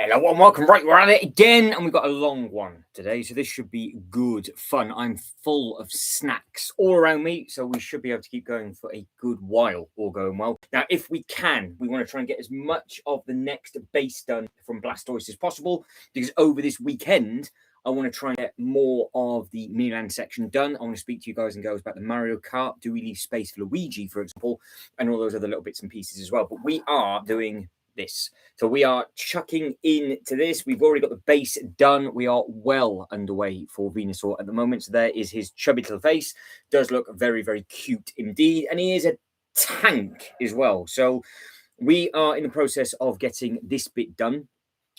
Hello and welcome. Right, we're at it again, and we've got a long one today, so this should be good fun. I'm full of snacks all around me, so we should be able to keep going for a good while, all going well. Now, if we can, we want to try and get as much of the next base done from Blastoise as possible, because over this weekend, I want to try and get more of the Miniland section done. I want to speak to you guys and girls about the Mario Kart. Do we leave space for Luigi, for example, and all those other little bits and pieces as well? But we are doing this. So we are chucking into this. We've already got the base done. We are well underway for Venusaur at the moment. So there is his chubby little face. Does look very, very cute indeed. And he is a tank as well. So we are in the process of getting this bit done.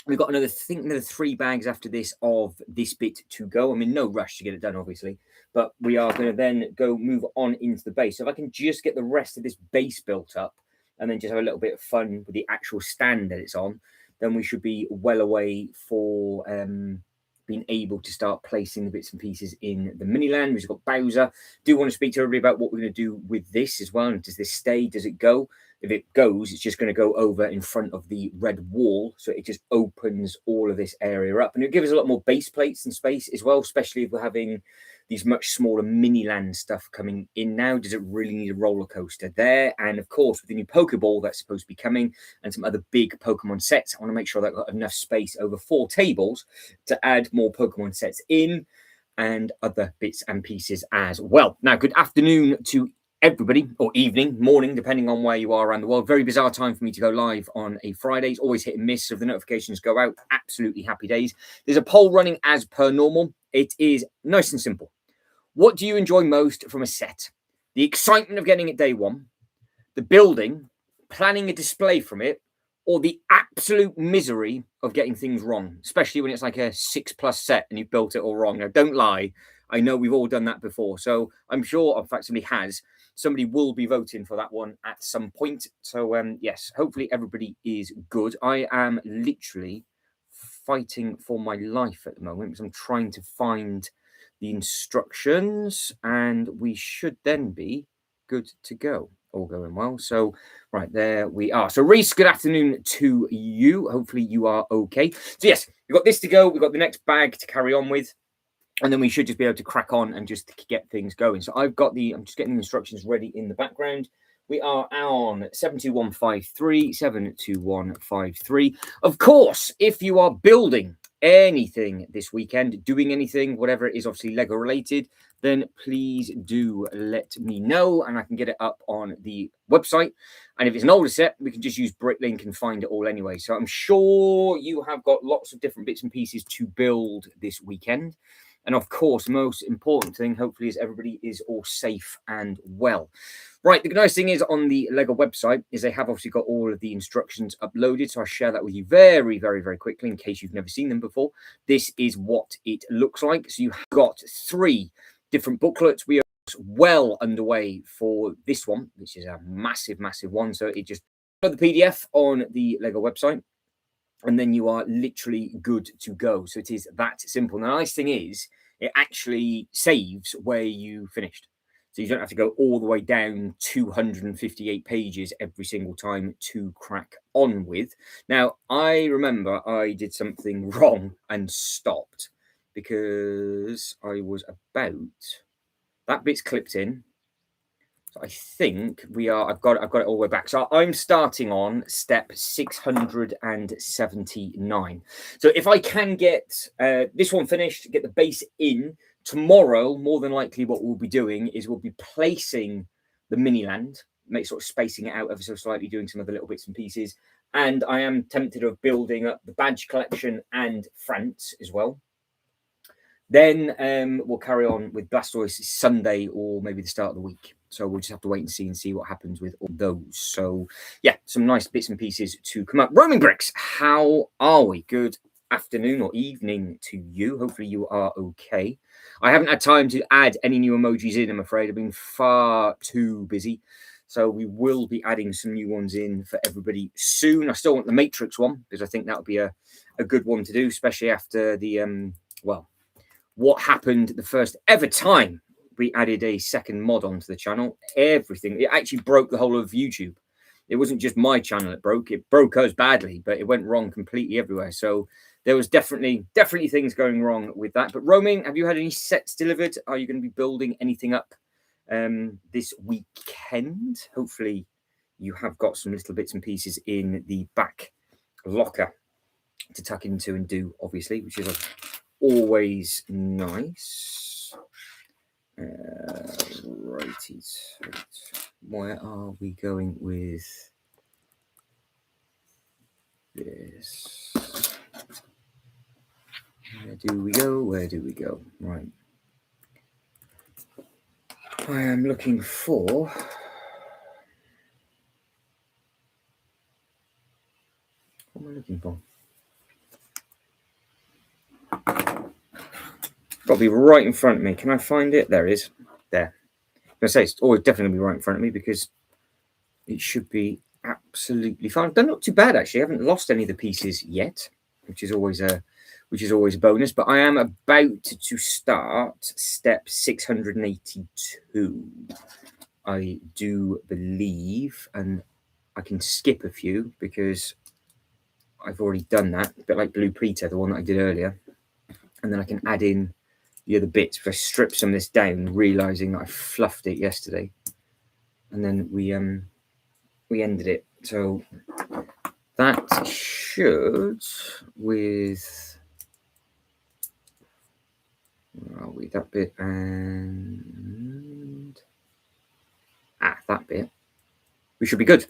We've got another 3 bags after this of this bit to go. I mean, no rush to get it done, obviously. But we are going to then move on into the base. So if I can just get the rest of this base built up, and then just have a little bit of fun with the actual stand that it's on, then we should be well away for being able to start placing the bits and pieces in the Miniland. We've got Bowser. Do want to speak to everybody about what we're going to do with this as well. And does this stay? Does it go? If it goes, it's just going to go over in front of the red wall. So it just opens all of this area up. And it'll give us a lot more base plates and space as well, especially if we're having these much smaller Miniland stuff coming in now. Does it really need a roller coaster there? And of course, with the new Pokeball that's supposed to be coming and some other big Pokemon sets, I want to make sure that I've got enough space over 4 tables to add more Pokemon sets in and other bits and pieces as well. Now, good afternoon to everybody, or evening, morning, depending on where you are around the world. Very bizarre time for me to go live on a Friday. It's always hit and miss. So if the notifications go out, absolutely happy days. There's a poll running as per normal. It is nice and simple. What do you enjoy most from a set? The excitement of getting it day one, the building, planning a display from it, or the absolute misery of getting things wrong, especially when it's like a 6+ set and you've built it all wrong. Now, don't lie. I know we've all done that before. So I'm sure, in fact, somebody will be voting for that one at some point. So, yes, hopefully everybody is good. I am literally fighting for my life at the moment because I'm trying to find the instructions, and we should then be good to go. All going well. So, right, there we are. So, Reese, good afternoon to you. Hopefully you are okay. So, yes, we've got this to go. We've got the next bag to carry on with. And then we should just be able to crack on and just get things going. So I'm just getting the instructions ready in the background. We are on 72153, 72153. Of course, if you are building anything this weekend, doing anything, whatever it is, obviously Lego related, then please do let me know and I can get it up on the website. And if it's an older set, we can just use Bricklink and find it all anyway. So I'm sure you have got lots of different bits and pieces to build this weekend. And of course, the most important thing, hopefully, is everybody is all safe and well. Right, the nice thing is on the Lego website is they have obviously got all of the instructions uploaded. So I'll share that with you very, very, very quickly in case you've never seen them before. This is what it looks like. So you've got 3 different booklets. We are well underway for this one, which is a massive, massive one. So it just the PDF on the Lego website. And then you are literally good to go. So it is that simple. Now, the nice thing is it actually saves where you finished. So you don't have to go all the way down 258 pages every single time to crack on with. Now, I remember I did something wrong and stopped because I was that bit's clipped in. I think I've got it all the way back. So I'm starting on step 679. So if I can get this one finished, get the base in tomorrow, more than likely what we'll be doing is we'll be placing the Miniland, sort of spacing it out ever so slightly, doing some of the little bits and pieces. And I am tempted of building up the badge collection and France as well. Then we'll carry on with Blastoise Sunday or maybe the start of the week. So we'll just have to wait and see what happens with all those. So, yeah, some nice bits and pieces to come up. Roaming Bricks, how are we? Good afternoon or evening to you. Hopefully you are okay. I haven't had time to add any new emojis in, I'm afraid. I've been far too busy. So we will be adding some new ones in for everybody soon. I still want the Matrix one because I think that would be a good one to do, especially after the, what happened the first ever time we added a second mod onto the channel. Everything. It actually broke the whole of YouTube. it wasn't just my channel it broke us badly, but it went wrong completely everywhere. So there was definitely things going wrong with that. But roaming, have you had any sets delivered? Are you going to be building anything up this weekend? Hopefully you have got some little bits and pieces in the back locker to tuck into and do, obviously, which is always nice. Righties. Where are we going with this? Where do we go? Where do we go? Right. I am looking for... What am I looking for? Got to be right in front of me. Can I find it? There it is. There. I'm going to say it's always definitely be right in front of me because it should be absolutely fine. I've done not too bad actually. I haven't lost any of the pieces yet, which is always a bonus. But I am about to start step 682. I do believe, and I can skip a few because I've already done that. A bit like Blue Peter, the one that I did earlier, and then I can add in the other bits. If I strip some of this down, realizing that I fluffed it yesterday, and then we ended it. So that should, with where are we? That bit and that bit, we should be good.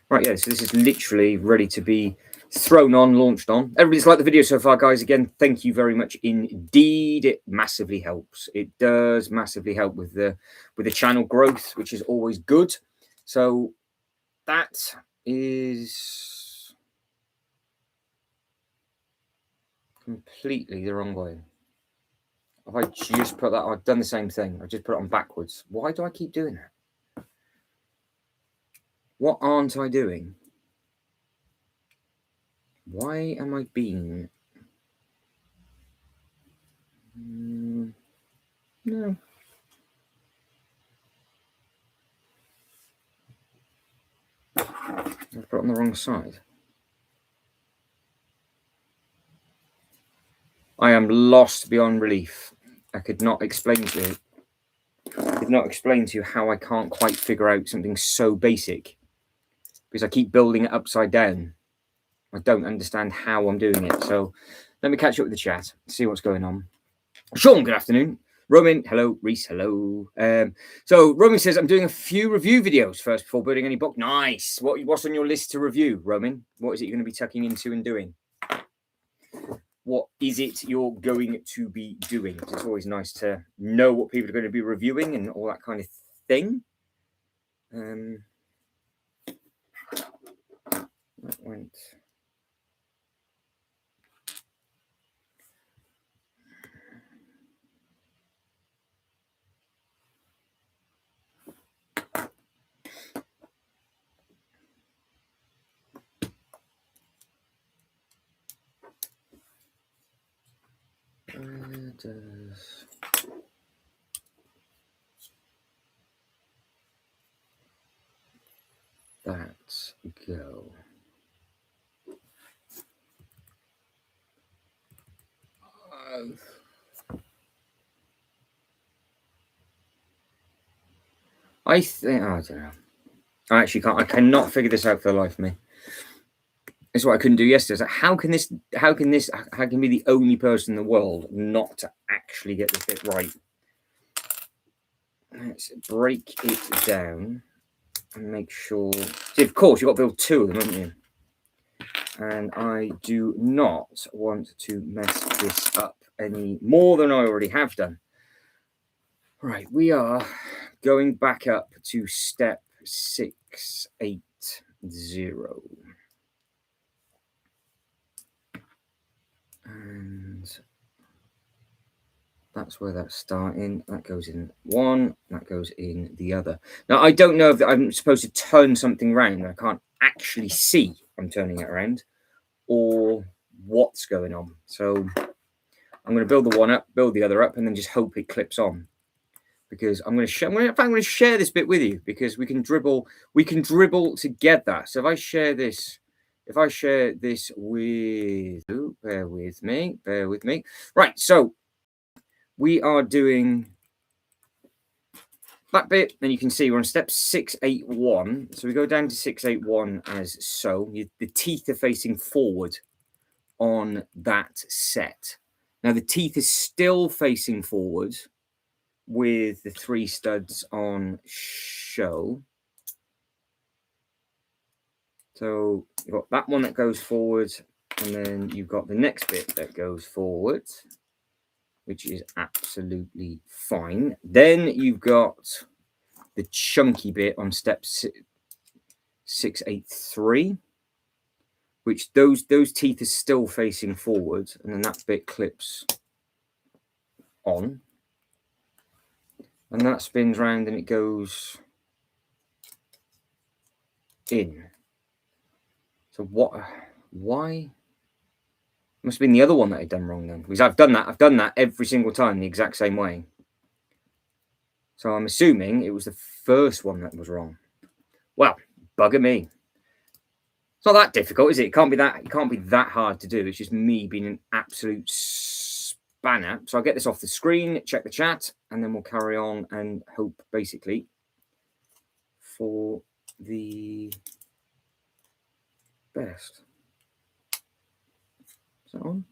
Right, yeah. So this is literally ready to be thrown on, launched on. Everybody's liked the video so far, guys. Again, thank you very much indeed. It massively helps. It does massively help with the channel growth, which is always good. So that is completely the wrong way. If I just put that, I've done the same thing. I just put it on backwards. Why do I keep doing that? What aren't I doing? Why am I being... No. I've put it on the wrong side. I am lost beyond relief. I could not explain to you. How I can't quite figure out something so basic because I keep building it upside down. I don't understand how I'm doing it. So let me catch up with the chat, see what's going on. Sean, good afternoon. Roman, hello. Reese, hello. So Roman says, I'm doing a few review videos first before building any book. Nice. What's on your list to review, Roman? What is it you're going to be tucking into and doing? What is it you're going to be doing? It's always nice to know what people are going to be reviewing and all that kind of thing. That went... Where does that go? I think, I don't know. I actually can't. I cannot figure this out for the life of me. It's what I couldn't do yesterday. Like, how can be the only person in the world not to actually get this bit right? Let's break it down and make sure. See, of course, you've got to build two of them, haven't you? And I do not want to mess this up any more than I already have done. Right, we are going back up to step 680. And that's where that's starting. That goes in one, that goes in the other. Now, I don't know if I'm supposed to turn something around. I can't actually see I'm turning it around or what's going on. So I'm going to build the one up, build the other up, and then just hope it clips on. because I'm going to share this bit with you because we can dribble together. So if I share this with, bear with me. Right, so we are doing that bit, and you can see we're on step 681. So we go down to 681 as so. The teeth are facing forward on that set. Now the teeth is still facing forward with the 3 studs on show. So you've got that one that goes forward, and then you've got the next bit that goes forward, which is absolutely fine. Then you've got the chunky bit on step 683, which those teeth are still facing forward, and then that bit clips on. And that spins round and it goes in. So why? Must have been the other one that I'd done wrong then. Because I've done that every single time the exact same way. So I'm assuming it was the first one that was wrong. Well, bugger me. It's not that difficult, is it? It can't be that hard to do. It's just me being an absolute spanner. So I'll get this off the screen, check the chat, and then we'll carry on and hope basically for the best. Is that on?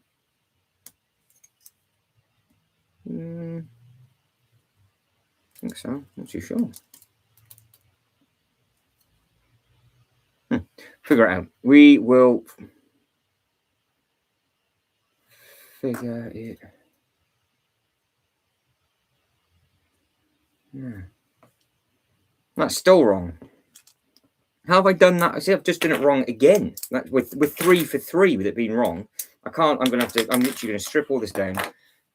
I think so. Not too sure. Figure it out. We will figure it. Yeah. That's still wrong. How have I done that? I see I've just done it wrong again. That with 3 for 3 with it being wrong. I'm literally gonna strip all this down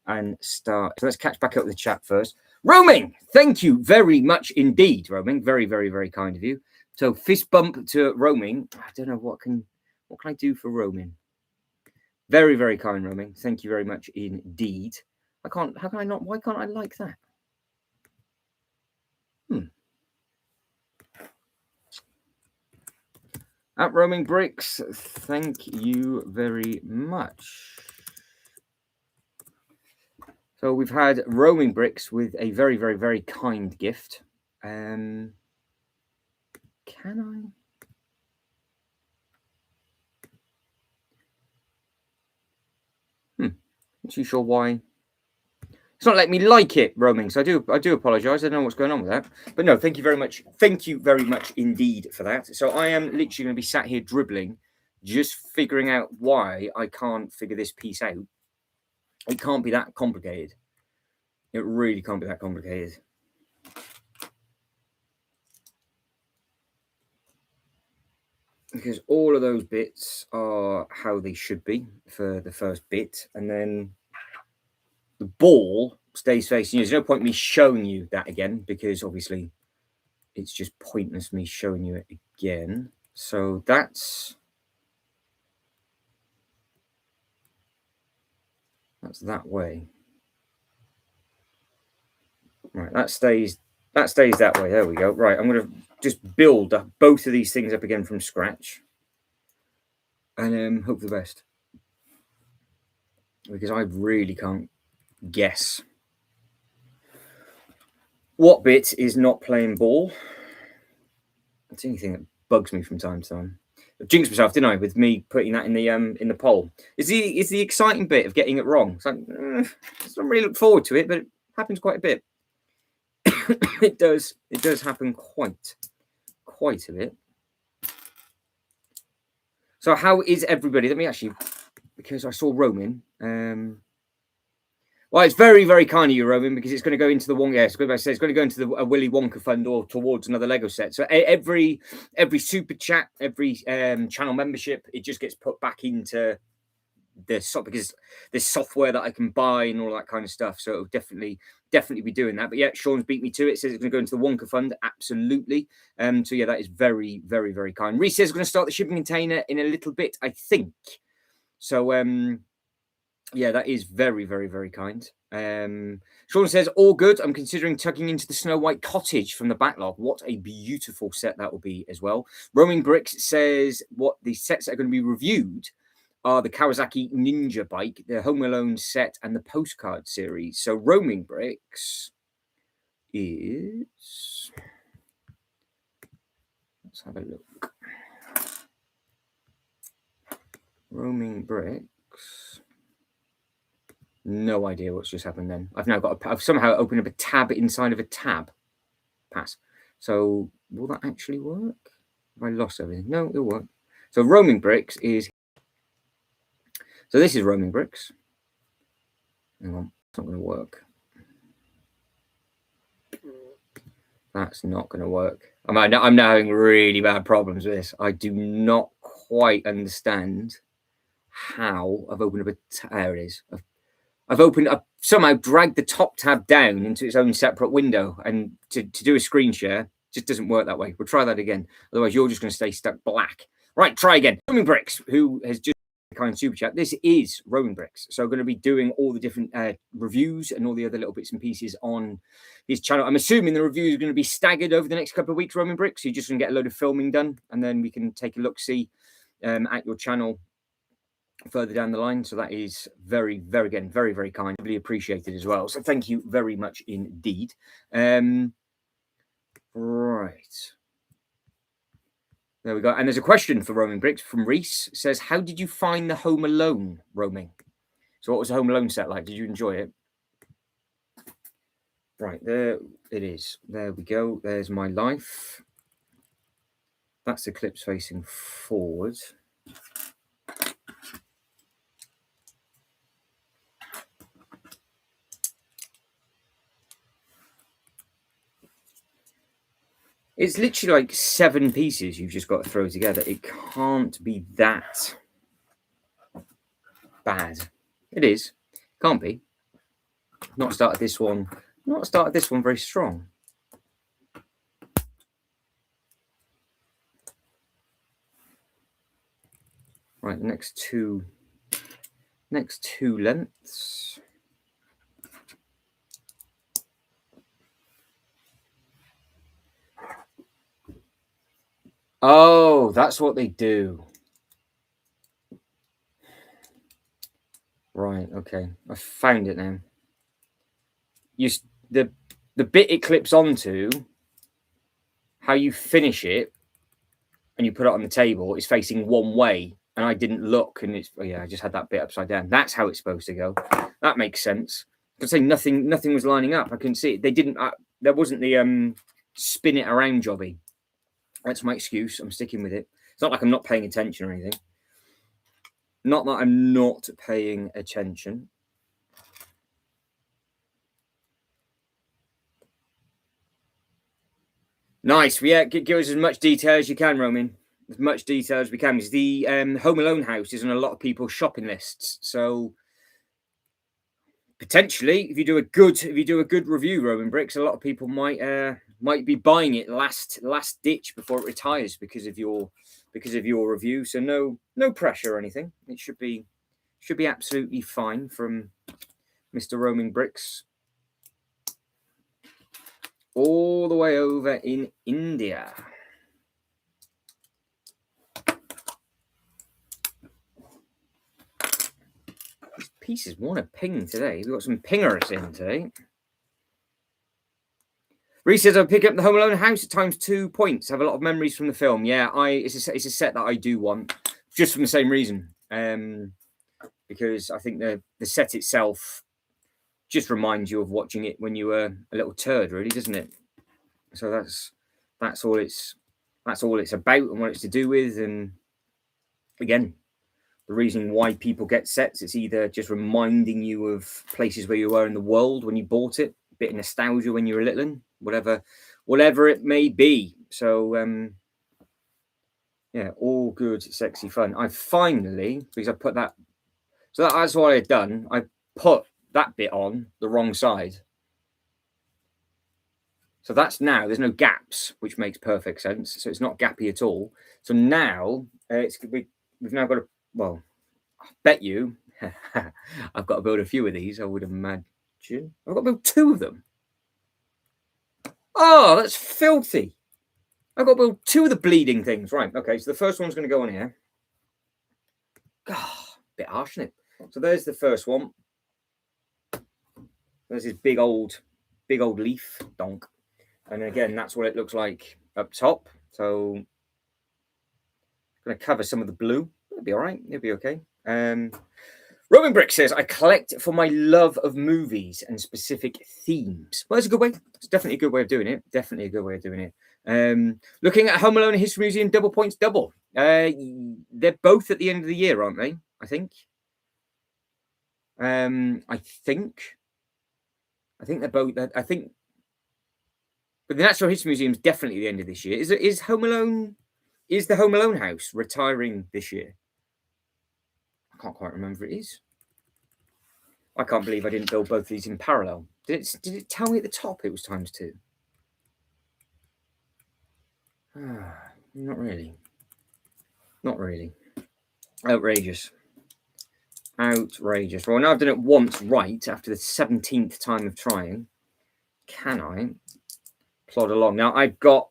and start. So let's catch back up with the chat first. Roaming, thank you very much indeed, Roaming. Very, very, very kind of you. So fist bump to Roaming. I don't know what can I do for Roaming. Very, very kind, Roaming. Thank you very much indeed. How can I not? Why can't I like that? At Roaming Bricks, thank you very much. So we've had Roaming Bricks with a very, very, very kind gift. Can I? Not too sure why. It's not letting me like it, Roaming. So I do apologise. I don't know what's going on with that. But no, thank you very much. Thank you very much indeed for that. So I am literally going to be sat here dribbling, just figuring out why I can't figure this piece out. It can't be that complicated. It really can't be that complicated. Because all of those bits are how they should be for the first bit. And then the ball stays facing you. There's no point me showing you that again, because obviously it's just pointless me showing you it again. So that's that way. Right, that stays that way. There we go. Right, I'm going to just build both of these things up again from scratch. And hope for the best. Because I really can't guess what bit is not playing ball. That's the only thing that bugs me from time to time. I jinxed myself, didn't I, with me putting that in the poll. Is the exciting bit of getting it wrong. It's like, I don't really look forward to it, but it happens quite a bit. It does happen quite a bit. So how is everybody? Let me actually, because I saw Roman. Well, it's very, very kind of you, Roman, because it's going to go into the Wonka. Yeah, it's going to go into a Willy Wonka fund or towards another Lego set. So every super chat, every channel membership, it just gets put back into the because there's software that I can buy and all that kind of stuff. So it'll definitely be doing that. But yeah, Sean's beat me to it. Says it's going to go into the Wonka fund. Absolutely. So yeah, that is very, very, very kind. Reese says we're going to start the shipping container in a little bit, I think. So Yeah, that is very, very, very kind. Sean says, all good. I'm considering tucking into the Snow White Cottage from the backlog. What a beautiful set that will be as well. Roaming Bricks says what the sets that are going to be reviewed are the Kawasaki Ninja bike, the Home Alone set, and the postcard series. So Roaming Bricks is... Let's have a look. Roaming Bricks... No idea what's just happened then. I've somehow opened up a tab inside of a tab. Pass. So will that actually work? Have I lost everything? No, it'll work. So Roaming Bricks is... So this is Roaming Bricks. Hang on, it's not going to work. That's not going to work. I'm now having really bad problems with this. I do not quite understand how I've opened up a... There it is. I've somehow dragged the top tab down into its own separate window, and to do a screen share just doesn't work that way. We'll try that again. Otherwise, you're just going to stay stuck black. Right, try again. Roaming Bricks, who has just kind of super chat. This is Roaming Bricks. So I'm going to be doing all the different reviews and all the other little bits and pieces on his channel. I'm assuming the reviews are going to be staggered over the next couple of weeks, Roaming Bricks. So you're just going to get a load of filming done, and then we can take a look-see at your channel further down the line. So that is very, very, again, very, very kind. Really appreciated as well. So thank you very much indeed. Right. There we go. And there's a question for Roaming Bricks from Reese. It says, how did you find the Home Alone roaming? So what was the Home Alone set like? Did you enjoy it? Right, there it is. There we go. There's my life. That's the clips facing forward. It's literally like 7 pieces you've just got to throw together. It can't be that bad. It is. Can't be. Not started this one very strong. Right, next two lengths. Oh, that's what they do. Right, okay. I found it now. The bit it clips onto, how you finish it and you put it on the table is facing one way. And I didn't look, and I just had that bit upside down. That's how it's supposed to go. That makes sense. I could say nothing was lining up. I couldn't see it. They didn't. There wasn't the spin it around jobby. That's my excuse. I'm sticking with it. It's not like I'm not paying attention or anything. Not that I'm not paying attention. Nice. Yeah, give us as much detail as you can, Roman. As much detail as we can. Because the Home Alone house is on a lot of people's shopping lists. So potentially, if you do a good review, Roman Bricks, a lot of people might be buying it last ditch before it retires because of your review. So no pressure or anything. It should be absolutely fine from Mr. Roaming Bricks, all the way over in India. These pieces want to ping today. We've got some pingers in today. Reese says, I'll pick up the Home Alone house at times 2 points. Have a lot of memories from the film. Yeah, it's a set that I do want, just from the same reason. Because I think the set itself just reminds you of watching it when you were a little turd, really, doesn't it? So that's all it's about and what it's to do with. And again, the reason why people get sets, it's either just reminding you of places where you were in the world when you bought it, a bit of nostalgia when you were little, whatever it may be. So yeah, all good, sexy fun. I finally, because I put that, so that's what I had done. I put that bit on the wrong side. So that's now, there's no gaps, which makes perfect sense. So it's not gappy at all. So now we've now got well, I bet you I've got to build a few of these, I would imagine. I've got to build 2 of them. Oh, that's filthy. I've got to build 2 of the bleeding things. Right, okay, so the first one's going to go on here. Oh, bit harsh, isn't it? So there's the first one. There's this big old leaf, donk. And again, that's what it looks like up top. So I'm going to cover some of the blue. It'll be all right. It'll be okay. Roman Brick says, I collect for my love of movies and specific themes. Well, that's a good way. It's definitely a good way of doing it. Definitely a good way of doing it. Looking at Home Alone and History Museum, double points, double. They're both at the end of the year, aren't they? I think. I think they're both. I think. But the Natural History Museum is definitely the end of this year. Is Home Alone? Is the Home Alone house retiring this year? I can't quite remember if it is. I can't believe I didn't build both of these in parallel. Did it tell me at the top it was ×2? Not really. Not really. Outrageous. Outrageous. Well, now I've done it once right after the 17th time of trying. Can I plod along? Now, I've got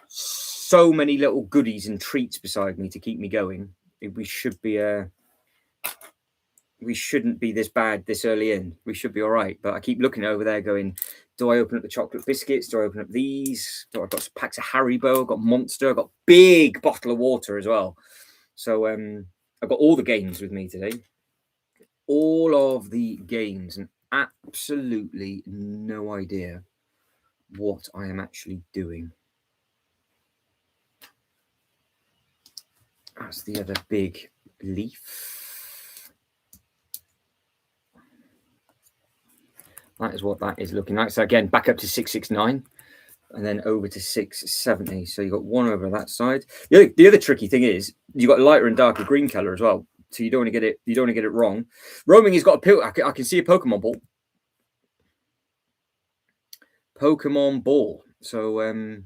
so many little goodies and treats beside me to keep me going. We shouldn't be this bad this early in. We should be all right. But I keep looking over there going, do I open up the chocolate biscuits? Do I open up these? I've got some packs of Haribo. I've got Monster. I've got a big bottle of water as well. So I've got all the games with me today. All of the games, and absolutely no idea what I am actually doing. That's the other big leaf. That is what that is looking like. So again, back up to 669 and then over to 670. So you've got one over that side. The other tricky thing is you've got lighter and darker green color as well. So you don't want to get it. You don't want to get it wrong. Roaming has got a pill. I can see a Pokemon ball. Pokemon ball. So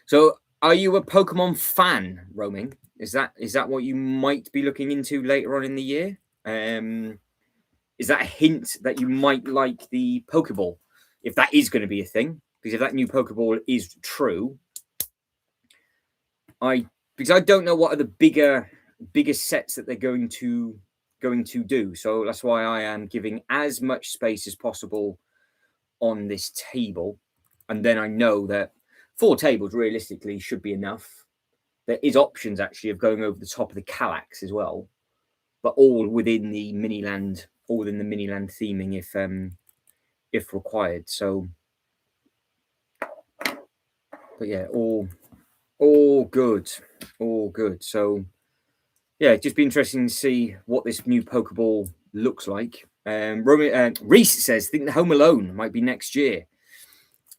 so are you a Pokemon fan, Roaming? Is that what you might be looking into later on in the year? Is that a hint that you might like the Pokeball, if that is going to be a thing? Because if that new Pokeball is true, because I don't know what are the biggest sets that they're going to do. So that's why I am giving as much space as possible on this table, and then I know that 4 tables realistically should be enough. There is options actually of going over the top of the Kallax as well, but all within the Miniland. All within the Miniland theming if required. So, but yeah, all good, all good. So, yeah, just be interesting to see what this new Pokeball looks like. Reese says, think the Home Alone might be next year.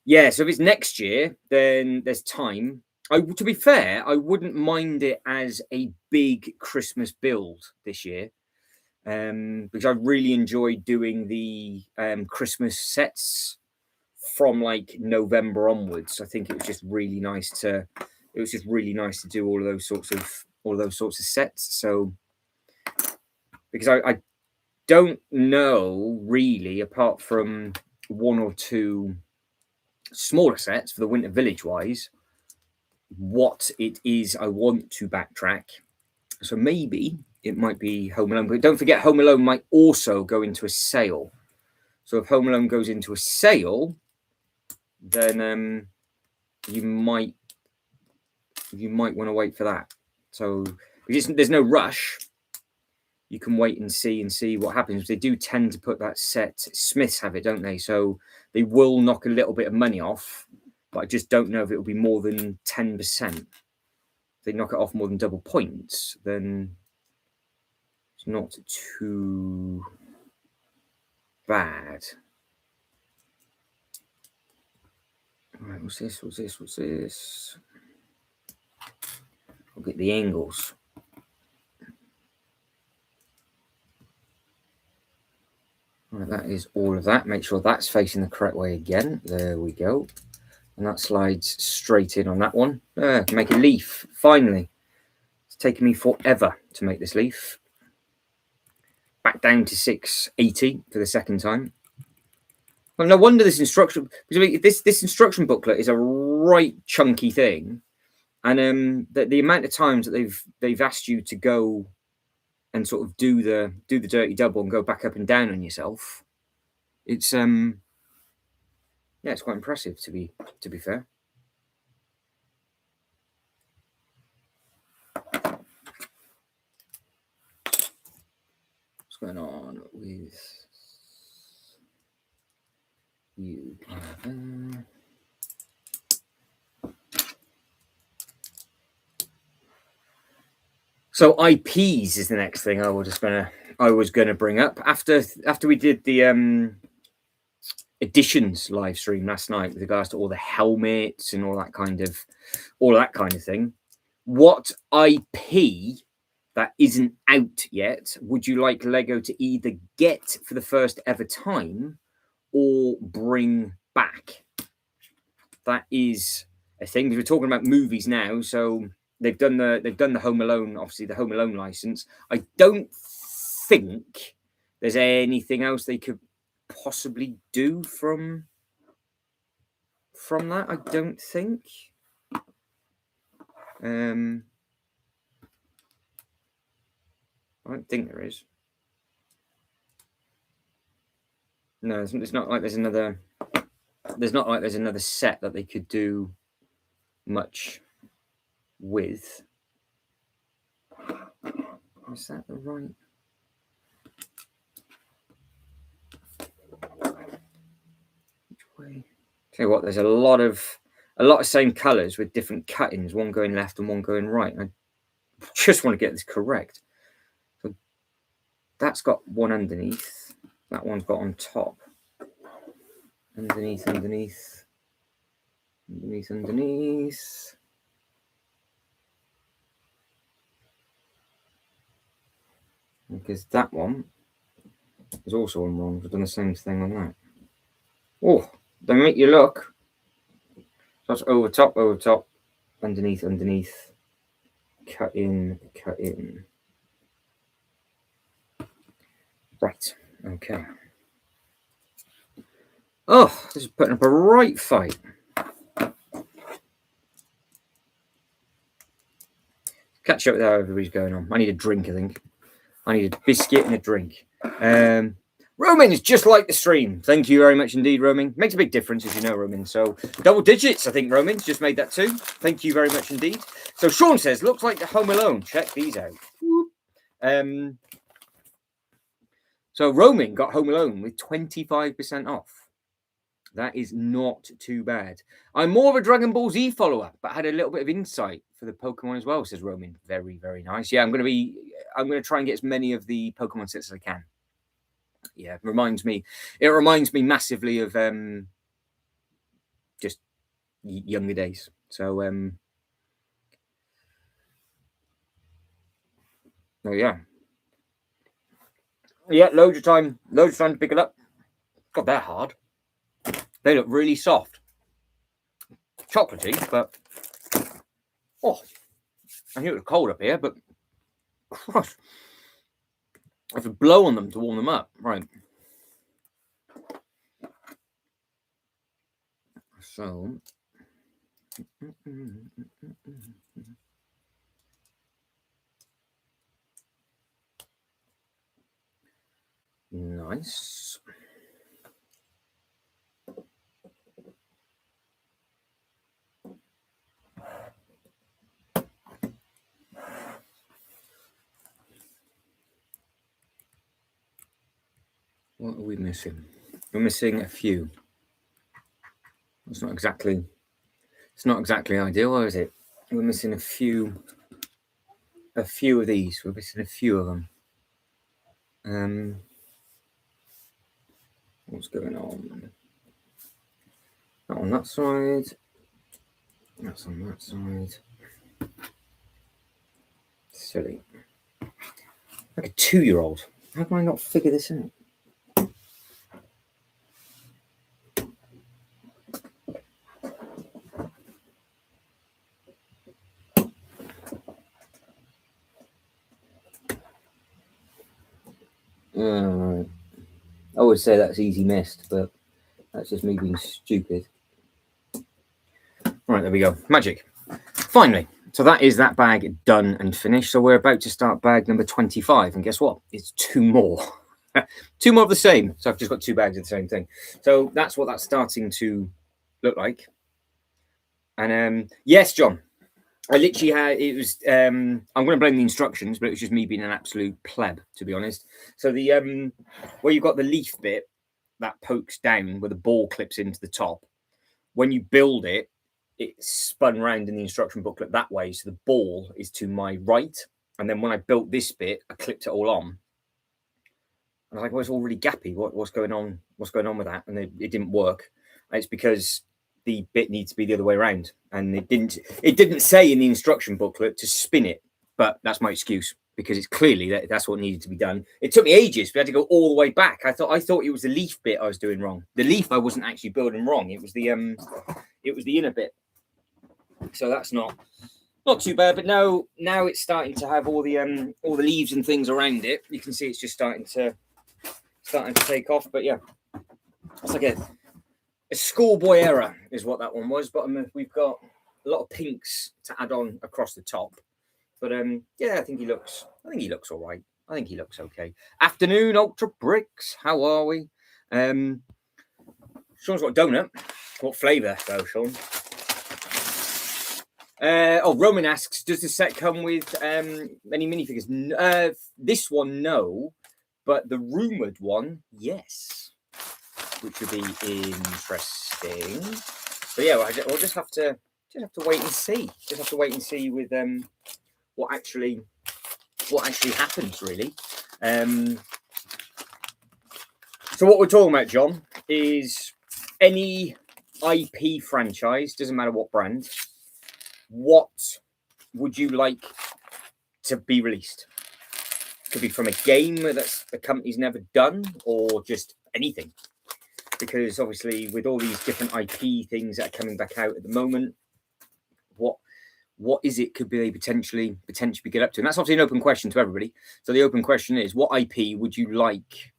Yeah, so if it's next year, then there's time. To be fair, I wouldn't mind it as a big Christmas build this year. Because I really enjoyed doing the Christmas sets from like November onwards. I think it was just really nice to do all of those sorts of sets. So because I don't know really, apart from 1 or 2 smaller sets for the Winter Village wise, what it is I want to backtrack. So maybe it might be Home Alone, but don't forget Home Alone might also go into a sale. So if Home Alone goes into a sale, then you might want to wait for that. So there's no rush. You can wait and see what happens. They do tend to put that set. Smiths have it, don't they? So they will knock a little bit of money off, but I just don't know if it will be more than 10%. If they knock it off more than double points, then it's not too bad. All right, what's this? I'll get the angles. All right, that is all of that. Make sure that's facing the correct way again. There we go. And that slides straight in on that one. Make a leaf, finally. It's taken me forever to make this leaf. back down to 680 for the second time. Well, no wonder this instruction, because this instruction booklet is a right chunky thing, and the amount of times that they've asked you to go and sort of do the dirty double and go back up and down on yourself, it's yeah, it's quite impressive to be fair. What's going on with you? So IPs is the next thing I was gonna bring up after we did the editions live stream last night with regards to all the helmets and all that kind of thing. What IP that isn't out yet would you like Lego to either get for the first ever time or bring back? That is a thing. We're talking about movies now, so they've done the Home Alone, obviously the Home Alone license. I don't think there's anything else they could possibly do from that. I don't think. I don't think there is. No, it's not like there's another. There's not like there's another set that they could do much with. Is that the right? Which way? Tell you what, there's a lot of same colours with different cuttings, one going left and one going right. I just want to get this correct. So that's got one underneath. That one's got on top. Underneath. Because that one is also on wrong. We've done the same thing on that. Oh, they make you look. That's over top, underneath, cut in. Right, okay. Oh, this is putting up a right fight. Catch up with how everybody's going on. I need a drink, I think. I need a biscuit and a drink. Roman is just like the stream. Thank you very much indeed, Roman. Makes a big difference, as you know, Roman. So double digits, I think Roman's just made that too. Thank you very much indeed. So Sean says, looks like the Home Alone. Check these out. So Roman got Home Alone with 25% off. That is not too bad. I'm more of a Dragon Ball Z follower, but had a little bit of insight for the Pokemon as well, says Roman. Very, very nice. Yeah, I'm going to try and get as many of the Pokemon sets as I can. Yeah, it reminds me massively of just younger days. So oh yeah, loads of time to pick it up. God, they're hard. They look really soft, chocolatey, but oh, I knew it was cold up here, but gosh, I have to blow on them to warm them up, right? So nice. What are we missing? We're missing a few. It's not exactly ideal, is it? We're missing a few of these. We're missing a few of them. What's going on? Not on that side. That's on that side. Silly. Like a 2-year-old. How can I not figure this out? I would say that's easy missed, but that's just me being stupid. Right, there we go. Magic. Finally. So that is that bag done and finished. So we're about to start bag number 25. And guess what? It's 2 more. 2 more of the same. So I've just got 2 bags of the same thing. So that's what that's starting to look like. And yes, John, I literally had, it was, I'm going to blame the instructions, but it was just me being an absolute pleb, to be honest. So the, where you've got the leaf bit that pokes down where the ball clips into the top, when you build it, it's spun around in the instruction booklet that way. So the ball is to my right. And then when I built this bit, I clipped it all on. I was like, well, it's all really gappy. What's going on? What's going on with that? And it didn't work. And it's because the bit needs to be the other way around. And it didn't say in the instruction booklet to spin it, but that's my excuse because it's clearly that's what needed to be done. It took me ages. We had to go all the way back. I thought it was the leaf bit I was doing wrong. The leaf I wasn't actually building wrong. It was the inner bit. So that's not too bad. But now it's starting to have all the leaves and things around it. You can see it's just starting to take off. But yeah, it's like a schoolboy error is what that one was. But we've got a lot of pinks to add on across the top. But yeah, I think he looks all right. I think he looks okay. Afternoon, Ultra Bricks. How are we? Sean's got a donut. What flavour though, Sean? Roman asks, does the set come with any minifigures? This one, no, but the rumoured one, yes, which would be interesting. But yeah, we'll just have to wait and see. Just have to wait and see with what actually happens, really. So what we're talking about, John, is any IP franchise, doesn't matter what brand. What would you like to be released? Could be from a game that the company's never done, or just anything. Because obviously, with all these different IP things that are coming back out at the moment, what is it could be potentially get up to? And that's obviously an open question to everybody. So the open question is, what IP would you like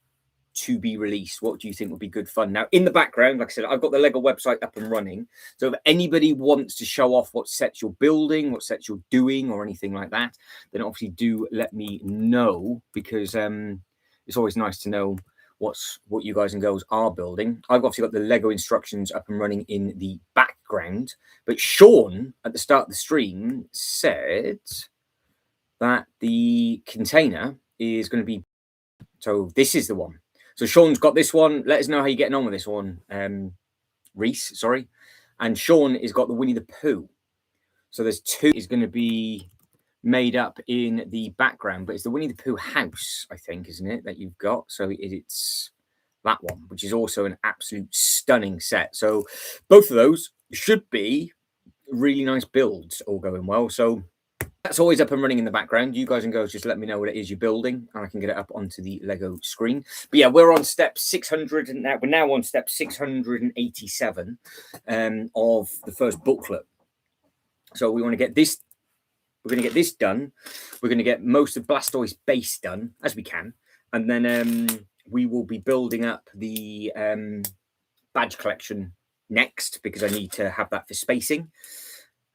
to be released? What do you think would be good fun? Now, in the background, like I said, I've got the Lego website up and running. So if anybody wants to show off what sets you're building, what sets you're doing, or anything like that, then obviously do let me know, because it's always nice to know what you guys and girls are building. I've obviously got the Lego instructions up and running in the background, but Sean at the start of the stream said that the container is going to be, so this is the one. So Sean's got this one. Let us know how you're getting on with this one, Reese, sorry. And Sean has got the Winnie the Pooh. So there's 2 is going to be made up in the background, but it's the Winnie the Pooh house, I think, isn't it, that you've got? So it's that one, which is also an absolute stunning set. So both of those should be really nice builds, all going well. So that's always up and running in the background. You guys and girls just let me know what it is you're building, and I can get it up onto the Lego screen. But yeah, we're on step 600, and we're now on step 687 of the first booklet. So we want to get this. We're going to get this done. We're going to get most of Blastoise base done as we can, and then we will be building up the badge collection next, because I need to have that for spacing.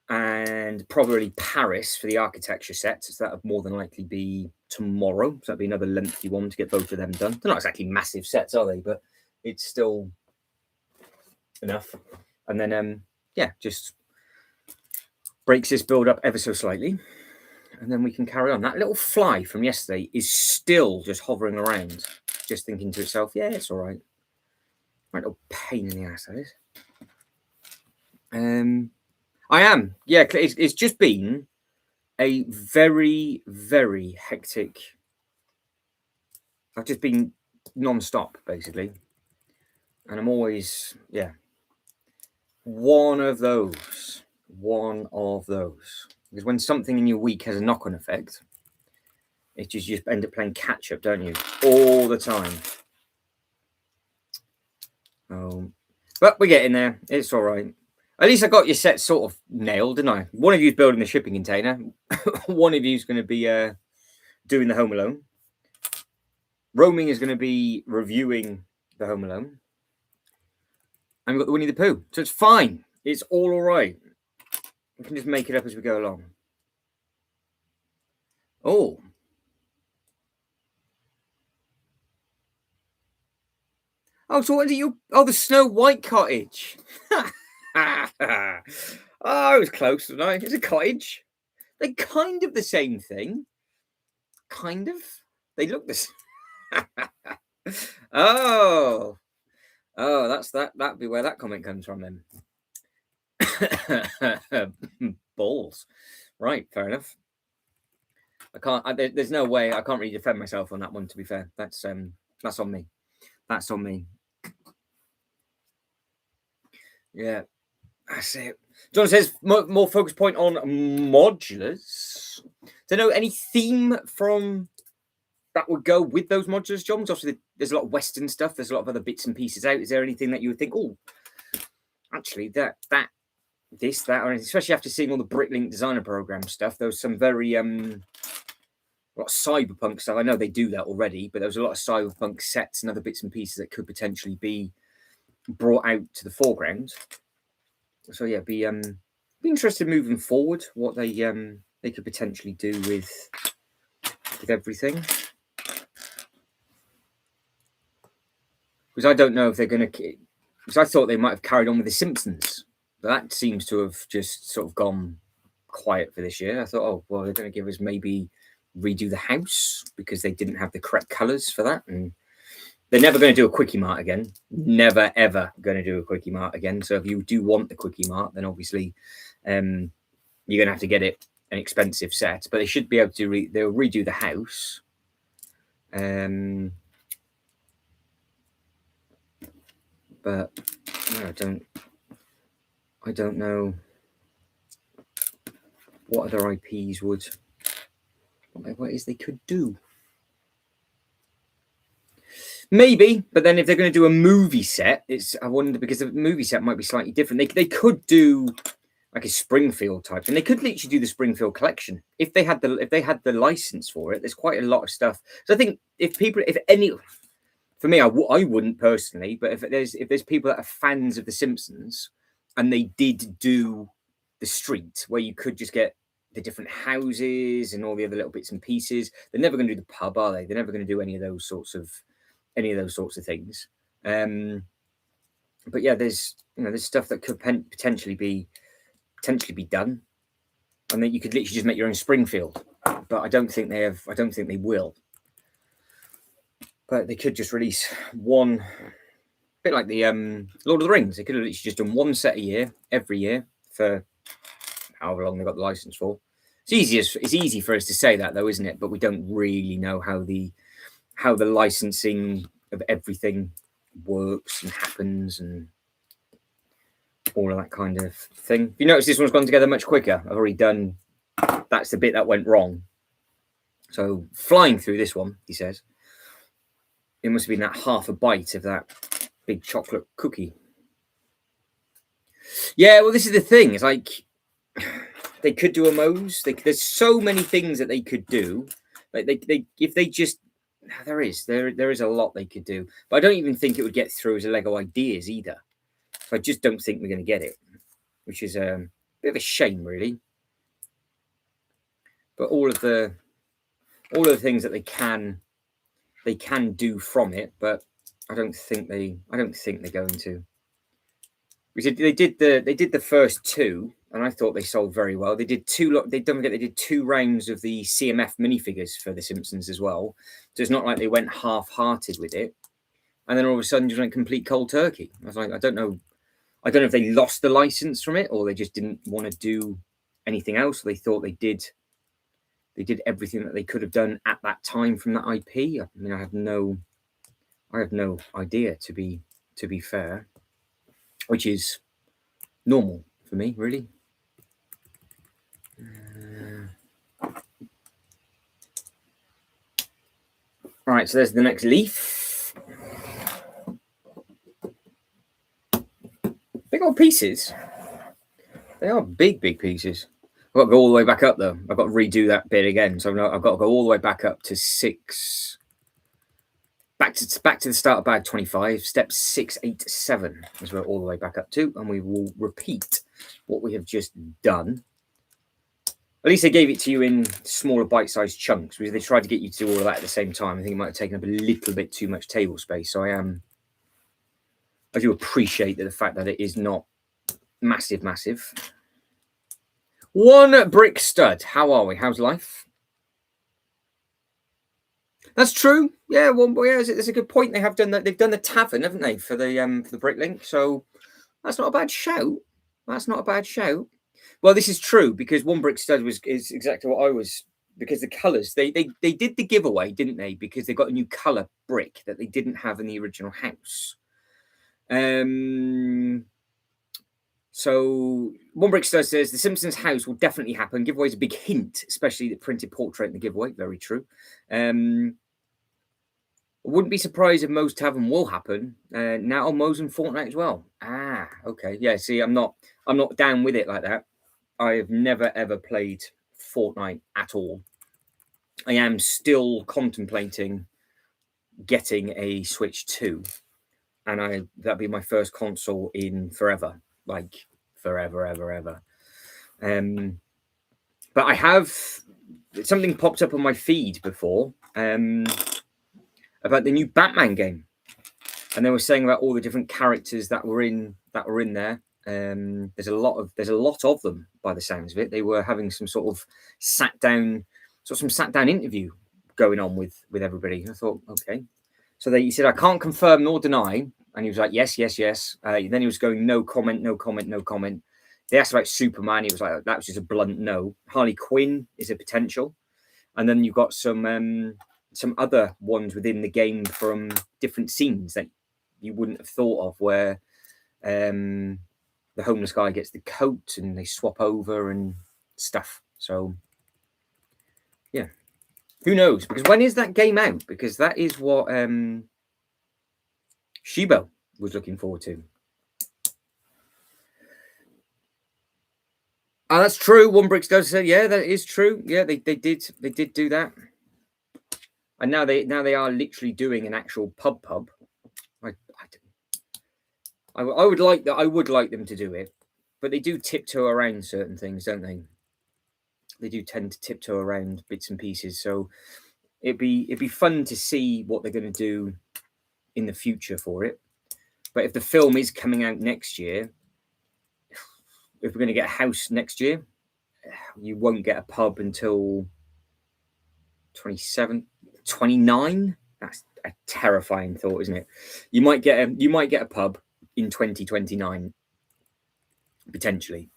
And probably Paris for the architecture set. So that'll more than likely be tomorrow. So that'll be another lengthy one to get both of them done. They're not exactly massive sets, are they? But it's still enough. And then, yeah, just breaks this build up ever so slightly. And then we can carry on. That little fly from yesterday is still just hovering around, just thinking to itself, yeah, it's all right. Right, little pain in the ass, that is. I am. Yeah, it's just been a very, very hectic. I've just been non-stop, basically. And I'm always, yeah, one of those. Because when something in your week has a knock-on effect, it's just you end up playing catch-up, don't you? All the time. But we're getting there. It's all right. At least I got your set sort of nailed, didn't I? One of you's building the shipping container. One of you's going to be doing the Home Alone. Roaming is going to be reviewing the Home Alone. And we've got the Winnie the Pooh. So it's fine. It's all right. We can just make it up as we go along. Oh. Oh, so what is it you... Oh, the Snow White cottage. Oh, I was close, wasn't I? It's a cottage. They're kind of the same thing. Kind of. They look the same. Oh. Oh, that's that. That'd be where that comment comes from then. Balls. Right, fair enough. I can't. There's no way. I can't really defend myself on that one. To be fair, that's on me. That's on me. Yeah, that's it. John says more focus point on modulars. Do you know any theme from that would go with those modulars, John? Obviously, there's a lot of Western stuff. There's a lot of other bits and pieces out. Is there anything that you would think, oh, actually, that, or especially after seeing all the Bricklink designer program stuff, there was some very a lot of cyberpunk stuff. I know they do that already, but there was a lot of cyberpunk sets and other bits and pieces that could potentially be brought out to the foreground. So yeah, be interested moving forward what they could potentially do with everything. Because I don't know if they're going to. Because I thought they might have carried on with The Simpsons, but that seems to have just sort of gone quiet for this year. I thought, oh well, they're going to give us maybe redo the house because they didn't have the correct colours for that, and they're never going to do a Quickie Mart again. Never ever going to do a Quickie Mart again. So if you do want the Quickie Mart, then obviously you're going to have to get it an expensive set. But they should be able to. They'll redo the house. But no, I don't know what other IPs would. What is they could do? Maybe, but then if they're going to do a movie set, I wonder, because the movie set might be slightly different. They could do like a Springfield type, and they could literally do the Springfield collection if they had the license for it. There's quite a lot of stuff. So I think for me, I wouldn't personally, but if there's people that are fans of The Simpsons and they did do the street where you could just get the different houses and all the other little bits and pieces, they're never going to do the pub, are they? They're never going to do any of those sorts of things. But yeah, there's stuff that could potentially be done, and then you could literally just make your own Springfield. But I don't think they will. But they could just release one, a bit like the Lord of the Rings. They could have literally just done one set a year, every year, for however long they got the license for. It's easy for us to say that, though, isn't it? But we don't really know how the licensing of everything works and happens and all of that kind of thing. You notice this one's gone together much quicker. I've already done. That's the bit that went wrong. So flying through this one, he says. It must have been that half a bite of that big chocolate cookie. Yeah, well, this is the thing. It's like they could do a Moe's. There's so many things that they could do. Like if they just there is a lot they could do. But I don't even think it would get through as a Lego Ideas either. So I just don't think we're going to get it, which is a bit of a shame, really. But all of the things that they can do from it, but I don't think they're going to. They did the first two, and I thought they sold very well. They did two. Don't forget they did 2 rounds of the CMF minifigures for The Simpsons as well. So it's not like they went half-hearted with it, and then all of a sudden just went complete cold turkey. I was like, I don't know if they lost the license from it or they just didn't want to do anything else. They thought they did everything that they could have done at that time from that IP. I mean, I have no idea, to be fair, which is normal for me, really. All right, so there's the next leaf. Big old pieces. They are big pieces. I've got to go all the way back up, though. I've got to redo that bit again. So I've got to go all the way back up to 6. back to the start of bag 25. Step 687 is where all the way back up to, and we will repeat what we have just done. At least they gave it to you in smaller bite-sized chunks, because they tried to get you to do all of that at the same time. I think it might have taken up a little bit too much table space. So I do appreciate the fact that it is not massive. One brick stud. How are we? How's life? That's true. Yeah, it's a good point. They have done that. They've done the tavern, haven't they, for the brick link? So that's not a bad shout. That's not a bad shout. Well, this is true, because one brick stud is exactly what I was, because the colours they did the giveaway, didn't they? Because they got a new colour brick that they didn't have in the original house. So one brick stud says the Simpsons house will definitely happen. Giveaway is a big hint, especially the printed portrait in the giveaway. Very true. I wouldn't be surprised if Moe's Tavern will happen. Now Moe's in Fortnite as well. Ah, okay. Yeah, see, I'm not down with it like that. I have never ever played Fortnite at all. I am still contemplating getting a Switch 2. And that'd be my first console in forever. Like forever. But I have something popped up on my feed before about the new Batman game, and they were saying about all the different characters that were in there. There's a lot of them by the sounds of it. They were having some sort of sat down interview going on with everybody. And I thought, okay. So he said, I can't confirm nor deny. And he was like, yes. Then he was going, no comment. They asked about Superman. He was like, that was just a blunt no. Harley Quinn is a potential. And then you've got some other ones within the game from different scenes that you wouldn't have thought of, where the homeless guy gets the coat and they swap over and stuff. So, yeah. Who knows? Because when is that game out? Because that is what Shibo was looking forward to. Oh, that's true. One Bricks does say, yeah, that is true. Yeah, they did do that. And now they are literally doing an actual pub. I would like that. I would like them to do it, but they do tiptoe around certain things, don't they? They do tend to tiptoe around bits and pieces. So it'd be fun to see what they're going to do in the future for it. But if the film is coming out next year, if we're going to get a house next year, you won't get a pub until 27, 29. That's a terrifying thought, isn't it? You might get a pub in 2029, potentially.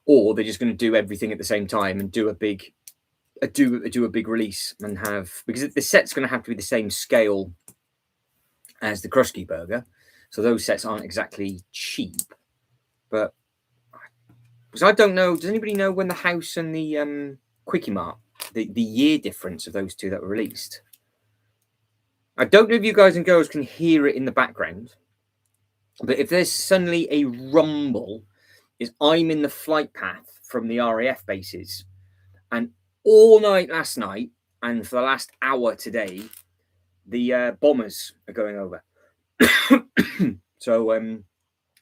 Or they're just going to do everything at the same time and do a big release and have, because the set's going to have to be the same scale as the Krusty Burger, so those sets aren't exactly cheap. But because I don't know, does anybody know when the house and the Quickie Mart, the year difference of those two that were released? I don't know if you guys and girls can hear it in the background, but if there's suddenly a rumble, is I'm in the flight path from the RAF bases, and all night last night and for the last hour today, the bombers are going over. So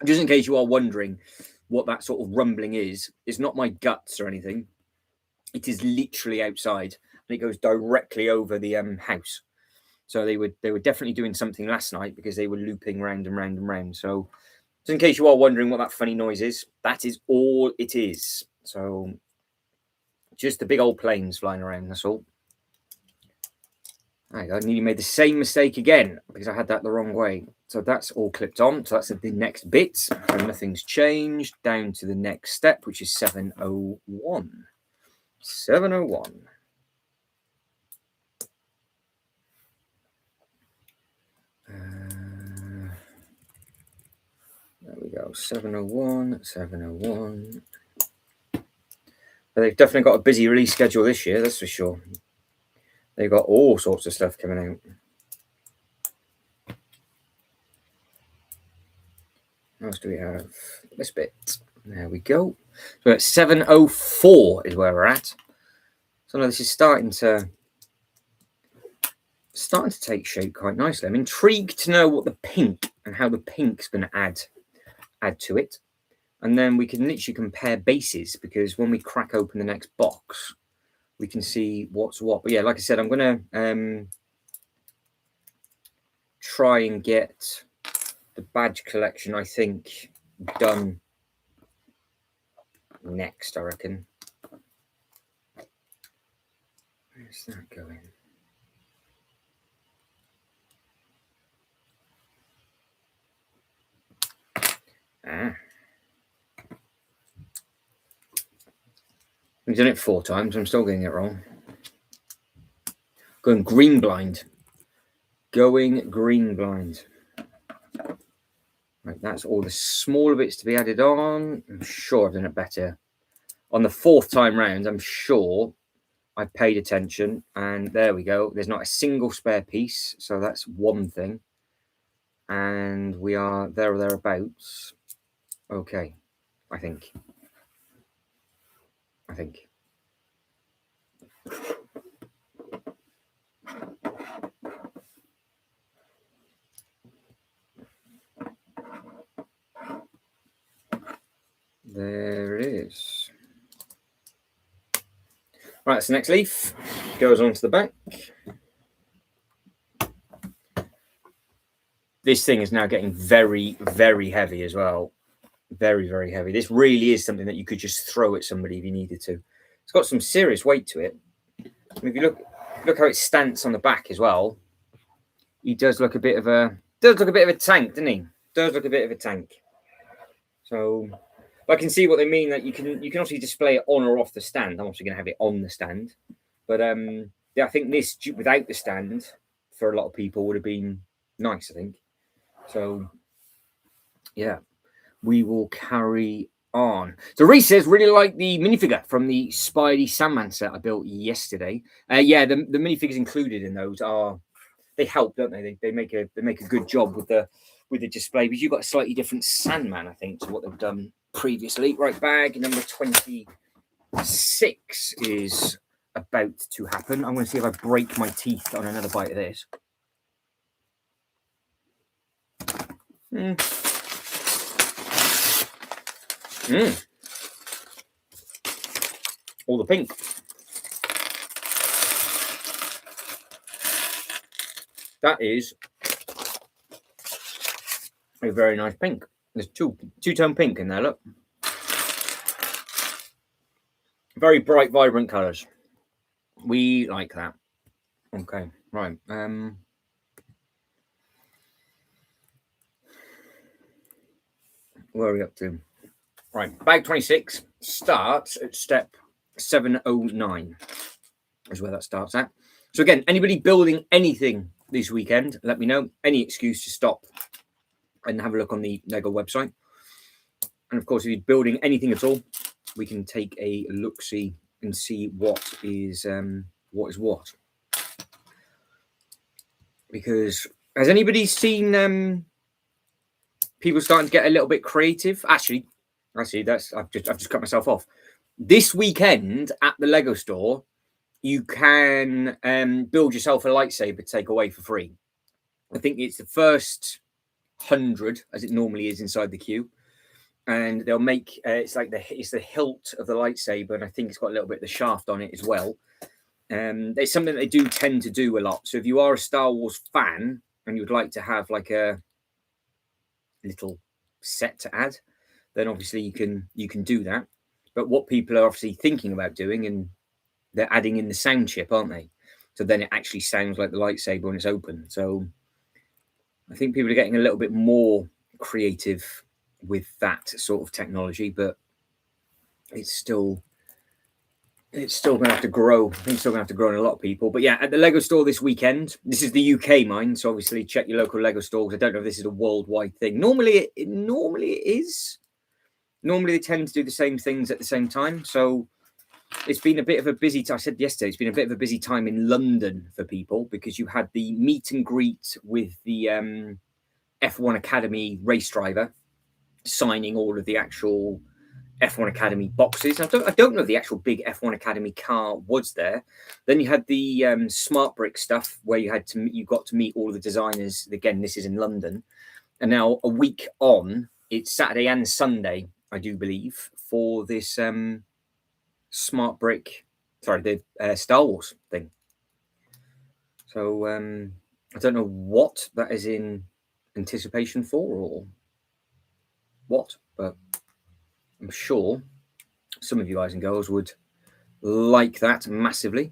just in case you are wondering what that sort of rumbling is, it's not my guts or anything. It is literally outside, and it goes directly over the house. So they were definitely doing something last night, because they were looping round and round and round. So just in case you are wondering what that funny noise is, that is all it is. So just the big old planes flying around, that's all. I nearly made the same mistake again, because I had that the wrong way. So that's all clipped on. So that's the next bit. So nothing's changed. Down to the next step, which is 701. 701. There we go. 701. 701. But they've definitely got a busy release schedule this year, that's for sure. They've got all sorts of stuff coming out. What else do we have? This bit. There we go. So at 704 is where we're at. So now this is starting to starting to take shape quite nicely. I'm intrigued to know what the pink and how the pink's going to add to it. And then we can literally compare bases, because when we crack open the next box, we can see what's what. But yeah, like I said, I'm going to try and get the badge collection, I think, done next, I reckon. Where's that going? We've done it 4 times. I'm still getting it wrong. Going green blind. Going green blind. Right, that's all the smaller bits to be added on. I'm sure I've done it better. On the 4th time round, I'm sure I paid attention. And there we go. There's not a single spare piece. So that's one thing. And we are there or thereabouts. Okay, I think. There it is. Right, so next leaf goes onto the back. This thing is now getting very, very heavy as well. Very, very heavy. This really is something that you could just throw at somebody if you needed to. It's got some serious weight to it. I mean, if you look how it stands on the back as well. He does look a bit of a tank, doesn't he? Does look a bit of a tank. So I can see what they mean, that you can obviously display it on or off the stand. I'm obviously going to have it on the stand, but yeah, I think this without the stand for a lot of people would have been nice, I think. So yeah, we will carry on. So Reese says really like the minifigure from the Spidey Sandman set I built yesterday. Yeah, the minifigures included in those they help, don't they? They make a good job with the display, because you've got a slightly different Sandman, I think, to what they've done previously. Right, bag number 26 is about to happen. I'm going to see if I break my teeth on another bite of this. All the pink. That is a very nice pink. There's two-tone pink in there, look. Very bright, vibrant colours. We like that. Okay, right. Where are we up to? Right, bag 26 starts at step 709. Is where that starts at. So again, anybody building anything this weekend, let me know. Any excuse to stop and have a look on the Lego website. And of course, if you're building anything at all, we can take a look-see and see what is what. Because has anybody seen people starting to get a little bit creative? Actually, that's I've just cut myself off. This weekend at the Lego store, you can build yourself a lightsaber to take away for free. I think it's the first 100, as it normally is inside the queue, and they'll make it's the hilt of the lightsaber, and I think it's got a little bit of the shaft on it as well. It's something they do tend to do a lot. So if you are a Star Wars fan and you would like to have like a little set to add, then obviously you can do that. But what people are obviously thinking about doing, and they're adding in the sound chip, aren't they? So then it actually sounds like the lightsaber when it's open. So I think people are getting a little bit more creative with that sort of technology, but it's still going to have to grow. I think it's still going to have to grow in a lot of people. But yeah, at the Lego store this weekend, this is the UK mine, so obviously check your local Lego stores. I don't know if this is a worldwide thing. Normally it is. Normally they tend to do the same things at the same time. So it's been a bit of a busy time. I said yesterday, it's been a bit of a busy time in London for people, because you had the meet and greet with the F1 Academy race driver signing all of the actual F1 Academy boxes. I don't know if the actual big F1 Academy car was there. Then you had the Smart Brick stuff where you got to meet all of the designers. Again, this is in London. And now a week on, it's Saturday and Sunday, I do believe, for this Smart Brick, the Star Wars thing. So I don't know what that is in anticipation for or what, but I'm sure some of you guys and girls would like that massively.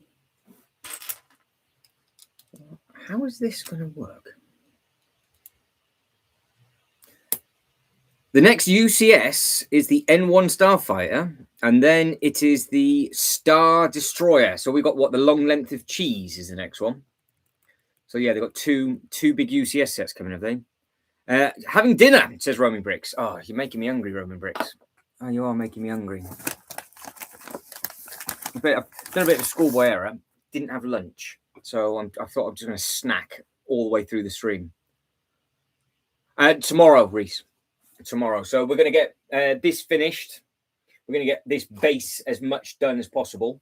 How is this going to work? The next UCS is the N1 Starfighter, and then it is the Star Destroyer. So we've got the long length of cheese is the next one. So yeah, they've got two big UCS sets coming up then. Having dinner, says Roman Bricks. Oh, you're making me hungry, Roman Bricks. Oh, you are making me hungry. I've done a bit of a schoolboy error. Didn't have lunch. So I thought I was just going to snack all the way through the stream. Tomorrow, Reese. Tomorrow. So we're going to get this finished. We're going to get this base as much done as possible.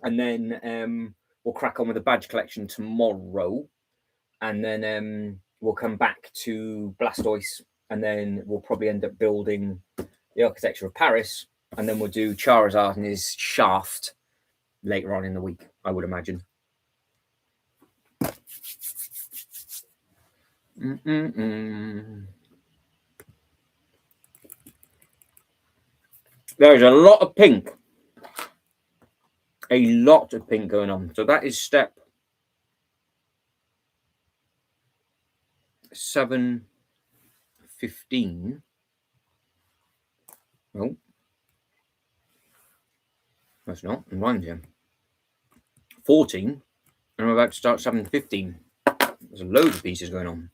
And then we'll crack on with the badge collection tomorrow. And then we'll come back to Blastoise. And then we'll probably end up building the Architecture of Paris. And then we'll do Charizard and his shaft later on in the week, I would imagine. There's a lot of pink. A lot of pink going on. So that is step 7:15. Oh. That's not. I'm lying here. 14. And I'm about to start 7:15. There's loads of pieces going on.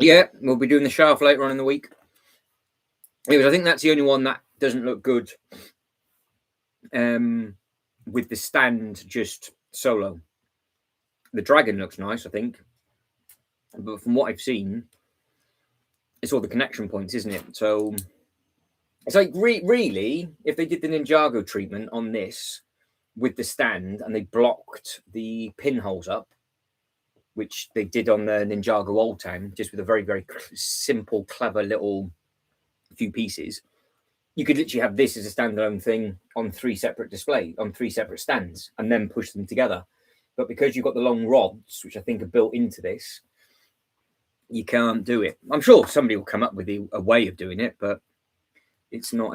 Yeah, we'll be doing the shaft later on in the week. Anyways, I think that's the only one that doesn't look good with the stand just solo. The dragon looks nice, I think. But from what I've seen, it's all the connection points, isn't it? So it's like really, if they did the Ninjago treatment on this with the stand and they blocked the pinholes up, which they did on the Ninjago Old Town, just with a very, very simple, clever little few pieces, you could literally have this as a standalone thing on 3 separate displays, on 3 separate stands, and then push them together. But because you've got the long rods, which I think are built into this, you can't do it. I'm sure somebody will come up with a way of doing it, but it's not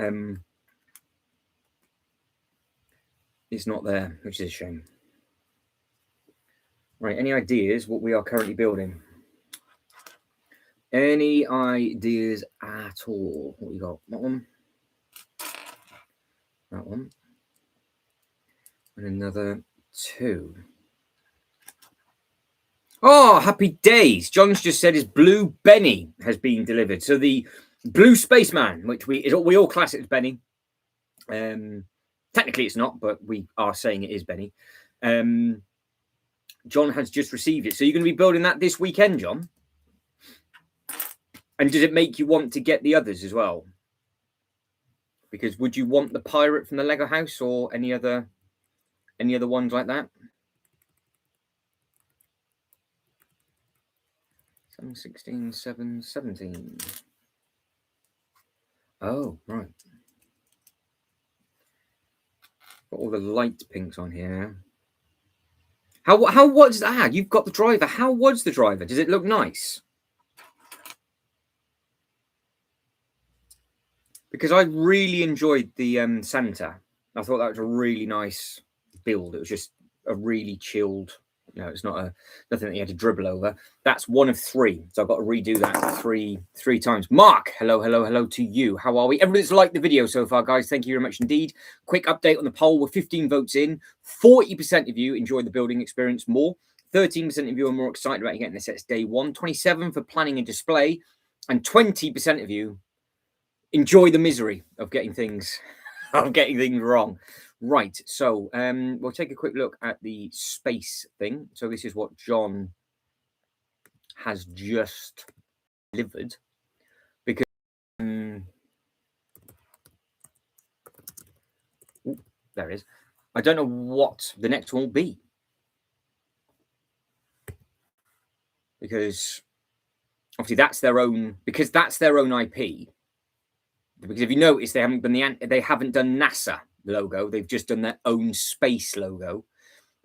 there, which is a shame. Right, any ideas what we are currently building? Any ideas at all? What we got? That one. That one. And another 2. Oh, happy days. John's just said his blue Benny has been delivered. So the blue spaceman, which we all class it as Benny. Technically it's not, but we are saying it is Benny. John has just received it. So you're going to be building that this weekend, John? And does it make you want to get the others as well? Because would you want the pirate from the Lego house or any other ones like that? 7:16, 7:17. Oh, right. Got all the light pinks on here. How was that? You've got the driver. How was the driver? Does it look nice? Because I really enjoyed the Santa. I thought that was a really nice build. It was just a really chilled. It's not nothing that you had to dribble over. That's 1 of 3. So I've got to redo that three times. Mark, hello to you. How are we? Everybody's liked the video so far, guys. Thank you very much indeed. Quick update on the poll. We're 15 votes in. 40% of you enjoyed the building experience more. 13% of you are more excited about getting the sets day 1. 27 for planning and display. And 20% of you enjoy the misery of getting things wrong. Right, so we'll take a quick look at the space thing. So this is what John has just delivered, because there it is. I don't know what the next one will be, because obviously that's their own IP. Because if you notice, they haven't done NASA logo. They've just done their own space logo,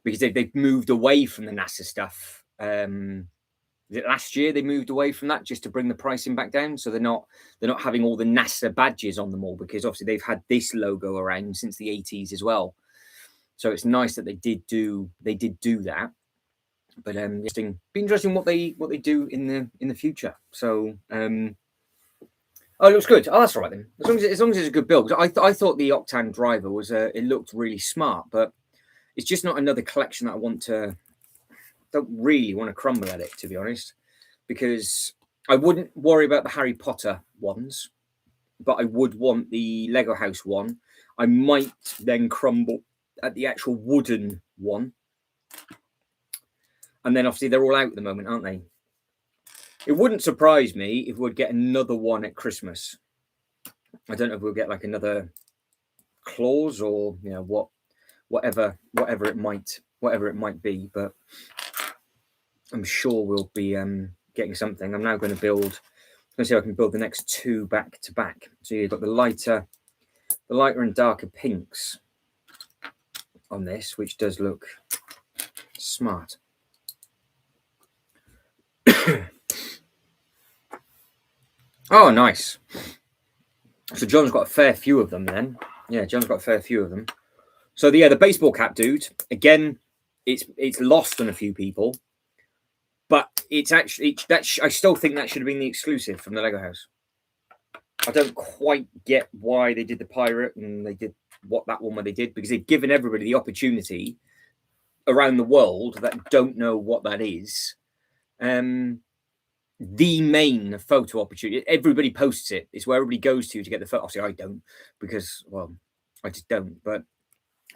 because they've moved away from the NASA stuff. Last year they moved away from that just to bring the pricing back down, so they're not having all the NASA badges on them all, because obviously they've had this logo around since the 80s as well. So it's nice that they did do that. But be interesting what they do in the future. So oh, it looks good. Oh, that's all right then. As long as it's a good build. I thought the Octane driver was it looked really smart, but it's just not another collection that I don't really want to crumble at it, to be honest, because I wouldn't worry about the Harry Potter ones, but I would want the Lego house one. I might then crumble at the actual wooden one. And then obviously they're all out at the moment, aren't they? It wouldn't surprise me if we'd get another one at Christmas. I don't know if we'll get like another clause, or whatever it might be, but I'm sure we'll be getting something. I'm now going to build. Let's see if I can build the next two back to back. So you've got the lighter and darker pinks on this, which does look smart. Oh, nice. So John's got a fair few of them then. Yeah, John's got a fair few of them. So the baseball cap dude, again, it's lost on a few people, but it's actually I still think that should have been the exclusive from the Lego house. I don't quite get why they did the pirate and they did that one where they did, because they've given everybody the opportunity around the world that don't know what that is. The main photo opportunity. Everybody posts it. It's where everybody goes to get the photo. Obviously, I don't, because, well, I just don't. But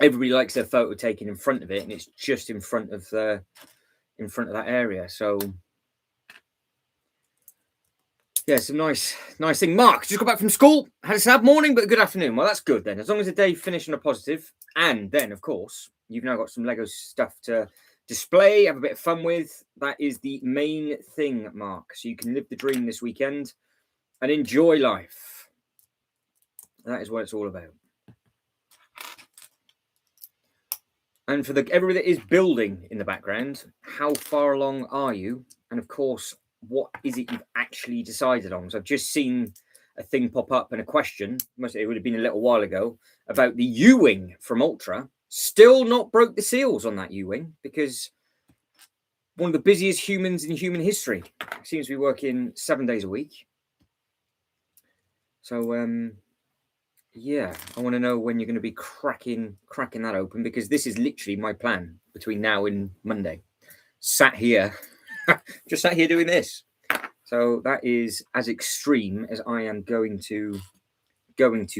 everybody likes their photo taken in front of it, and it's just in front of that area. So, yeah, it's a nice thing. Mark, just got back from school. Had a sad morning, but a good afternoon. Well, that's good then. As long as the day finished on a positive, and then, of course, you've now got some Lego stuff to display, have a bit of fun with. That is the main thing, Mark. So you can live the dream this weekend and enjoy life. That is what it's all about. And for everybody that is building in the background, how far along are you? And of course, what is it you've actually decided on? So I've just seen a thing pop up and a question, it would have been a little while ago, about the U-Wing from Ultra. Still not broke the seals on that U-Wing, because one of the busiest humans in human history seems to be working 7 days a week. So, yeah, I want to know when you're going to be cracking that open, because this is literally my plan between now and Monday. Sat here, just sat here doing this. So that is as extreme as I am going to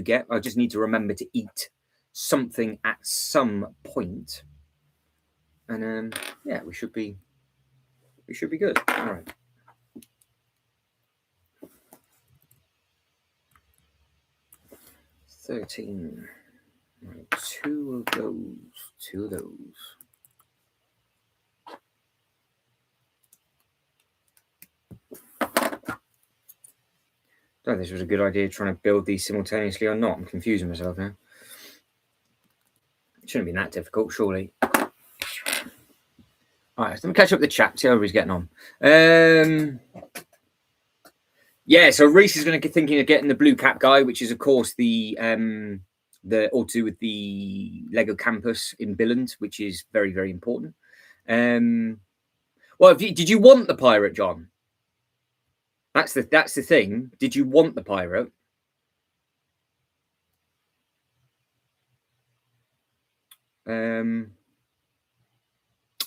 get. I just need to remember to eat something at some point, and yeah, we should be good. All right. $13. Right, two of those. I don't know if this was a good idea trying to build these simultaneously or not. I'm confusing myself now. It shouldn't be that difficult, surely. All right, so let me catch up with the chat, see how everybody's getting on. Yeah, so Reese is going to be thinking of getting the blue cap guy, which is, of course, the all to do with the Lego campus in Billund, which is very, very important. Well, did you want the pirate, John? That's the thing. Did you want the pirate?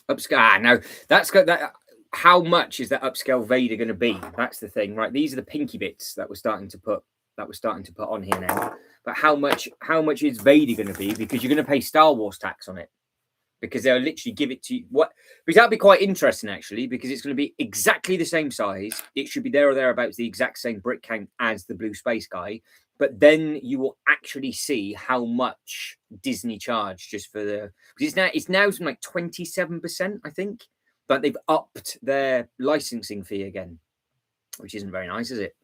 Upscale. No, that's got that. How much is that upscale Vader going to be? That's the thing, right? These are the pinky bits that we're starting to put that we're starting to put on here now. But how much is Vader going to be? Because you're going to pay Star Wars tax on it. Because they'll literally give it to you. Because that'd be quite interesting, actually, because it's going to be exactly the same size. It should be there or thereabouts, the exact same brick count as the Blue Space guy. But then you will actually see how much Disney charged just for the. Because it's now something like 27%, I think. But they've upped their licensing fee again, which isn't very nice, is it?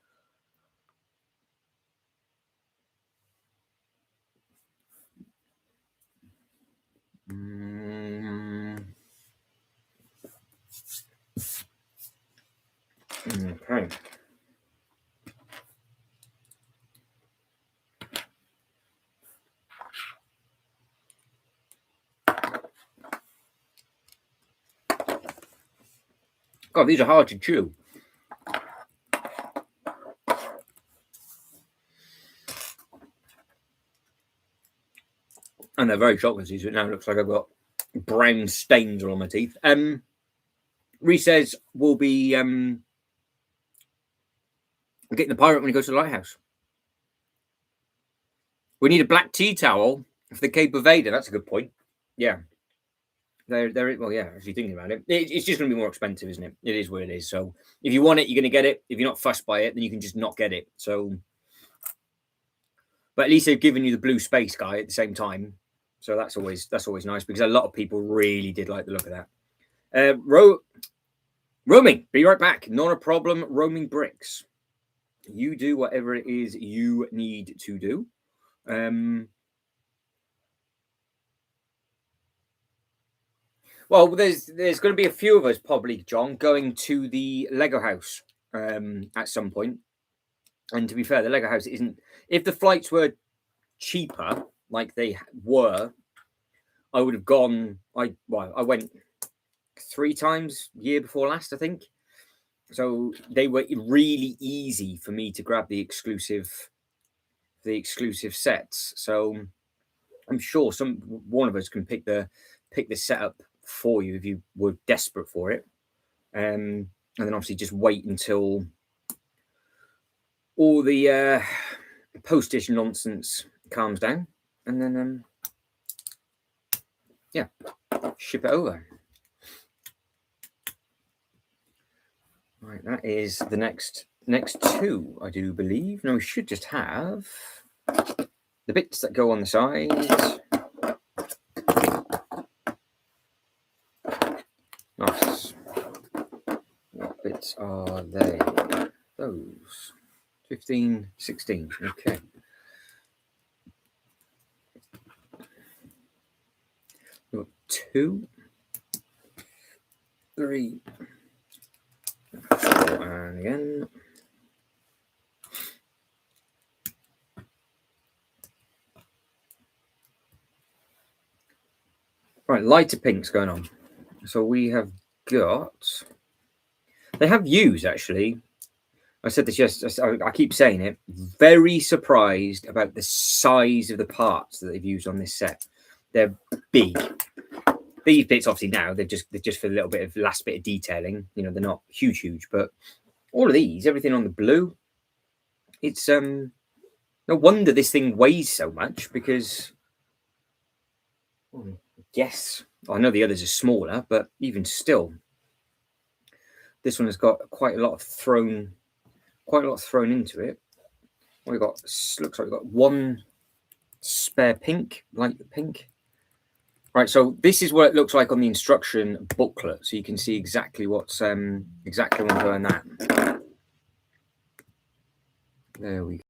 Okay. God, these are hard to chew. And they're very chocolatey, so it now looks like I've got brown stains all on my teeth. Reese says we'll be getting the pirate when he goes to the lighthouse. We need a black tea towel for the Cape of Vader. That's a good point. Yeah. Well, yeah, actually thinking about it, it's just going to be more expensive, isn't it? It is what it is. So if you want it, you're going to get it. If you're not fussed by it, then you can just not get it. So, but at least they've given you the Blue Space guy at the same time. So that's always nice because a lot of people really did like the look of that. Roaming, be right back. Not a problem. Roaming bricks. You do whatever it is you need to do. Well, there's going to be a few of us probably, John, going to the Lego house at some point. And to be fair, the Lego house isn't. If the flights were cheaper, like they were, I would have gone. I went 3 times year before last, I think. So they were really easy for me to grab the exclusive sets. So I'm sure one of us can pick the setup for you if you were desperate for it, and then obviously just wait until all the postage nonsense calms down, and then yeah, ship it over. Right, that is the next 2, I do believe. Now we should just have the bits that go on the sides. Nice. What bits are they? Those 15, 16. Okay. We've got 2, 3, 4, and again. Right, lighter pinks going on. So we have got. They have used actually. I said this yesterday. I keep saying it. Very surprised about the size of the parts that they've used on this set. They're big. These bits, obviously, now they're just for a little bit of last bit of detailing. You know, they're not huge, but all of these, everything on the blue, it's no wonder this thing weighs so much because. Yes, I know the others are smaller, but even still, this one has got quite a lot thrown into it. What we got? Looks like we've got 1 spare pink, light pink. Right, so this is what it looks like on the instruction booklet, so you can see exactly what's exactly what I'm doing that. There we go.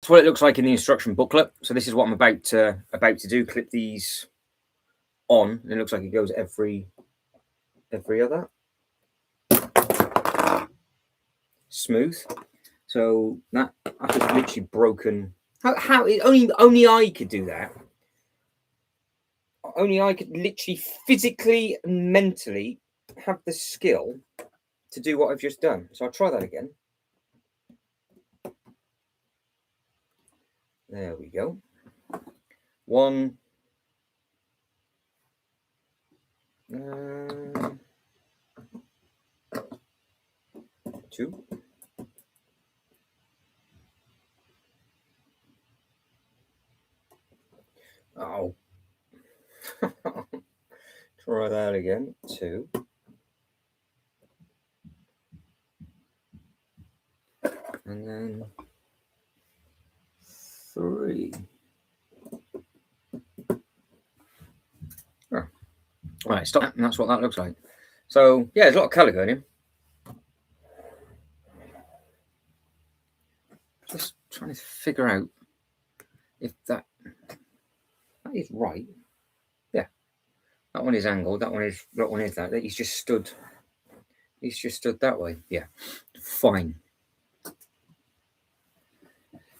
That's what it looks like in the instruction booklet. So this is what I'm about to do. Clip these on, and it looks like it goes every other. Smooth. So that I've just literally broken. How only I could do that. Only I could literally physically and mentally have the skill to do what I've just done. So I'll try that again. There we go. 1, 2, Oh. Try that again. 2. And then 3. Oh. Right, stop that. And that's what that looks like. So, yeah, there's a lot of colour going in. Just trying to figure out if that is right. Yeah, that one is angled. That one is that. He's just stood. He's just stood that way. Yeah, fine.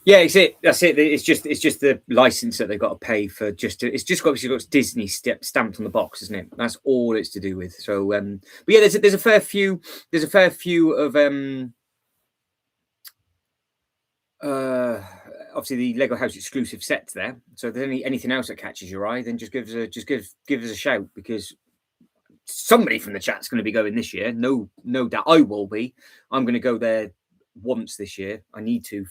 Yeah, it's it. That's it. It's just the license that they've got to pay for. It's just obviously got Disney stamped on the box, isn't it? That's all it's to do with. So, but yeah, there's a fair few. There's a fair few of obviously the Lego House exclusive sets there. So if there's anything else that catches your eye, then just give us a shout, because somebody from the chat's going to be going this year. No doubt I will be. I'm going to go there once this year. I need to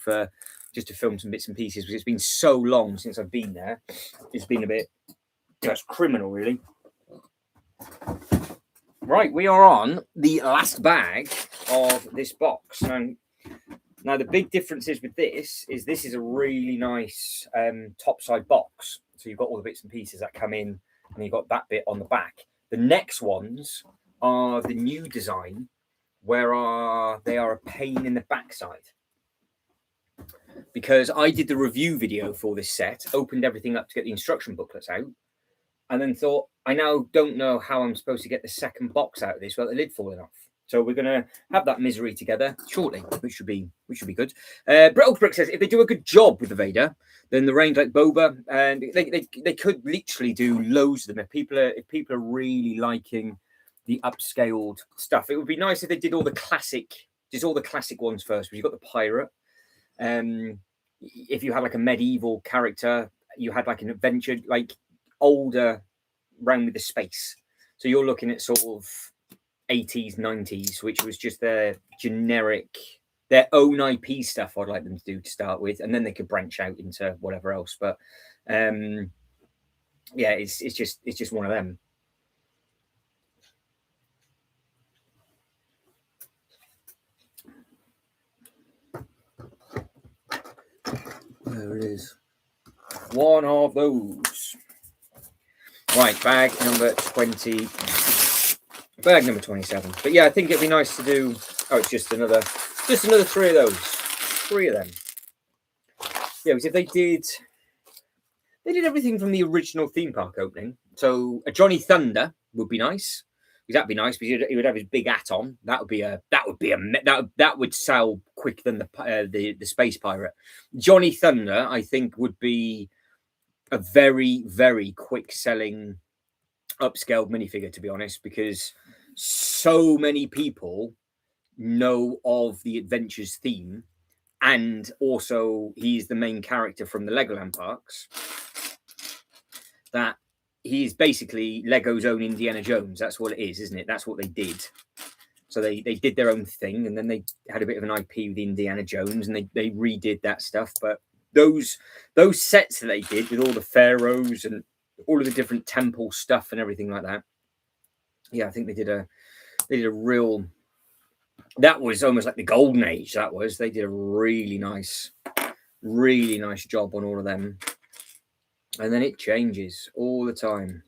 just to film some bits and pieces, because it's been so long since I've been there. It's been a bit, it's criminal, really. Right, we are on the last bag of this box. Now the big difference is with this is a really nice topside box. So you've got all the bits and pieces that come in, and you've got that bit on the back. The next ones are the new design, where they are a pain in the backside. Because I did the review video for this set, opened everything up to get the instruction booklets out, and then thought, I now don't know how I'm supposed to get the second box out of this without the lid falling off. So we're going to have that misery together shortly, which should be good. Brick says, if they do a good job with the Vader, then the range like Boba, and they could literally do loads of them. If people are really liking the upscaled stuff, it would be nice if they did all the classic ones first. Because you've got the pirate. If you had like a medieval character, you had like an adventure, like older, round with the space. So you're looking at sort of 80s, 90s, which was just their generic, their own IP stuff I'd like them to do to start with, and then they could branch out into whatever else. But yeah, it's just one of them. There it is. One of those. Right, bag number 20. Bag number 27. But yeah, I think it'd be nice to do. Oh, it's just another 3 of those. 3 of them. Yeah, because if they did everything from the original theme park opening. So a Johnny Thunder would be nice. Because that'd be nice, because he would have his big hat on. That would sell quicker than the Space Pirate. Johnny Thunder, I think, would be a very, very quick selling upscaled minifigure, to be honest, because so many people know of the Adventures theme, and also he's the main character from the Legoland parks, that he's basically Lego's own Indiana Jones. That's what it is, isn't it? That's what they did. So they did their own thing, and then they had a bit of an IP with Indiana Jones, and they redid that stuff. But those sets that they did with all the pharaohs and all of the different temple stuff and everything like that, yeah, I think they did a real. That was almost like the golden age. They did a really nice job on all of them, and then it changes all the time.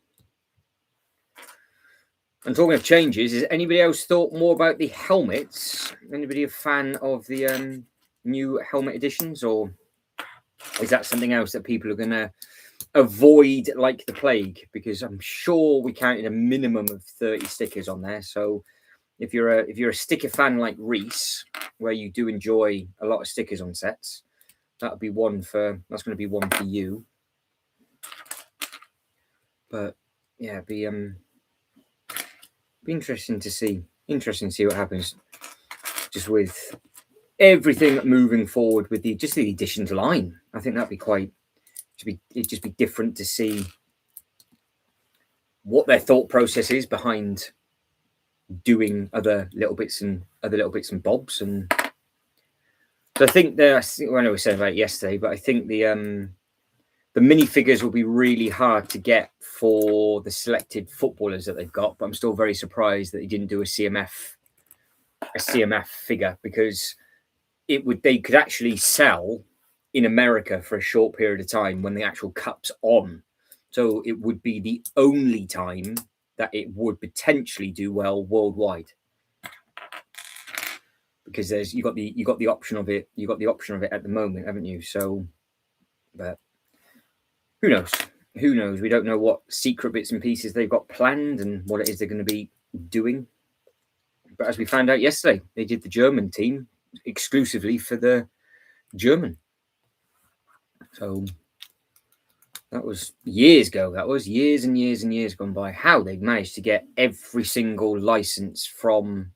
And talking of changes, has anybody else thought more about the helmets? Anybody a fan of the new helmet editions, or is that something else that people are going to avoid like the plague? Because I'm sure we counted a minimum of 30 stickers on there. So if you're a sticker fan like Reese, where you do enjoy a lot of stickers on sets, that's going to be one for you. But yeah, be interesting to see what happens just with everything moving forward with the editions line. I think that'd be it'd just be different to see what their thought process is behind doing other little bits and bobs. And so I think I know we said about it yesterday, but I think the the minifigures will be really hard to get for the selected footballers that they've got. But I'm still very surprised that they didn't do a CMF figure, because they could actually sell in America for a short period of time when the actual cup's on. So it would be the only time that it would potentially do well worldwide, because you got the option of it. You got the option of it at the moment, haven't you? So, but who knows? Who knows? We don't know what secret bits and pieces they've got planned and what it is they're going to be doing. But as we found out yesterday, they did the German team exclusively for the German. So that was years ago. That was years and years and years gone by. How they've managed to get every single license from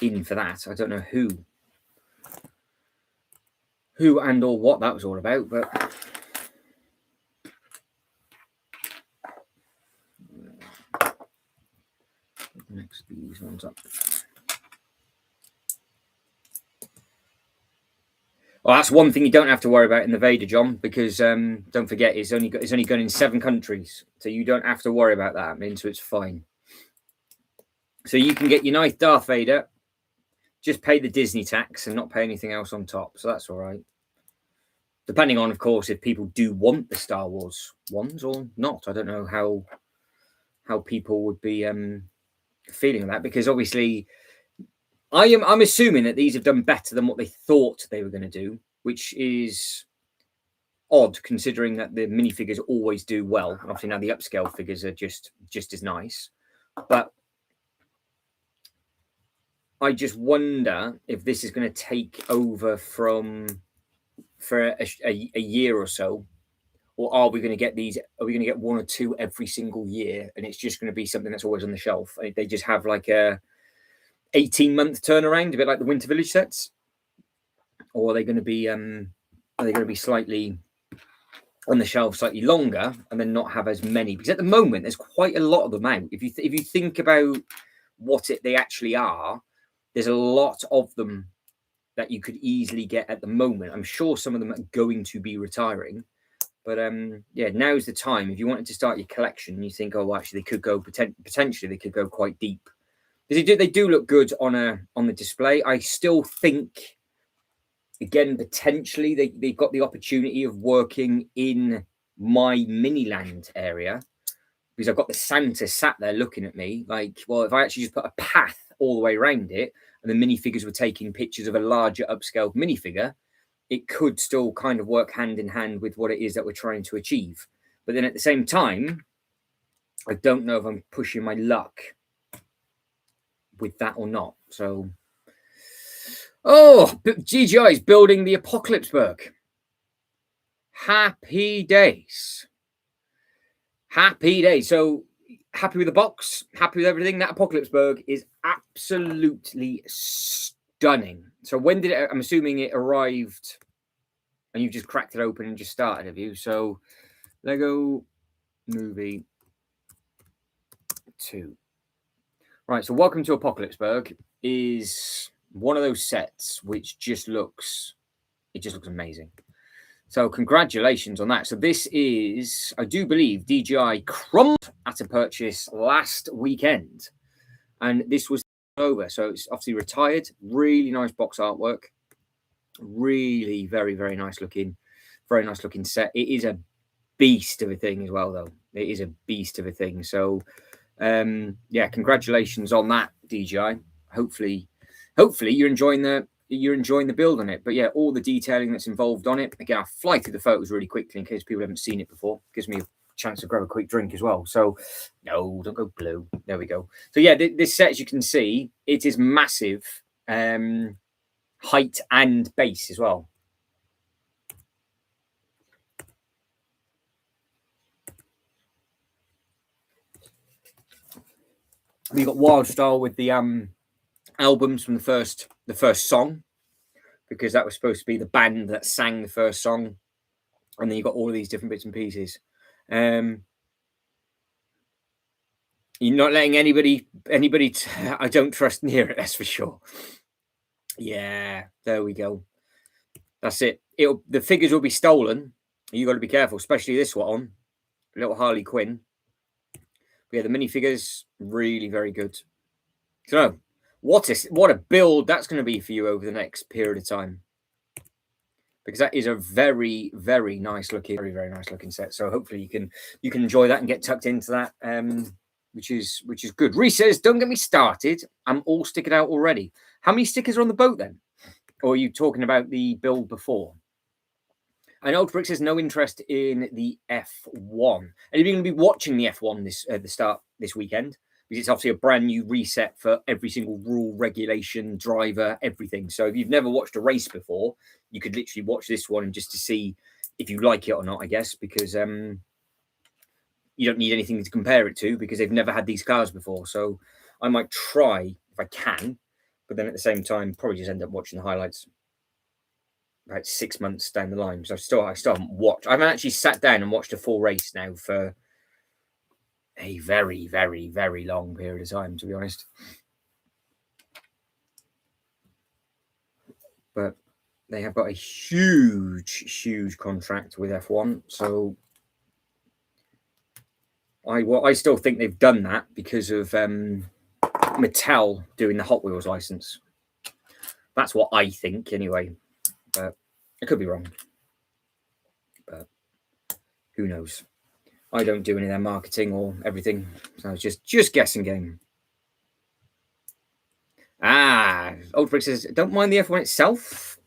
in for that, I don't know who and or what that was all about, but next these ones up. Well, that's one thing you don't have to worry about in the Vader, John, because don't forget it's only going in 7 countries, so you don't have to worry about that. I mean, so it's fine. So you can get your nice Darth Vader, just pay the Disney tax and not pay anything else on top. So that's all right. Depending on, of course, if people do want the Star Wars ones or not. I don't know how people would be feeling that, because obviously I'm assuming that these have done better than what they thought they were going to do, which is odd considering that the minifigures always do well. Obviously now the upscale figures are just as nice, but I just wonder if this is going to take over for a year or so, or are we going to get these? Are we going to get 1 or 2 every single year, and it's just going to be something that's always on the shelf? They just have like a 18-month turnaround, a bit like the Winter Village sets, or are they going to be slightly on the shelf slightly longer and then not have as many? Because at the moment there's quite a lot of them out. If you think about what they actually are, there's a lot of them that you could easily get at the moment. I'm sure some of them are going to be retiring, but yeah, now's the time. If you wanted to start your collection and you think, oh, well, actually they could go potentially they could go quite deep. They do look good on the display. I still think, again, potentially they've got the opportunity of working in my Miniland area, because I've got the Santa sat there looking at me like, well, if I actually just put a path all the way around it and the minifigures were taking pictures of a larger upscale minifigure, it could still kind of work hand in hand with what it is that we're trying to achieve. But then at the same time, I don't know if I'm pushing my luck with that or not. So, GGI is building the Apocalypseburg. Happy days. Happy days. So happy with the box, happy with everything. That Apocalypseburg is absolutely stunning. So when did it? I'm assuming it arrived and you've just cracked it open and just started, have you? So Lego Movie 2. Right, so Welcome to Apocalypseburg is one of those sets which just looks amazing. So congratulations on that. So this is, I do believe, DJI crumbled at a purchase last weekend, and this was over. So it's obviously retired. Really nice box artwork. Really very, very nice looking set. It is a beast of a thing as well, though. It is a beast of a thing. So yeah, congratulations on that, DJI. Hopefully you're enjoying the build on it. But yeah, all the detailing that's involved on it. Again, I'll fly through the photos really quickly in case people haven't seen it before. Gives me a chance to grab a quick drink as well. So no, don't go blue. There we go. So yeah, this set, as you can see, it is massive, height and base as well. We got Wildstar with the albums from the first song, because that was supposed to be the band that sang the first song, and then you got all of these different bits and pieces. You're not letting anybody I don't trust near it, that's for sure. Yeah, there we go. That's it. The figures will be stolen You got to be careful, especially this one, little Harley Quinn. But yeah, the minifigures really very good. So, what a build that's going to be for you over the next period of time, because that is a very nice looking, very nice looking set. So hopefully you can enjoy that and get tucked into that, which is good. Reese says, "Don't get me started. I'm all sticking out already." How many stickers are on the boat then? Or are you talking about the build before? I know Ultrabrix has no interest in the F1. And you're going to be watching the F1 at the start this weekend, because it's obviously a brand new reset for every single rule, regulation, driver, everything. So if you've never watched a race before, you could literally watch this one just to see if you like it or not, I guess, because you don't need anything to compare it to, because they've never had these cars before. So I might try if I can, but then at the same time, probably just end up watching the highlights about 6 months down the line. So I still haven't watched. I haven't actually sat down and watched a full race now for a very long period of time, to be honest. But they have got a huge contract with F1. So I still think they've done that because of Mattel doing the Hot Wheels license. That's what I think, anyway. But I could be wrong. But who knows? I don't do any of their marketing or everything. So it's just guessing game. Old Brick says, don't mind the F1 itself.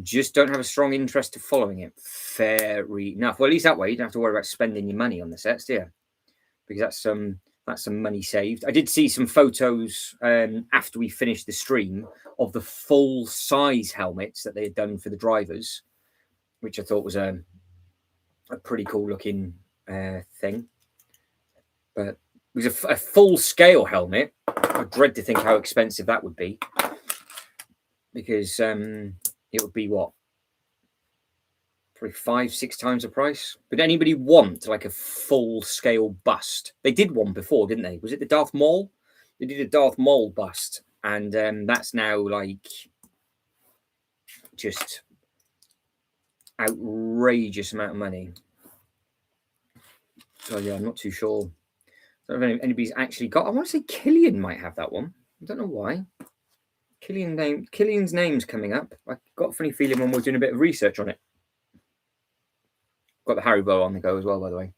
Just don't have a strong interest to following it. Fair enough. Well, at least that way you don't have to worry about spending your money on the sets, do you? Because that's some money saved. I did see some photos after we finished the stream of the full size helmets that they had done for the drivers, which I thought was a pretty cool looking thing. But it was a full scale helmet. I dread to think how expensive that would be, because it would be what, probably 5-6 times the price. But anybody want like a full scale bust? They did one before, didn't they? Was it the Darth Maul? They did a Darth Maul bust, and that's now like just outrageous amount of money. So yeah, I'm not too sure. I don't know if anybody's actually got. I want to say Killian might have that one. I don't know why. Killian's name's coming up. I got a funny feeling when we're doing a bit of research on it. Got the Haribo on the go as well, by the way.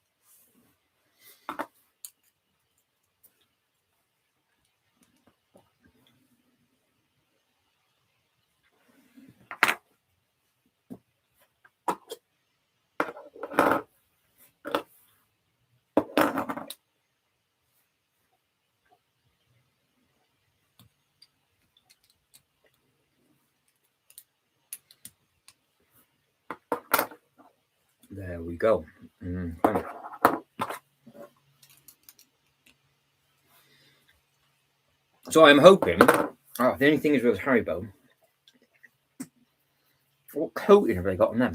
There we go. So I'm hoping. The only thing is with Haribo, what coating have they got on them?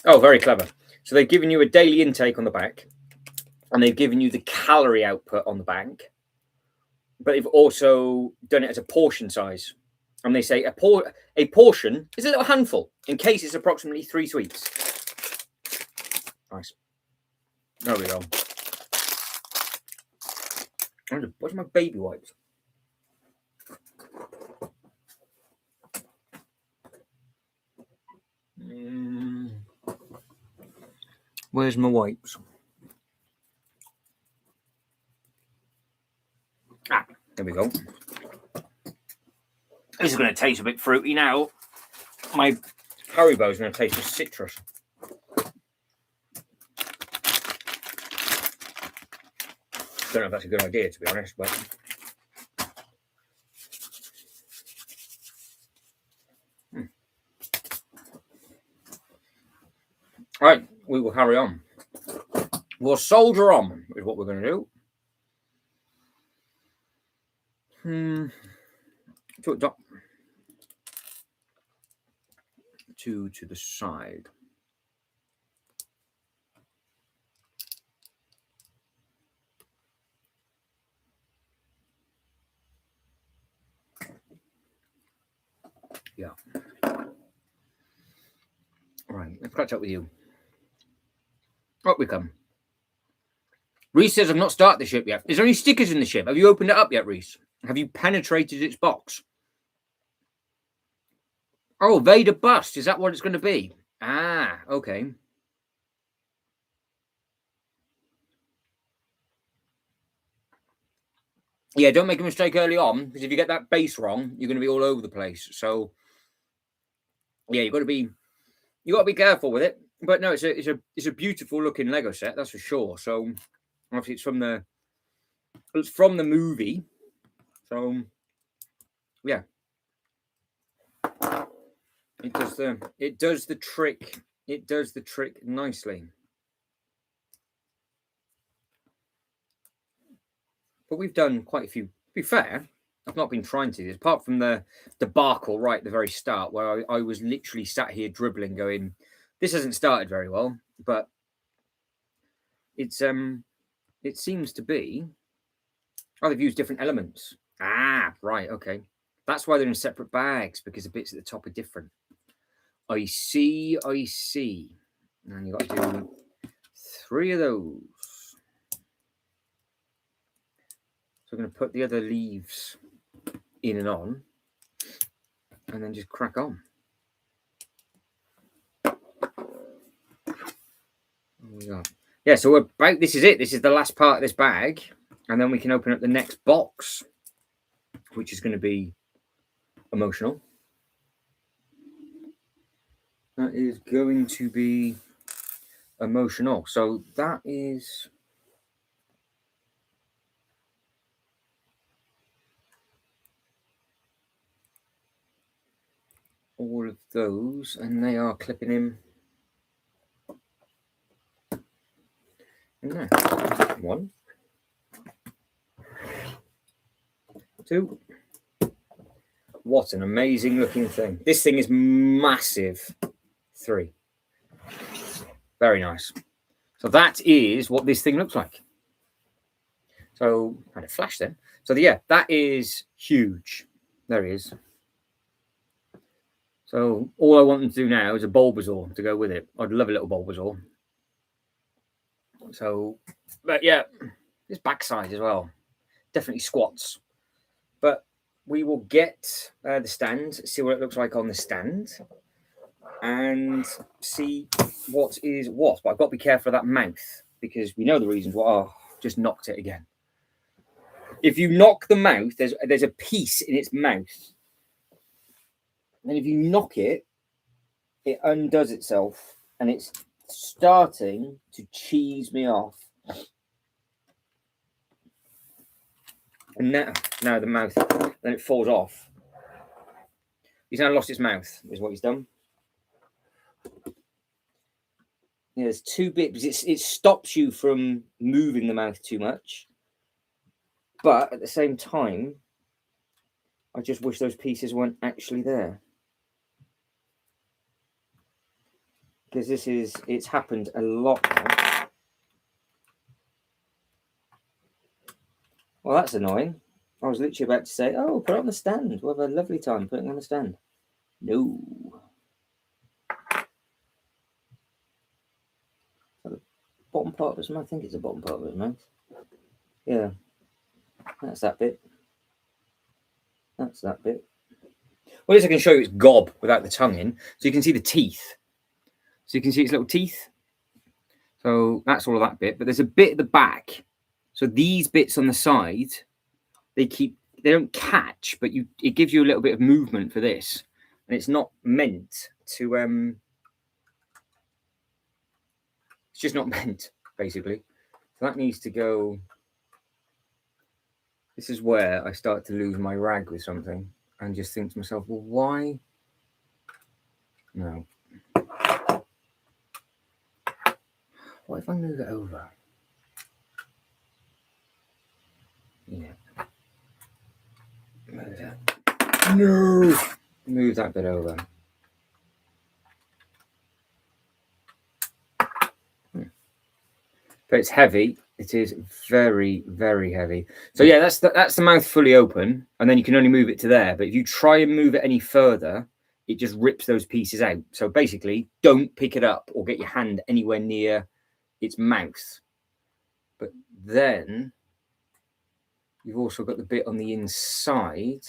Oh, very clever. So they've given you a daily intake on the back, and they've given you the calorie output on the back, but they've also done it as a portion size. And they say a portion is a little handful in case it's approximately 3 sweets. Nice. There we go. Where's my baby wipes? Where's my wipes? There we go. This is going to taste a bit fruity now. My Haribo is going to taste of citrus. Don't know if that's a good idea, to be honest, but all right, we will carry on. We'll soldier on, is what we're going to do. Two to the side. Yeah. All right, let's catch up with you. Up we come. Reese says, I've not started the ship yet. Is there any stickers in the ship? Have you opened it up yet, Reese? Have you penetrated its box? Oh, Vader bust. Is that what it's going to be? Ah, okay. Yeah, don't make a mistake early on, because if you get that base wrong, you're going to be all over the place. So, yeah, you got to be careful with it. But no, it's a beautiful looking Lego set, that's for sure. So, obviously, it's from the movie. So, yeah, it does the trick. It does the trick nicely. But we've done quite a few. To be fair, I've not been trying to. Apart from the debacle right at the very start, where I was literally sat here dribbling, going, "This hasn't started very well." But it seems to be. Oh, they've used different elements. Ah, right, okay. That's why they're in separate bags, because the bits at the top are different. I see. And you've got to do 3 of those. So I'm going to put the other leaves in and on, and then just crack on. Yeah, so this is it. This is the last part of this bag, and then we can open up the next box, which is going to be emotional. That is going to be emotional. So that is... all of those, and they are clipping in there. 1, 2. What an amazing looking thing. This thing is massive. 3. Very nice. So that is what this thing looks like. So I had a flash then. So yeah, that is huge. There he is. So all I want them to do now is a Bulbasaur to go with it. I'd love a little Bulbasaur. So, but yeah, this backside as well. Definitely squats. But we will get the stand, see what it looks like on the stand, and see what is what. But I've got to be careful of that mouth, because we know the reasons. Oh, just knocked it again. If you knock the mouth, there's a piece in its mouth. And if you knock it, it undoes itself, and it's starting to cheese me off. And now the mouth, then it falls off. He's now lost his mouth, is what he's done. Yeah, there's 2 bits. It stops you from moving the mouth too much. But at the same time, I just wish those pieces weren't actually there. Because it's happened a lot now. Well, that's annoying. I was literally about to say, oh, put it on the stand. We'll have a lovely time putting it on the stand. No. The bottom part of his mouth. I think it's the bottom part of his mouth. Yeah. That's that bit. That's that bit. Well, at least I can show you its gob without the tongue in. So you can see the teeth. So you can see its little teeth. So that's all of that bit. But there's a bit at the back. So these bits on the side, they don't catch, but it gives you a little bit of movement for this. And it's not meant to... it's just not meant, basically. So that needs to go... This is where I start to lose my rag with something and just think to myself, well, why? No. What if I move it over? Yeah. Move that. No! Move that bit over. But it's heavy. It is very, very heavy. So yeah, that's the mouth fully open, and then you can only move it to there. But if you try and move it any further, it just rips those pieces out. So basically, don't pick it up or get your hand anywhere near its mouth. But then you've also got the bit on the inside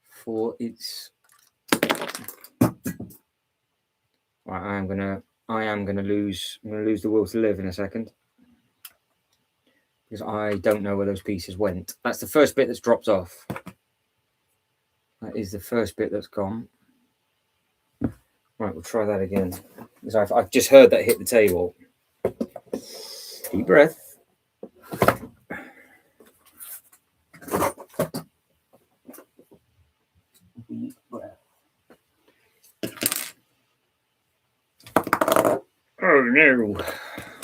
for its. Right, I am gonna lose the will to live in a second, because I don't know where those pieces went. That's the first bit that's dropped off. That is the first bit that's gone. Right, we'll try that again, because I've just heard that hit the table. Deep breath. Deep breath. Oh no.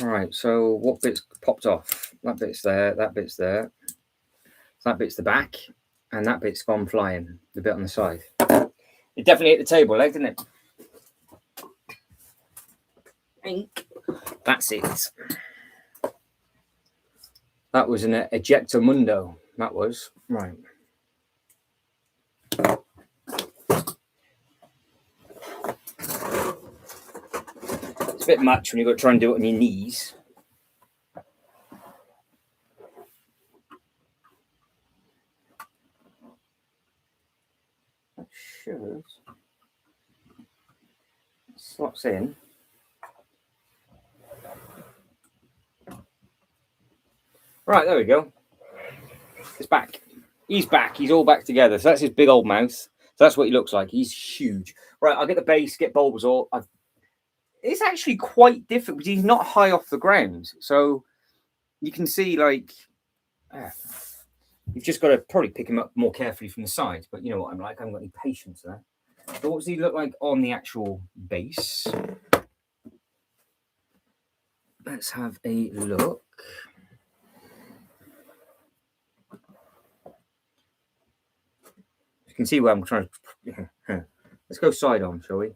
Right, so what bits popped off? That bit's there, that bit's there. That bit's the back, and that bit's gone flying, the bit on the side. It definitely hit the table leg, didn't it? Ink. That's it. That was an ejector mundo. That was. Right. It's a bit much when you've got to try and do it on your knees. That should. Slots in. Right, there we go. It's back. He's back. He's all back together. So that's his big old mouth. So that's what he looks like. He's huge. Right, I'll get the base, get Bulbasaur. It's actually quite different because he's not high off the ground. So you can see, like, you've just got to probably pick him up more carefully from the side. But you know what I'm like. I haven't got any patience there. So what does he look like on the actual base? Let's have a look. You can see where I'm trying to. Let's go side on, shall we?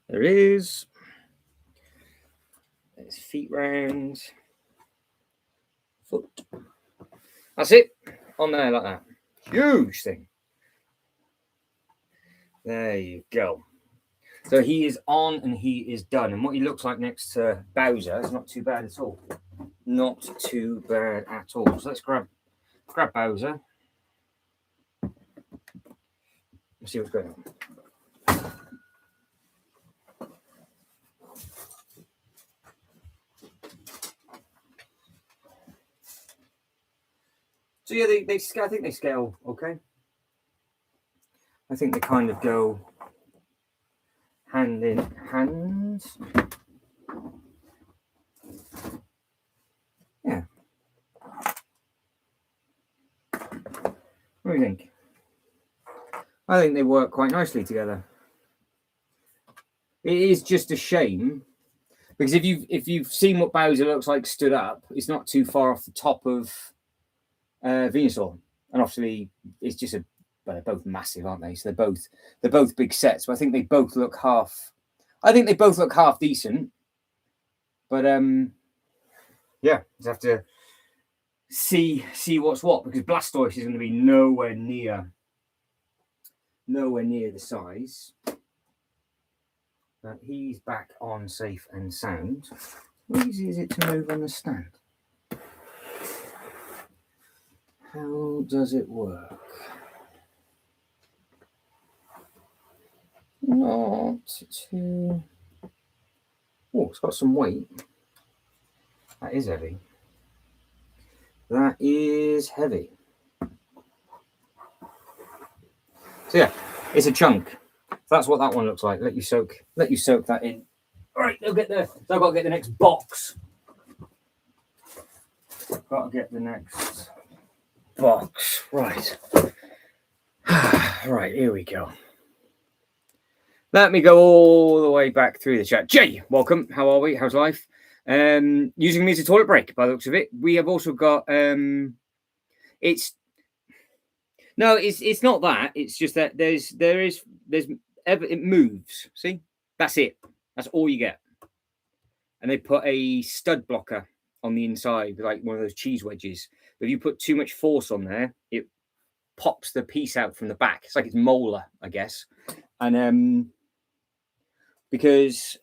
There it is. There's feet round. Foot. That's it. On there like that. Huge thing. There you go. So he is on and he is done. And what he looks like next to Bowser is not too bad at all. Not too bad at all. So let's grab Bowser. Let's see what's going on. So yeah, I think they scale okay. I think they kind of go hand in hand. Yeah. What do you think? I think they work quite nicely together. It is just a shame because if you've seen what Bowser looks like stood up, it's not too far off the top of Venusaur, and obviously it's just but they're both massive, aren't they? So they're both big sets. But I think they both look half. I think they both look half decent. But yeah, just have to see what's what, because Blastoise is going to be nowhere near the size. But he's back on safe and sound. How easy is it to move on the stand? How does it work? Not too. Oh, it's got some weight. That is heavy. That is heavy. So yeah, it's a chunk. So that's what that one looks like. Let you soak that in. All right, I've got to get the next box. Got to get the next box. Right. Right, here we go. Let me go all the way back through the chat. Jay, welcome. How are we? How's life? Using me as a toilet break, by the looks of it. We have also got it's not that. It's just that it moves. See? That's it. That's all you get. and they put a stud blocker on the inside, like one of those cheese wedges. But if you put too much force on there, it pops the piece out from the back. It's like it's molar, I guess. And because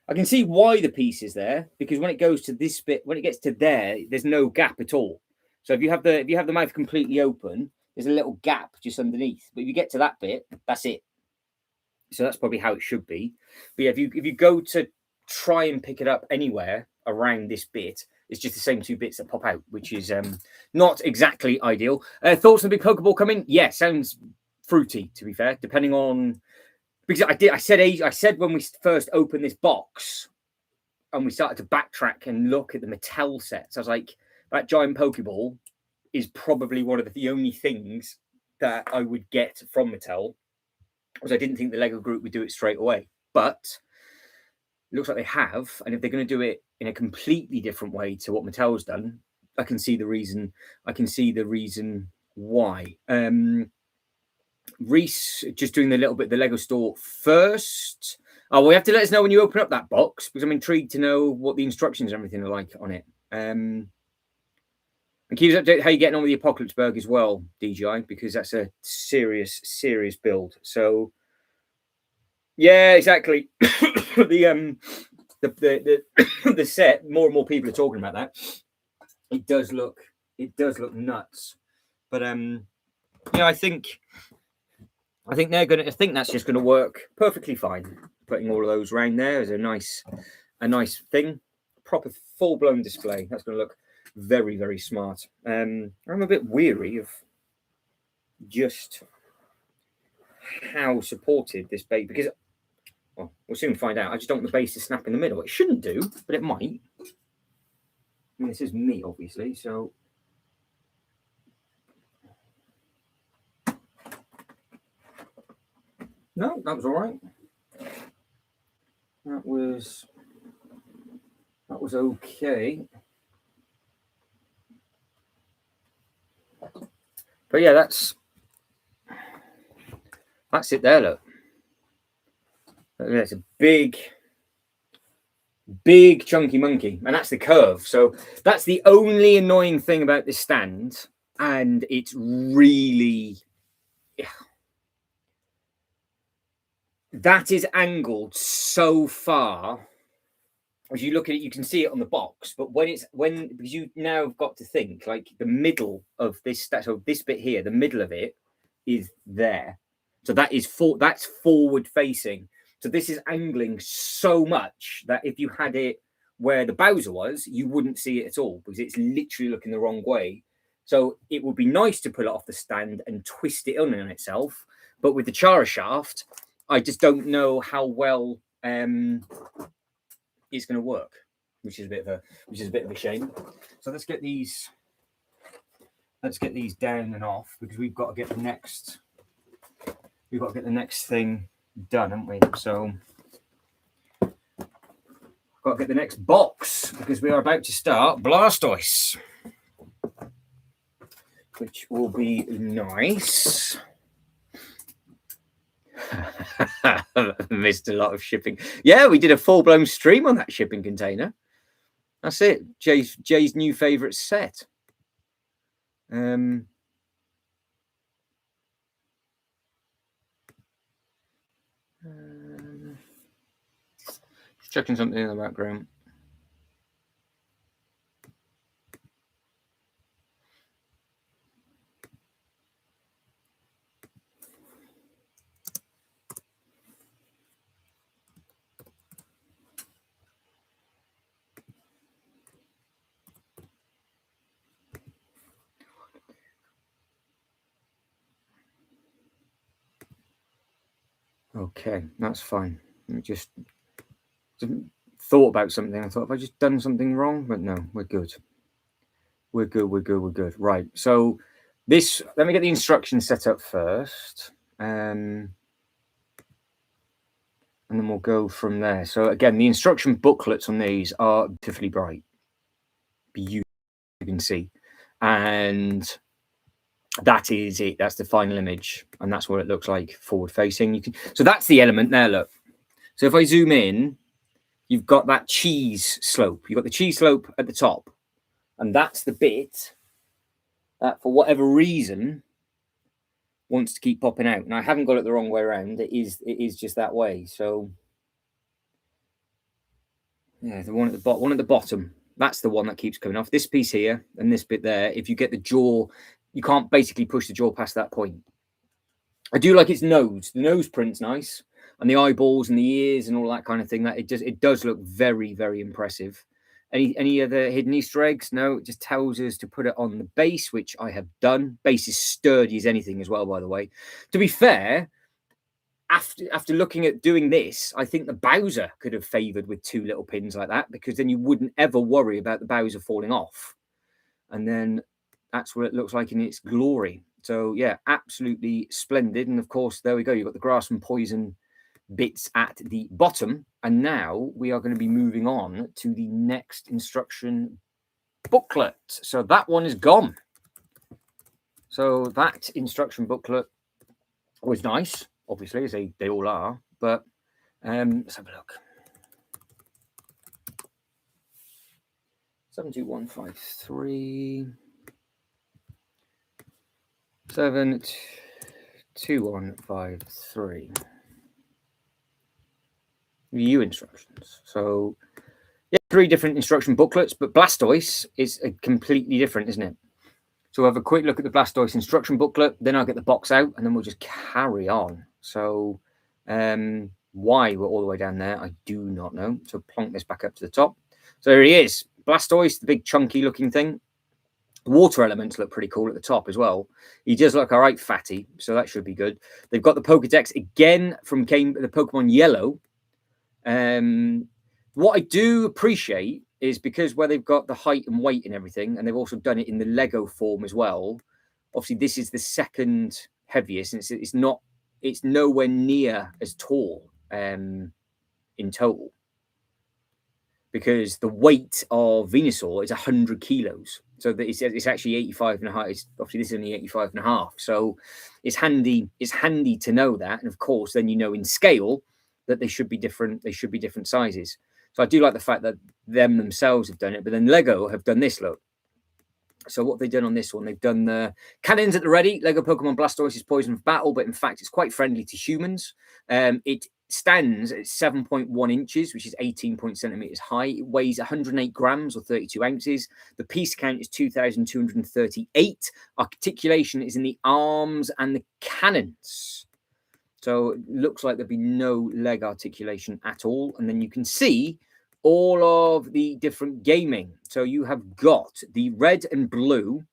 I can see why the piece is there, because when it goes to this bit, when it gets to there, there's no gap at all. So if you have the mouth completely open, there's a little gap just underneath. But if you get to that bit, that's it. So that's probably how it should be. But yeah, if you go to try and pick it up anywhere around this bit, it's just the same two bits that pop out, which is not exactly ideal. Thoughts on the big Pokeball coming? Yeah, sounds fruity, to be fair, depending on, because I said when we first opened this box and we started to backtrack and look at the Mattel sets, I was like, that giant Pokeball is probably one of the only things that I would get from Mattel, because I didn't think the Lego group would do it straight away. But it looks like they have, and if they're going to do it in a completely different way to what Mattel's done, I can see the reason. I can see the reason why. Reese, just doing the little bit the Lego store first. Oh, well, you have to let us know when you open up that box, because I'm intrigued to know what the instructions and everything are like on it. And keep us updated how you're getting on with the Apocalypse Berg as well, DJI, because that's a serious build. So yeah, exactly. the set, more and more people are talking about that. It does look nuts. But I think that's just gonna work perfectly fine. Putting all of those around there is a nice thing. Proper full-blown display. That's gonna look very, very smart. I'm a bit weary of just how supported this base, because well, we'll soon find out. I just don't want the base to snap in the middle. It shouldn't do, but it might. I mean, this is me, obviously, so no, that was all right. That was okay. But yeah, that's it there, look. It's a big chunky monkey, and that's the curve. So that's the only annoying thing about this stand, and it's really, that is angled so far. As you look at it, you can see it on the box, but because you now have got to think, like, the middle of this, so this bit here, the middle of it is there. So that's forward facing. So this is angling so much that if you had it where the Bowser was, you wouldn't see it at all, because it's literally looking the wrong way. So it would be nice to pull it off the stand and twist it on itself. But with the Charizard, I just don't know how well it's going to work, which is a bit of a shame. So let's get these down and off, because we've got to get the next thing done, haven't we? So I've got to get the next box, because we are about to start Blastoise, which will be nice. Missed a lot of shipping. Yeah, we did a full-blown stream on that shipping container. That's it. Jay's new favorite set. Just checking something in the background. Okay, that's fine. I just thought about something. I thought, have I just done something wrong? But no, we're good. We're good. Right. So let me get the instructions set up first. And then we'll go from there. So again, the instruction booklets on these are beautifully bright. Beautiful, you can see. And that is it. That's the final image, and that's what it looks like forward facing. So that's the element there, look. So if I zoom in, you've got that cheese slope. You've got the cheese slope at the top, and that's the bit that, for whatever reason, wants to keep popping out. And I haven't got it the wrong way around. It is just that way. So yeah, the one at the bottom. That's the one that keeps coming off. This piece here and this bit there. If you get the jaw, you can't basically push the jaw past that point. I do like its nose. The nose print's nice, and the eyeballs and the ears and all that kind of thing. That it does look very, very impressive. Any other hidden Easter eggs? No, it just tells us to put it on the base, which I have done. Base is sturdy as anything as well, by the way. To be fair, after looking at doing this, I think the Bowser could have favoured with 2 little pins like that, because then you wouldn't ever worry about the Bowser falling off. And then that's what it looks like in its glory. So yeah, absolutely splendid. And of course, there we go. You've got the grass and poison bits at the bottom. And now we are going to be moving on to the next instruction booklet. So that one is gone. So that instruction booklet was nice, obviously, as they all are. But let's have a look. 72153 72153. View instructions. So yeah, 3 different instruction booklets, but Blastoise is completely different, isn't it? So we'll have a quick look at the Blastoise instruction booklet, then I'll get the box out, and then we'll just carry on. So why we're all the way down there, I do not know. So plonk this back up to the top. So there he is, Blastoise, the big chunky looking thing. The water elements look pretty cool at the top as well. He does look all right fatty, so that should be good. They've got the Pokedex again from the Pokemon Yellow. What I do appreciate is, because where they've got the height and weight and everything, and they've also done it in the Lego form as well. Obviously, this is the second heaviest, and it's nowhere near as tall in total, because the weight of Venusaur is 100 kilos. So it's actually 85 and a half. Obviously, this is only 85 and a half. So it's handy. It's handy to know that, and of course, then you know in scale that they should be different. They should be different sizes. So I do like the fact that them themselves have done it, but then Lego have done this look. So what have they done on this one? They've done the cannons at the ready. Lego Pokemon Blastoise is poisoned for battle, but in fact, it's quite friendly to humans. It stands at 7.1 inches, which is 18 centimeters high. It weighs 108 grams or 32 ounces. The piece count is 2,238. Articulation is in the arms and the cannons. So it looks like there'll be no leg articulation at all. And then you can see all of the different gaming. So you have got the red and blue,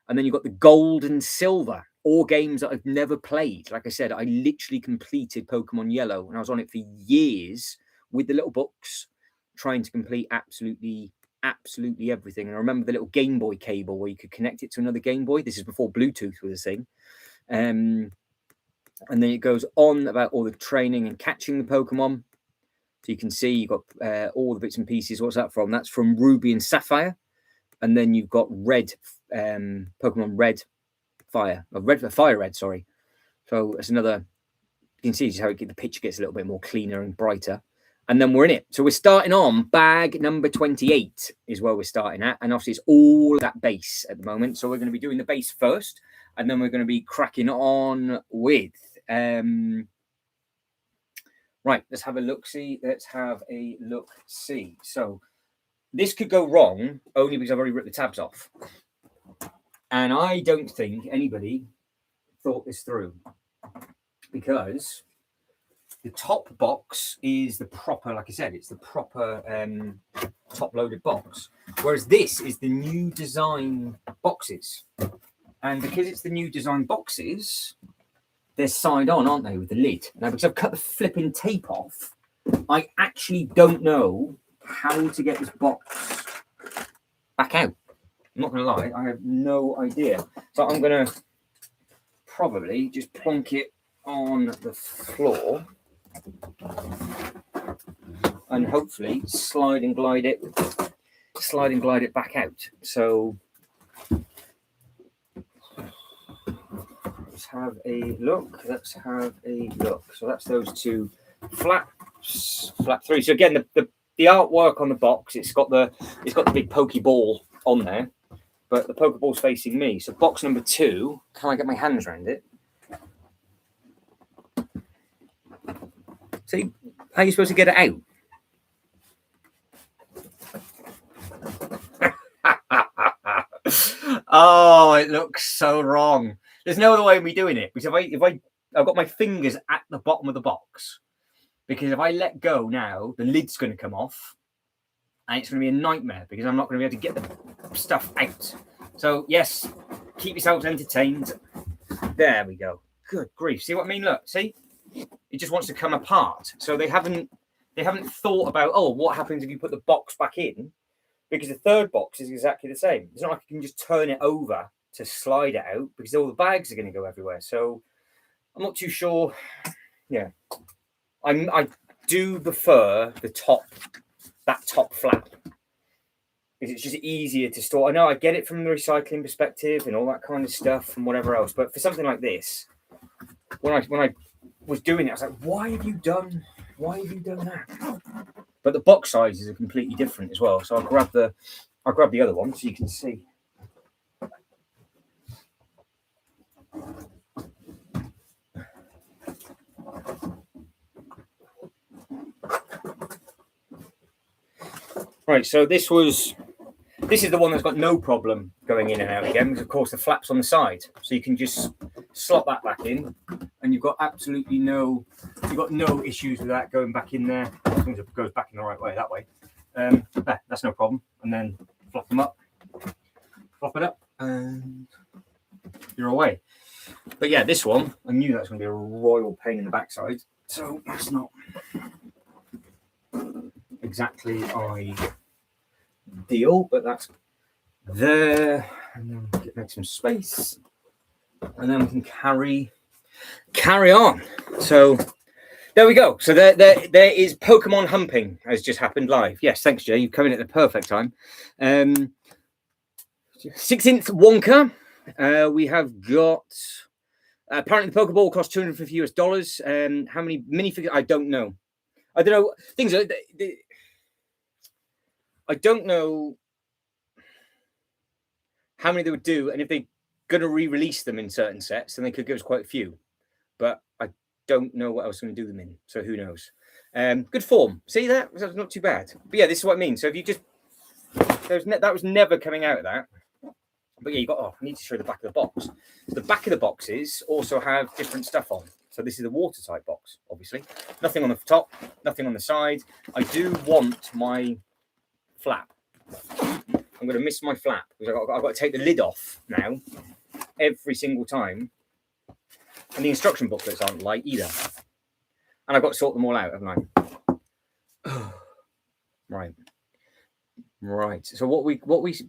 and then you've got the gold and silver, all games that I've never played. Like I said, I literally completed Pokemon Yellow, and I was on it for years with the little books, trying to complete absolutely everything. And I remember the little Game Boy cable where you could connect it to another Game Boy. This is before Bluetooth was a thing. And then it goes on about all the training and catching the Pokemon. So you can see you've got all the bits and pieces. What's that from? That's from Ruby and Sapphire. And then you've got Red, Pokemon Red Fire. Fire Red, sorry. So that's another. You can see just how the picture gets a little bit more cleaner and brighter. And then we're in it. So we're starting on bag number 28 is where we're starting at. And obviously it's all that base at the moment. So we're going to be doing the base first. And then we're going to be cracking on with... Right, let's have a look-see. So this could go wrong only because I've already ripped the tabs off. And I don't think anybody thought this through, because the top box is the proper, like I said, it's the proper top-loaded box. Whereas this is the new design boxes. And because it's the new design boxes, they're side on, aren't they, with the lid? Now, because I've cut the flipping tape off, I actually don't know how to get this box back out. I'm not going to lie, I have no idea. So I'm going to probably just plonk it on the floor and hopefully slide and glide it back out. So let's have a look. So that's those two flaps, flap 3. So again, the the artwork on the box, it's got the big Pokeball on there, but the Pokeball's facing me. So box number 2, can I get my hands around it? See, how are you supposed to get it out? Oh, it looks so wrong. There's no other way of me doing it, because I've got my fingers at the bottom of the box, because if I let go now, the lid's going to come off, and it's going to be a nightmare, because I'm not going to be able to get the stuff out. So yes, keep yourselves entertained. There we go. Good grief. See what I mean? Look, see? It just wants to come apart. So they haven't thought about, oh, what happens if you put the box back in? Because the third box is exactly the same. It's not like you can just turn it over to slide it out, because all the bags are going to go everywhere. So I'm not too sure. Yeah, I do prefer that top flap, because it's just easier to store. I know I get it from the recycling perspective and all that kind of stuff and whatever else, but for something like this, when I was doing it, I was like, why have you done that? But the box sizes are completely different as well. So I'll grab the other one so you can see. Right, so this is the one that's got no problem going in and out again, because of course the flap's on the side. So you can just slot that back in, and you've got absolutely no issues with that going back in there, as long as it goes back in the right way that way. That's no problem. And then flop them up, flop it up, and you're away. But yeah, this one, I knew that was going to be a royal pain in the backside, so that's not exactly ideal, but that's there. And then make some space, and then we can carry on. So there we go. So there is Pokemon humping has just happened live. Yes, thanks, Jay. You've come in at the perfect time. 16th Wonka. We have got. Apparently, the Pokeball costs $250. How many minifigures? I don't know. I don't know. Things are. I don't know how many they would do, and if they're going to re-release them in certain sets, then they could give us quite a few. But I don't know what else I'm going to do them in, so who knows? Good form. See that? That's not too bad. But yeah, this is what I mean. So if you just that was never coming out of that. But yeah, you got. Oh, I need to show the back of the box. So the back of the boxes also have different stuff on. So this is a watertight box, obviously. Nothing on the top, nothing on the side. I do want my flap. I'm going to miss my flap, because I've got to take the lid off now every single time. And the instruction booklets aren't light either. And I've got to sort them all out, haven't I? Right. So what we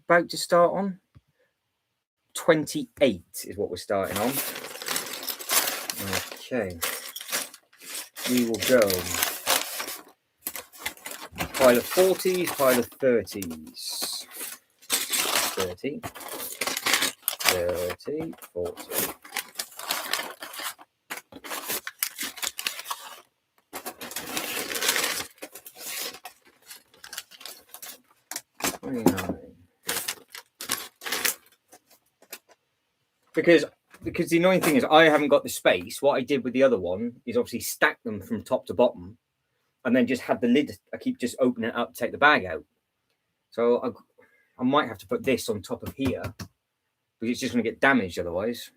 about to start on? 28 is what we're starting on. Okay. We will go pile of 40s, pile of 30s. 30, 30, 40. Because the annoying thing is I haven't got the space. What I did with the other one is obviously stack them from top to bottom, and then just had the lid. I keep just opening it up to take the bag out. So I might have to put this on top of here, because it's just going to get damaged otherwise.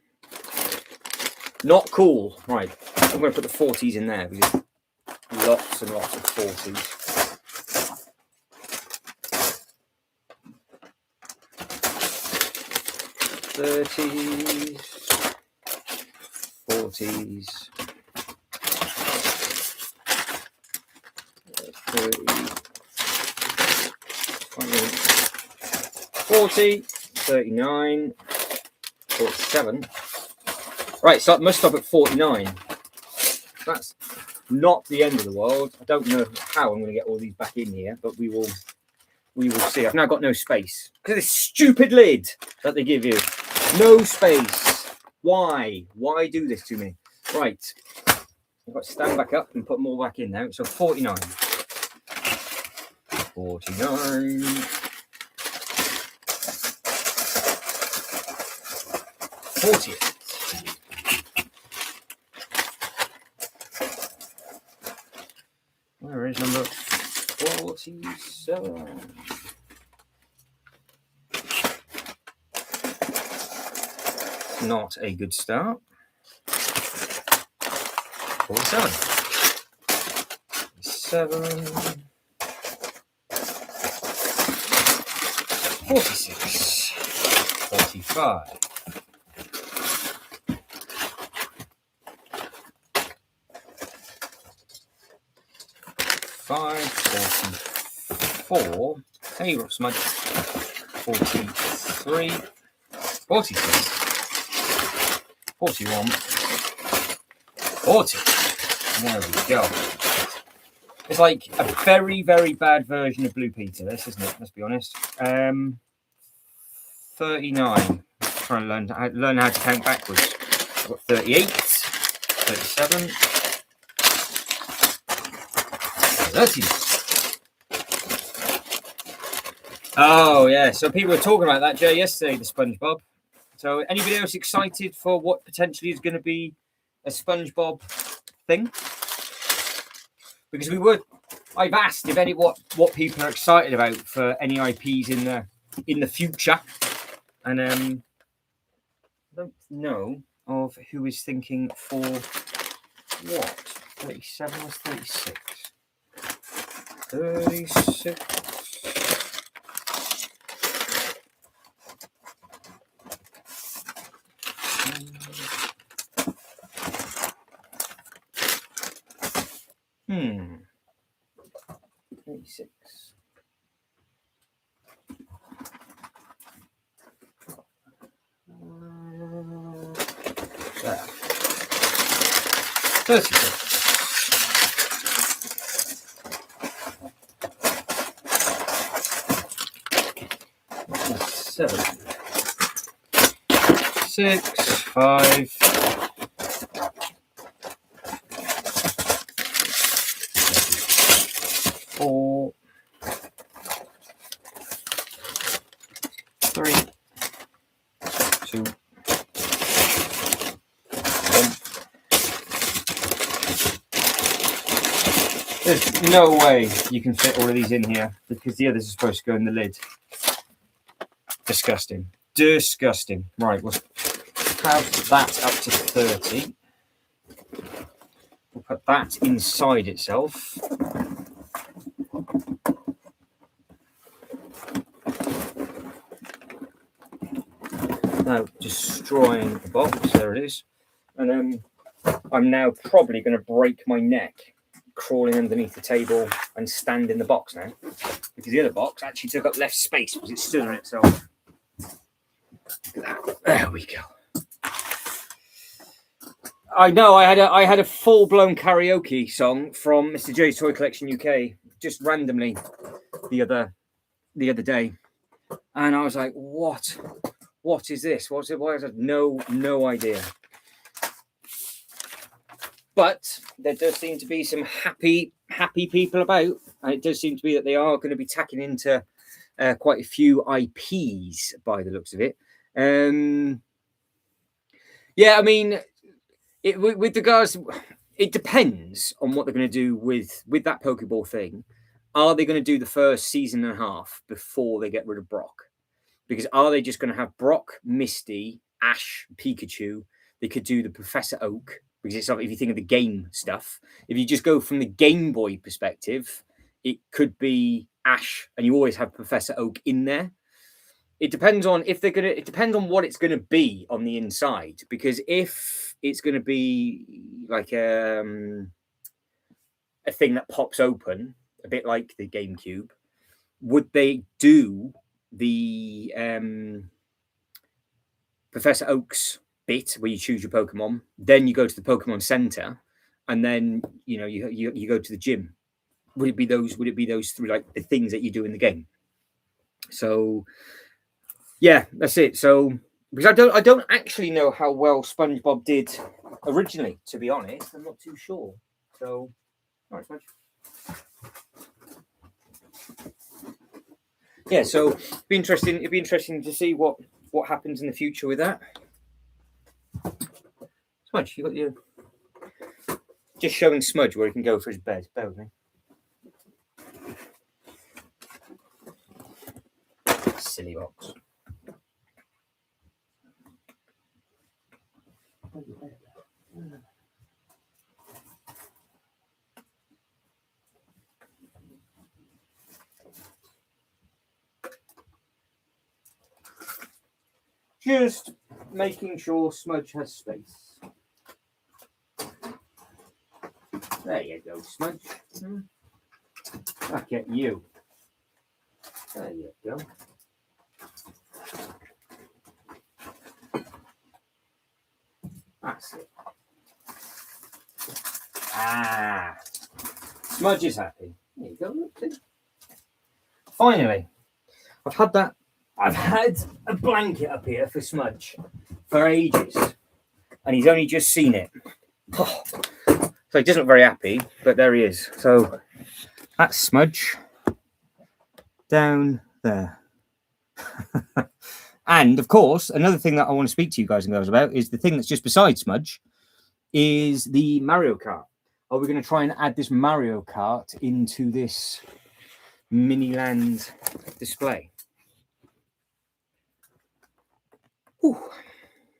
Not cool. Right, I'm going to put the 40s in there, because lots and lots of 40s. '30s, 40s, 30, 40, 39, 47. Right, so it must stop at 49. That's not the end of the world. I don't know how I'm going to get all these back in here, but we will see. I've now got no space because of this stupid lid that they give you. No space. Why? Why do this to me? Right. I've got to stand back up and put more back in now. So 49. 49. 40. Where is number 47? Not a good start. 47. 7. 46. 45. 44. Hey, rough smudge. 43. 46. 41. 40. There we go. It's like a very, very bad version of Blue Peter, this, isn't it? Let's be honest. 39. Trying to learn how to count backwards. I've got 38. 37. 30. Oh, yeah. So people were talking about that, Jay, yesterday, the SpongeBob. So anybody else excited for what potentially is going to be a SpongeBob thing? Because I've asked if what people are excited about for any IPs in the future. And I don't know of who is thinking for what. 37 was 36. 36. Hmm. 36. There. 36. 7. 6. 5. 4. 3. 2. 1. There's no way you can fit all of these in here because the others are supposed to go in the lid. Disgusting. Disgusting. Right, we'll have that up to 30. We'll put that inside itself. Now destroying the box. There it is. And I'm now probably going to break my neck crawling underneath the table and stand in the box now, because the other box actually took up less space because it stood on itself. There we go. I know I had a full-blown karaoke song from Mr. J's Toy Collection UK just randomly the other day, and I was like, what is this? What's it? Why is it? No idea. But there does seem to be some happy people about, and it does seem to be that they are going to be tacking into quite a few IPs by the looks of it. Yeah, I mean, with regards, it depends on what they're going to do with that Pokeball thing. Are they going to do the first season and a half before they get rid of Brock? Because are they just going to have Brock, Misty, Ash, Pikachu? They could do the Professor Oak, because it's like, if you think of the game stuff, if you just go from the Game Boy perspective, it could be Ash, and you always have Professor Oak in there. It depends on if they're gonna. It depends on what it's gonna be on the inside, because if it's gonna be like a thing that pops open, a bit like the GameCube, would they do the Professor Oak's bit where you choose your Pokemon, then you go to the Pokemon Center, and then you go to the gym? Would it be those three, like the things that you do in the game? So yeah, that's it. So because I don't actually know how well SpongeBob did originally, to be honest. I'm not too sure. So all right, Sponge. yeah, so it'd be interesting to see what happens in the future with that. Smudge, you got your just showing Smudge where he can go for his bed. Bear with me. Silly box. Just making sure Smudge has space. There you go, Smudge. Back at you. There you go. That's it. Ah, Smudge is happy. There you go. Finally, I've had a blanket up here for Smudge for ages, and he's only just seen it. Oh. So he doesn't look very happy, but there he is. So that's Smudge down there. And of course, another thing that I want to speak to you guys and girls about is the thing that's just beside Smudge is the Mario Kart. Are we going to try and add this Mario Kart into this mini land display? Ooh.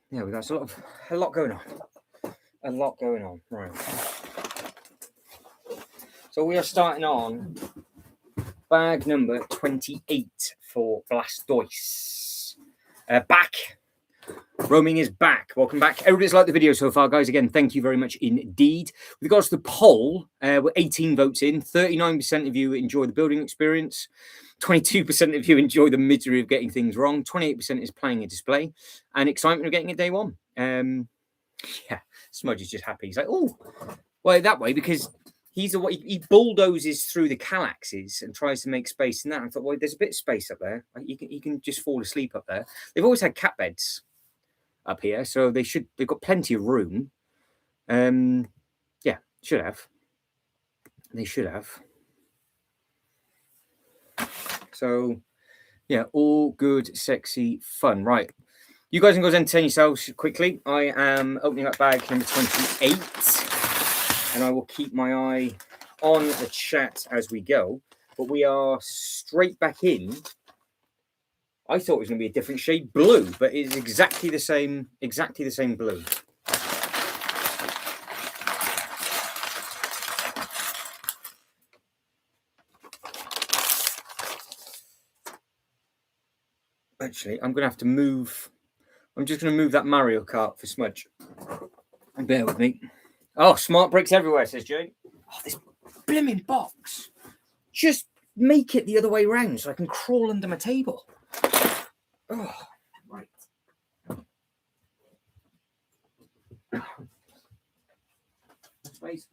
Yeah, we've got a lot going on. A lot going on. Right. So we are starting on bag number 28 for Blastoise. Back. Roaming is back. Welcome back. Everybody's liked the video so far, guys. Again, thank you very much indeed. With regards to the poll, we're 18 votes in. 39% of you enjoy the building experience. 22% of you enjoy the misery of getting things wrong. 28% is playing a display. And excitement of getting it day one. Yeah, Smudge is just happy. He's like, oh, well, that way, because he bulldozes through the Calaxes and tries to make space in that. I thought, well, there's a bit of space up there. He can just fall asleep up there. They've always had cat beds up here, so they've got plenty of room. Yeah, should have. They should have. So, yeah, all good, sexy, fun. Right. You guys and girls entertain yourselves quickly. I am opening up bag number 28, and I will keep my eye on the chat as we go. But we are straight back in. I thought it was going to be a different shade blue, but it's exactly the same blue. Actually, I'm going to have to move. I'm just going to move that Mario Kart for Smudge. Bear with me. Oh, smart bricks everywhere, says Jay. Oh, this blimmin' box. Just make it the other way around so I can crawl under my table. Oh, right. Space.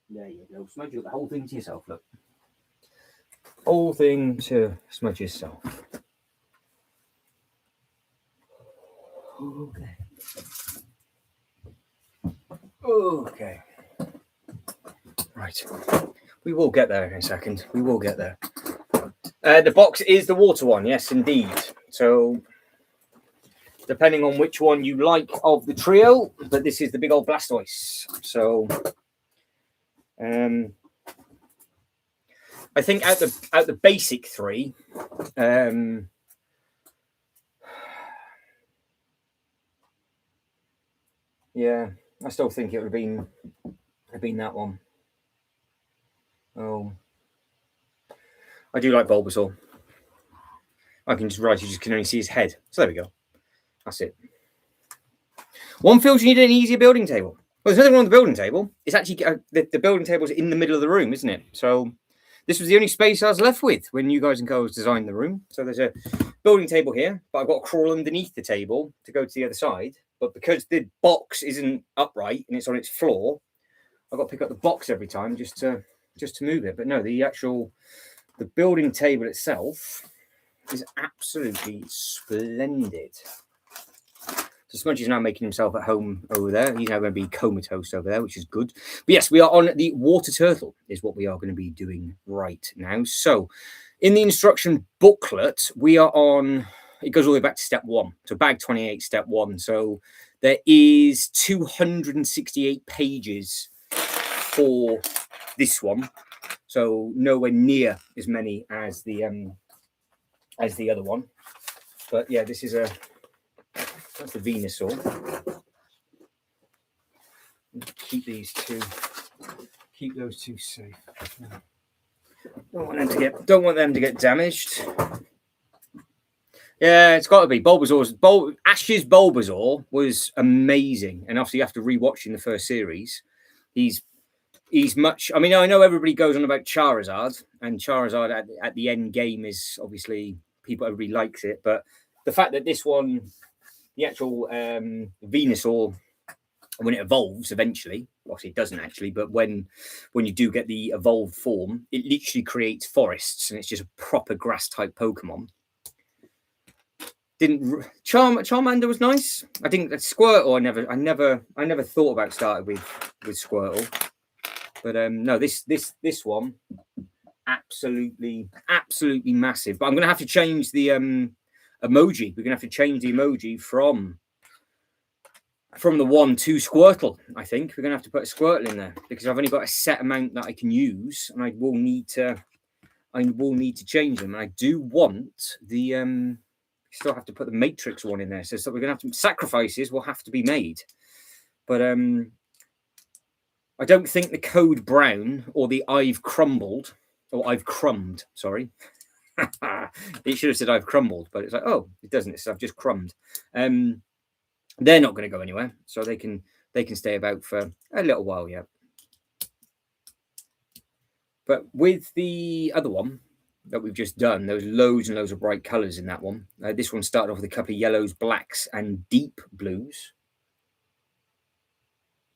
There you go. Smudge, you got the whole thing to yourself, look. Whole thing to Smudge yourself. Okay. Okay. Right. We will get there in a second. We will get there. The box is the water one. Yes, indeed. So, depending on which one you like of the trio, but this is the big old Blastoise. So, I think out the basic three, yeah, I still think it would have been that one. Oh, I do like Bulbasaur. I can just write. You just can only see his head. So there we go. That's it. One feels you need an easier building table. Well, there's nothing wrong with the building table. It's actually the building table's in the middle of the room, isn't it? So this was the only space I was left with when you guys and girls designed the room. So there's a building table here, but I've got to crawl underneath the table to go to the other side. But because the box isn't upright and it's on its floor, I've got to pick up the box every time just to move it. But no, the building table itself is absolutely splendid. So Smudge is now making himself at home over there. He's now going to be comatose over there, which is good. But yes, we are on the water turtle is what we are going to be doing right now. So in the instruction booklet, we are on, it goes all the way back to step 1. So bag 28, step 1. So there is 268 pages for this one. So nowhere near as many as the other one. But yeah, this is that's the Venusaur. Keep those two safe. Don't want them to get damaged. Yeah, it's got to be Bulbasaur's. Ash's Bulbasaur was amazing, and obviously after rewatching the first series, he's much. I mean, I know everybody goes on about Charizard, and Charizard at the end game is obviously everybody likes it, but the fact that this one, the actual Venusaur, when it evolves eventually, obviously it doesn't actually, but when you do get the evolved form, it literally creates forests, and it's just a proper grass type Pokemon. Charmander was nice. I think that Squirtle, I never thought about starting with Squirtle, but no, this one absolutely massive. But I'm gonna have to change the emoji. We're gonna have to change the emoji from the 1 to Squirtle. I think we're gonna have to put a Squirtle in there because I've only got a set amount that I can use, and I will need to change them. And I do want the still have to put the Matrix one in there. So we're gonna have to, sacrifices will have to be made. But I don't think the code brown or the I've crumbled or I've crumbed, sorry. It should have said I've crumbled, but it's like, oh, it doesn't. It's I've just crumbed. They're not going to go anywhere, so they can stay about for a little while yet. But with the other one that we've just done, there was loads and loads of bright colours in that one. This one started off with a couple of yellows, blacks, and deep blues.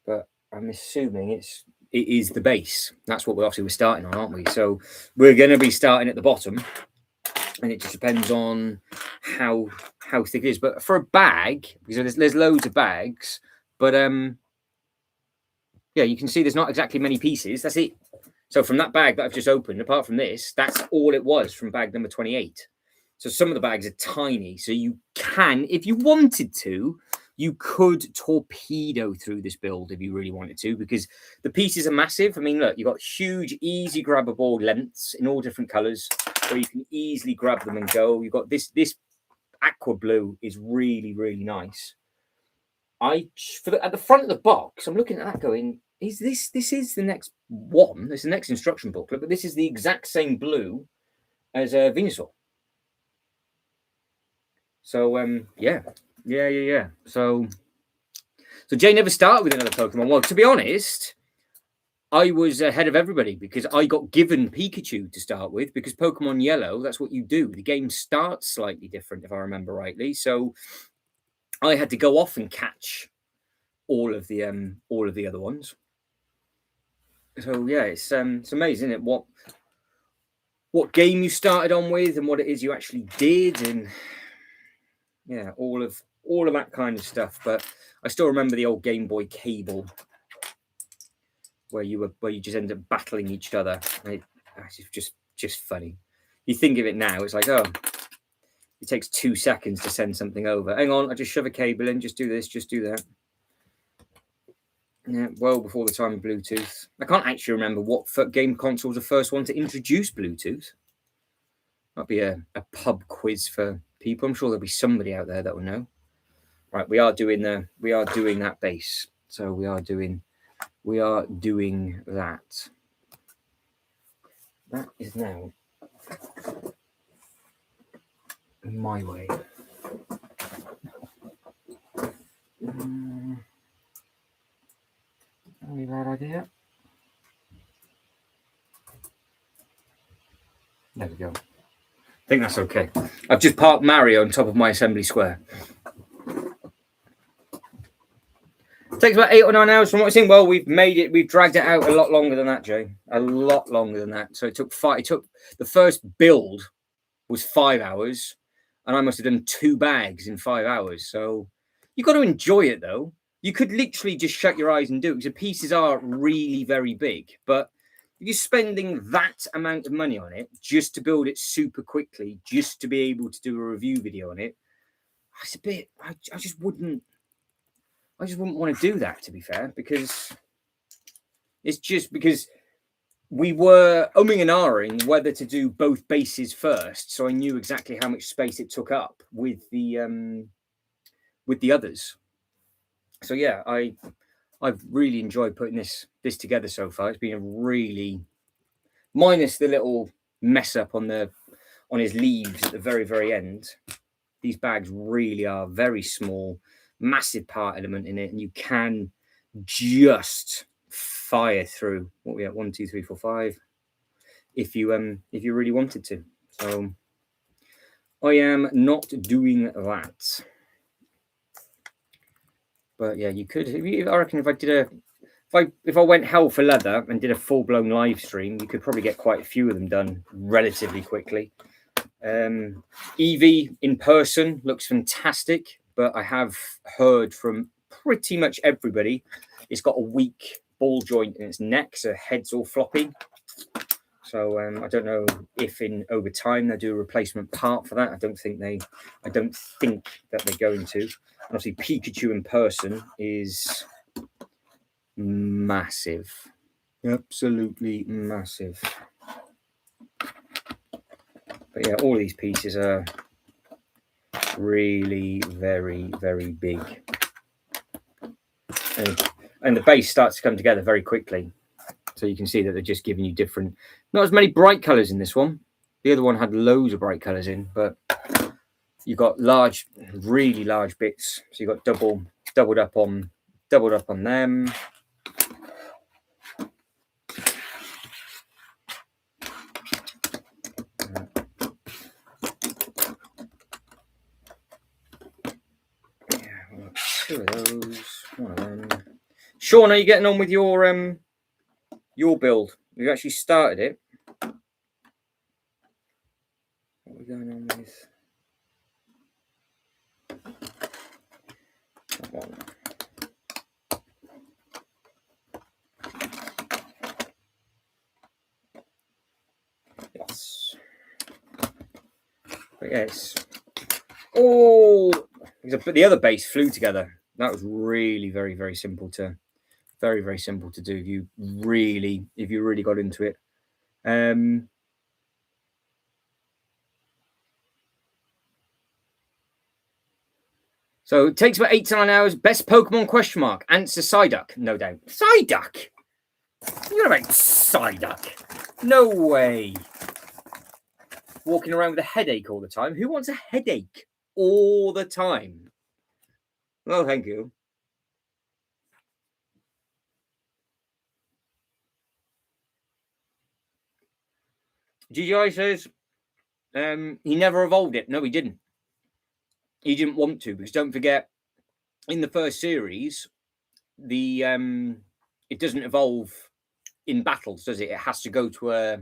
But I'm assuming it is the base. That's what we're starting on, aren't we? So we're going to be starting at the bottom, and it just depends on how thick it is. But for a bag, because there's loads of bags, but yeah, you can see there's not exactly many pieces. That's it. So from that bag that I've just opened, apart from this, that's all it was from bag number 28. So some of the bags are tiny. So you can, if you wanted to, you could torpedo through this build if you really wanted to, because the pieces are massive. I mean, look, you've got huge, easy grabbable lengths in all different colors, where you can easily grab them and go. You've got this aqua blue is really, really nice. At the front of the box, I'm looking at that going, this is the next one. It's the next instruction booklet, but this is the exact same blue as Venusaur. So yeah. So Jay never started with another Pokemon. Well, to be honest, I was ahead of everybody because I got given Pikachu to start with, because Pokemon Yellow, that's what you do. The game starts slightly different, if I remember rightly. So I had to go off and catch all of the other ones. So yeah, it's amazing, isn't it? What game you started on with and what it is you actually did, and yeah, all of that kind of stuff. But I still remember the old Game Boy cable where you just end up battling each other. It's just funny. You think of it now, it's like, oh, it takes 2 seconds to send something over. Hang on, I just shove a cable in, just do this, just do that. Yeah, well before the time of Bluetooth. I can't actually remember what game console was the first one to introduce Bluetooth. Might be a pub quiz for people. I'm sure there'll be somebody out there that will know. Right, we are doing that base. So we are doing that. That is now my way. Only bad idea. There we go. I think that's okay. I've just parked Mario on top of my assembly square. It takes about 8 or 9 hours from what I've seen. Well, we've dragged it out a lot longer than that, Jay. A lot longer than that. So it took the first build was 5 hours, and I must have done 2 bags in 5 hours. So You got to enjoy it though. You could literally just shut your eyes and do it, because the pieces are really very big. But if you're spending that amount of money on it just to build it super quickly, just to be able to do a review video on it, it's a bit. I just wouldn't want to do that, to be fair, because it's just because we were umming and ahhing whether to do both bases first, so I knew exactly how much space it took up with the others. So yeah, I've really enjoyed putting this together so far. It's been a really, minus the little mess up on his leaves at the very end. These bags really are very small, massive part element in it, and you can just fire through what we have 1, 2, 3, 4, 5 if you really wanted to. So I am not doing that. But yeah, you could. I reckon if I went hell for leather and did a full-blown live stream, you could probably get quite a few of them done relatively quickly. Eevee in person looks fantastic, but I have heard from pretty much everybody it's got a weak ball joint in its neck, so head's all floppy. So I don't know if over time they'll do a replacement part for that. I don't think that they're going to. And obviously, Pikachu in person is massive, absolutely massive. But yeah, all these pieces are really very, very big, and the base starts to come together very quickly. So you can see that they're just giving you not as many bright colours in this one. The other one had loads of bright colours in, but you've got really large bits. So you've got doubled up on them. Yeah, two of those. One of them. Sean, are you getting on with your build? We've actually started it. What are we going on with? That one. Yes. But yes. Oh, the other base flew together. That was really very, very simple to do. If you really got into it. So it takes about 8 to 9 hours. Best Pokemon ? Answer Psyduck, no doubt. Psyduck? You're about Psyduck? No way. Walking around with a headache all the time. Who wants a headache all the time? Well, thank you. GGI says he never evolved it. No, he didn't. He didn't want to, because don't forget, in the first series, it doesn't evolve in battles, does it? It has to go to a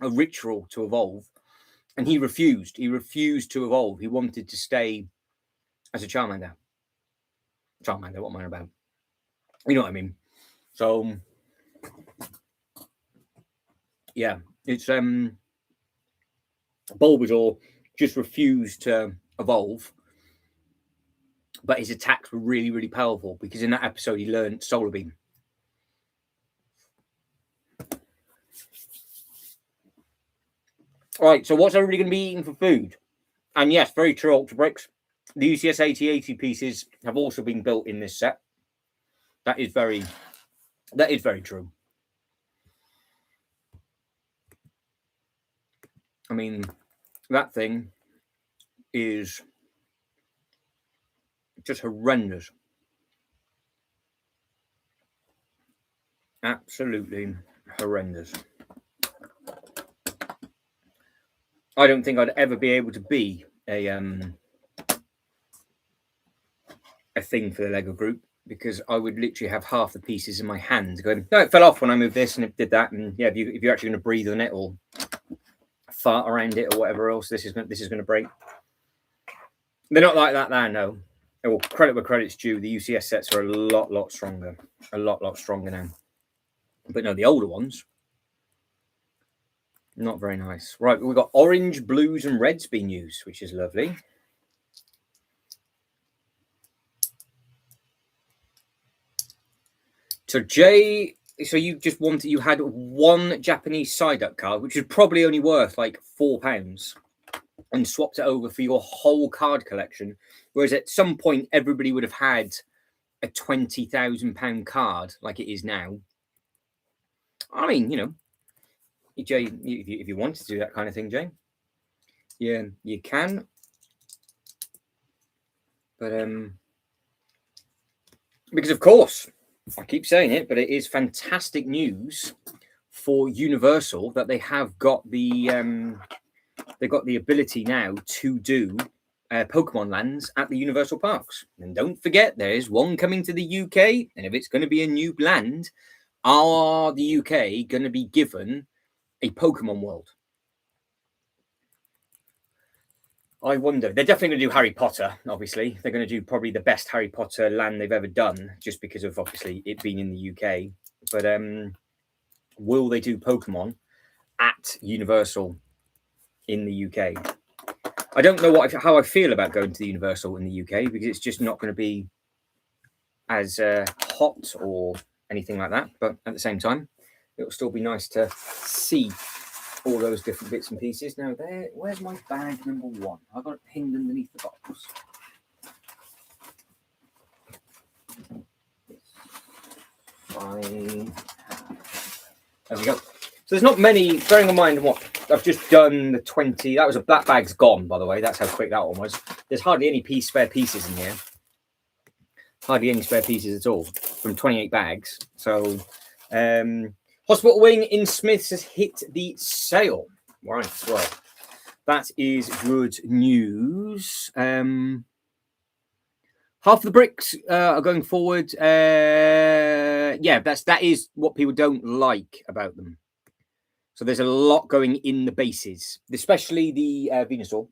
ritual to evolve, and he refused. He refused to evolve. He wanted to stay as a Charmander. Charmander, what am I about? You know what I mean? So yeah, it's Bulbasaur just refused to evolve, but his attacks were really, really powerful, because in that episode he learned Solar Beam. All right, so what's everybody going to be eating for food? And yes, very true, Ultra Bricks. The UCS 8080 pieces have also been built in this set. That is very true. I mean, that thing is just horrendous. Absolutely horrendous. I don't think I'd ever be able to be a thing for the Lego group, because I would literally have half the pieces in my hand going, no, it fell off when I moved this and it did that. And yeah, if you're actually going to breathe on it or fart around it or whatever else, this is going to break. They're not like that there, no. Well, credit where credit's due. The UCS sets are a lot stronger. A lot stronger now. But no, the older ones, not very nice. Right, we've got orange, blues, and reds being used, which is lovely. So Jay, so you had one Japanese Psyduck card, which is probably only worth like £4, and swapped it over for your whole card collection. Whereas at some point, everybody would have had a £20,000 card like it is now. I mean, Jay, if you wanted to do that kind of thing, Jay, yeah, you can. But because of course, I keep saying it, but it is fantastic news for Universal that they have got the they've got the ability now to do Pokemon lands at the Universal parks. And don't forget, there is one coming to the UK, and if it's going to be a new land, are the UK going to be given a Pokemon world? I wonder. They're definitely going to do Harry Potter, obviously. They're going to do probably the best Harry Potter land they've ever done, just because of, obviously, it being in the UK. But will they do Pokemon at Universal in the UK? I don't know how I feel about going to the Universal in the UK, because it's just not going to be as hot or anything like that. But at the same time, it'll still be nice to see all those different bits and pieces. Now, where's my bag number 1? I've got it pinned underneath the box. There we go. So there's not many, bearing in mind what I've just done, the 20, that was that bag's gone, by the way. That's how quick that one was. There's hardly any spare pieces in here. Hardly any spare pieces at all from 28 bags. So, Hospital Wing in Smiths has hit the sale. Right, well, that is good news. Half of the bricks are going forward. Yeah, that is what people don't like about them. So there's a lot going in the bases, especially the Venusaur.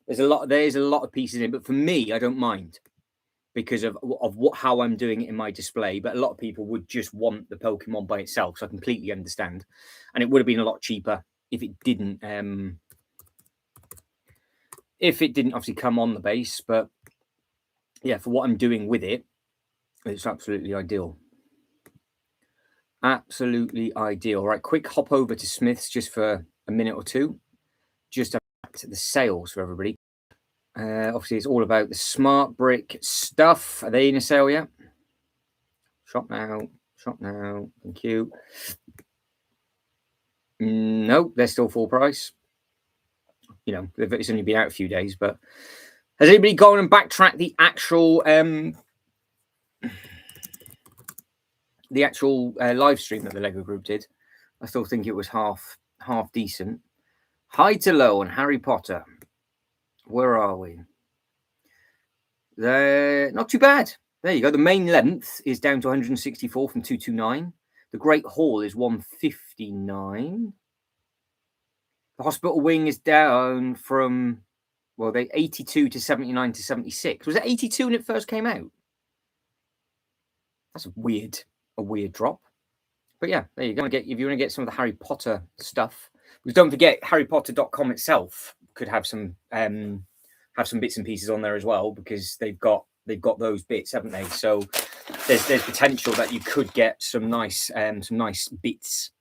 There's a lot of pieces in, but for me, I don't mind, because of how I'm doing it in my display. But a lot of people would just want the Pokemon by itself, so I completely understand. And it would have been a lot cheaper if it didn't obviously come on the base. But yeah, for what I'm doing with it, it's absolutely ideal. Absolutely ideal. Right, quick hop over to Smith's just for a minute or two, just to the sales for everybody. Obviously, it's all about the smart brick stuff. Are they in a sale yet? Shop now. Thank you. No, they're still full price. It's only been out a few days, but has anybody gone and backtracked the actual live stream that the Lego Group did? I still think it was half decent. High to low on Harry Potter. Where are we? They're not too bad. There you go. The main length is down to 164 from 229. The Great Hall is 159. The Hospital Wing is down from, they 82 to 79 to 76. Was it 82 when it first came out? That's a weird drop. But yeah, there you go. If you want to get some of the Harry Potter stuff, because don't forget, HarryPotter.com itself could have some bits and pieces on there as well, because they've got those bits, haven't they? So there's potential that you could get some nice bits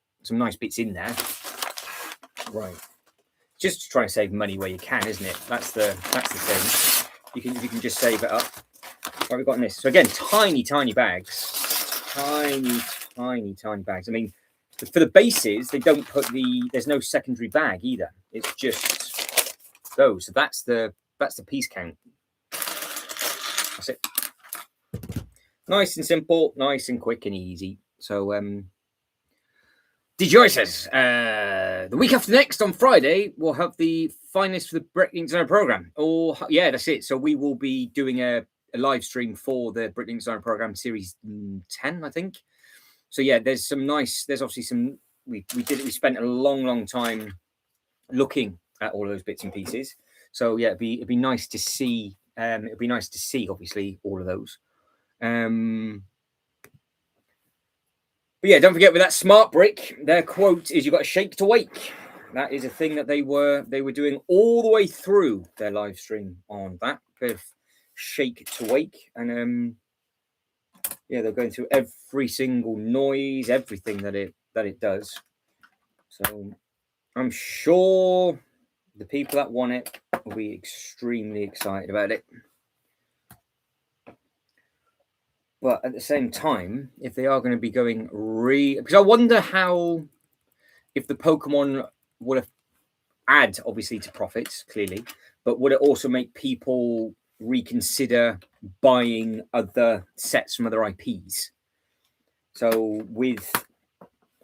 in there. Right. Just trying to save money where you can, isn't it? That's the thing. You can just save it up. Right, we've got this. So again, tiny bags. Tiny bags. I mean, for the bases, they don't put there's no secondary bag either. It's just those. So that's the piece count. That's it. Nice and simple, nice and quick and easy. So DJI says the week after next on Friday we'll have the finalists for the Bricklink Designer program. Yeah, that's it. So we will be doing a live stream for the Bricklink Designer program series 10, I think. So yeah, there's obviously some we spent a long time looking at all those bits and pieces. So yeah, it'd be nice to see It'd be nice to see, obviously, all of those. But yeah, don't forget with that smart brick, their quote is, "You got to shake to wake." That is a thing that they were doing all the way through their live stream on that bit of shake to wake, and yeah, they're going through every single noise, everything that it does. So I'm sure the people that want it will be extremely excited about it. But at the same time, if they are going to be going because I wonder how, if the Pokemon would have add obviously to profits clearly, but would it also make people reconsider buying other sets from other IPs? So with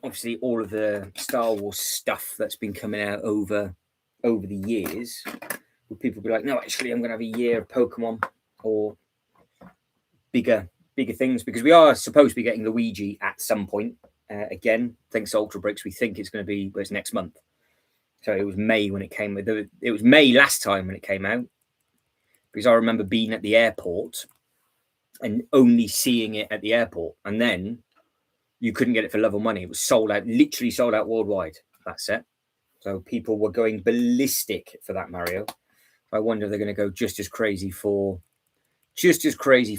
obviously all of the Star Wars stuff that's been coming out over the years, would people be like, no, actually, I'm going to have a year of Pokemon or bigger things? Because we are supposed to be getting Luigi at some point. Again, thanks to Ultra Bricks, we think it's going to be next month. So it was May when it came. It was May last time when it came out, because I remember being at the airport and only seeing it at the airport, and then you couldn't get it for love or money. It was sold out, literally sold out worldwide, that set. So people were going ballistic for that Mario. I wonder if they're going to go just as crazy for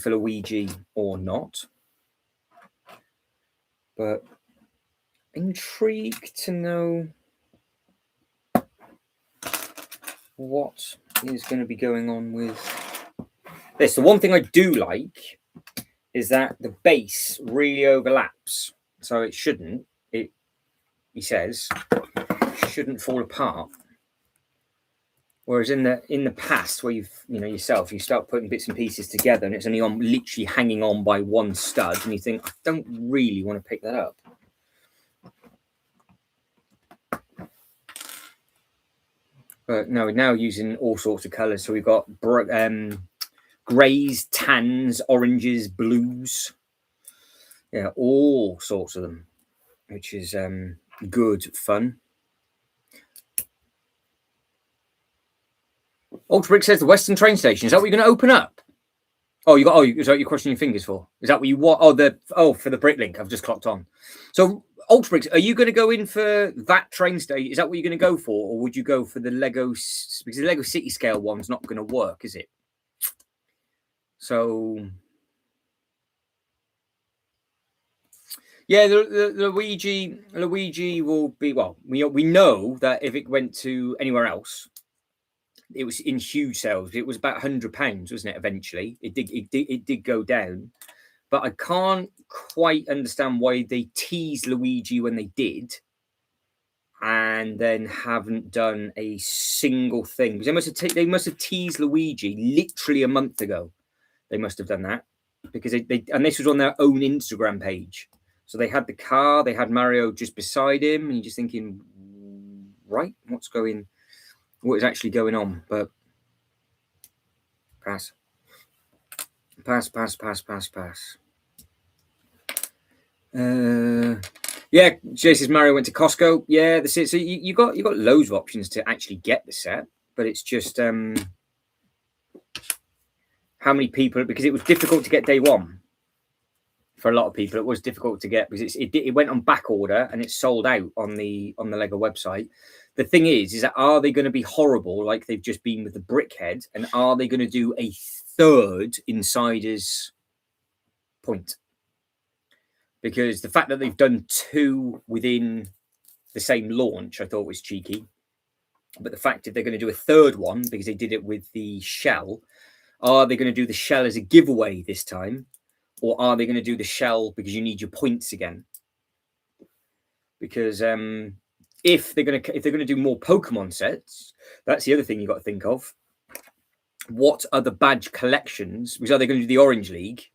Luigi or not. But intrigued to know what is going to be going on with this. The one thing I do like is that the base really overlaps, so it shouldn't. He says, shouldn't fall apart. Whereas in the past, where you start putting bits and pieces together, and it's only literally hanging on by one stud, and you think, I don't really want to pick that up. But no, we're now using all sorts of colours. So we've got greys, tans, oranges, blues. Yeah, all sorts of them, which is good fun. Ultra Brick says the Western train station. Is that what you're going to open up? Oh, is that what you're crossing your fingers for? Is that what you want? For the Bricklink. I've just clocked on. So Ultra Bricks, are you going to go in for that train station? Is that what you're going to go for, or would you go for the Lego? Because the Lego City Scale one's not going to work, is it? So yeah, the Luigi will be, well. We know that if it went to anywhere else, it was in huge sales. It was about £100, wasn't it? Eventually, it did go down, but I can't quite understand why they teased Luigi when they did, and then haven't done a single thing. Because they must have teased Luigi literally a month ago. They must have done that, because and this was on their own Instagram page. So they had the car, they had Mario just beside him, and you're just thinking, right, what is actually going on? But pass. Yeah, Jay says Mario went to Costco. Yeah, that's it. So you got loads of options to actually get the set, but it's just how many people, because it was difficult to get day one. For a lot of people, it was difficult to get because it went on back order and it sold out on the Lego website. The thing is that are they going to be horrible like they've just been with the Brickhead, and are they going to do a third Insiders point? Because the fact that they've done two within the same launch, I thought was cheeky. But the fact that they're going to do a third one because they did it with the shell, are they going to do the shell as a giveaway this time? Or are they going to do the shell because you need your points again? Because if they're going to do more Pokemon sets, that's the other thing you got to think of. What other badge collections? Because are they going to do the Orange League?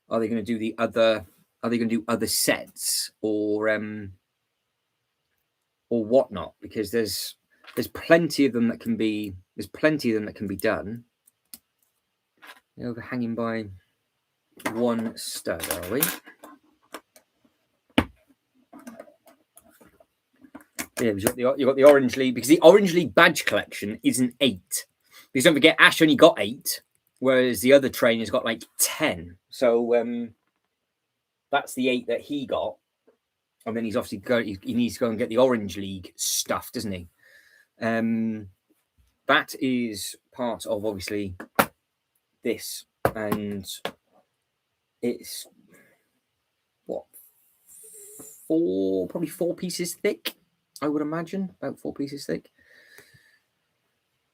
Are they going to do the other? Are they going to do other sets or whatnot? Because there's plenty of them that can be. There's plenty of them that can be done. Overhanging by one stud, are we? Yeah, you've got the Orange League, because the Orange League badge collection isn't 8. Because don't forget, Ash only got 8, whereas the other trainer's got like 10. So that's the 8 that he got. And then he's obviously he needs to go and get the Orange League stuff, doesn't he? That is part of obviously this, and it's what, probably 4 pieces thick, I would imagine, about 4 pieces thick.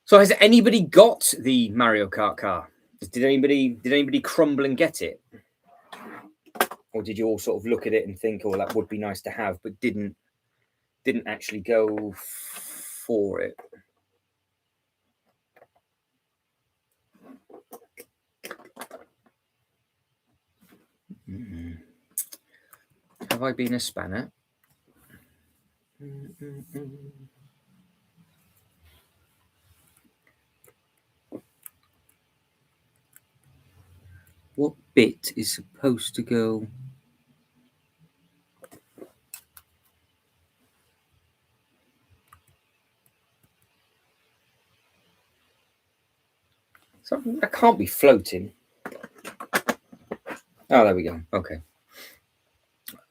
So has anybody got the Mario Kart car? Did anybody crumble and get it? Or did you all sort of look at it and think, oh, that would be nice to have, but didn't actually go for it? Have I been a spanner? What bit is supposed to go? So I can't be floating. Oh, there we go. Okay.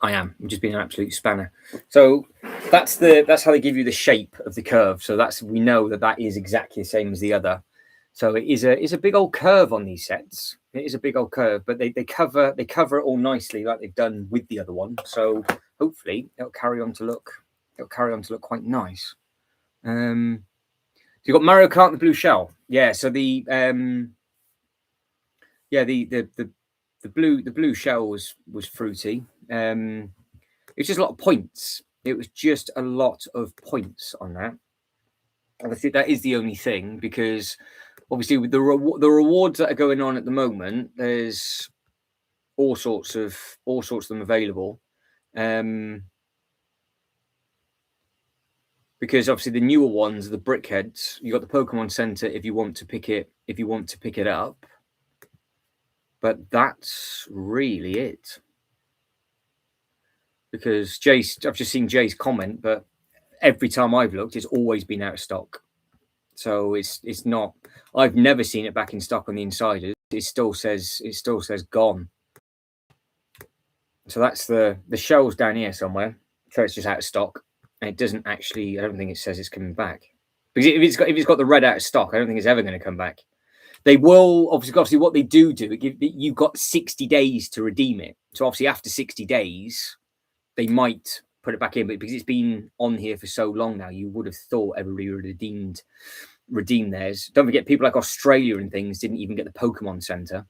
I am. I'm just being an absolute spanner. So that's how they give you the shape of the curve. So we know that is exactly the same as the other. So it is a big old curve on these sets. It is a big old curve, but they cover it all nicely like they've done with the other one. So hopefully it'll carry on to look quite nice. So you've got Mario Kart and the blue shell. Yeah. So the blue shell was fruity. It's just a lot of points. It was just a lot of points on that. And I think that is the only thing, because obviously with the rewards that are going on at the moment, there's all sorts of them available. Because obviously the newer ones are the brickheads. You got the Pokemon Center if you want to pick it up. But that's really it. Because I've just seen Jay's comment, but every time I've looked, it's always been out of stock. So it's not. I've never seen it back in stock on the insiders. It still says gone. So that's the shell's down here somewhere. So it's just out of stock, and it doesn't actually. I don't think it says it's coming back, because if it's got the red out of stock, I don't think it's ever going to come back. They will obviously what they do. You've got 60 days to redeem it. So obviously after 60 days, they might put it back in, but because it's been on here for so long now, you would have thought everybody redeemed theirs. Don't forget, people like Australia and things didn't even get the Pokemon Center.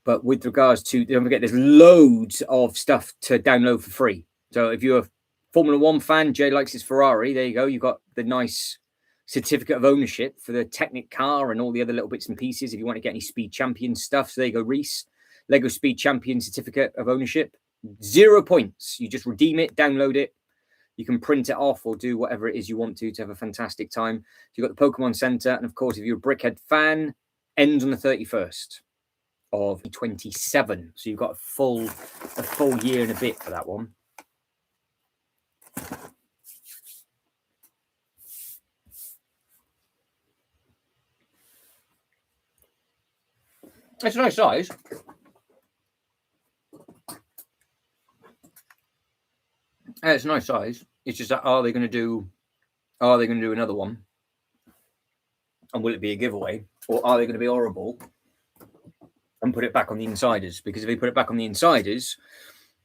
But with regards to, don't forget, there's loads of stuff to download for free. So if you're a Formula One fan, Jay likes his Ferrari, there you go. You've got the nice certificate of ownership for the Technic car and all the other little bits and pieces. If you want to get any Speed Champion stuff, so there you go, Reese. Lego Speed Champion certificate of ownership. 0 points. You just redeem it, download it. You can print it off or do whatever it is you want to have a fantastic time. So you've got the Pokemon Center. And of course, if you're a Brickhead fan, ends on the 31st of 27. So you've got a full year and a bit for that one. It's a nice size. It's a nice size. It's just that are they going to do another one? And will it be a giveaway? Or are they going to be horrible and put it back on the insiders? Because if they put it back on the insiders,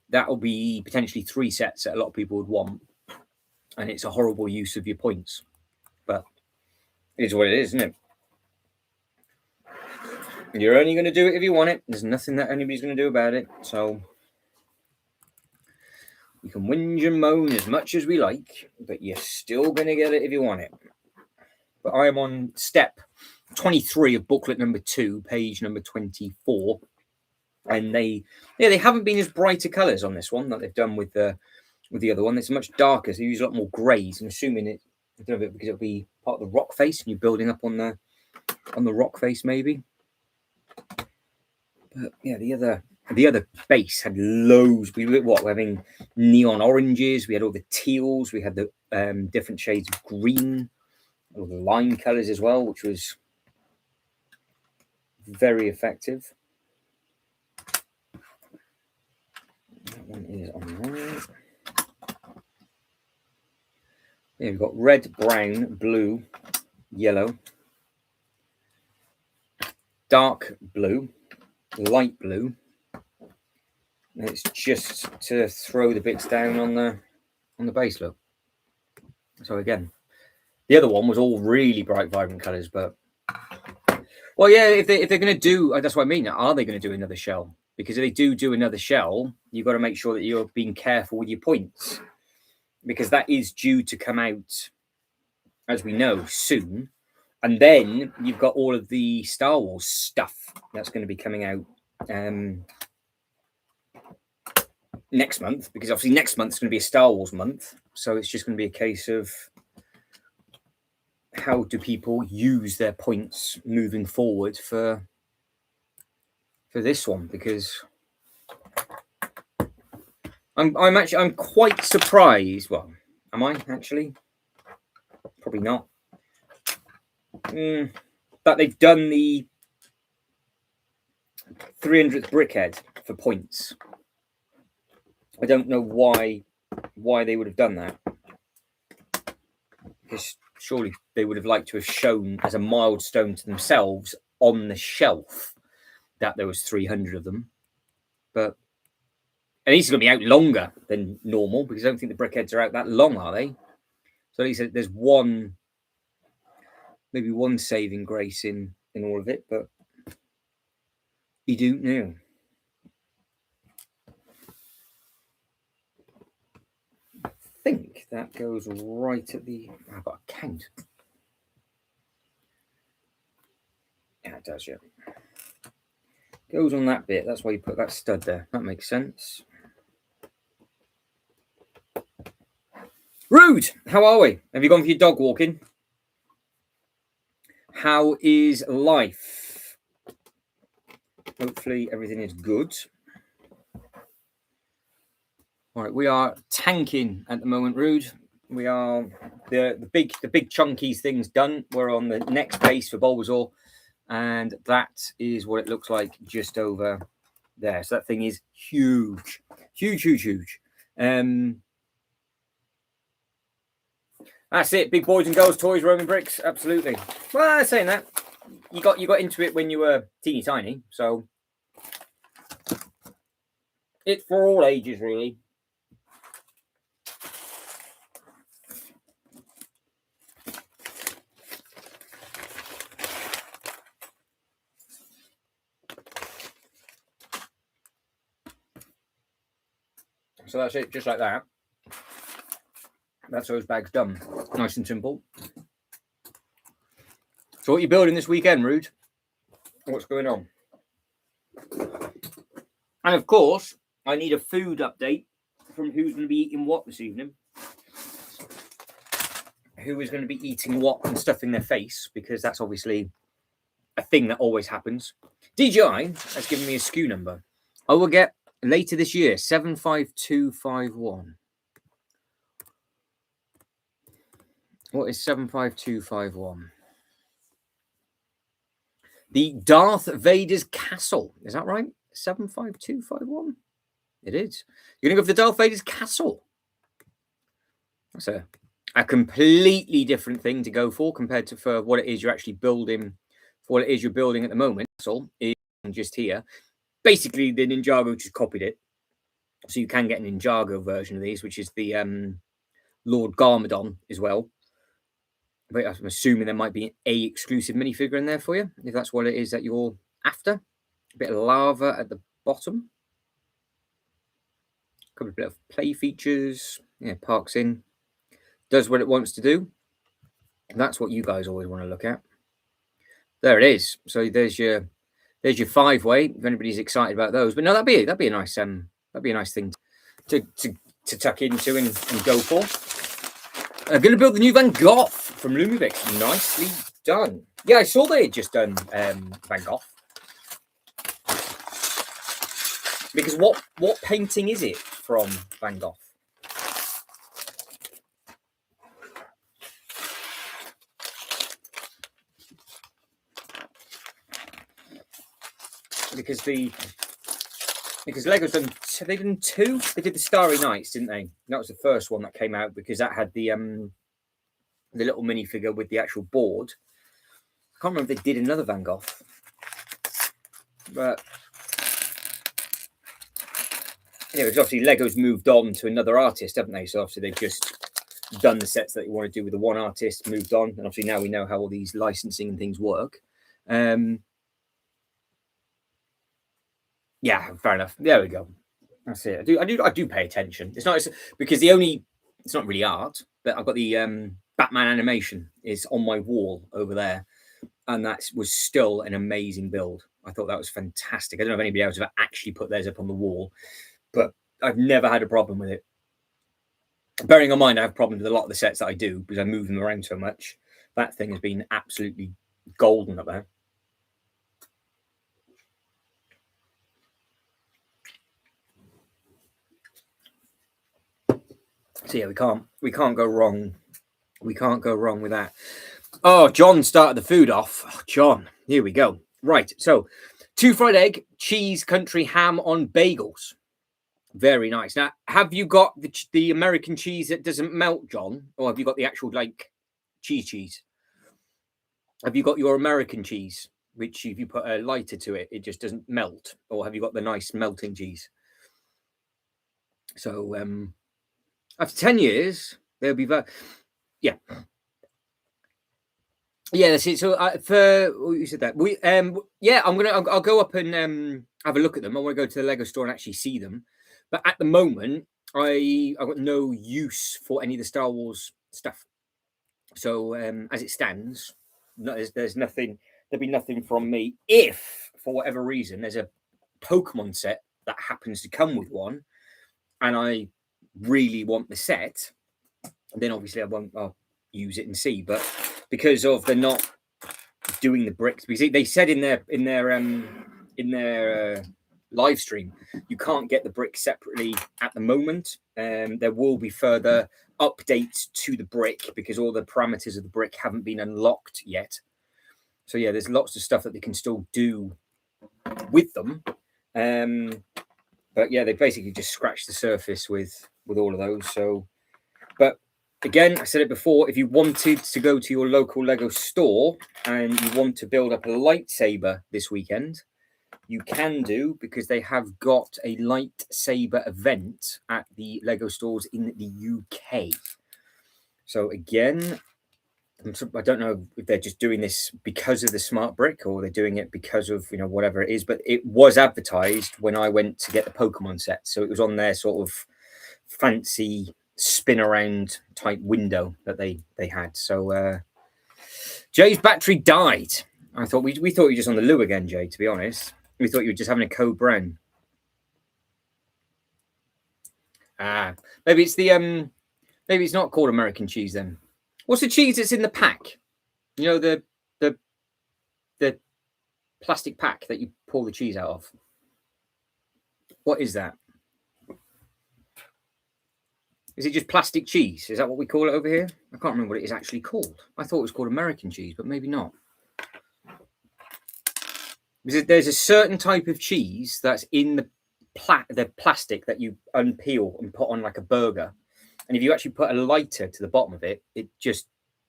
that will be potentially 3 sets that a lot of people would want. And it's a horrible use of your points. But it is what it is, isn't it? You're only going to do it if you want it. There's nothing that anybody's going to do about it. So you can whinge and moan as much as we like, but you're still going to get it if you want it. But I am on step 23 of booklet number 2, page number 24. And they haven't been as brighter colours on this one that they've done with the other one. It's much darker, so they use a lot more greys. I'm assuming I don't know, because it'll be part of the rock face and you're building up on the rock face maybe. But yeah, the other base had loads. We were having neon oranges. We had all the teals. We had the different shades of green. line colours as well, which was very effective. That one is on there. Yeah, we've got red, brown, blue, yellow, dark blue, light blue. And it's just to throw the bits down on the base look. So again, the other one was all really bright, vibrant colours, but well, yeah, if they're going to do, that's what I mean. Are they going to do another shell? Because if they do another shell, you've got to make sure that you're being careful with your points, because that is due to come out, as we know, soon. And then you've got all of the Star Wars stuff that's going to be coming out next month, because obviously next month's going to be a Star Wars month. So it's just going to be a case of how do people use their points moving forward for this one, because I'm quite surprised. Well, am I actually? Probably not. That they've done the 300th brickhead for points. I don't know why they would have done that. Because surely they would have liked to have shown as a milestone to themselves on the shelf that there was 300 of them. But and these are going to be out longer than normal, because I don't think the brickheads are out that long, are they? So at least there's maybe one saving grace in all of it, but you don't know. I think that goes right at the... I've got a count. Yeah, it does, yeah. Goes on that bit. That's why you put that stud there. That makes sense. Rude! How are we? Have you gone for your dog walking? How is life? Hopefully everything is good. All right, we are tanking at the moment, Rude. We are the big chunky thing's done. We're on the next base for Bulbasaur, and that is what it looks like just over there. So that thing is huge. That's it, big boys and girls toys, Roman bricks, absolutely. Well, saying that, you got into it when you were teeny tiny, so it's for all ages, really. So that's it, just like that. That's those bags done. Nice and simple. So what are you building this weekend, Rude? What's going on? And of course, I need a food update from who's going to be eating what this evening. Who is going to be eating what and stuffing their face, because that's obviously a thing that always happens. DJI has given me a SKU number. I will get later this year, 75251. What is 75251? The Darth Vader's castle. Is that right? 75251? It is. You're going to go for the Darth Vader's castle. That's a completely different thing to go for compared to for what it is you're actually building, for what it is you're building at the moment. Castle is just here. Basically, the Ninjago just copied it. So you can get an Ninjago version of these, which is the Lord Garmadon as well. But I'm assuming there might be a exclusive minifigure in there for you, if that's what it is that you're after. A bit of lava at the bottom. A couple of bit of play features. Yeah, parks in. Does what it wants to do. That's what you guys always want to look at. There it is. So there's your 5-way. If anybody's excited about those, but no, that'd be a nice thing to tuck into and go for. I'm going to build the new Van Gogh from Lumivix. Nicely done. Yeah, I saw they had just done Van Gogh. Because what painting is it from Van Gogh? because Lego's done. Have they done 2? They did the Starry Nights, didn't they? That was the first one that came out because that had the little minifigure with the actual board. I can't remember if they did another Van Gogh, but anyway, obviously Lego's moved on to another artist, haven't they? So obviously they've just done the sets that you want to do with the one artist, moved on, and obviously now we know how all these licensing and things work. Yeah, fair enough. There we go. That's it. I do pay attention. It's not because it's not really art, but I've got the Batman animation is on my wall over there, and that was still an amazing build. I thought that was fantastic. I don't know if anybody else have actually put theirs up on the wall, but I've never had a problem with it. Bearing in mind, I have problems with a lot of the sets that I do because I move them around so much. That thing has been absolutely golden up there. So yeah, we can't go wrong. We can't go wrong with that. Oh, John started the food off. Oh, John, here we go. Right, so 2 fried egg, cheese, country ham on bagels. Very nice. Now, have you got the American cheese that doesn't melt, John? Or have you got the actual, like, cheese? Have you got your American cheese, which if you put a lighter to it, it just doesn't melt? Or have you got the nice melting cheese? So, after 10 years, they'll be... Yeah. Yeah, that's it. So for you said that yeah, I'll go up and have a look at them. I want to go to the Lego store and actually see them. But at the moment, I've got no use for any of the Star Wars stuff. So as it stands, there's nothing. There'll be nothing from me. If for whatever reason there's a Pokemon set that happens to come with one, and I really want the set, then obviously I'll use it and see. But because of they're not doing the bricks, because they said in their live stream you can't get the bricks separately at the moment. There will be further updates to the brick because all the parameters of the brick haven't been unlocked yet. So yeah, there's lots of stuff that they can still do with them. But yeah, they basically just scratched the surface with all of those. So, but again, I said it before, if you wanted to go to your local Lego store and you want to build up a lightsaber this weekend, you can do, because they have got a lightsaber event at the Lego stores in the UK. So again, I don't know if they're just doing this because of the smart brick or they're doing it because of, whatever it is, but it was advertised when I went to get the Pokemon set. So it was on their sort of fancy spin around type window that they had. So Jay's battery died. I thought we thought you were just on the loo again, Jay, to be honest. We thought you were just having a code brown. Maybe it's the maybe it's not called American cheese then. What's the cheese that's in the pack? The plastic pack that you pull the cheese out of. What is that? Is it just plastic cheese? Is that what we call it over here? I can't remember what it is actually called. I thought it was called American cheese, but maybe not. Because there's a certain type of cheese that's in the plastic that you unpeel and put on like a burger. And if you actually put a lighter to the bottom of it, it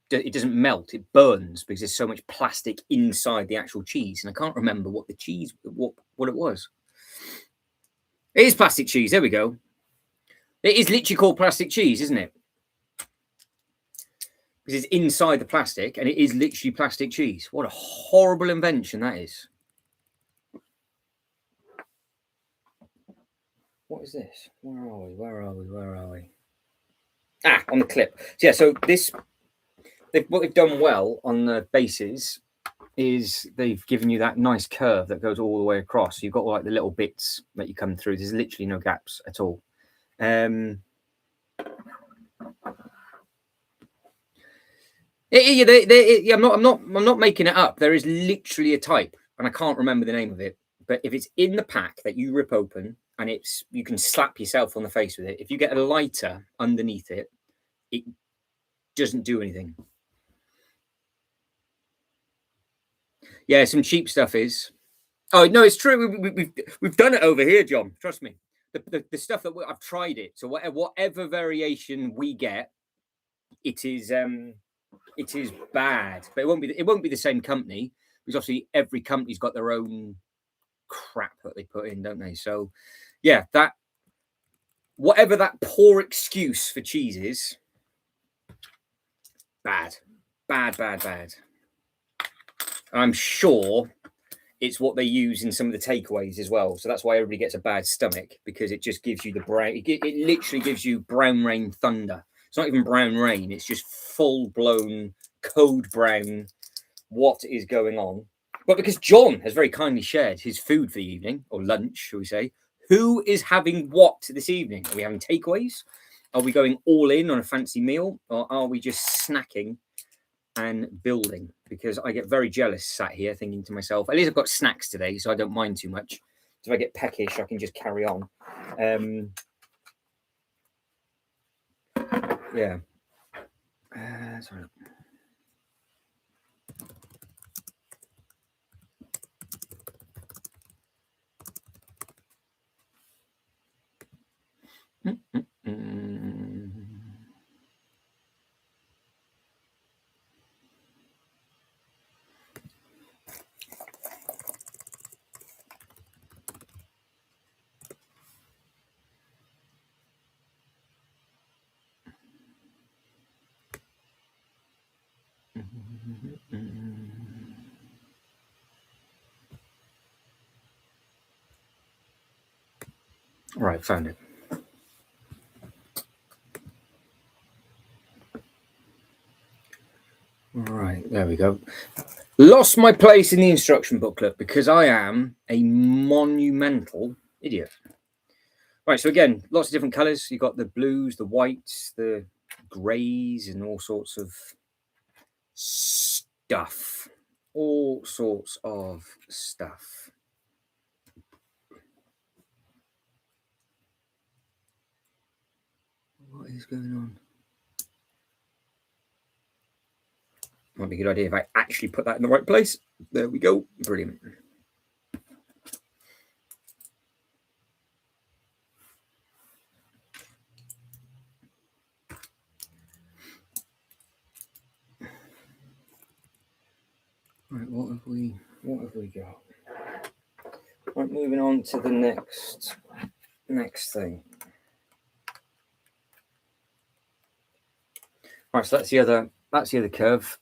doesn't melt. It burns because there's so much plastic inside the actual cheese. And I can't remember what the cheese, what it was. It is plastic cheese. There we go. It is literally called plastic cheese, isn't it? Because it's inside the plastic and it is literally plastic cheese. What a horrible invention that is. What is this? Where are we? On the clip. So yeah, so what they've done well on the bases is they've given you that nice curve that goes all the way across. So you've got like the little bits that you come through. There's literally no gaps at all. I'm not making it up. There is literally a type, and I can't remember the name of it. But if it's in the pack that you rip open, and you can slap yourself on the face with it. If you get a lighter underneath it, it doesn't do anything. Yeah, some cheap stuff is. Oh no, it's true. We've done it over here, John. Trust me. The stuff that I've tried it. So whatever variation we get, it is bad. But it won't be the same company, because obviously every company's got their own crap that they put in, don't they? So yeah, that whatever that poor excuse for cheese is, bad. I'm sure it's what they use in some of the takeaways as well. So that's why everybody gets a bad stomach, because it just gives you the brown. It literally gives you brown rain thunder. It's not even brown rain. It's just full blown code brown. What is going on? But because John has very kindly shared his food for the evening, or lunch, shall we say, who is having what this evening? Are we having takeaways? Are we going all in on a fancy meal? Or are we just snacking and building? Because I get very jealous sat here thinking to myself, at least I've got snacks today, so I don't mind too much. So if I get peckish, I can just carry on. Yeah. Sorry. Right, found it. Right, there we go. Lost my place in the instruction booklet because I am a monumental idiot. Right, so again, lots of different colours. You've got the blues, the whites, the greys, and all sorts of stuff. All sorts of stuff. What is going on? Might be a good idea if I actually put that in the right place. There we go. Brilliant. Right, what have we got? Right, moving on to the next thing. Right, so that's the other curve.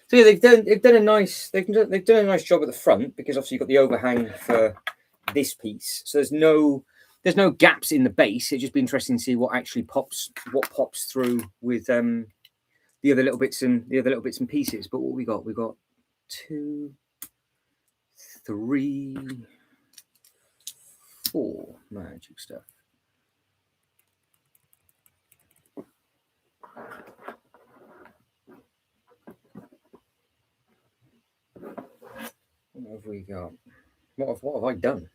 So yeah, they've done a nice job at the front, because obviously you've got the overhang for this piece. So there's no gaps in the base. It'd just be interesting to see what actually pops through with the other little bits and pieces. But what we got? We got 2, 3, 4 magic stuff. What have we got? What have I done?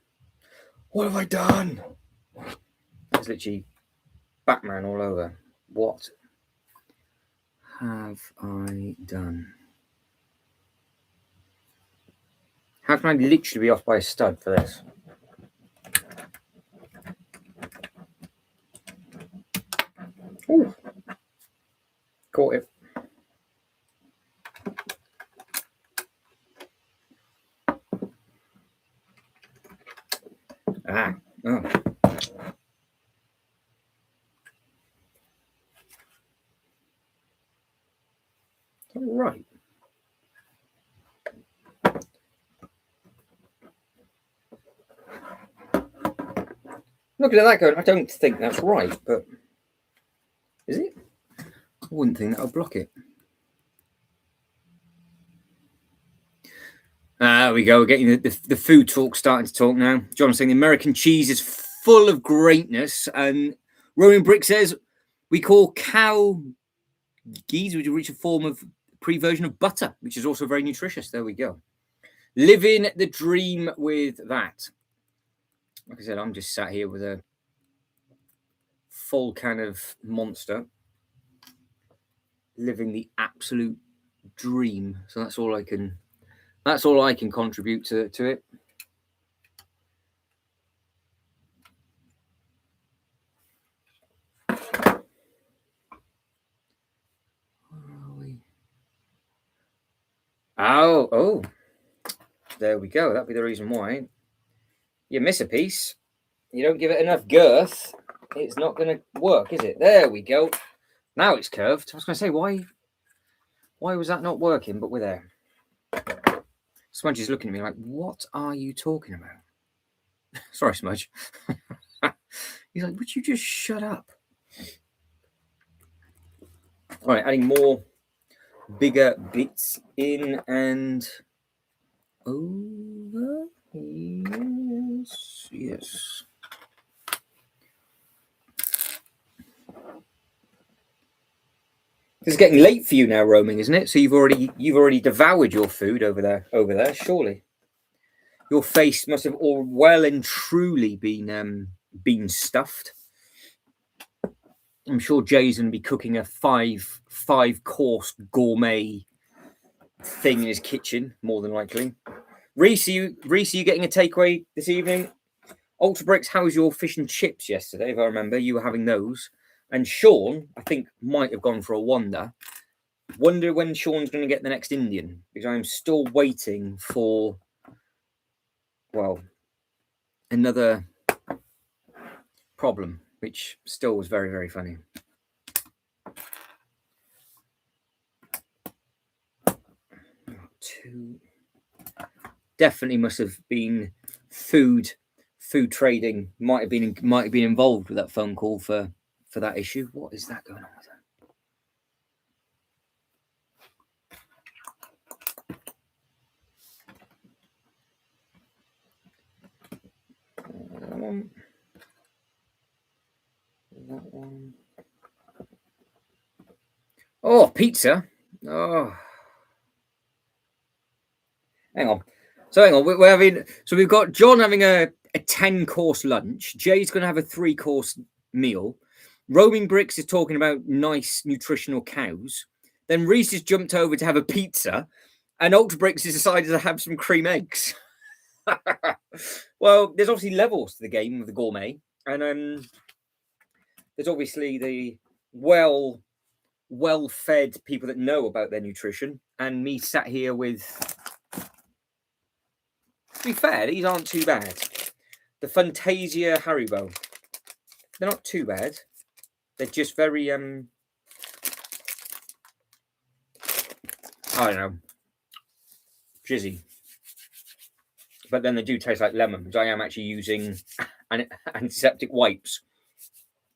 What have I done? It's literally Batman all over. What have I done? How can I literally be off by a stud for this? Ooh. Caught it. Oh. All right. Looking at that going, I don't think that's right, but is it? I wouldn't think that would block it. There we go. We're getting the food talk starting to talk now. John's saying the American cheese is full of greatness. And Rowan Brick says, we call cow geese, which reach a form of pre-version of butter, which is also very nutritious. There we go. Living the dream with that. Like I said, I'm just sat here with a full can of Monster, living the absolute dream. So that's all I can contribute to it. Oh, there we go. That'd be the reason why. You miss a piece. You don't give it enough girth. It's not going to work, is it? There we go. Now it's curved. I was going to say, why was that not working? But we're there. Smudge is looking at me like, what are you talking about? Sorry, Smudge. He's like, would you just shut up? All right, adding more bigger bits in and over. Yes. It's getting late for you now, roaming, isn't it? So you've already devoured your food over there. Surely, your face must have all well and truly been stuffed. I'm sure Jay's going to be cooking a five course gourmet thing in his kitchen, more than likely. Reese, are you getting a takeaway this evening? Ultra Bricks, how was your fish and chips yesterday? If I remember, you were having those. And Sean, I think, might have gone for a wander. Wonder when Sean's going to get the next Indian, because I'm still waiting for, well, another problem, which still was very, very funny. Definitely must have been food trading. Might have been involved with that phone call for that issue. What is that going on with that? That one. Oh, pizza. Oh, hang on. We're having. So we've got John having a 10-course lunch. Jay's going to have a 3-course meal. Roaming Bricks is talking about nice nutritional cows. Then Reese has jumped over to have a pizza, and Ultra Bricks has decided to have some cream eggs. Well, there's obviously levels to the game of the gourmet, and there's obviously the well-fed people that know about their nutrition, and me sat here with. To be fair, these aren't too bad. The Fantasia Haribo, they're not too bad. They're just very I don't know, jizzy. But then they do taste like lemon, because I am actually using antiseptic wipes.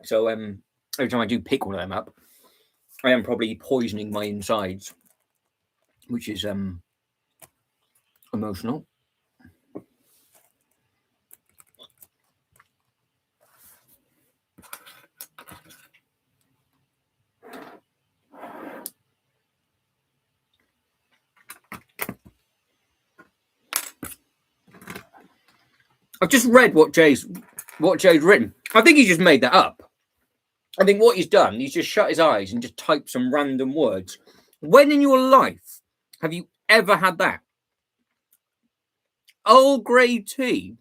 So every time I do pick one of them up, I am probably poisoning my insides, which is emotional. I've just read what Jay's written. I think he's just made that up. I think what he's done, he's just shut his eyes and just typed some random words. When in your life have you ever had that? Earl Grey tea,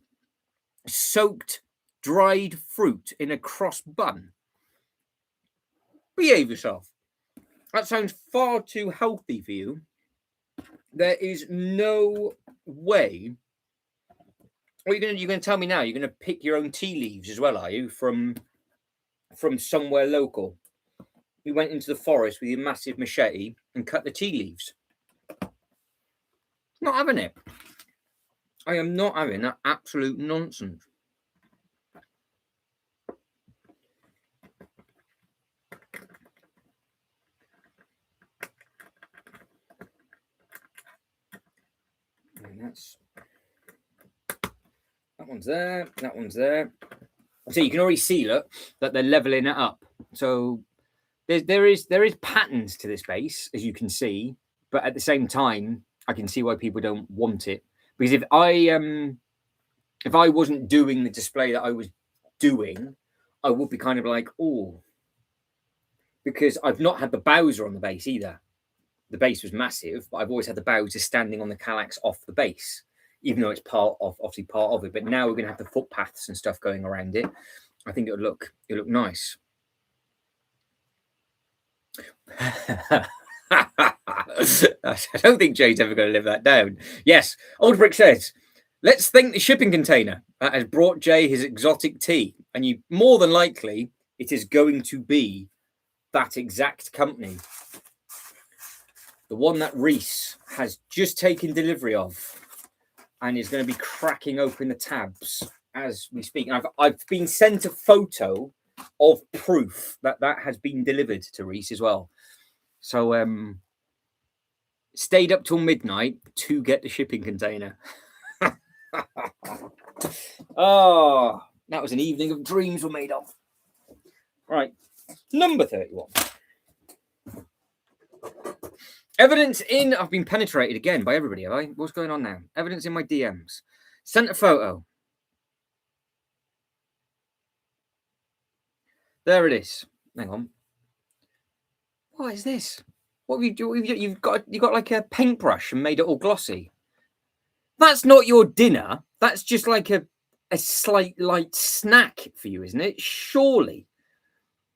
soaked dried fruit in a cross bun. Behave yourself. That sounds far too healthy for you. There is no way. What are you going to tell me now? You're going to pick your own tea leaves as well, are you? From somewhere local. You went into the forest with your massive machete and cut the tea leaves. Not having it. I am not having that absolute nonsense. And that one's there. That one's there. So you can already see, look, that they're leveling it up. So there is patterns to this base, as you can see, but at the same time, I can see why people don't want it. Because if I wasn't doing the display that I was doing, I would be kind of like, oh, because I've not had the Bowser on the base either. The base was massive, but I've always had the Bowser standing on the Kallax off the base, even though it's obviously part of it. But now we're going to have the footpaths and stuff going around it. I think it'll look nice. I don't think Jay's ever going to live that down. Yes, Old Brick says, let's thank the shipping container that has brought Jay his exotic tea. And you more than likely, it is going to be that exact company. The one that Reese has just taken delivery of and is going to be cracking open the tabs as we speak. And I've been sent a photo of proof that that has been delivered to Reese as well. So stayed up till midnight to get the shipping container. Oh, that was an evening of dreams were made of. Right, number 31. Evidence in... I've been penetrated again by everybody, have I? What's going on now? Evidence in my DMs. Sent a photo. There it is. Hang on. What is this? What have you do? You've got like a paintbrush and made it all glossy. That's not your dinner. That's just like a slight light snack for you, isn't it? Surely.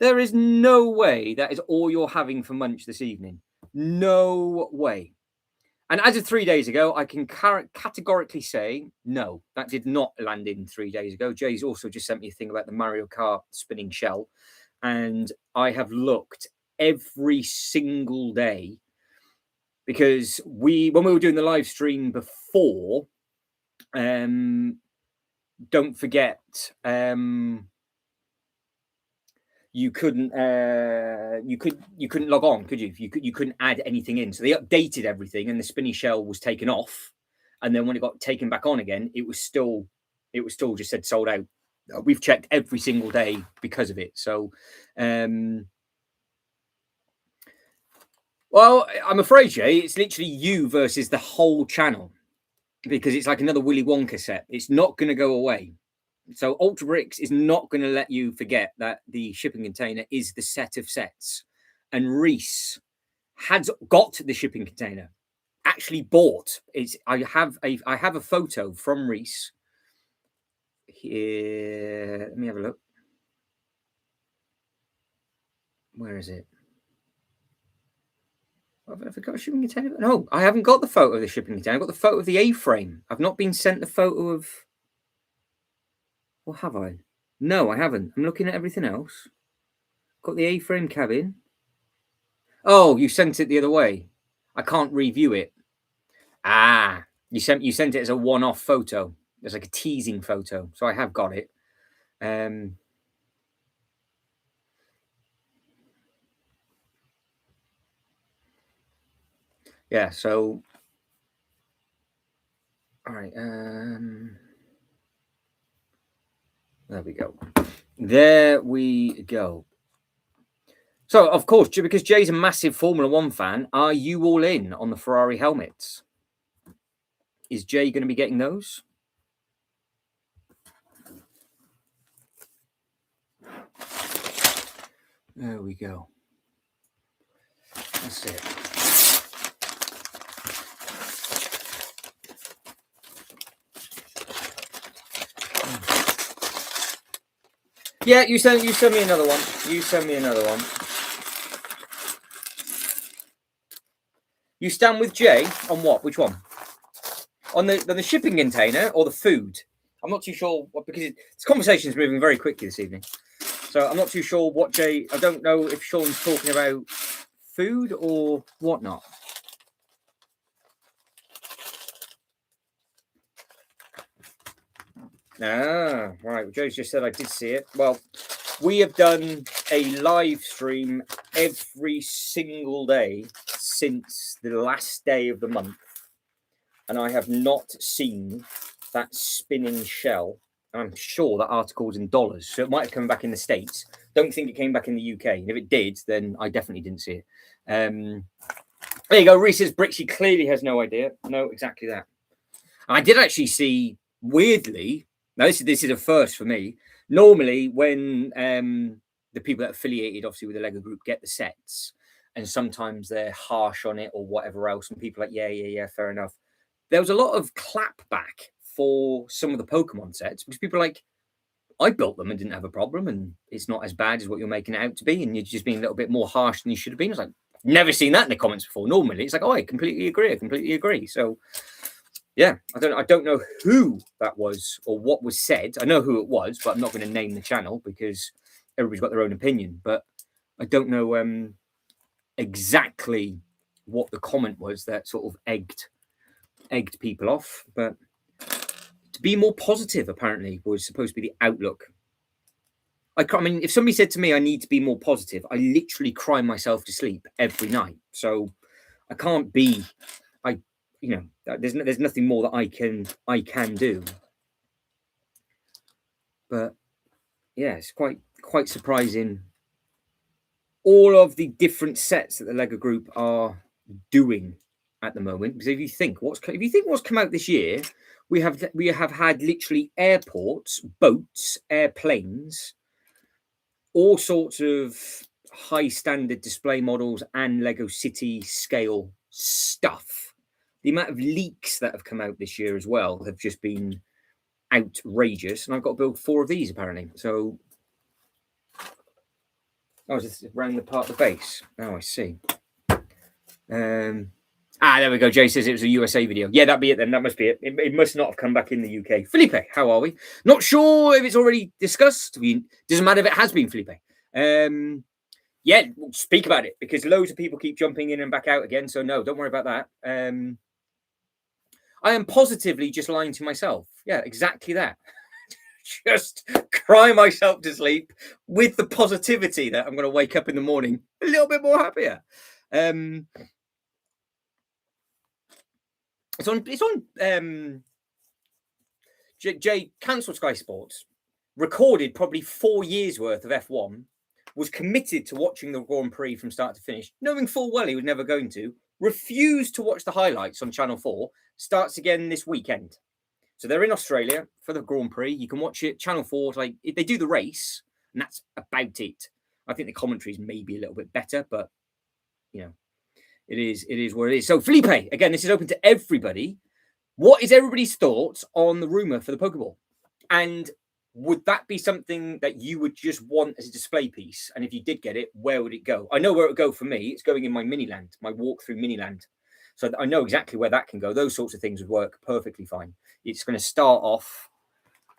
There is no way that is all you're having for lunch this evening. No way. And as of 3 days ago, I can categorically say, no, that did not land in 3 days ago. Jay's also just sent me a thing about the Mario Kart spinning shell. And I have looked every single day because when we were doing the live stream before, don't forget, you couldn't log on, could you? You couldn't add anything in. So they updated everything, and the spinny shell was taken off. And then when it got taken back on again, it was still just said sold out. We've checked every single day because of it. So, well, I'm afraid, Jay, it's literally you versus the whole channel because it's like another Willy Wonka set. It's not going to go away. So Ultra Bricks is not going to let you forget that the shipping container is the set of sets. And Reese had got the shipping container, actually bought. I have a photo from Reese. Here, let me have a look. Where is it? Have I got a shipping container? No, I haven't got the photo of the shipping container. I've got the photo of the A-frame. I've not been sent the photo of... Or have I? No, I haven't. I'm looking at everything else. Got the A-frame cabin. Oh, you sent it the other way. I can't review it. Ah, you sent it as a one-off photo. It's like a teasing photo. So I have got it. Yeah, so all right. There we go. There we go. So, of course, because Jay's a massive Formula One fan, are you all in on the Ferrari helmets? Is Jay going to be getting those? There we go. That's it. Yeah, you send me another one. You send me another one. You stand with Jay on what? Which one? On the shipping container or the food? I'm not too sure because this conversation is moving very quickly this evening. So I'm not too sure what Jay... I don't know if Sean's talking about food or whatnot. Ah, right. Joe's just said I did see it. Well, we have done a live stream every single day since the last day of the month. And I have not seen that spinning shell. I'm sure that article's in dollars. So it might have come back in the States. Don't think it came back in the UK. And if it did, then I definitely didn't see it. There you go. Reese says Brixie clearly has no idea. No, exactly that. I did actually see, weirdly... Now, this is a first for me. Normally, when the people that are affiliated, obviously, with the LEGO group get the sets, and sometimes they're harsh on it or whatever else, and people are like, yeah, fair enough. There was a lot of clapback for some of the Pokemon sets because people are like, I built them and didn't have a problem, and it's not as bad as what you're making it out to be, and you're just being a little bit more harsh than you should have been. It's like, never seen that in the comments before. Normally, it's like, oh, I completely agree. So, yeah, I don't know who that was or what was said. I know who it was, but I'm not going to name the channel because everybody's got their own opinion. But I don't know exactly what the comment was that sort of egged people off. But to be more positive, apparently, was supposed to be the outlook. I mean, if somebody said to me, I need to be more positive, I literally cry myself to sleep every night. So I can't be, there's nothing more that I can do. But yeah, it's quite surprising. All of the different sets that the Lego Group are doing at the moment. Because if you think what's come out this year, we have had literally airports, boats, airplanes, all sorts of high standard display models and Lego City scale stuff. The amount of leaks that have come out this year as well have just been outrageous. And I've got to build 4 of these apparently. So I was just around the part of the base. Oh, I see. There we go. Jay says it was a USA video. Yeah, that'd be it then. That must be it. It must not have come back in the UK. Felipe, how are we? Not sure if it's already discussed. Doesn't matter if it has been, Felipe. Yeah, we'll speak about it because loads of people keep jumping in and back out again. So no, don't worry about that. I am positively just lying to myself. Yeah, exactly that. Just cry myself to sleep with the positivity that I'm going to wake up in the morning a little bit more happier. It's on Jay cancelled Sky Sports, recorded probably 4 years worth of F1, was committed to watching the Grand Prix from start to finish, knowing full well he was never going to, refused to watch the highlights on Channel 4, starts again this weekend. So they're in Australia for the Grand Prix. You can watch it. Channel 4, like they do the race, and that's about it. I think the commentary is maybe a little bit better, but it is what it is. So Felipe, again, this is open to everybody. What is everybody's thoughts on the rumor for the Pokeball? And would that be something that you would just want as a display piece? And if you did get it, where would it go? I know where it would go for me. It's going in my Miniland, my walkthrough Miniland. So I know exactly where that can go. Those sorts of things would work perfectly fine. It's going to start off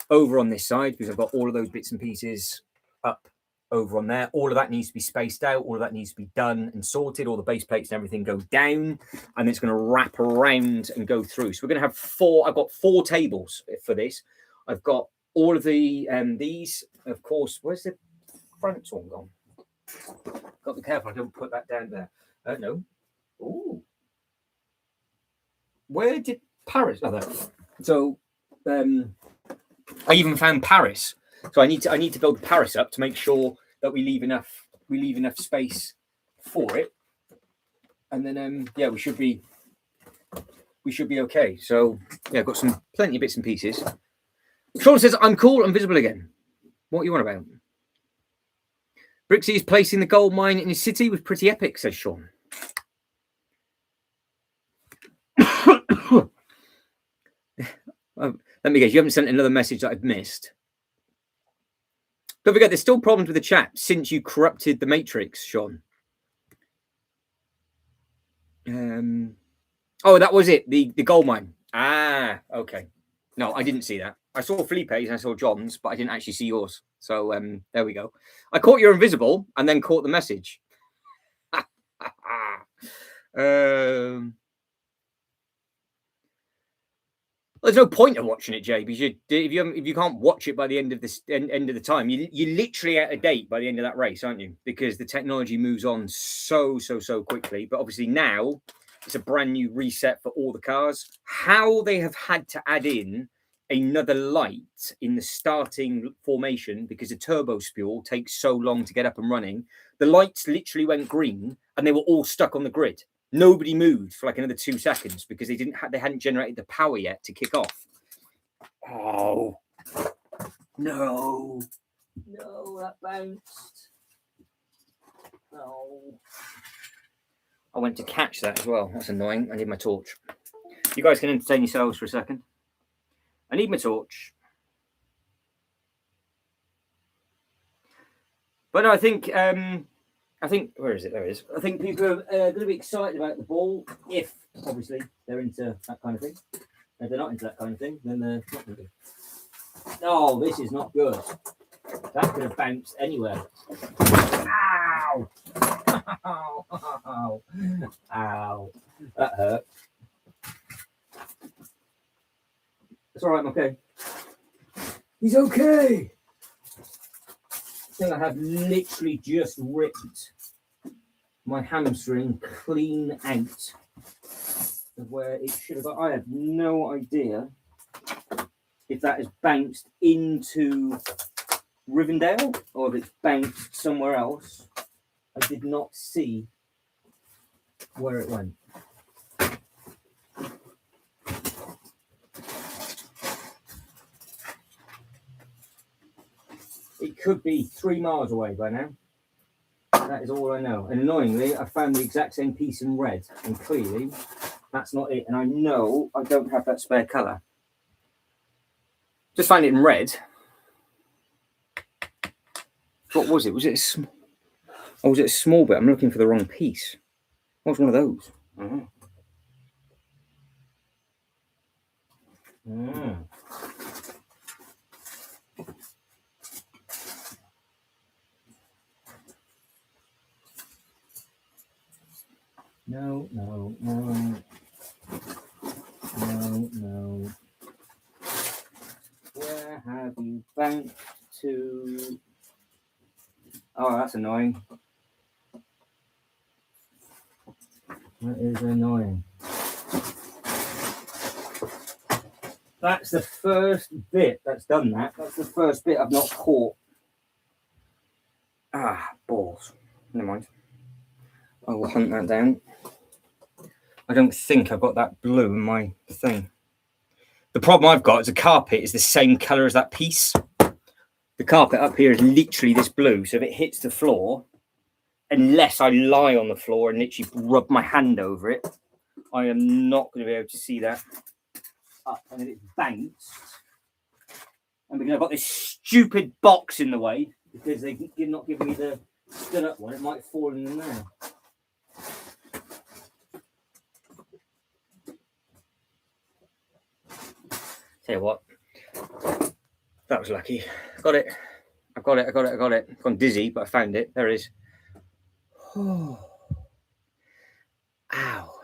over on this side because I've got all of those bits and pieces up over on there. All of that needs to be spaced out. All of that needs to be done and sorted. All the base plates and everything go down, and it's going to wrap around and go through. So we're going to have 4. I've got 4 tables for this. I've got all of the these, of course. Where's the front one gone? Got to be careful. I don't put that down there. No. Ooh. Where did Paris? Oh, there. So I even found Paris. So I need to build Paris up to make sure that we leave enough space for it, and then we should be okay. So yeah, I've got plenty of bits and pieces. Sean says I'm cool. I'm visible again. What are you on about? Brixie's placing the gold mine in his city was pretty epic, says Sean. Let me guess, you haven't sent another message that I've missed. Don't forget, there's still problems with the chat since you corrupted the Matrix, Sean. Oh, that was it, the gold mine. Ah, okay. No, I didn't see that. I saw Felipe's and I saw John's, but I didn't actually see yours. So there we go. I caught your invisible and then caught the message. There's no point of watching it, Jay, because if you can't watch it by the end of the time, you're literally out of date by the end of that race, aren't you? Because the technology moves on so quickly. But obviously now it's a brand new reset for all the cars. How they have had to add in another light in the starting formation because the turbo spool takes so long to get up and running. The lights literally went green and they were all stuck on the grid. Nobody moved for like another 2 seconds because they hadn't generated the power yet to kick off. Oh no, that bounced. No, I went to catch that as well. That's annoying. I need my torch. You guys can entertain yourselves for a second. I need my torch. But no, I think I think, where is it? There it is. I think people are going to be excited about the ball if, obviously, they're into that kind of thing. If they're not into that kind of thing, then they're not going to be. Oh, this is not good. That could have bounced anywhere. Ow! Ow! Ow! Ow! That hurt. It's all right, I'm okay. He's okay. I think I have literally just ripped my hamstring clean out of where it should have gone. I have no idea if that has bounced into Rivendell or if it's bounced somewhere else. I did not see where it went. It could be 3 miles away by now. That is all I know. And annoyingly, I found the exact same piece in red, and clearly that's not it. And I know I don't have that spare colour. Just found it in red. What was it? Was it a small? Oh, was it a small bit? I'm looking for the wrong piece. What was one of those? No. Where have you bounced to? Oh, that's annoying. That is annoying. That's the first bit that's done that. That's the first bit I've not caught. Ah, balls. Never mind. I will hunt that down. I don't think I've got that blue in my thing. The problem I've got is the carpet is the same colour as that piece. The carpet up here is literally this blue. So if it hits the floor, unless I lie on the floor and literally rub my hand over it, I am not going to be able to see that up. And if it's bounced, and because I've got this stupid box in the way, because they're not giving me the stood up one, it might fall in there. Tell you what, that was lucky. Got it. I got it. I've gone dizzy, but I found it. There it is. Oh. Ow.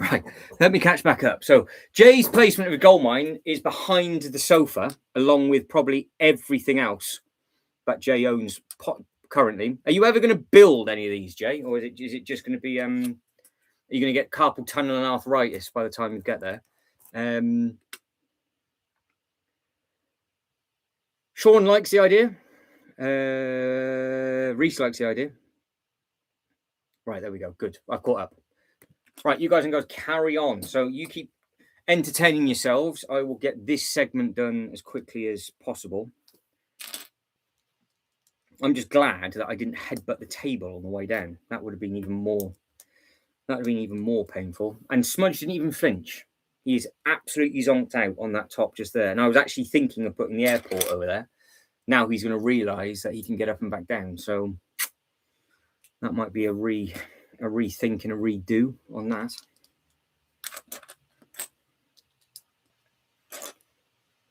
Right, let me catch back up. So Jay's placement of a gold mine is behind the sofa, along with probably everything else that Jay owns currently. Are you ever going to build any of these, Jay, or is it just going to be? Are you going to get carpal tunnel and arthritis by the time you get there? Sean likes the idea. Reese likes the idea. Right, there we go. Good. I've caught up. Right, you guys can go carry on. So you keep entertaining yourselves. I will get this segment done as quickly as possible. I'm just glad that I didn't headbutt the table on the way down. That would have been even more. That would have been even more painful. And Smudge didn't even flinch. He is absolutely zonked out on that top just there. And I was actually thinking of putting the airport over there. Now he's going to realise that he can get up and back down. So that might be a rethink and a redo on that.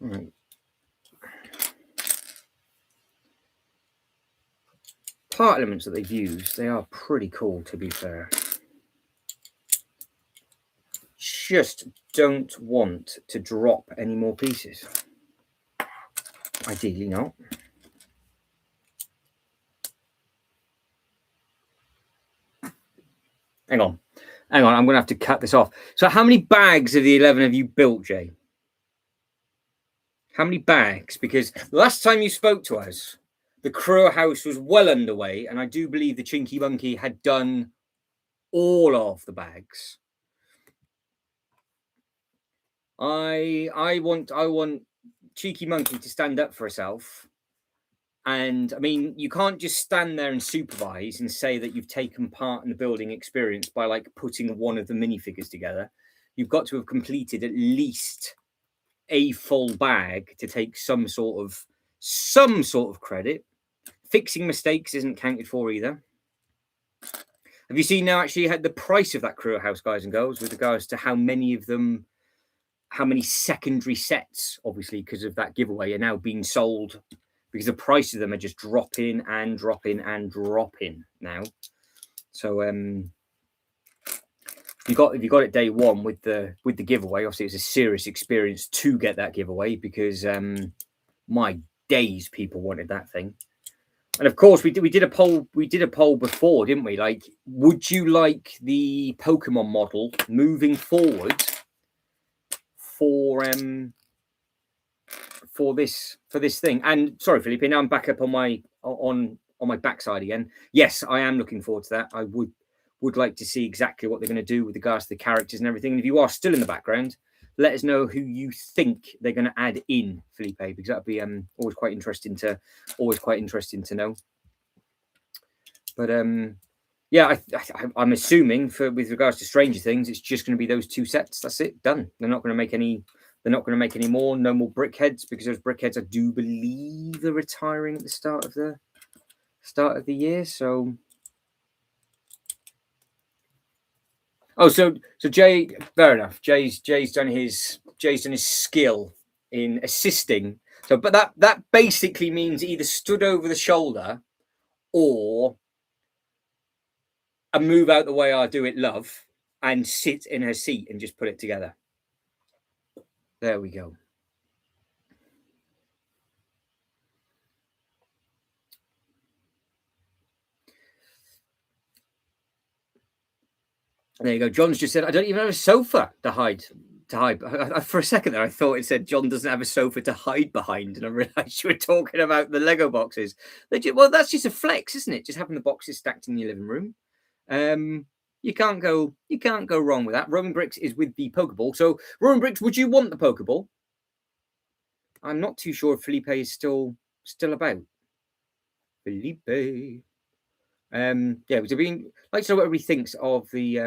All right. Part elements that they've used, they are pretty cool, to be fair. Just don't want to drop any more pieces. Ideally not. Hang on. I'm going to have to cut this off. So how many bags of the 11 have you built, Jay? How many bags? Because the last time you spoke to us, the Crow House was well underway, and I do believe the Chinky Monkey had done all of the bags. I want Cheeky Monkey to stand up for herself. And I mean, you can't just stand there and supervise and say that you've taken part in the building experience by like putting one of the minifigures together. You've got to have completed at least a full bag to take some sort of some sort of credit. Fixing mistakes isn't counted for either. Have you seen now actually had the price of that Crew House, guys and girls, with regards to how many of them, how many secondary sets, obviously, because of that giveaway, are now being sold because the price of them are just dropping and dropping and dropping now. So if you got it day one with the giveaway, obviously it's a serious experience to get that giveaway because my days, people wanted that thing. And of course, we did a poll before, didn't we? Like, would you like the Pokemon model moving forward for this thing? And sorry, Felipe, now I'm back up on my backside again. Yes, I am looking forward to that. I would like to see exactly what they're going to do with regards to the characters and everything. And if you are still in the background, let us know who you think they're going to add in, Felipe, because that'd be always quite interesting to know. But yeah, I'm assuming with regards to Stranger Things, it's just going to be those two sets. That's it, done. They're not going to make any. They're not going to make any more. No more Brickheads, because those Brickheads, I do believe, are retiring at the start of the year. So. Oh, so Jay, fair enough. Jay's done his skill in assisting. So, but that basically means either stood over the shoulder or a move out the way I do it, love, and sit in her seat and just put it together. There we go. There you go. John's just said, I don't even have a sofa to hide. For a second there, I thought it said John doesn't have a sofa to hide behind, and I realised you were talking about the Lego boxes. Well, that's just a flex, isn't it? Just having the boxes stacked in your living room. You can't go wrong with that. Roman Bricks is with the Pokeball. So, Roman Bricks, would you want the Pokeball? I'm not too sure if Felipe is still about. Felipe. Yeah, because I'd like to know what everybody thinks of the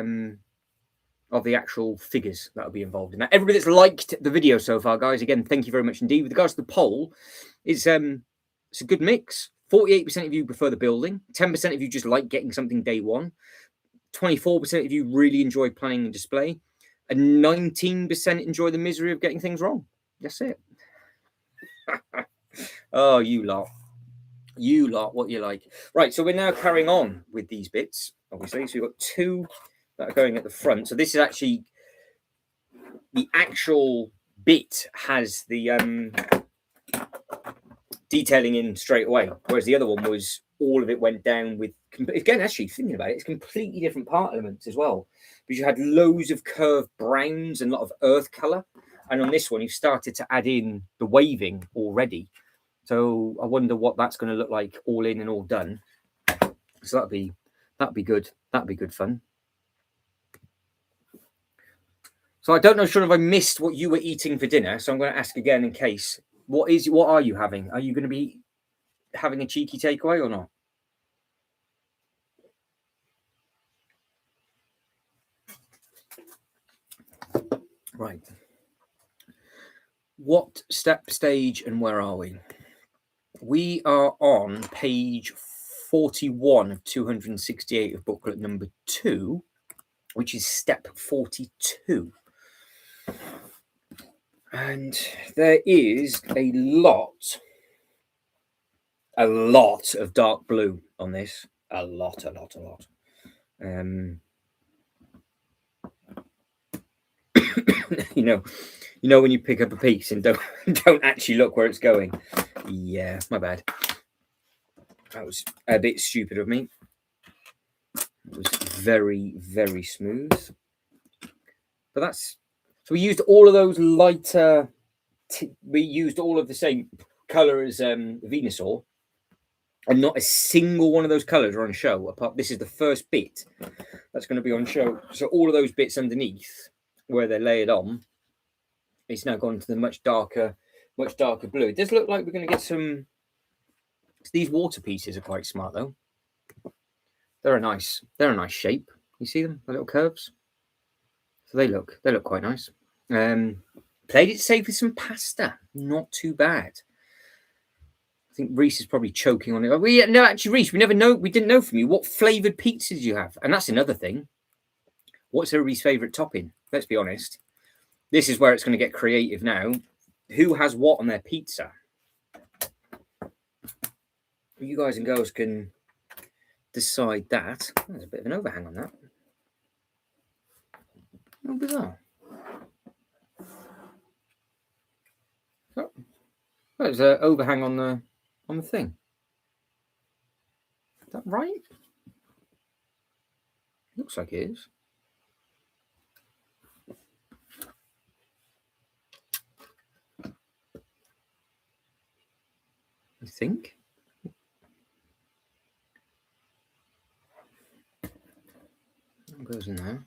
actual figures that'll be involved in that. Everybody that's liked the video so far, guys, again, thank you very much indeed. With regards to the poll, it's a good mix. 48% of you prefer the building, 10% of you just like getting something day one, 24% of you really enjoy planning and display, and 19% enjoy the misery of getting things wrong. That's it. Oh, you lot, what you like. Right, so we're now carrying on with these bits, obviously. So we've got two that are going at the front. So this is actually the actual bit has the detailing in straight away, whereas the other one was all of it went down with, again, actually thinking about it, it's completely different part elements as well, because you had loads of curved browns and a lot of earth color, and on this one you've started to add in the waving already. So I wonder what that's going to look like all in and all done. So that'd be good. That'd be good fun. So I don't know, Sean, if I missed what you were eating for dinner. So I'm going to ask again in case. What are you having? Are you going to be having a cheeky takeaway or not? Right. What step, stage, and where are we? We are on page 41 of 268 of booklet number 2, which is step 42. And there is a lot of dark blue on this. A lot. You know when you pick up a piece and don't actually look where it's going. Yeah, my bad. That was a bit stupid of me. It was very, very smooth. But so we used all of those lighter. We used all of the same color as Venusaur, and not a single one of those colors are on show. Apart, this is the first bit that's going to be on show. So all of those bits underneath, where they're layered on, it's now gone to the much darker blue. It does look like we're going to get some. These water pieces are quite smart though. They're a nice shape. You see them, the little curves. So they look quite nice. Played it safe with some pasta. Not too bad. I think Reese is probably choking on it. No, actually, Reese, we didn't know from you what flavoured pizza do you have? And that's another thing. What's everybody's favourite topping? Let's be honest. This is where it's going to get creative now. Who has what on their pizza? You guys and girls can decide that. There's a bit of an overhang on that. How bizarre. Oh, there's an overhang on the thing. Is that right? Looks like it is. I think. What goes in there?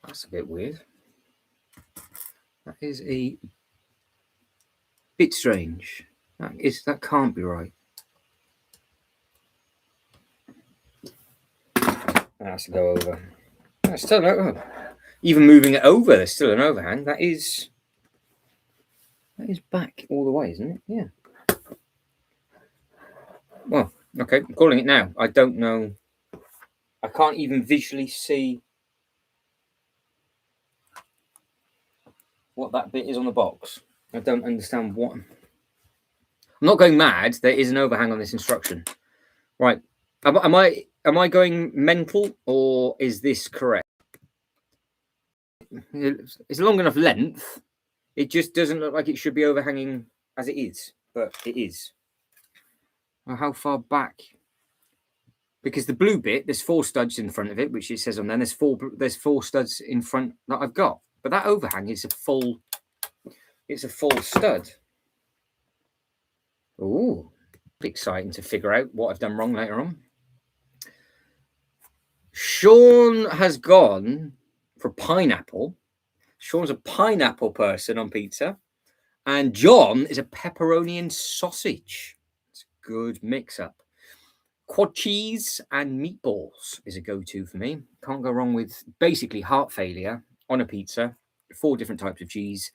That's a bit weird. That is a bit strange. That can't be right. That has to go over. That's still even moving it over, there's still an overhang. That is back all the way, isn't it? Yeah. Well, okay, I'm calling it now. I don't know. I can't even visually see what that bit is on the box. I don't understand what. I'm not going mad. There is an overhang on this instruction. Right. Am I going mental, or is this correct? It's a long enough length. It just doesn't look like it should be overhanging as it is, but it is. Well, how far back? Because the blue bit, there's 4 studs in front of it, which it says on there. There's four studs in front that I've got, but that overhang is a full stud. Ooh, exciting to figure out what I've done wrong later on. Sean has gone for pineapple. Sean's a pineapple person on pizza, and John is a pepperoni and sausage. It's a good mix-up. Quad cheese and meatballs is a go-to for me. Can't go wrong with basically heart failure on a pizza, 4 different types of cheese,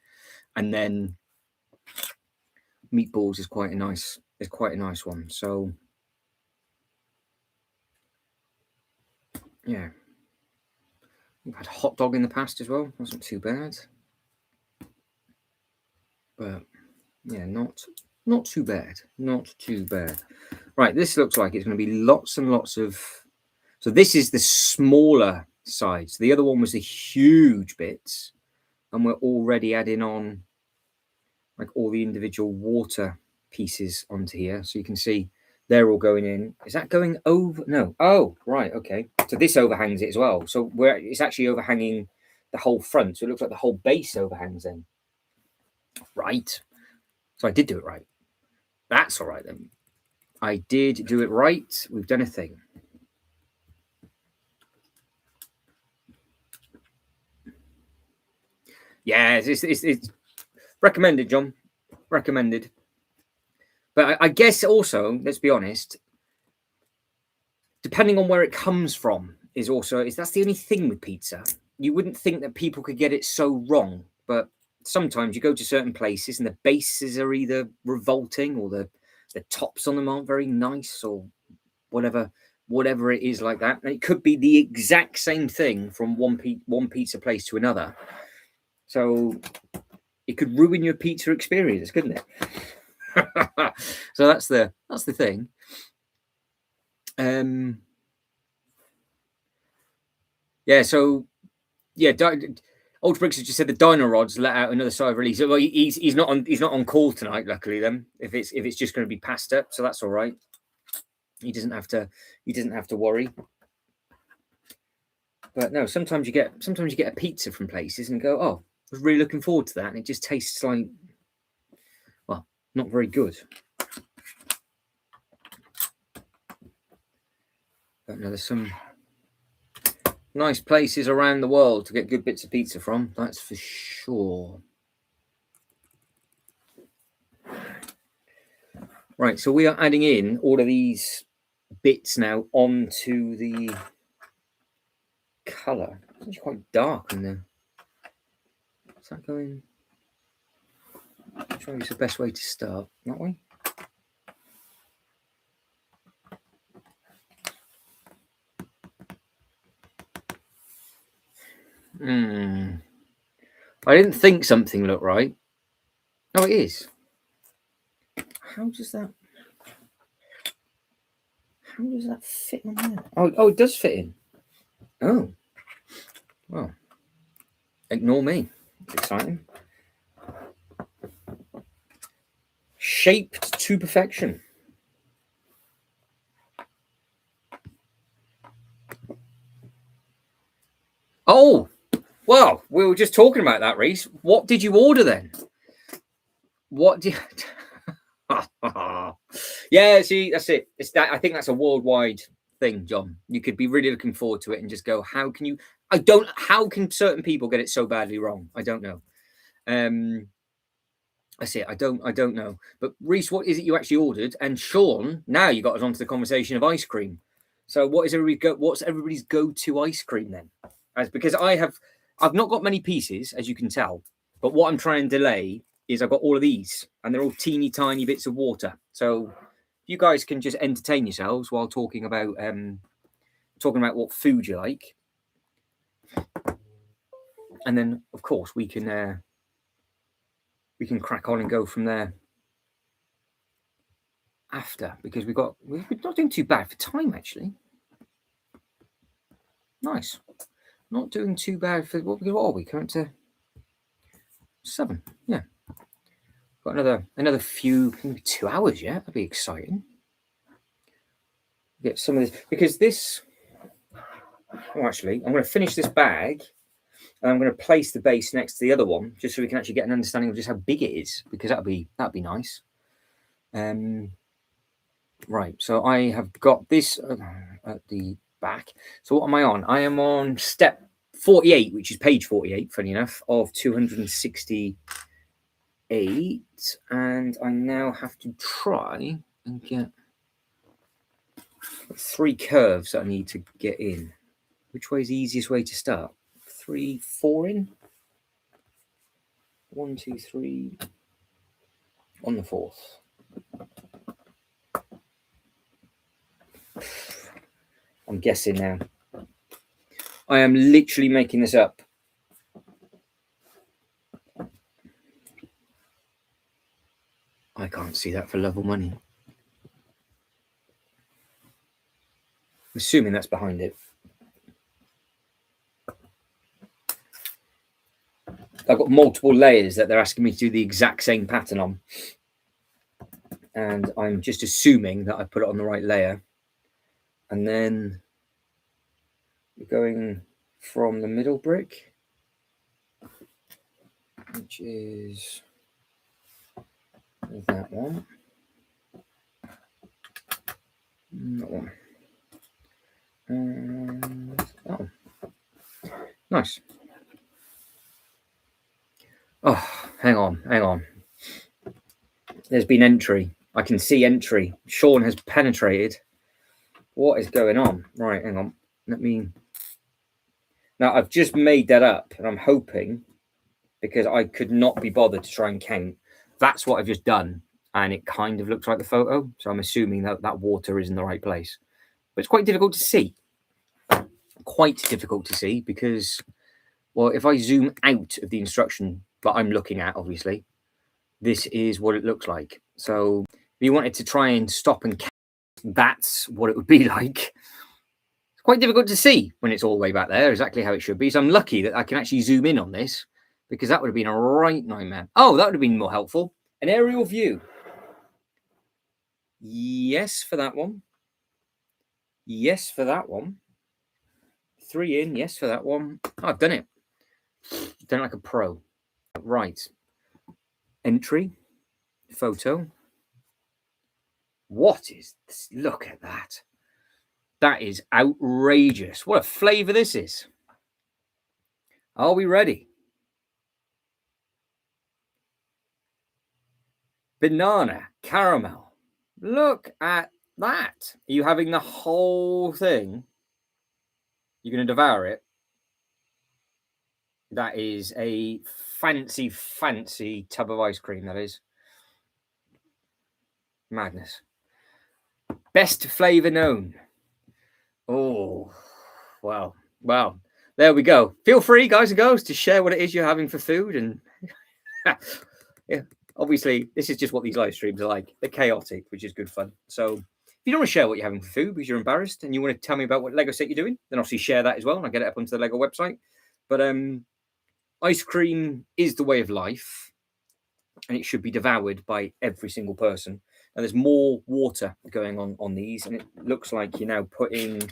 and then meatballs is quite a nice one. So yeah, we've had hot dog in the past as well. Wasn't too bad, but yeah, not too bad. Not too bad. Right, this looks like it's going to be lots and lots of. So this is the smaller sides. The other one was the huge bits, and we're already adding on like all the individual water pieces onto here. So you can see they're all going in. Is that going over? No. Oh, right. Okay. So this overhangs it as well. So it's actually overhanging the whole front. So it looks like the whole base overhangs then. Right. So I did do it right. That's all right then. I did do it right. We've done a thing. Yeah, it's recommended, John. Recommended. But I guess also, let's be honest, depending on where it comes from is that's the only thing with pizza. You wouldn't think that people could get it so wrong, but sometimes you go to certain places and the bases are either revolting or the tops on them aren't very nice or whatever it is like that. And it could be the exact same thing from one pizza place to another. So it could ruin your pizza experience, couldn't it? So that's the thing. Yeah. So yeah, Ultra Bricks has just said the Dino Rods let out another sigh of release. Well, he's not on call tonight. Luckily, then if it's just going to be pasta, so that's all right. He doesn't have to worry. But no, sometimes you get a pizza from places and go, oh, I was really looking forward to that, and it just tastes like, well, not very good. But no, there's some nice places around the world to get good bits of pizza from, that's for sure. Right, so we are adding in all of these bits now onto the colour. It's actually quite dark in there. Is that going? I'll try use the best way to start, that way. I didn't think something looked right. Oh, it is. How does that fit on there? Oh, it does fit in. Oh. Well. Ignore me. It's exciting. Shaped to perfection. Oh, well, we were just talking about that, Reese. What did you order then? What did? Yeah, see, that's it. It's that. I think that's a worldwide thing, John. You could be really looking forward to it and just go, how can you? I don't. How can certain people get it so badly wrong? I don't know. I see it. I don't know. But Reese, what is it you actually ordered? And Sean, now you got us onto the conversation of ice cream. So what's everybody's go-to ice cream then? As because I've not got many pieces, as you can tell. But what I'm trying to delay is I've got all of these, and they're all teeny tiny bits of water. So you guys can just entertain yourselves while talking about what food you like. And then of course we can crack on and go from there after, because we're not doing too bad for time actually. Nice, not doing too bad for what are we current to 7? Yeah, got another few, maybe 2 hours. Yeah, that'd be exciting. Get some of this, because this. Oh, actually, I'm going to finish this bag, and I'm going to place the base next to the other one, just so we can actually get an understanding of just how big it is, because that'd be nice. Right, so I have got this at the back. So what am I on? I am on step 48, which is page 48, funny enough, of 268. And I now have to try and get 3 curves that I need to get in. Which way is the easiest way to start? 3, 4 in? 1, 2, 3 on the 4th. I'm guessing now. I am literally making this up. I can't see that for love or money. I'm assuming that's behind it. I've got multiple layers that they're asking me to do the exact same pattern on. And I'm just assuming that I put it on the right layer. And then we're going from the middle brick, which is that one. That one. And that one. Nice. Oh, hang on. There's been entry. I can see entry. Sean has penetrated. What is going on? Right, hang on. Now, I've just made that up, and I'm hoping, because I could not be bothered to try and count, that's what I've just done, and it kind of looks like the photo, so I'm assuming that water is in the right place. But it's quite difficult to see. Because, well, if I zoom out of the instruction that I'm looking at, obviously, this is what it looks like. So if you wanted to try and stop and count, that's what it would be like. It's quite difficult to see when it's all the way back there, exactly how it should be. So I'm lucky that I can actually zoom in on this, because that would have been a right nightmare. Oh, that would have been more helpful. An aerial view. Yes, for that one. Yes, for that one. 3 in. Yes, for that one. Oh, I've done it. Done it like a pro. Right. Entry. Photo. What is this? Look at that. That is outrageous. What a flavour this is. Are we ready? Banana, caramel. Look at that. Are you having the whole thing? You're going to devour it? That is a fancy, fancy tub of ice cream, that is. Madness. Best flavour known. Oh, wow. There we go. Feel free, guys and girls, to share what it is you're having for food. And yeah, obviously, this is just what these live streams are like. They're chaotic, which is good fun. So if you don't want to share what you're having for food because you're embarrassed and you want to tell me about what Lego set you're doing, then obviously share that as well. And I'll get it up onto the Lego website. But ice cream is the way of life, and it should be devoured by every single person. And there's more water going on these, and it looks like you're now putting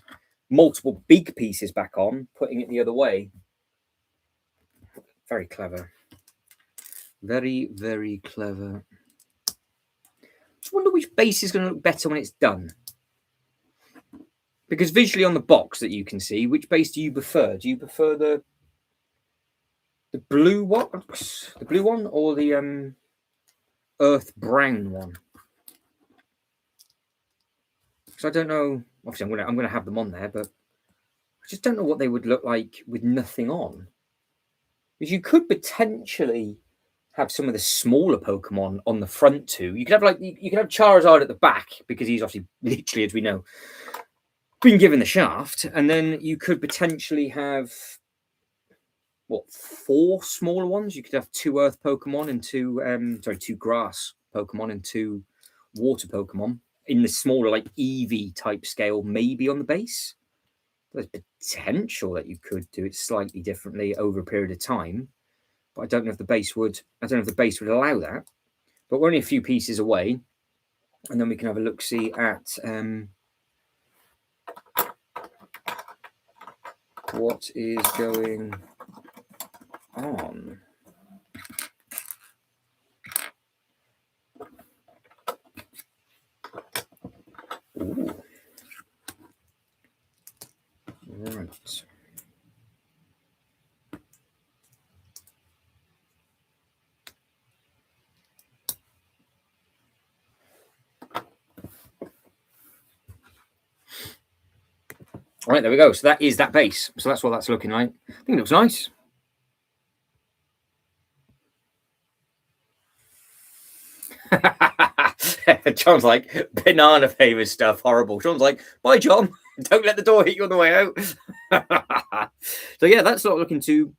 multiple big pieces back on, putting it the other way. Very clever. Very, very clever. Just wonder which base is going to look better when it's done. Because visually on the box that you can see, which base do you prefer? Do you prefer the blue box, the blue one, or the earth brown one? Because I don't know. Obviously, I'm gonna have them on there, but I just don't know what they would look like with nothing on. Because you could potentially have some of the smaller Pokemon on the front too. You could have you could have Charizard at the back because he's obviously literally, as we know, been given the shaft, and then you could potentially have 4 smaller ones. You could have 2 Earth Pokemon and 2 Grass Pokemon and 2 Water Pokemon in the smaller Eevee type scale, maybe on the base. There's potential that you could do it slightly differently over a period of time, but I don't know if the base would. I don't know if the base would allow that. But we're only a few pieces away, and then we can have a look see at what is going on. Ooh. Right. All right, there we go. So that is that base. So that's what that's looking like. I think it looks nice. John's like, banana favours stuff, horrible. John's like, bye, John. Don't let the door hit you on the way out. So yeah, that's not looking too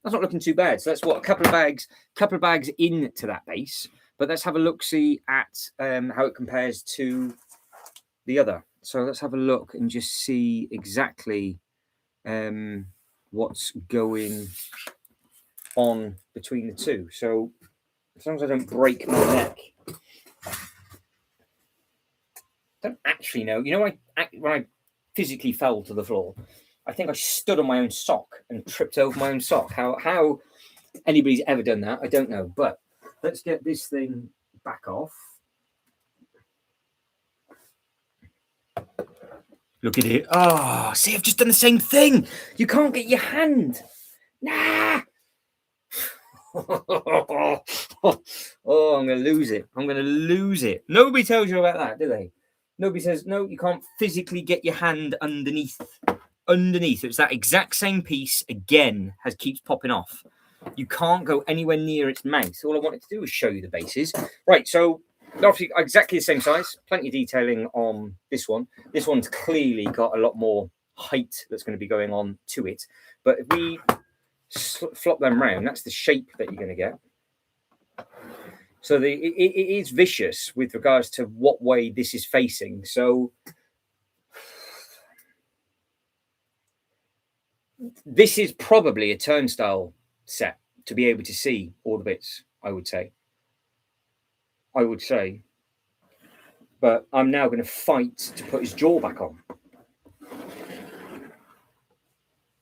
bad. So that's what a couple of bags into that base. But let's have a look see at how it compares to the other. So let's have a look and just see exactly what's going on between the two. So as long as I don't break my neck. I don't actually know. You know, when I physically fell to the floor, I think I stood on my own sock and tripped over my own sock. How anybody's ever done that, I don't know. But let's get this thing back off. Look at it. Oh, see, I've just done the same thing. You can't get your hand. Nah. Oh, I'm going to lose it. I'm going to lose it. Nobody tells you about that, do they? Nobody says, no, you can't physically get your hand underneath. It's that exact same piece again keeps popping off. You can't go anywhere near its mouth. All I wanted to do was show you the bases. Right, so obviously exactly the same size. Plenty of detailing on this one. This one's clearly got a lot more height that's going to be going on to it. But if we flop them round, that's the shape that you're going to get. So it is vicious with regards to what way this is facing. So this is probably a turnstile set to be able to see all the bits, I would say. But I'm now going to fight to put his jaw back on.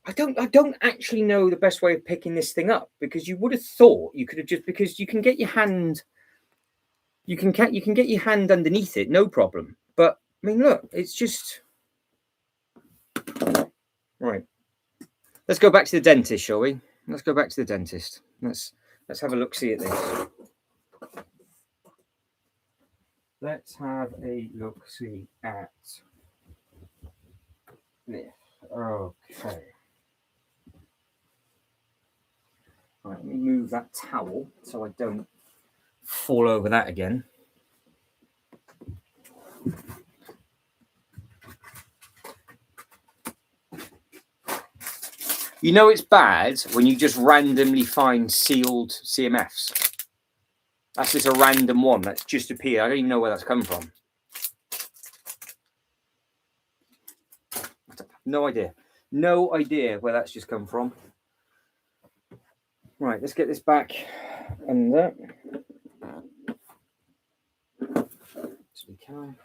I don't actually know the best way of picking this thing up, because you would have thought you could have just, because you can get your hand, you can get your hand underneath it, no problem. But I mean, look, it's just right. Let's go back to the dentist, shall we? Let's go back to the dentist. Let's have a look see at this. Let's have a look see at this. Okay. Right, let me move that towel so I don't fall over that again. You know it's bad when you just randomly find sealed CMFs. That's just a random one that's just appeared. I don't even know where that's come from. No idea. No idea where that's just come from. Right, let's get this back under. So we can.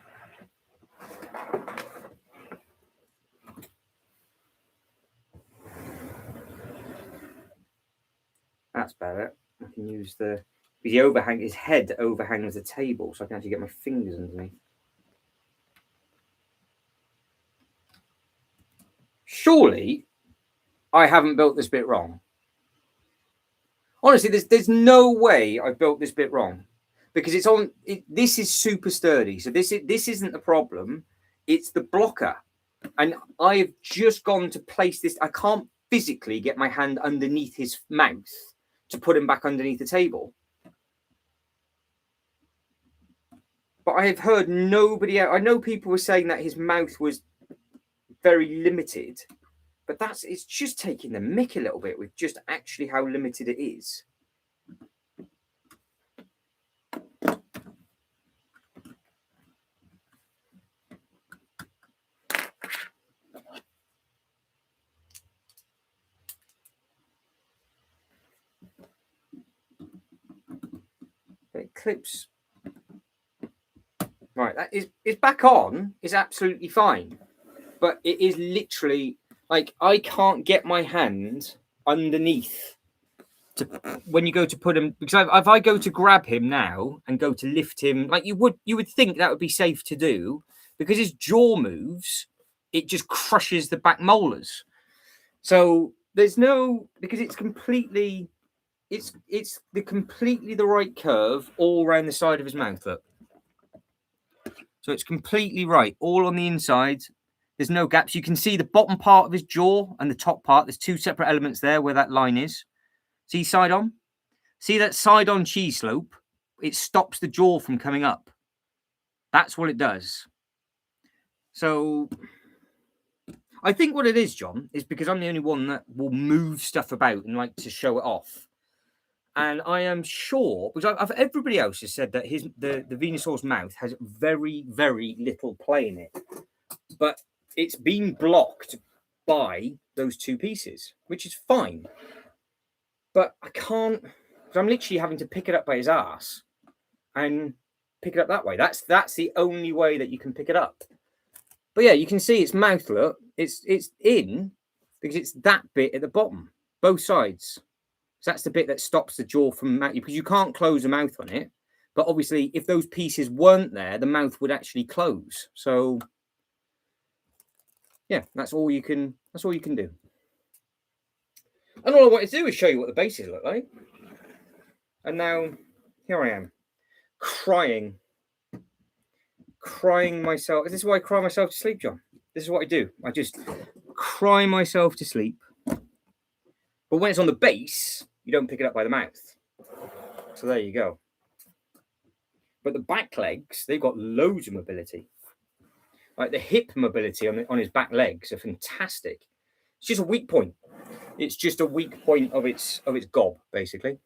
That's better. I can use the. He overhang. His head overhangs the table, so I can actually get my fingers underneath. Surely, I haven't built this bit wrong. Honestly, there's no way I built this bit wrong, because it's on. This is super sturdy, so this isn't the problem. It's the blocker, and I've just gone to place this. I can't physically get my hand underneath his mouth to put him back underneath the table. But I have heard nobody else. I know people were saying that his mouth was very limited, but it's just taking the mick a little bit with just actually how limited it is. It clips. Right, that is back on. Is absolutely fine, but it is literally like I can't get my hand underneath to when you go to put him, because if I go to grab him now and go to lift him, like you would think that would be safe to do, because his jaw moves, it just crushes the back molars. So there's no, because it's completely, it's completely the right curve all around the side of his mouth. Look. So it's completely right, all on the inside. There's no gaps. You can see the bottom part of his jaw and the top part. There's two separate elements there where that line is. See side on? See that side on cheese slope? It stops the jaw from coming up. That's what it does. So I think what it is, John, is because I'm the only one that will move stuff about and like to show it off. And I am sure, because everybody else has said that the Venusaur's mouth has very, very little play in it. But it's been blocked by those two pieces, which is fine. But I can't, because I'm literally having to pick it up by his ass and pick it up that way. That's the only way that you can pick it up. But yeah, you can see its mouth, look, it's in, because it's that bit at the bottom, both sides. So that's the bit that stops the jaw from mouth, because you can't close the mouth on it. But obviously, if those pieces weren't there, the mouth would actually close. So yeah, that's all you can do. And all I wanted to do is show you what the bases look like. And now here I am, crying myself. Is this why I cry myself to sleep, John? This is what I do. I just cry myself to sleep. But when it's on the base, you don't pick it up by the mouth. So there you go. But the back legs, they've got loads of mobility. Like the hip mobility on his back legs are fantastic. It's just a weak point. It's just a weak point of its gob, basically.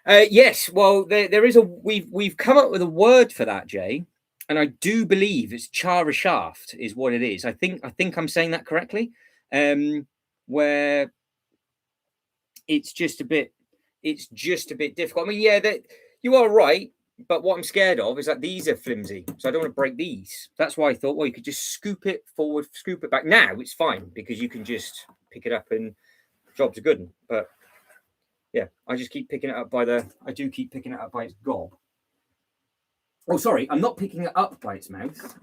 Yes, well, there is we've come up with a word for that, Jay, and I do believe it's Charizard is what it is. I think I'm saying that correctly. Where it's just a bit difficult. I mean, yeah, that you are right, but what I'm scared of is that these are flimsy, so I don't want to break these. That's why I thought, well, you could just scoop it forward, scoop it back. Now it's fine because you can just pick it up and jobs are good. But yeah, I just keep picking it up I do keep picking it up by its gob. Oh, sorry, I'm not picking it up by its mouth.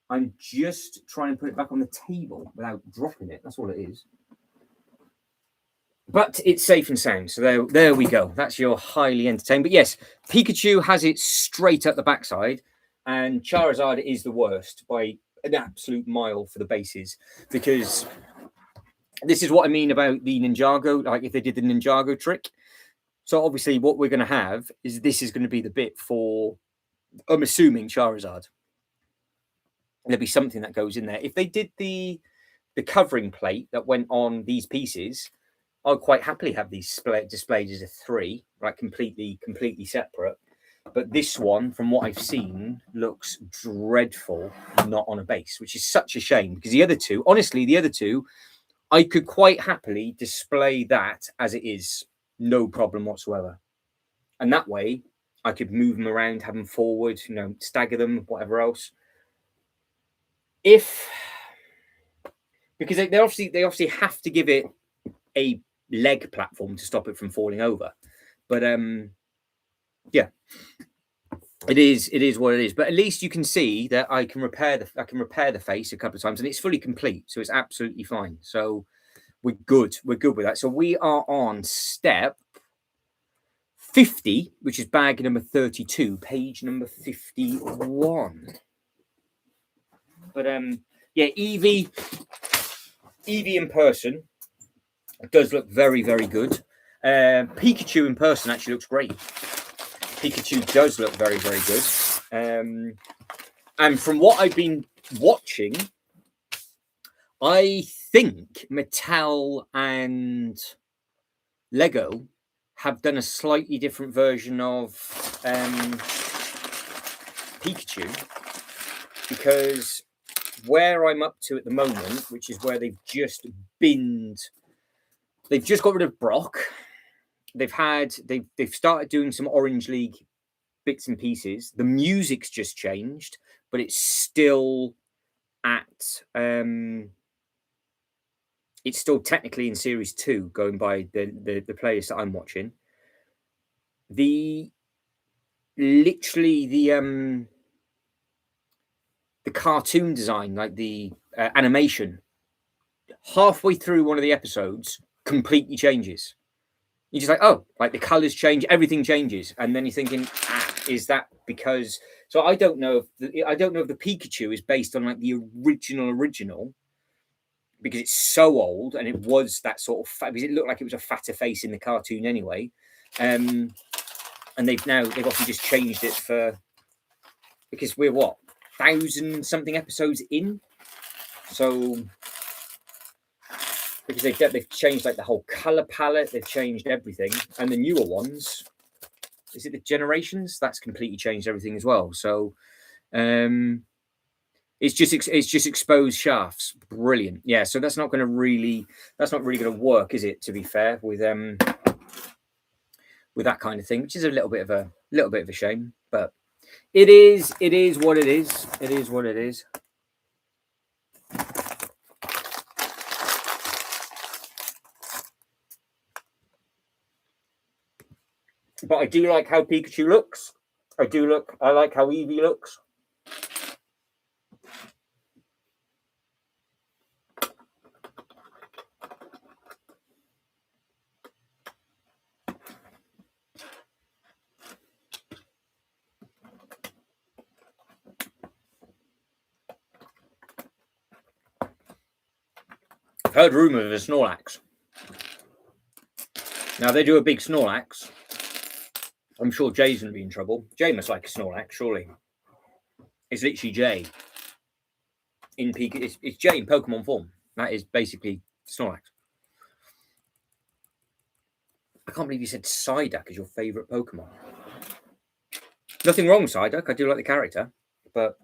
I'm just trying to put it back on the table without dropping it. That's all it is. But it's safe and sound. So there we go. That's your highly entertained. But yes, Pikachu has it straight up the backside, and Charizard is the worst by an absolute mile for the bases, because this is what I mean about the Ninjago, like if they did the Ninjago trick. So obviously what we're going to have is this is going to be the bit for, I'm assuming, Charizard. There'll be something that goes in there. If they did the the covering plate that went on these pieces, I'd quite happily have these displayed as a 3, like completely separate. But this one, from what I've seen, looks dreadful not on a base, which is such a shame, because the other two, honestly, I could quite happily display that as it is, no problem whatsoever. And that way, I could move them around, have them forward, stagger them, whatever else. Because they obviously have to give it a leg platform to stop it from falling over. But yeah, it is what it is. But at least you can see that I can repair the face a couple of times, and it's fully complete, so it's absolutely fine. So we're good with that. So we are on step 50, which is bag number 32, page number 51. But yeah, Eevee in person does look very, very good. Pikachu in person actually looks great. Pikachu does look very, very good. And from what I've been watching, I think Mattel and Lego have done a slightly different version of Pikachu, because where I'm up to at the moment, which is where they've just got rid of Brock. They've started doing some Orange League bits and pieces. The music's just changed, but it's still it's still technically in Series 2, going by the players that I'm watching. The cartoon design, like the animation, halfway through one of the episodes, completely changes. You're just like, oh, like the colors change, everything changes, and then you're thinking, is that because? So I don't know if the Pikachu is based on like the original, because it's so old, and it was that sort of because it looked like it was a fatter face in the cartoon anyway, and they've obviously just changed it because we're 1,000 something episodes in, so. Because they've changed like the whole color palette, they've changed everything, and the newer ones, is it the Generations? That's completely changed everything as well. So, it's just exposed shafts. Brilliant, yeah. So that's not really going to work, is it? To be fair, with that kind of thing, which is a little bit of a shame, but it is what it is. It is what it is. But I do like how Pikachu looks. I like how Eevee looks. I've heard rumours of a Snorlax. Now, they do a big Snorlax. I'm sure Jay's going to be in trouble. Jay must like a Snorlax, surely. It's literally Jay. It's Jay in Pokemon form. That is basically Snorlax. I can't believe you said Psyduck is your favourite Pokemon. Nothing wrong with Psyduck. I do like the character. But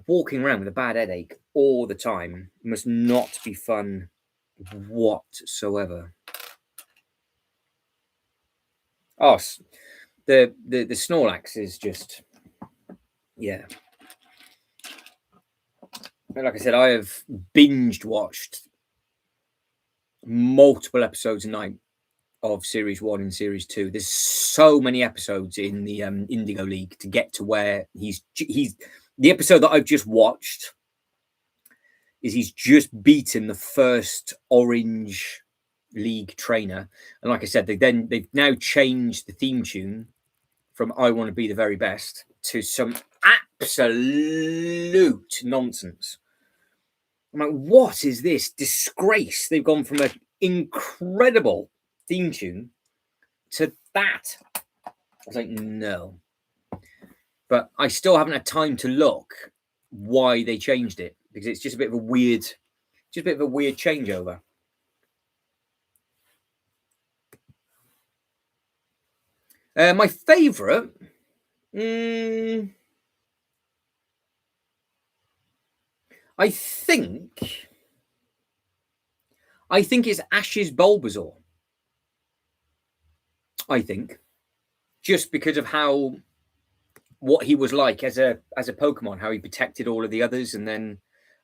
walking around with a bad headache all the time must not be fun whatsoever. Oh, the Snorlax is just, yeah. Like I said, I have binged watched multiple episodes a night of Series 1 and Series 2. There's so many episodes in the Indigo League to get to where he's the episode that I've just watched is he's just beaten the first Orange League trainer. And like I said, they've now changed the theme tune from I Want to Be the Very Best to some absolute nonsense. I'm like, what is this disgrace? They've gone from an incredible theme tune to that. I was like, no. But I still haven't had time to look why they changed it. because it's just a bit of a weird changeover. My favourite, I think it's Ash's Bulbasaur. I think, just because of what he was like as a Pokemon, how he protected all of the others, and then,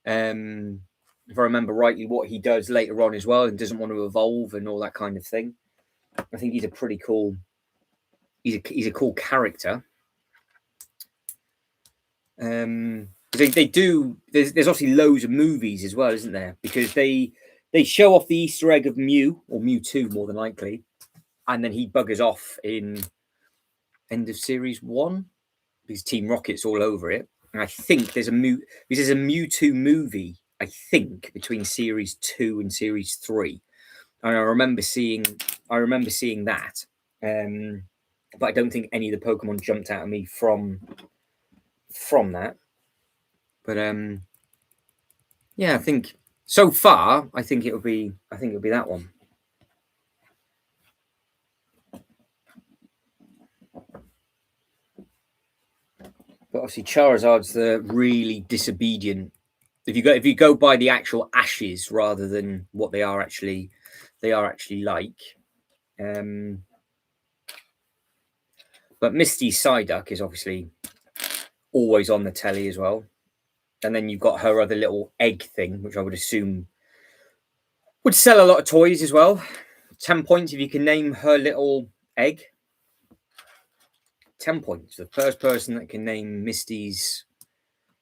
if I remember rightly, what he does later on as well, and doesn't want to evolve and all that kind of thing. I think he's a pretty cool. He's a cool character. They do. There's obviously loads of movies as well, isn't there? Because they show off the Easter egg of Mew, or Mewtwo more than likely, and then he buggers off in end of series 1 because Team Rocket's all over it. And I think there's a Mewtwo movie, I think, between series 2 and series 3. And I remember seeing that. But I don't think any of the Pokemon jumped out at me from that. But yeah, I think so far I think it'll be that one. But obviously Charizard's the really disobedient. If you go by the actual ashes rather than what they are actually like. But Misty's Psyduck is obviously always on the telly as well. And then you've got her other little egg thing, which I would assume would sell a lot of toys as well. 10 points if you can name her little egg. 10 points. The first person that can name Misty's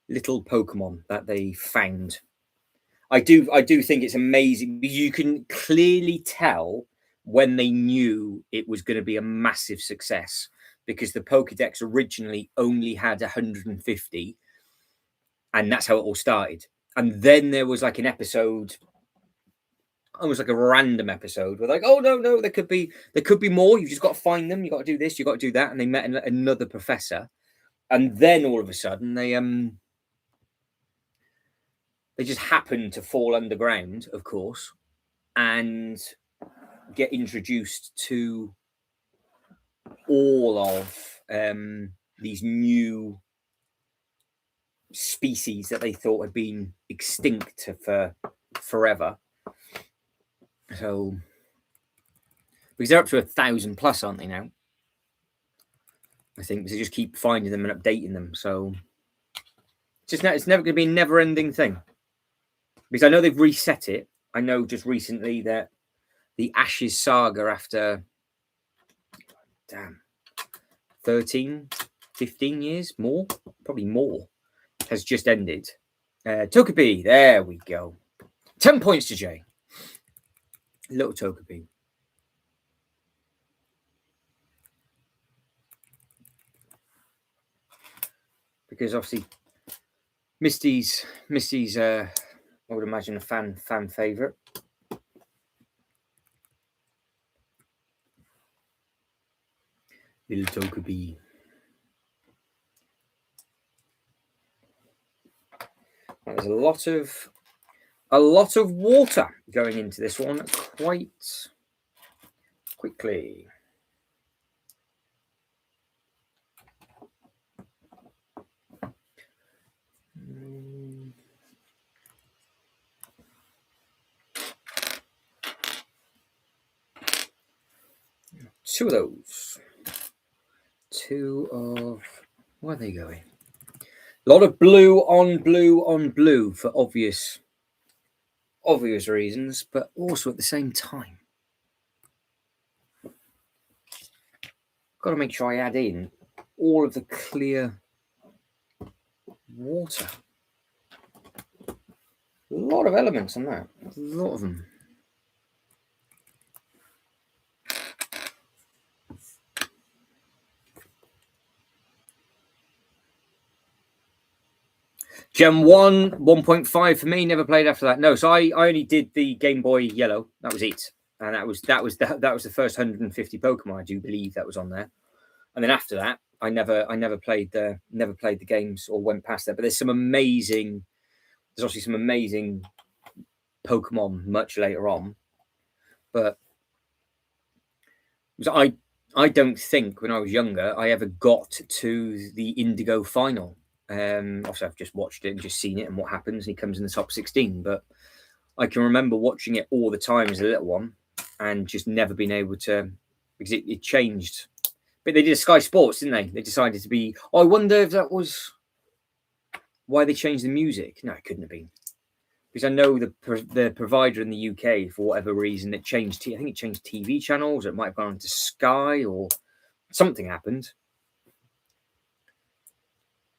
little Pokemon that they found. I do think it's amazing. You can clearly tell when they knew it was going to be a massive success, because the Pokedex originally only had 150, and that's how it all started. And then there was like an episode, almost like a random episode, where like, oh no, there could be more. You've just got to find them. You got to do this. You got to do that. And they met another professor, and then all of a sudden they just happened to fall underground, of course, and get introduced to all of these new species that they thought had been extinct for forever. So, because they're up to 1,000+, aren't they now? I think, because they just keep finding them and updating them. So it's never going to be a never-ending thing. Because I know they've reset it. I know just recently that the Ashes saga, after 13, 15 years, probably more, has just ended. Togepi, there we go. 10 points to Jay. Little Togepi. Because obviously Misty's I would imagine a fan favourite. Little Togepi. There's a lot of water going into this one quite quickly. Two of those. Where are they going? A lot of blue on blue for obvious reasons, but also at the same time, got to make sure I add in all of the clear water. A lot of elements on that. A lot of them. Gen 1, 1.5 for me. Never played after that. No, so I only did the Game Boy Yellow. That was it, and that was the first 150 Pokemon. I do believe that was on there. And then after that, I never played the games or went past that. But there's some amazing There's obviously some amazing Pokemon much later on, but I don't think when I was younger I ever got to the Indigo final. Obviously, I've just watched it and just seen it and what happens, and he comes in the top 16. But I can remember watching it all the time as a little one, and just never been able to, because it changed. But they did Sky Sports, didn't they? They decided to be. Oh, I wonder if that was why they changed the music. No, it couldn't have been, because I know the provider in the UK, for whatever reason, it changed. I think it changed TV channels. It might have gone into Sky or something happened,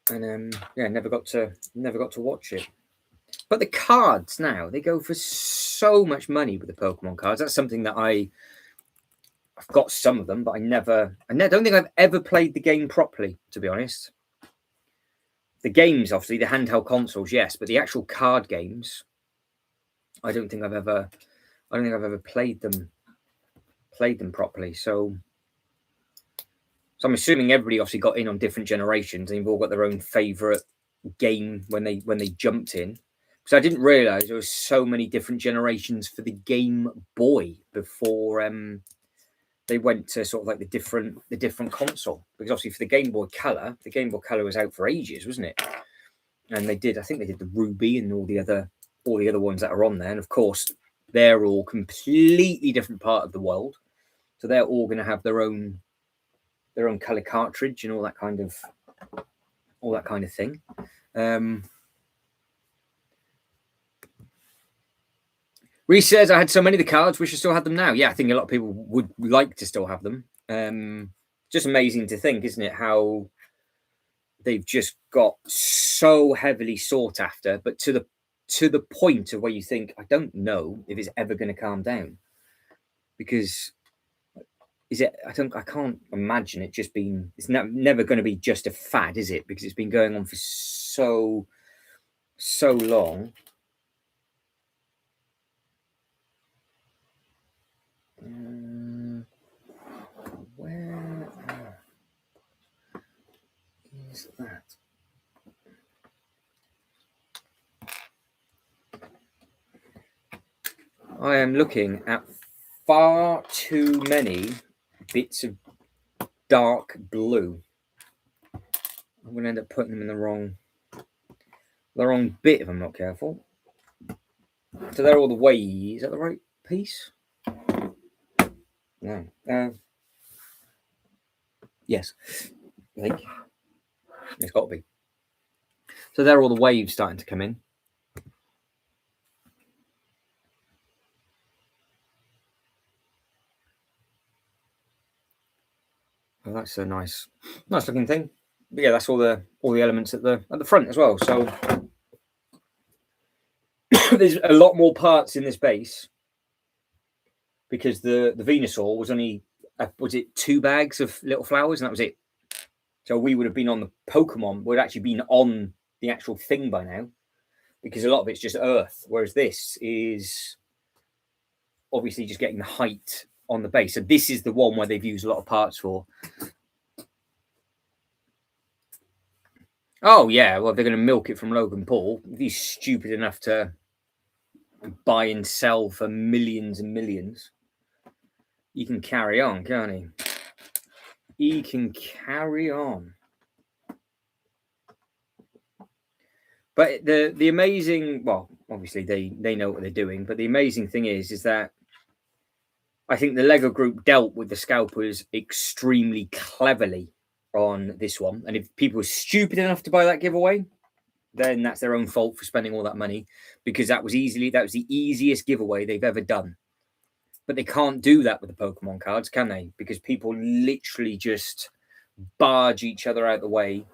and yeah, never got to watch it. But the cards now, they go for so much money with the Pokemon cards. That's something that I've got some of them, but I don't think I've ever played the game properly, to be honest. The games, obviously, the handheld consoles, yes, but the actual card games, I don't think I've ever played them properly. So I'm assuming everybody obviously got in on different generations, and they've all got their own favourite game when they jumped in. Because I didn't realise there was so many different generations for the Game Boy before they went to sort of like the different console. Because obviously for the Game Boy Color was out for ages, wasn't it? And I think they did the Ruby and all the other ones that are on there. And of course, they're all completely different part of the world, so they're all going to have their own color cartridge and all that kind of thing. Reese says, I had so many of the cards, wish I still had them now. Yeah, I think a lot of people would like to still have them. Just amazing to think, isn't it, how they've just got so heavily sought after, but to the point of where you think, I don't know if it's ever going to calm down. Because I can't imagine it just being, it's never going to be just a fad, is it? Because it's been going on for so long. Where is that? I am looking at far too many bits of dark blue. I'm going to end up putting them in the wrong bit if I'm not careful. So they're all the way. Is that the right piece? No. Yes, I think it's got to be. So they're all the waves starting to come in. Oh, that's a nice looking thing. But yeah, that's all the elements at the front as well. So there's a lot more parts in this base, because the Venusaur was only was it 2 bags of little flowers, and that was it. So we would have been on the Pokemon, would actually been on the actual thing by now, because a lot of it's just earth, whereas this is obviously just getting the height on the base. So this is the one where they've used a lot of parts for. Oh yeah, well, they're going to milk it from Logan Paul. If he's stupid enough to buy and sell for millions and millions, he can carry on, can't he? He can carry on. But the amazing, well, obviously they know what they're doing, but the amazing thing is that I think the Lego group dealt with the scalpers extremely cleverly on this one. And if people were stupid enough to buy that giveaway, then that's their own fault for spending all that money, because that was the easiest giveaway they've ever done. But they can't do that with the Pokemon cards, can they? Because people literally just barge each other out the way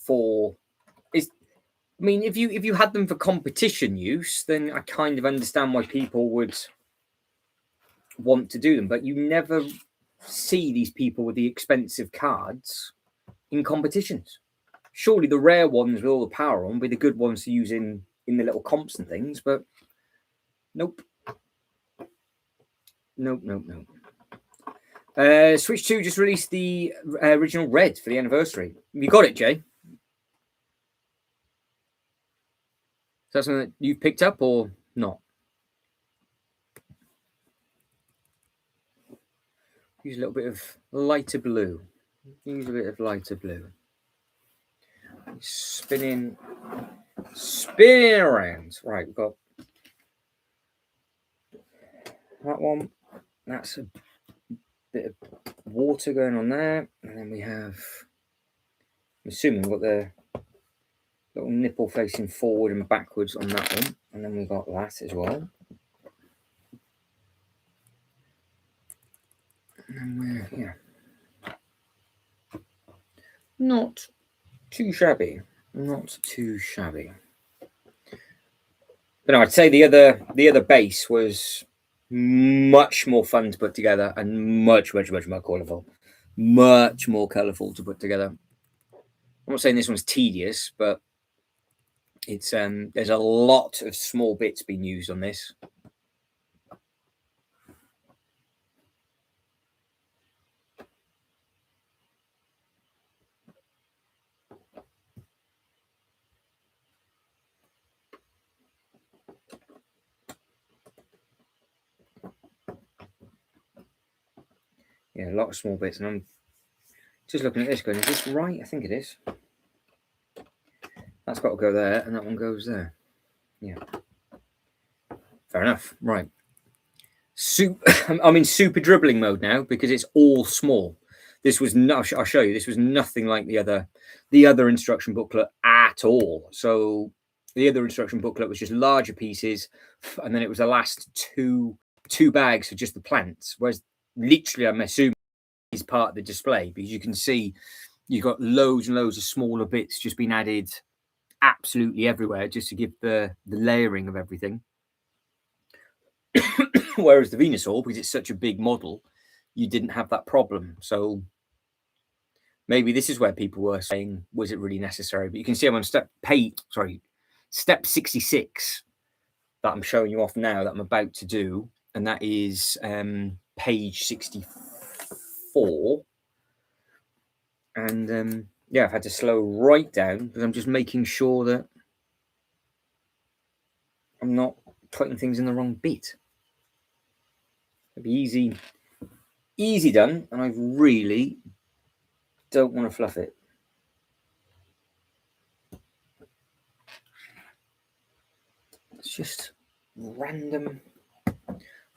for. I mean, if you had them for competition use, then I kind of understand why people would want to do them. But you never see these people with the expensive cards in competitions. Surely the rare ones with all the power on will be the good ones to use in the little comps and things, but nope. Switch 2 just released the original red for the anniversary. You got it, Jay? that something that you've picked up or not? Use a little bit of lighter blue. Use a bit of lighter blue. Spinning around. Right, we've got that one. That's a bit of water going on there. And then we have, I'm assuming we've got the little nipple facing forward and backwards on that one. And then we've got that as well. And then we're, yeah. Not too shabby. Not too shabby. But no, I'd say the other base was much more fun to put together and much more colourful. Much more colourful to put together. I'm not saying this one's tedious, but it's there's a lot of small bits being used on this. Yeah, a lot of small bits, and I'm just looking at this going, is this right? I think it is. That's got to go there, and that one goes there. Yeah. Fair enough. Right. I'm in super dribbling mode now because it's all small. This was not, I'll show you, this was nothing like the other instruction booklet at all. So the other instruction booklet was just larger pieces, and then it was the last two bags for just the plants. Whereas literally, I'm assuming is part of the display, because you can see you've got loads and loads of smaller bits just being added absolutely everywhere just to give the layering of everything. Whereas the Venusaur, because it's such a big model, you didn't have that problem. So maybe this is where people were saying, was it really necessary? But you can see I'm on step 66 that I'm showing you off now that I'm about to do, and that is page 64. And yeah, I've had to slow right down because I'm just making sure that I'm not putting things in the wrong bit. It'd be easy done, and I really don't want to fluff it. It's just random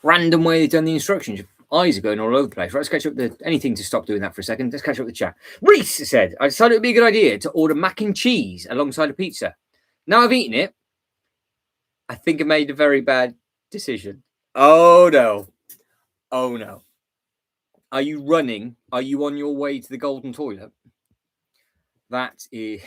way they've done the instructions. Your eyes are going all over the place. Right, let's catch up anything to stop doing that for a second. Let's catch up the chat. Reese said, I decided it would be a good idea to order mac and cheese alongside a pizza. Now I've eaten it, I think I made a very bad decision. Oh no. Oh no. Are you running? Are you on your way to the golden toilet? That is...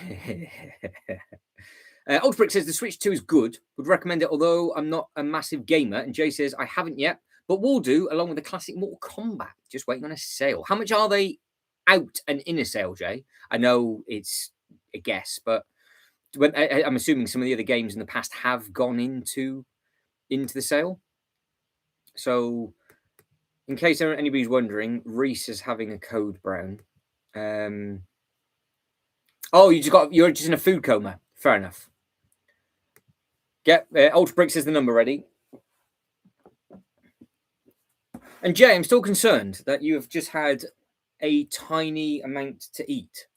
Ultrabrick says the Switch 2 is good. Would recommend it, although I'm not a massive gamer. And Jay says, I haven't yet, but will do, along with the classic Mortal Kombat. Just waiting on a sale. How much are they out and in a sale, Jay? I know it's a guess, but I'm assuming some of the other games in the past have gone into the sale. So... in case anybody's wondering, Reese is having a code brown. Oh, you're just in a food coma. Fair enough. Get Ultra Brick says the number ready. And Jay, I'm still concerned that you have just had a tiny amount to eat.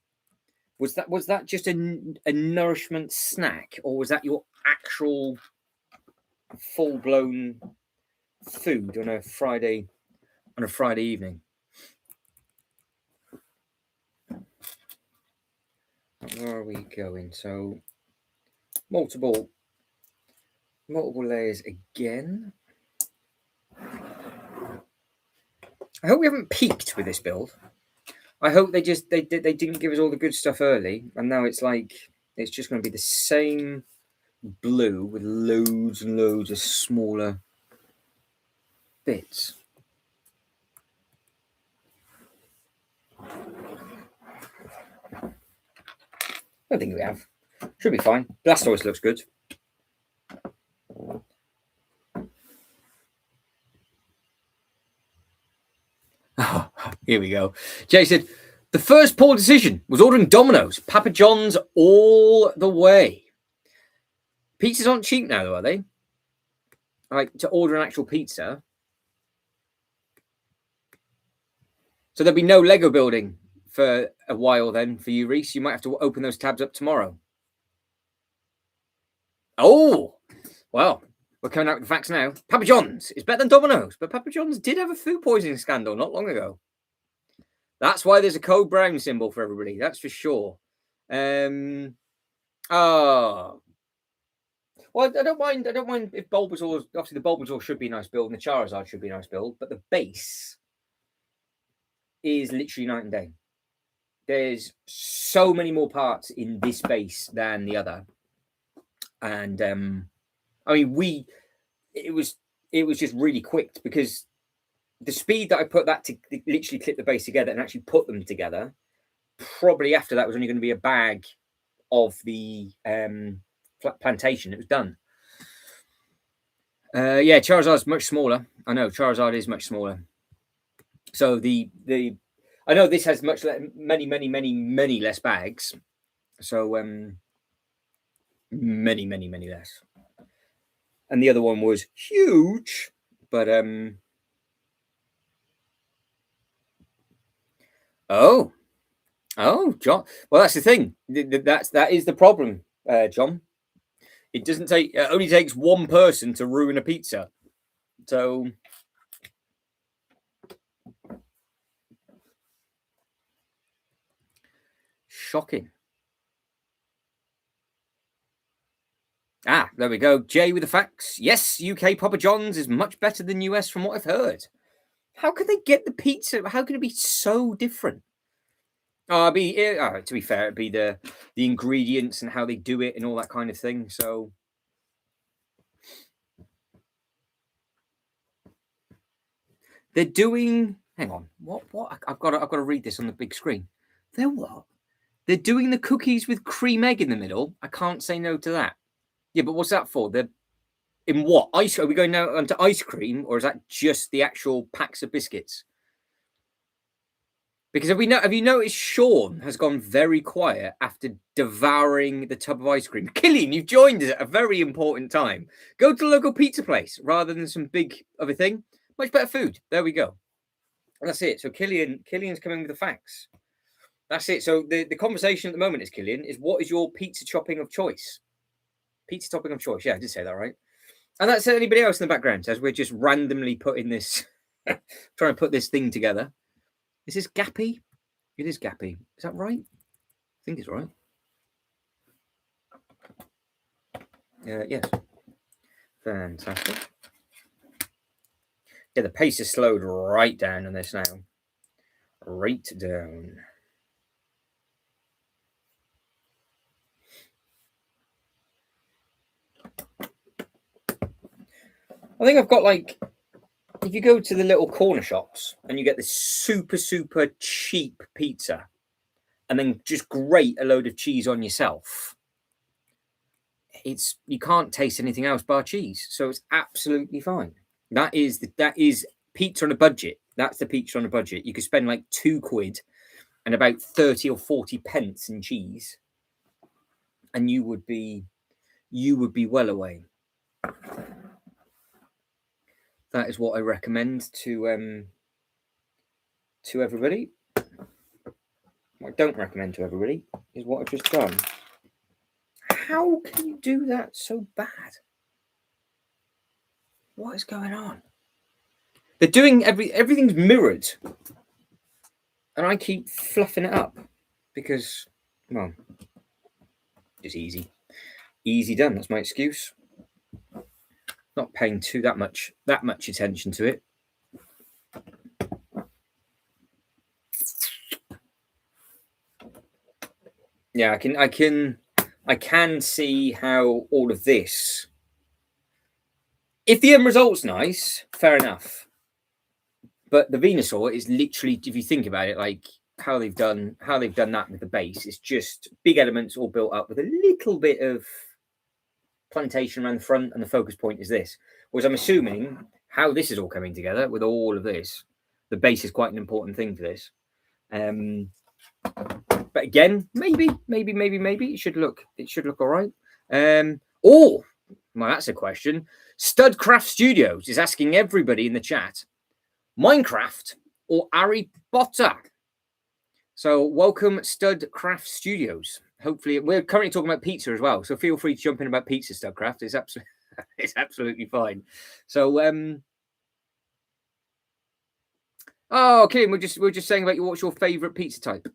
Was that just a nourishment snack, or was that your actual full-blown food on a Friday evening? Where are we going? So multiple layers again. I hope we haven't peaked with this build. I hope they didn't give us all the good stuff early, and now it's like it's just going to be the same blue with loads and loads of smaller bits. I don't think we have. Should be fine. Blastoise looks good. Oh, here we go. Jay said, the first poor decision was ordering Domino's. Papa John's all the way. Pizzas aren't cheap now, though, are they? Like, to order an actual pizza. So there'll be no Lego building for a while then for you, Reese. You might have to open those tabs up tomorrow. Oh, well, we're coming out with the facts now. Papa John's is better than Domino's, but Papa John's did have a food poisoning scandal not long ago. That's why there's a code brown symbol for everybody. That's for sure. Oh, well, I don't mind if Bulbasaur. Obviously, the Bulbasaur should be a nice build, and the Charizard should be a nice build, but the base is literally night and day. There's so many more parts in this base than the other, and I mean, it was just really quick because the speed that I put that to literally clip the base together and actually put them together. Probably after that was only going to be a bag of the plantation. It was done. Yeah, Charizard's much smaller. I know Charizard is much smaller. So I know this has many less bags. So many less. And the other one was huge, but oh, John. Well, that's the thing. That is the problem, John. It doesn't take. It only takes one person to ruin a pizza. So shocking. Ah, there we go. Jay with the facts. Yes, UK Papa John's is much better than US from what I've heard. How can they get the pizza? How can it be so different? To be fair, it'd be the ingredients and how they do it and all that kind of thing. So they're doing. Hang on, what? I've got to read this on the big screen. They're what? They're doing the cookies with cream egg in the middle. I can't say no to that. Yeah, but what's that for? They're in what ice? Are we going now onto ice cream, or is that just the actual packs of biscuits? Because have you noticed Sean has gone very quiet after devouring the tub of ice cream? Killian, you've joined us at a very important time. Go to the local pizza place rather than some big other thing. Much better food. There we go. And that's it. So Killian's coming with the facts. That's it. So the conversation at the moment is, Killian, is what is your pizza topping of choice? Pizza topping of choice. Yeah, I did say that right. And that's anybody else in the background as we're just randomly putting this, trying to put this thing together. Is this Gappy? It is Gappy. Is that right? I think it's right. Yes. Fantastic. Yeah, the pace is slowed right down on this now. Right down. I think I've got like, if you go to the little corner shops and you get this super cheap pizza and then just grate a load of cheese on yourself, you can't taste anything else bar cheese. So it's absolutely fine. That is pizza on a budget. That's the pizza on a budget. You could spend like £2 and about 30 or 40 pence in cheese, and you would be well away. That is what I recommend to everybody. What I don't recommend to everybody is what I've just done. How can you do that so bad? What is going on? They're doing everything's mirrored, and I keep fluffing it up because, well, just easy done. That's my excuse. Not paying that much attention to it. Yeah, I can see how all of this. If the end result's nice, fair enough. But the Venusaur is literally, if you think about it, like how they've done that with the base, it's just big elements all built up with a little bit of plantation around the front, and the focus point is this. Whereas I'm assuming how this is all coming together with all of this, the base is quite an important thing for this. But again, maybe it should look all right. Well, that's a question. Studcraft Studios is asking everybody in the chat, Minecraft or Harry Potter? So welcome, Studcraft Studios. Hopefully, we're currently talking about pizza as well, so feel free to jump in about pizza, Studcraft. It's absolutely, it's absolutely fine. So, oh, okay, we're just saying about what's your favourite pizza type?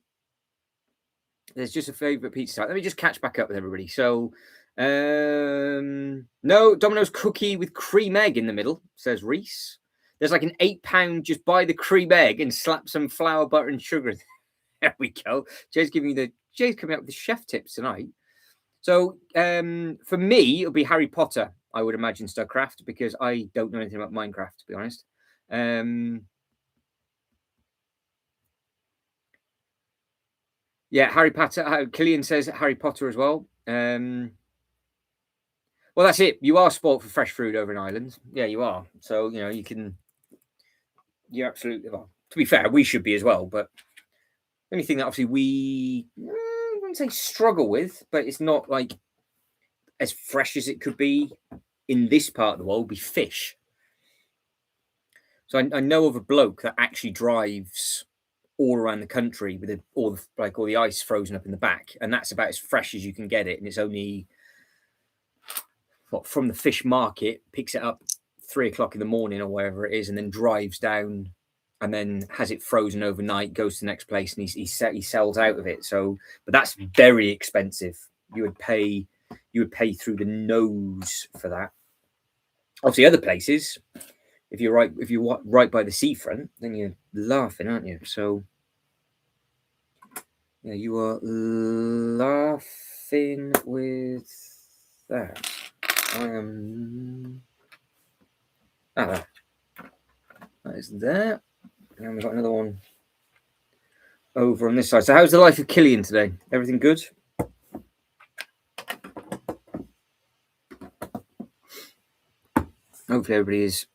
There's just a favourite pizza type. Let me just catch back up with everybody. So, no, Domino's cookie with cream egg in the middle, says Reese. There's like an £8, just buy the cream egg and slap some flour, butter, and sugar. There we go. Jay's coming up with the chef tips tonight. So for me, it'll be Harry Potter, I would imagine, Studcraft, because I don't know anything about Minecraft, to be honest. Yeah, Harry Potter. Killian says Harry Potter as well. Well, that's it. You are spoilt for fresh food over in Ireland. Yeah, you are. So, you know, you're absolutely, well, to be fair, we should be as well. But the only thing that obviously I wouldn't say struggle with, but it's not like as fresh as it could be in this part of the world, be fish. So I know of a bloke that actually drives all around the country with all the ice frozen up in the back, and that's about as fresh as you can get it. And it's only from the fish market, picks it up 3 o'clock in the morning or wherever it is, and then drives down and then has it frozen overnight, goes to the next place, and he sells out of it. So, but that's very expensive. You would pay through the nose for that. Obviously, other places, if you're right by the seafront, then you're laughing, aren't you? So, yeah, you are laughing with that. I am. That is there. And we've got another one over on this side. So, how's the life of Killian today? Everything good? Hopefully, everybody is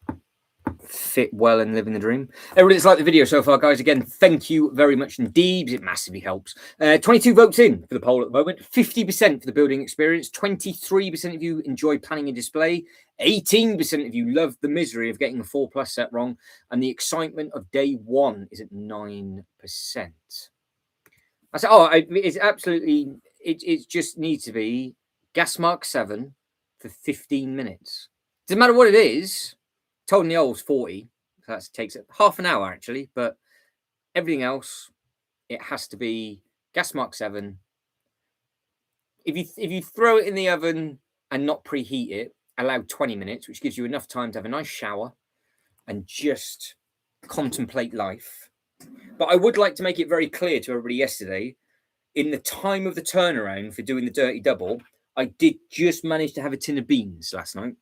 fit well and living the dream. Everybody that's liked the video so far, guys, again, thank you very much indeed. It massively helps. 22 votes in for the poll at the moment. 50% for the building experience. 23% of you enjoy planning and display. 18% of you love the misery of getting the 4+ set wrong. And the excitement of day one is at 9%. I said, it's absolutely, it just needs to be gas mark 7 for 15 minutes. Doesn't matter what it is. Told Neol's 40, so that takes it half an hour actually, but everything else, it has to be gas mark 7. If you throw it in the oven and not preheat it, allow 20 minutes, which gives you enough time to have a nice shower and just contemplate life. But I would like to make it very clear to everybody yesterday, in the time of the turnaround for doing the dirty double, I did just manage to have a tin of beans last night.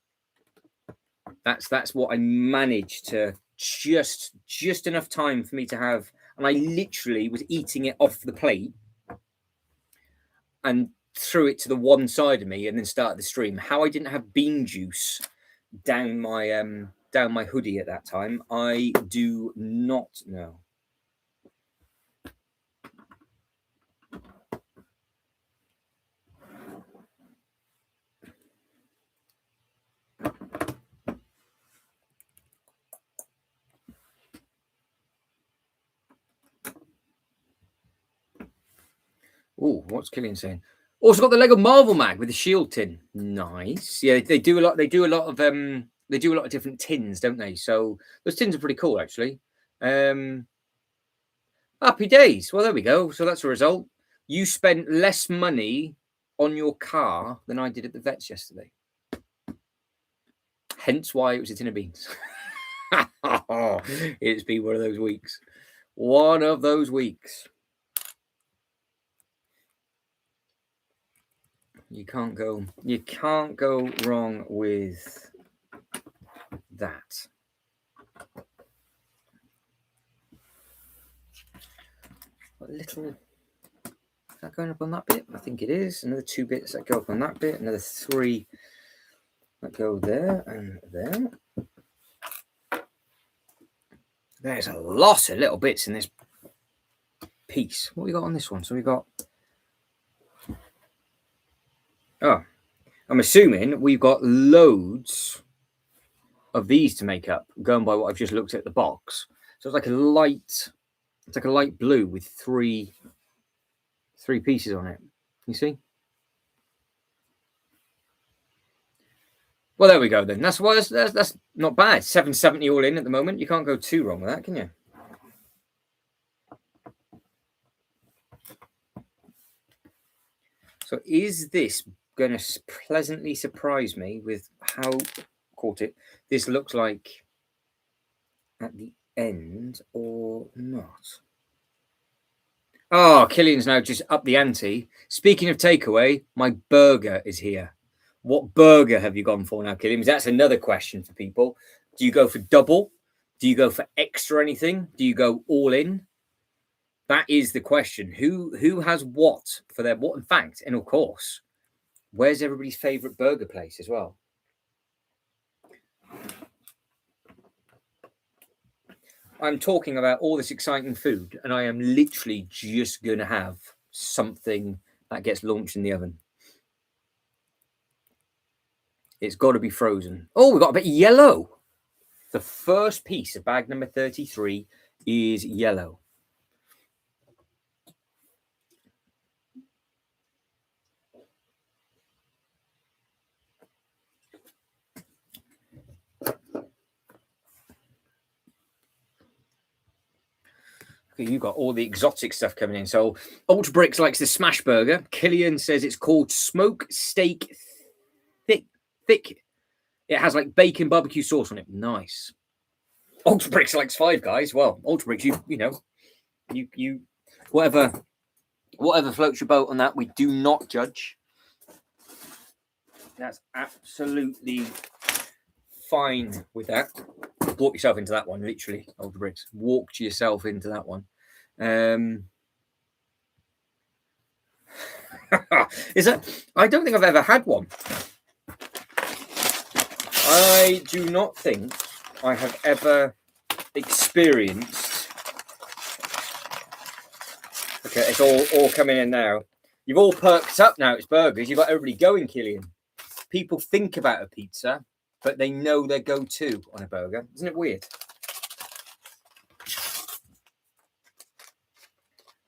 That's what I managed to just enough time for me to have, and I literally was eating it off the plate and threw it to the one side of me and then started the stream. How I didn't have bean juice down my hoodie at that time, I do not know. Oh, what's Killian saying? Also got the Lego Marvel mag with the shield tin. Nice. Yeah, they do a lot. They do a lot of different tins, don't they? So those tins are pretty cool, actually. Happy days. Well, there we go. So that's a result. You spent less money on your car than I did at the vets yesterday. Hence why it was a tin of beans. It's been one of those weeks. One of those weeks. You can't go wrong with that. A little, is that going up on that bit? I think it is. Another 2 bits that go up on that bit. Another 3 that go there and there. There's a lot of little bits in this piece. What we got on this one? So we got, I'm assuming we've got loads of these to make up, going by what I've just looked at the box. So it's like a light blue with three pieces on it. You see? Well, there we go then. That's not bad. 770 all in at the moment. You can't go too wrong with that, can you? So is this going to pleasantly surprise me with how this looks like at the end or not? Oh, Killian's now just up the ante. Speaking of takeaway, my burger is here. What burger have you gone for now, Killian? That's another question for people. Do you go for double? Do you go for extra anything? Do you go all in? That is the question. Who has what for their what? In fact, and of course, where's everybody's favorite burger place as well? I'm talking about all this exciting food, and I am literally just going to have something that gets launched in the oven. It's got to be frozen. Oh, we've got a bit of yellow. The first piece of bag number 33 is yellow. You got all the exotic stuff coming in. So Ultra Bricks likes the smash burger. Killian says it's called smoke steak thick. It has like bacon barbecue sauce on it. Nice. Ultra Bricks likes Five Guys. Well, Ultra Bricks, you whatever floats your boat on that. We do not judge. That's absolutely fine with that. Walk yourself into that one, literally. Ultra Bricks. Walked yourself into that one. Is that? I don't think I've ever had one. I do not think I have ever experienced. Okay, it's all coming in now. You've all perked up now. It's burgers. You've got everybody going, Killian. People think about a pizza, but they know their go-to on a burger. Isn't it weird?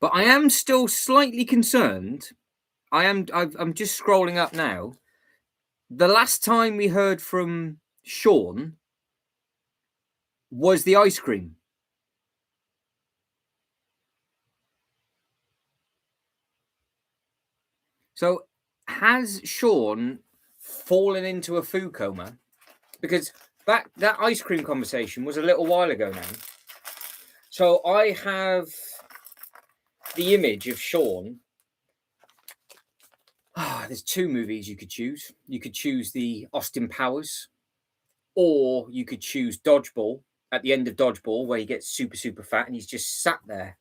But I am still slightly concerned. I'm just scrolling up now. The last time we heard from Sean was the ice cream. So has Sean fallen into a food coma? Because that ice cream conversation was a little while ago now. So I have the image of Sean. There's two movies you could choose. You could choose the Austin Powers, or you could choose Dodgeball. At the end of Dodgeball, where he gets super, super fat and he's just sat there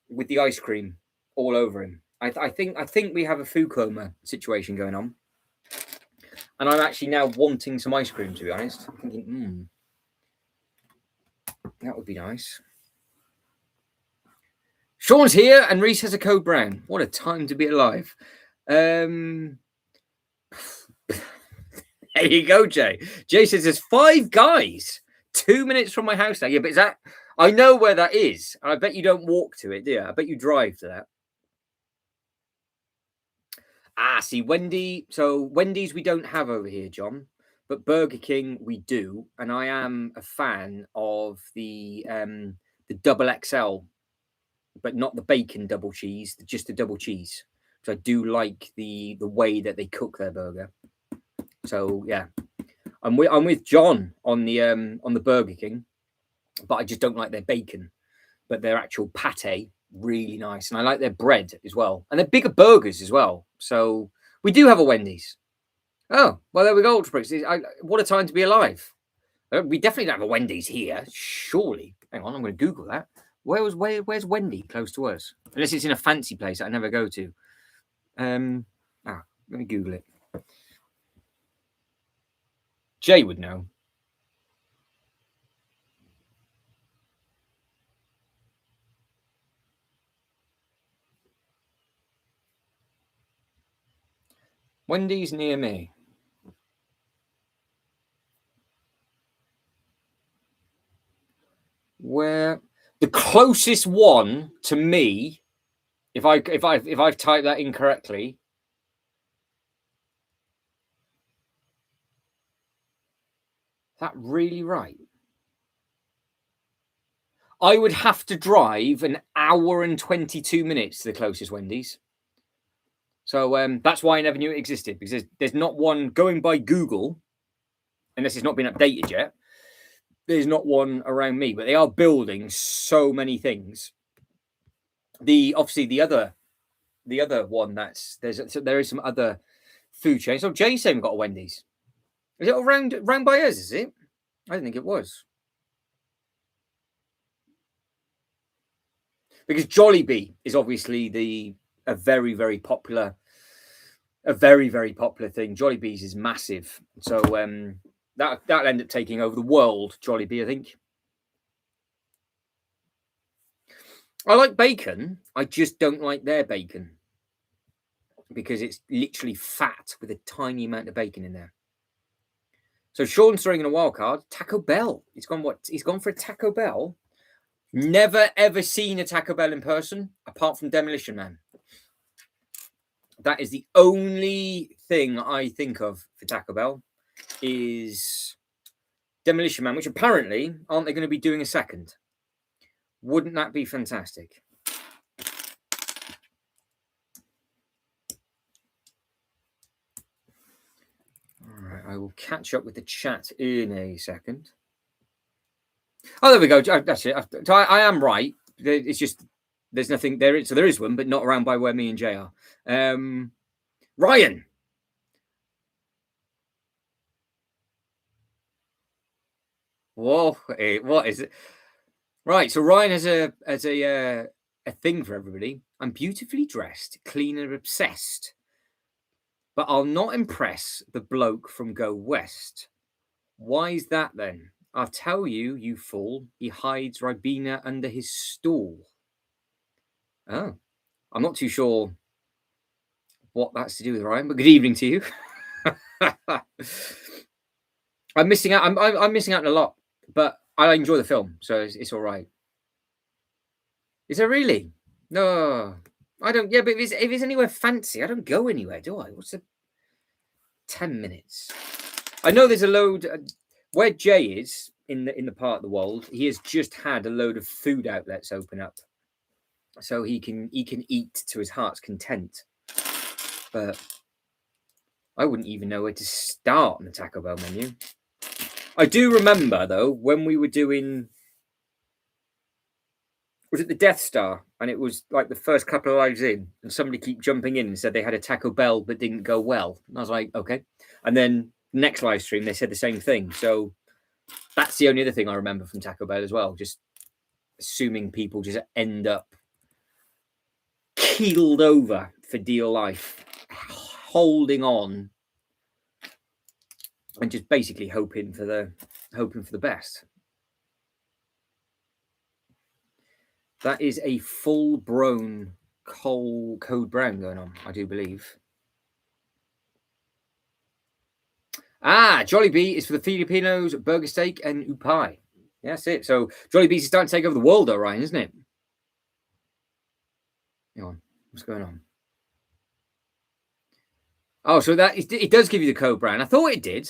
with the ice cream all over him. I think we have a food coma situation going on. And I'm actually now wanting some ice cream, to be honest. I'm thinking, that would be nice. Sean's here and Reese has a code brown. What a time to be alive. There you go, Jay. Jay says there's Five Guys 2 minutes from my house now. Yeah, but is that... I know where that is. I bet you don't walk to it, do you? I bet you drive to that. See, Wendy. So Wendy's we don't have over here, John, but Burger King we do, and I am a fan of the double XL, but not the bacon double cheese, just the double cheese. So I do like the way that they cook their burger. So yeah, I'm with John on the Burger King, but I just don't like their bacon, but their actual pate. Really nice, and I like their bread as well, and they're bigger burgers as well. So we do have a Wendy's. Oh well, there we go. Ultra Bricks. What a time to be alive. We definitely don't have a Wendy's here, surely. Hang on, I'm going to Google that. Where's Wendy close to us? Unless it's in a fancy place that I never go to. Let me Google it. Jay would know. Wendy's near me. Where the closest one to me, if I've typed that incorrectly, is that really right? I would have to drive an hour and 22 minutes to the closest Wendy's. So that's why I never knew it existed, because there's not one going by Google, unless it's not been updated yet. There's not one around me, but they are building so many things. Obviously the other one there is some other food chains. So Jay's saying we've got a Wendy's. Is it around by us? Is it? I didn't think it was. Because Jollibee is obviously a very, very popular thing. Jollibee's is massive, so that'll end up taking over the world. Jollibee, I think. I like bacon. I just don't like their bacon because it's literally fat with a tiny amount of bacon in there. So Sean's throwing in a wild card. Taco Bell. He's gone what? He's gone for a Taco Bell. Never ever seen a Taco Bell in person apart from Demolition Man. That is the only thing I think of for Taco Bell is Demolition Man, which apparently aren't they going to be doing a second? Wouldn't that be fantastic? All right, I will catch up with the chat in a second. Oh, there we go. That's it. So I am right. It's just there's nothing there. So there is one, but not around by where me and Jay are. Ryan. Whoa, what is it? Right, so Ryan has a thing for everybody. I'm beautifully dressed, clean and obsessed, but I'll not impress the bloke from Go West. Why is that then? I'll tell you, you fool. He hides Ribena under his stool. Oh, I'm not too sure what that's to do with Ryan, but good evening to you. I'm missing out. I'm missing out on a lot, but I enjoy the film, so it's all right. Is there really? No, I don't. Yeah, but if it's anywhere fancy, I don't go anywhere, do I? What's the 10 minutes? I know there's a load where Jay is in the part of the world. He has just had a load of food outlets open up, so he can eat to his heart's content. But I wouldn't even know where to start on the Taco Bell menu. I do remember though when we were doing. Was it the Death Star? And it was like the first couple of lives in, and somebody keep jumping in and said they had a Taco Bell but didn't go well. And I was like, okay. And then next live stream, they said the same thing. So that's the only other thing I remember from Taco Bell as well. Just assuming people just end up keeled over for dear life, holding on, and just basically hoping for the best. That is a full-blown code brown going on, I do believe. Jollibee is for the Filipinos, burger steak and upay. Yeah, that's it. So Jollibee is starting to take over the world, though, Ryan, isn't it? Hang on, what's going on? Oh, so it does give you the code brown. I thought it did.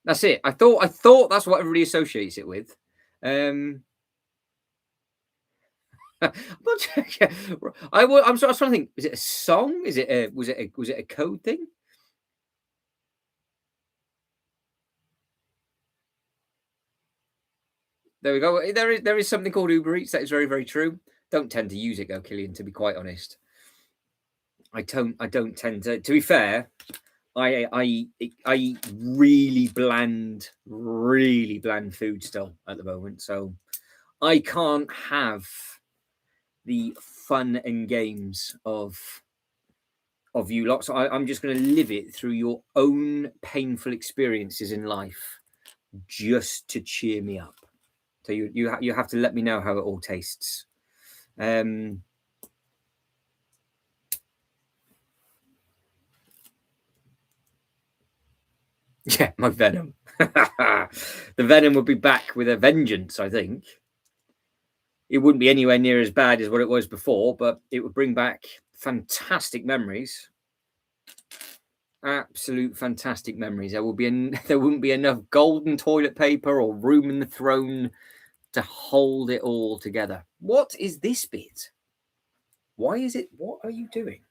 That's it. I thought that's what everybody associates it with. I'm trying to think. Is it a song? Was it a code thing? There we go. There is something called Uber Eats. That is very, very true. Don't tend to use it though, Killian. To be quite honest, I don't tend to. To be fair, I eat really bland food still at the moment, so I can't have the fun and games of you lot. So I'm just going to live it through your own painful experiences in life, just to cheer me up. So you have to let me know how it all tastes. Yeah, my Venom. The Venom would be back with a vengeance, I think. It wouldn't be anywhere near as bad as what it was before, but it would bring back fantastic memories. Absolute fantastic memories. There wouldn't be enough golden toilet paper or room in the throne to hold it all together. What is this bit? Why is it? What are you doing?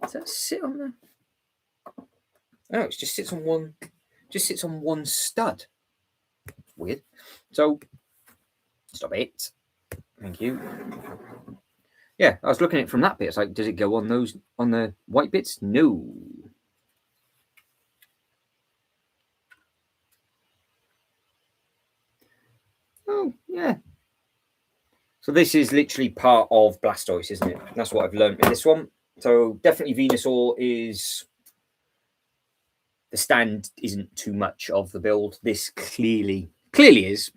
Does that sit on there? Oh, it just sits on one. Just sits on one stud. Weird. So, stop it. Thank you. Yeah, I was looking at it from that bit. It's like, does it go on the white bits? No. Oh, yeah. So this is literally part of Blastoise, isn't it? That's what I've learned with this one. So definitely Venusaur is... The stand isn't too much of the build. This clearly is.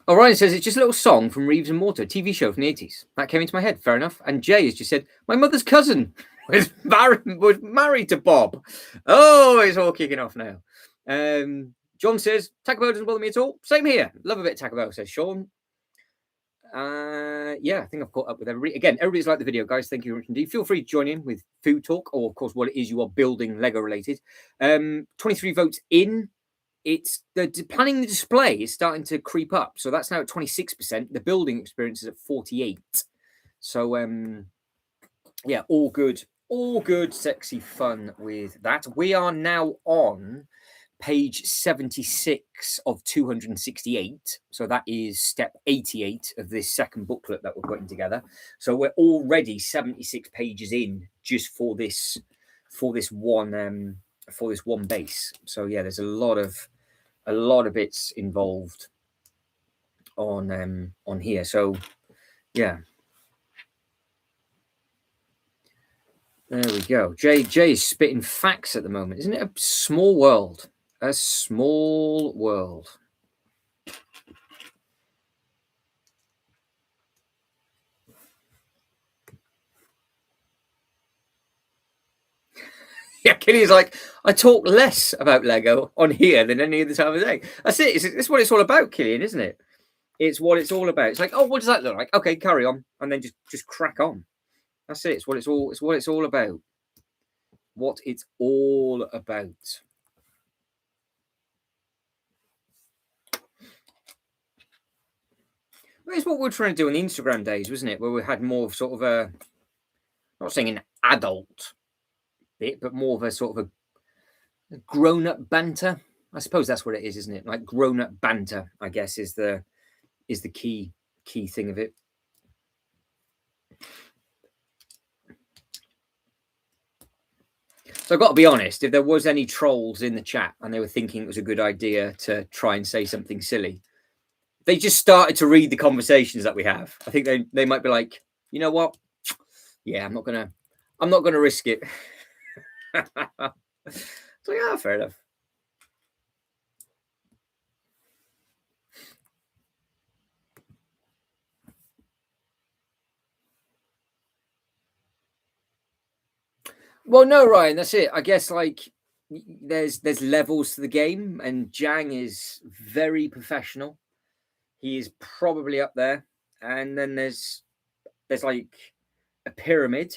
Orion says it's just a little song from Reeves and Mortimer, TV show from the 80s. That came into my head. Fair enough. And Jay has just said, my mother's cousin was married to Bob. Oh, it's all kicking off now. John says, Taco Bell doesn't bother me at all. Same here. Love a bit of Taco Bell, says Sean. Yeah, I think I've caught up with everybody. Again, everybody's liked the video, guys. Thank you very much indeed. Feel free to join in with food talk or, of course, what it is you are building Lego related. 23 votes in. It's the planning the display is starting to creep up. So that's now at 26%. The building experience is at 48%. So, yeah, all good. All good, sexy fun with that. We are now on page 76 of 268. So that is step 88 of this second booklet that we're putting together. So we're already 76 pages in just for this one base. So yeah, there's a lot of bits involved on here. So yeah. There we go. Jay is spitting facts at the moment. Isn't it a small world? A small world. Yeah, Killian's like, I talk less about Lego on here than any other time of the day. That's it. It's what it's all about, Killian, isn't it? It's what it's all about. It's like, oh, what does that look like? Okay, carry on, and then just crack on. That's it. It's what it's all about. What it's all about. It's what we were trying to do on the Instagram days, wasn't it? Where we had more of sort of a, not saying an adult bit, but more of a sort of a grown-up banter. I suppose that's what it is, isn't it? Like grown-up banter, I guess, is the key thing of it. So I've got to be honest, if there was any trolls in the chat and they were thinking it was a good idea to try and say something silly, they just started to read the conversations that we have. I think they might be like, you know what? Yeah, I'm not gonna risk it. So yeah, fair enough. Well, no, Ryan, that's it. I guess like there's levels to the game, and Jang is very professional. He is probably up there, and then there's like a pyramid,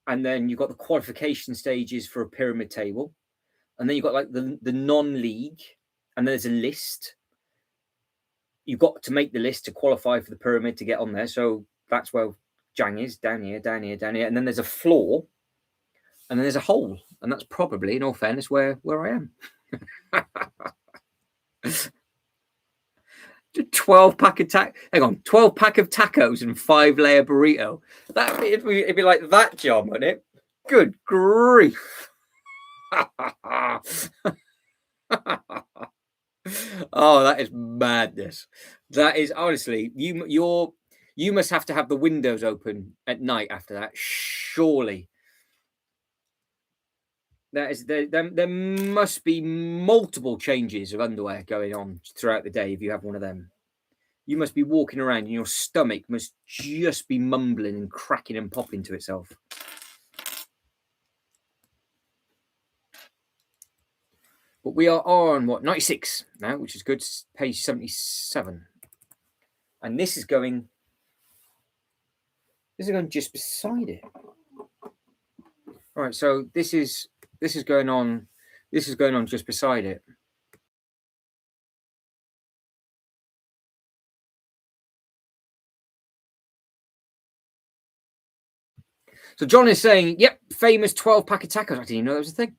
and then you've got the qualification stages for a pyramid table, and then you've got like the non-league, and there's a list. You've got to make the list to qualify for the pyramid to get on there. So that's where Jang is, down here, and then there's a floor, and then there's a hole, and that's probably, in all fairness, where I am. 12 pack of 12 pack of tacos and 5-layer burrito. That it'd be like that job, wouldn't it? Good grief. Oh, that is madness. That is honestly, you must have to have the windows open at night after that. Surely. That is there must be multiple changes of underwear going on throughout the day if you have one of them. You must be walking around and your stomach must just be mumbling and cracking and popping to itself. But we are on, what, 96 now, which is good. Page 77. And this is going just beside it. All right, so this is going on just beside it. So John is saying, yep, famous 12-pack of tacos. I didn't even know that was a thing.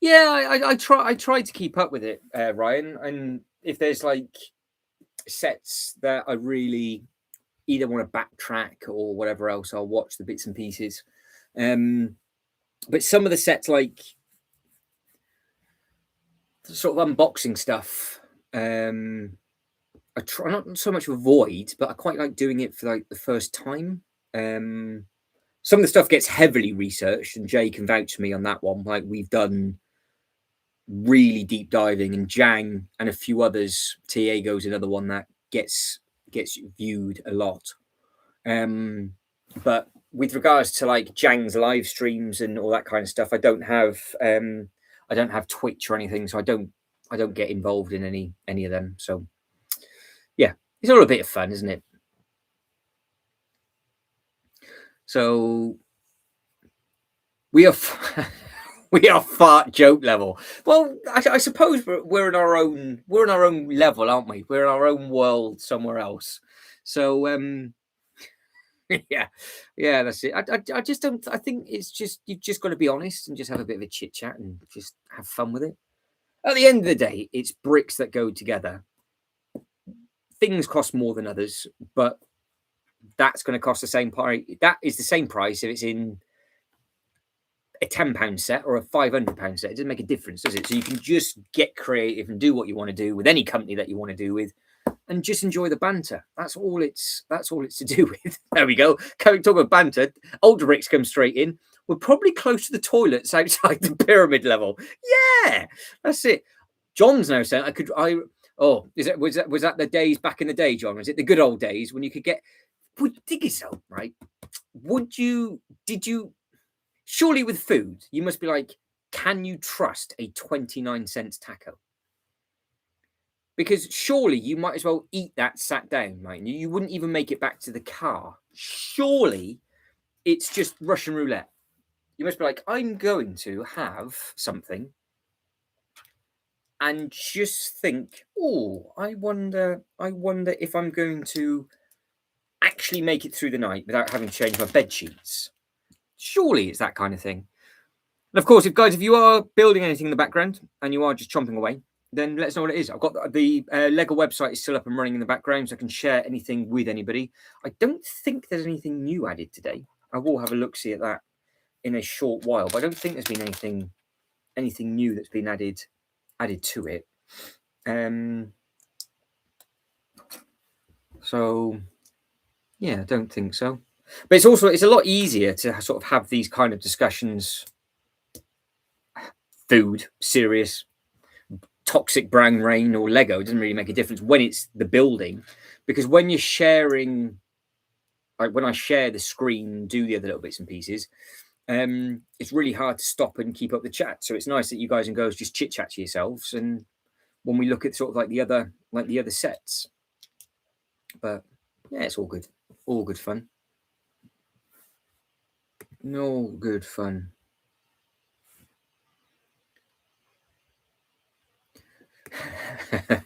Yeah, I tried to keep up with it, Ryan. And if there's like sets that I really either want to backtrack or whatever else, I'll watch the bits and pieces. But some of the sets, like sort of unboxing stuff, I try not so much avoid, but I quite like doing it for like the first time. Some of the stuff gets heavily researched, and Jay can vouch for me on that one. Like we've done really deep diving, and Jang and a few others. Tiego's another one that gets viewed a lot. But with regards to like Jang's live streams and all that kind of stuff, I don't have Twitch or anything, so I don't get involved in any of them. So yeah, it's all a bit of fun, isn't it? So we are fart joke level. Well, I suppose we're in our own level, aren't we? We're in our own world somewhere else. So yeah, that's it. I just don't. I think it's just you've just got to be honest and just have a bit of a chit chat and just have fun with it. At the end of the day, it's bricks that go together. Things cost more than others, but that's going to cost the same price. That is the same price if it's in a £10 set or a £500 set. It doesn't make a difference, does it? So you can just get creative and do what you want to do with any company that you want to do with, and just enjoy the banter. That's all it's to do with. There we go. Talk about banter. Ultra come straight in. We're probably close to the toilets outside the pyramid level. Yeah, that's it. John's now saying was that the days back in the day, John? Was it the good old days when you could get? Dig yourself, right? Did you? Surely with food, you must be like, can you trust a 29-cent taco? Because surely you might as well eat that sat down, right? You wouldn't even make it back to the car. Surely it's just Russian roulette. You must be like, I'm going to have something and just think, oh, I wonder if I'm going to actually make it through the night without having to change my bed sheets. Surely it's that kind of thing. And of course, if you are building anything in the background and you are just chomping away, then let us know what it is. I've got the Lego website is still up and running in the background, so I can share anything with anybody. I don't think there's anything new added today. I will have a look-see at that in a short while, but I don't think there's been anything new that's been added to it. So yeah, I don't think so. But it's a lot easier to sort of have these kind of discussions. Food, serious, toxic brown rain or Lego, it doesn't really make a difference when it's the building, because when you're sharing, like when I share the screen, do the other little bits and pieces, it's really hard to stop and keep up the chat. So it's nice that you guys and girls just chit chat to yourselves, and when we look at sort of like the other sets. But yeah, it's all good fun. No good fun. I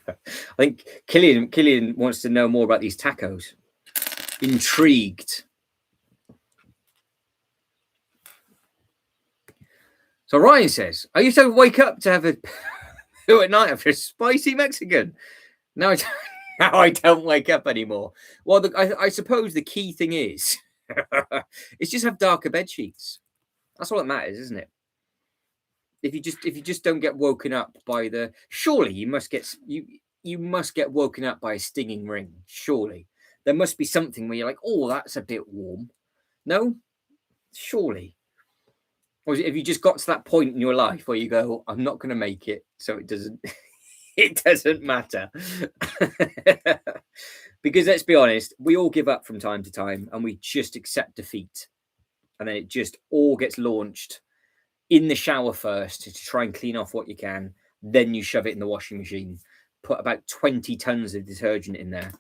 think Killian wants to know more about these tacos. Intrigued. So Ryan says, I used to wake up to have a poo at night after a spicy Mexican. Now I don't wake up anymore. Well, I suppose the key thing is just have darker bed sheets. That's all that matters, isn't it? If you just don't get woken up by surely you must get woken up by a stinging ring. Surely there must be something where you're like, oh, that's a bit warm. No, surely. Or have you just got to that point in your life where you go, I'm not going to make it, so it doesn't It doesn't matter. Because let's be honest, we all give up from time to time and we just accept defeat. And then it just all gets launched in the shower first to try and clean off what you can. Then you shove it in the washing machine, put about 20 tons of detergent in there,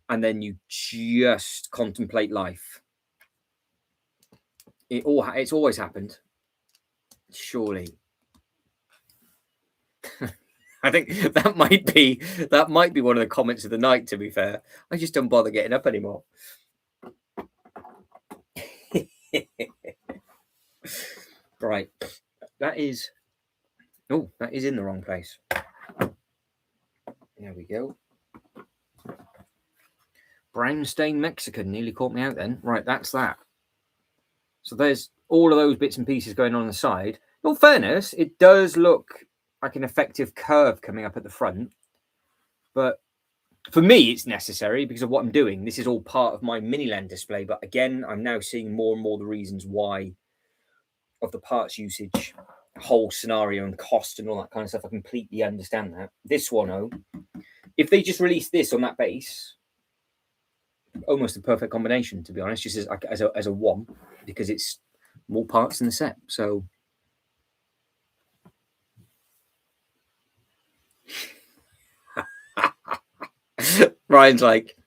and then you just contemplate life. It's always happened. Surely. I think that might be one of the comments of the night, to be fair. I just don't bother getting up anymore. Right. That is in the wrong place. There we go. Brown stain Mexican nearly caught me out then. Right, that's that. So there's all of those bits and pieces going on the side. In all fairness, it does look like an effective curve coming up at the front. But for me, it's necessary because of what I'm doing. This is all part of my Miniland display. But again, I'm now seeing more and more the reasons why of the parts usage, whole scenario and cost and all that kind of stuff. I completely understand that. This one, if they just release this on that base, almost a perfect combination, to be honest, just as a one, because it's more parts in the set. So Ryan's like,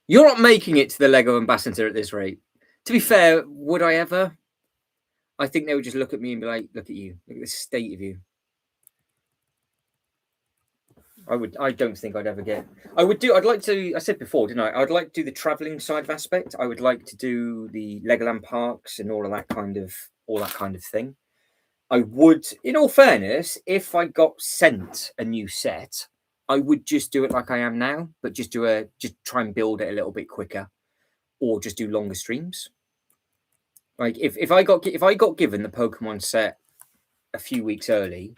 you're not making it to the Lego ambassador at this rate. To be fair, would I ever? I think they would just look at me and be like, look at you, look at the state of you. I don't think I'd ever get. I'd like to. I said before, didn't I? I'd like to do the traveling side of aspect. I would like to do the Legoland parks and all that kind of thing. I would, in all fairness, if I got sent a new set, I would just do it like I am now, but just try and build it a little bit quicker, or just do longer streams. Like if I got given the Pokemon set a few weeks early,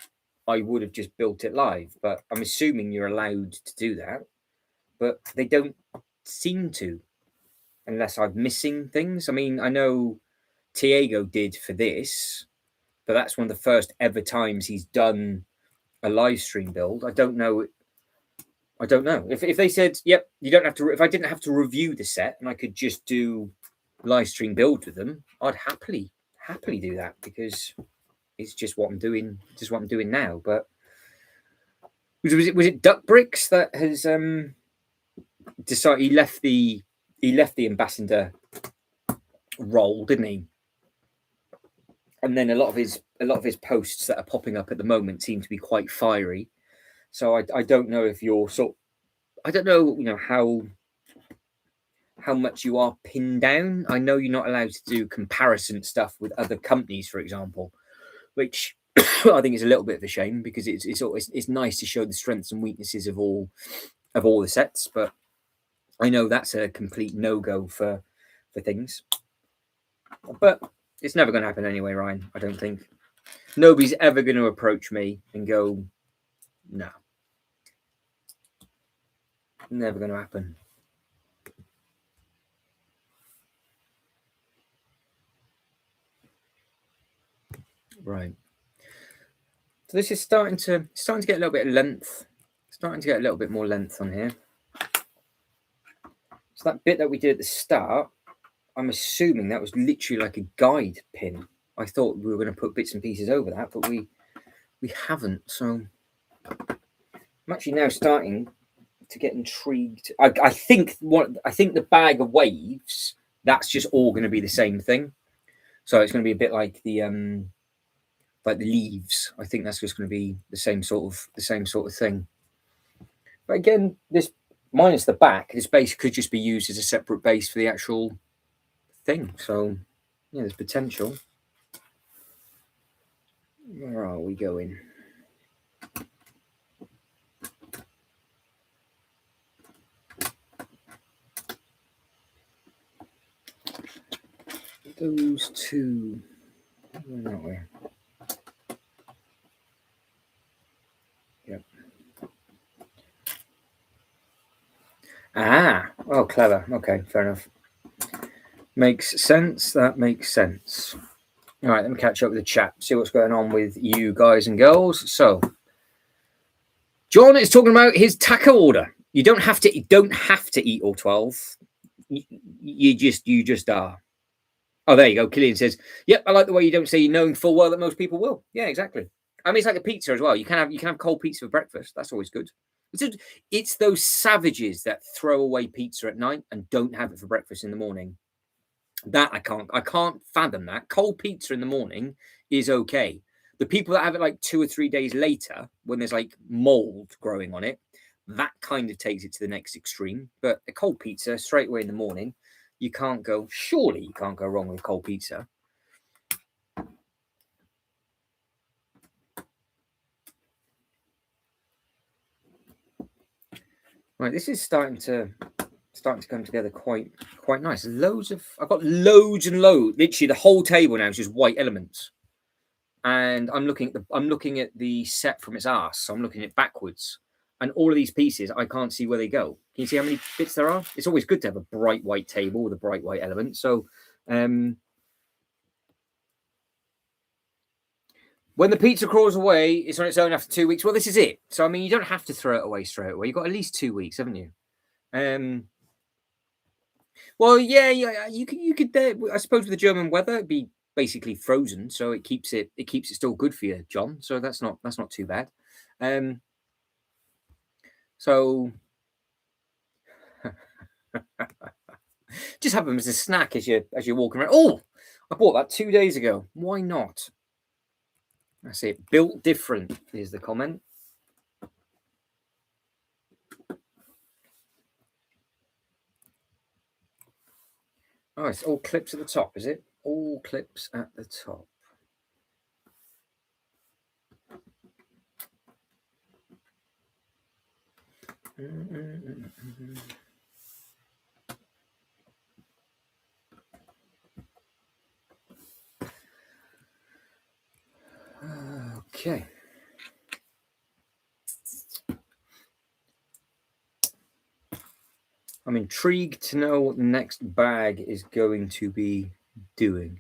I would have just built it live, but I'm assuming you're allowed to do that. But they don't seem to, unless I'm missing things. I mean, I know Tiago did for this, but that's one of the first ever times he's done a live stream build. I don't know. If they said, yep, you don't have to, if I didn't have to review the set and I could just do live stream build with them, I'd happily do that because it's just what I'm doing, now. But was it Duck Bricks that has decided he left the ambassador role, didn't he? And then a lot of his posts that are popping up at the moment seem to be quite fiery. So I don't know if you're I don't know, how much you are pinned down. I know you're not allowed to do comparison stuff with other companies, for example, which I think is a little bit of a shame because it's nice to show the strengths and weaknesses of all the sets, but I know that's a complete no-go for things. But it's never going to happen anyway, Ryan. I don't think. Nobody's ever going to approach me and go, no. Never going to happen. Right. So this is starting to get a little bit of length. Starting to get a little bit more length on here. So that bit that we did at the start, I'm assuming that was literally like a guide pin. I thought we were going to put bits and pieces over that, but we haven't. So I'm actually now starting to get intrigued. I think the bag of waves, that's just all going to be the same thing. So it's going to be a bit like the leaves. I think that's just going to be the same sort of thing. But again, this minus the back, this base could just be used as a separate base for the actual thing. So yeah, there's potential. Where are we going? Those two. Where are we? Yep. Oh, clever. Okay, fair enough. Makes sense. That makes sense. All right, let me catch up with the chat, see what's going on with you guys and girls. So, John is talking about his taco order. You don't have to eat all 12. You just are. Oh, there you go. Killian says, "Yep, I like the way you don't say knowing full well that most people will." Yeah, exactly. I mean, it's like a pizza as well. You can have cold pizza for breakfast. That's always good. It's those savages that throw away pizza at night and don't have it for breakfast in the morning. That I can't fathom that. Cold pizza in the morning is okay. The people that have it like 2 or 3 days later, when there's like mold growing on it, that kind of takes it to the next extreme. But a cold pizza straight away in the morning, surely you can't go wrong with cold pizza. Right, this is starting to come together quite nice. I've got loads and loads. Literally, the whole table now is just white elements. And I'm looking at the set from its arse. So I'm looking at it backwards. And all of these pieces, I can't see where they go. Can you see how many bits there are? It's always good to have a bright white table with a bright white element. So when the pizza crawls away, it's on its own after 2 weeks. Well, this is it. So I mean, you don't have to throw it away straight away. You've got at least 2 weeks, haven't you? Well, yeah, you could. I suppose with the German weather, it'd be basically frozen, so it keeps it still good for you, John. So that's not too bad. So just have them as a snack as you're walking around. Oh, I bought that 2 days ago. Why not? That's it. Built different is the comment. Oh, it's all clips at the top, is it? All clips at the top. Okay. I'm intrigued to know what the next bag is going to be doing.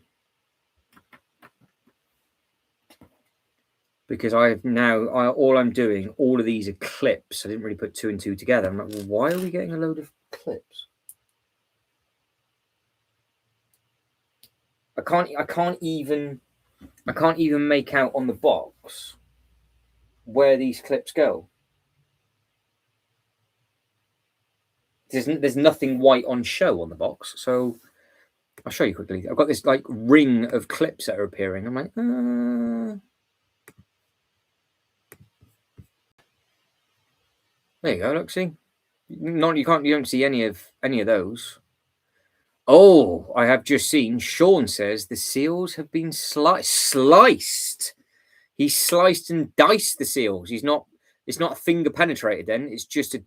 Because all I'm doing, all of these are clips. I didn't really put 2 and 2 together. I'm like, well, why are we getting a load of clips? I can't even make out on the box where these clips go. There's nothing white on show on the box, so I'll show you quickly. I've got this like ring of clips that are appearing. I'm like, there you go. Look, see, you don't see any of those. Oh, I have just seen. Sean says the seals have been sliced. He sliced and diced the seals. It's not a finger penetrated. Then it's just a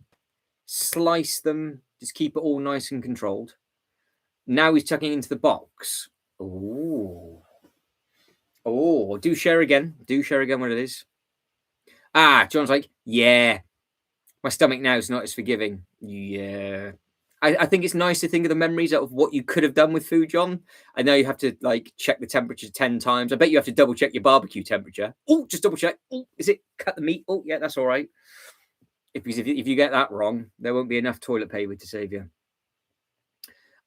slice them. Just keep it all nice and controlled. Now he's tucking into the box. Oh, do share again. Do share again what it is. Ah, John's like, yeah. My stomach now is not as forgiving. Yeah. I think it's nice to think of the memories of what you could have done with food, John. I know you have to like check the temperature 10 times. I bet you have to double check your barbecue temperature. Oh, just double check. Oh, is it cut the meat? Oh, yeah, that's all right. If you get that wrong, there won't be enough toilet paper to save you.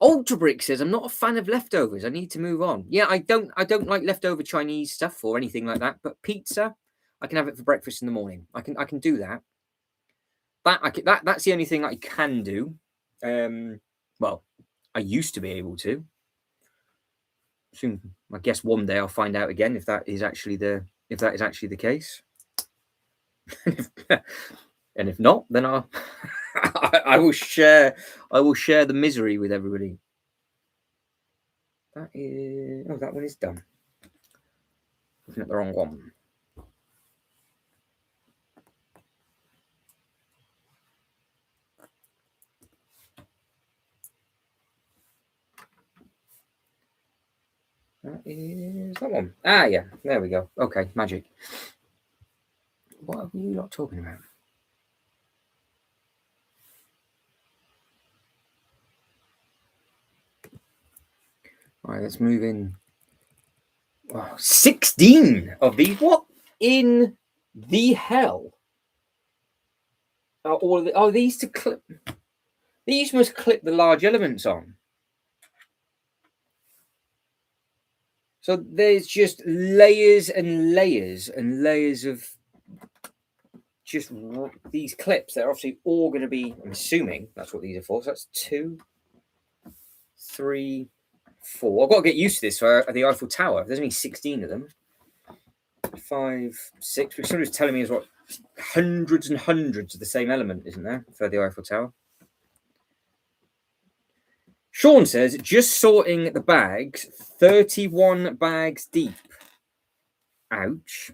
Ultra Brick says, I'm not a fan of leftovers. I need to move on. Yeah, I don't like leftover Chinese stuff or anything like that. But pizza, I can have it for breakfast in the morning. I can do that. That's the only thing I can do. Well, I used to be able to. Soon, I guess one day I'll find out again if that is actually the case. And if not, then I will share the misery with everybody. That one is done. Looking at the wrong one. That is that one. Ah, yeah. There we go. Okay, magic. What are you not talking about? All right, let's move in. Oh, 16 of these. What in the hell? are all of the, oh, these to clip. These must clip the large elements on. So there's just layers and layers and layers of just these clips. They're obviously all going to be, I'm assuming that's what these are for. So that's 2, 3, 4. I've got to get used to this for the Eiffel Tower. There's only 16 of them. 5, 6. Somebody's telling me is what hundreds and hundreds of the same element, isn't there, for the Eiffel Tower? Sean says, just sorting the bags, 31 bags deep. Ouch.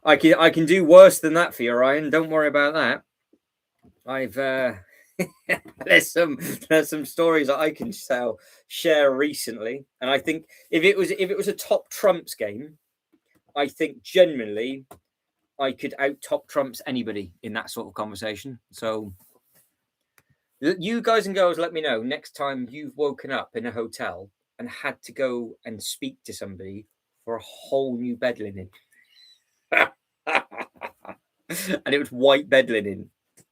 I can do worse than that for you, Ryan. Don't worry about that. I've there's some stories that I can share recently, and I think if it was a top trumps game, I think genuinely I could out top trumps anybody in that sort of conversation. So you guys and girls, let me know next time you've woken up in a hotel and had to go and speak to somebody for a whole new bed linen. And it was white bed linen,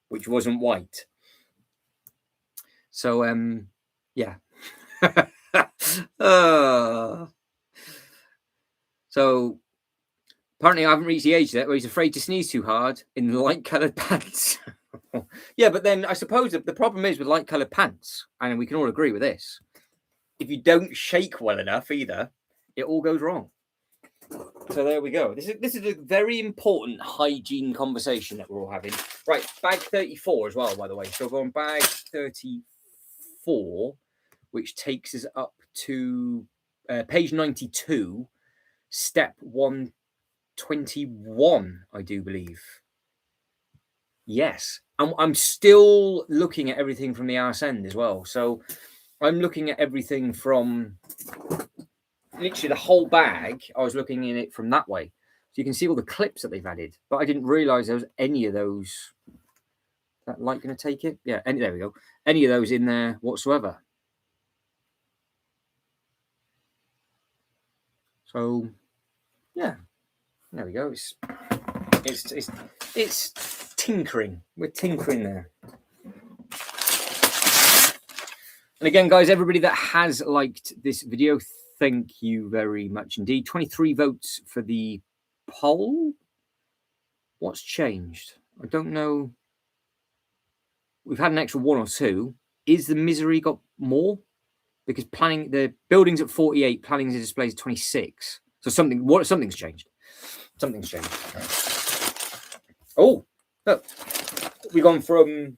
which wasn't white. So yeah. So apparently I haven't reached the age yet where he's afraid to sneeze too hard in light coloured pants. Yeah, but then I suppose the problem is with light coloured pants, and we can all agree with this, if you don't shake well enough either, it all goes wrong. So there we go. This is a very important hygiene conversation that we're all having. Right, bag 34 as well, by the way. So we're on bag 34, which takes us up to page 92, step 121, I do believe. Yes. I'm still looking at everything from the arse end as well. So I'm looking at everything from literally the whole bag. I was looking in it from that way. So you can see all the clips that they've added. But I didn't realise there was any of those. Is that light going to take it? Yeah, there we go. Any of those in there whatsoever. So, yeah. There we go. It's tinkering. We're tinkering there. And again, guys, everybody that has liked this video, thank you very much indeed. 23 votes for the poll. What's changed? I don't know. We've had an extra 1 or 2. Is the misery got more? Because planning, the building's at 48, planning and displays 26. So something's changed. Something's changed. Oh, look. We've gone from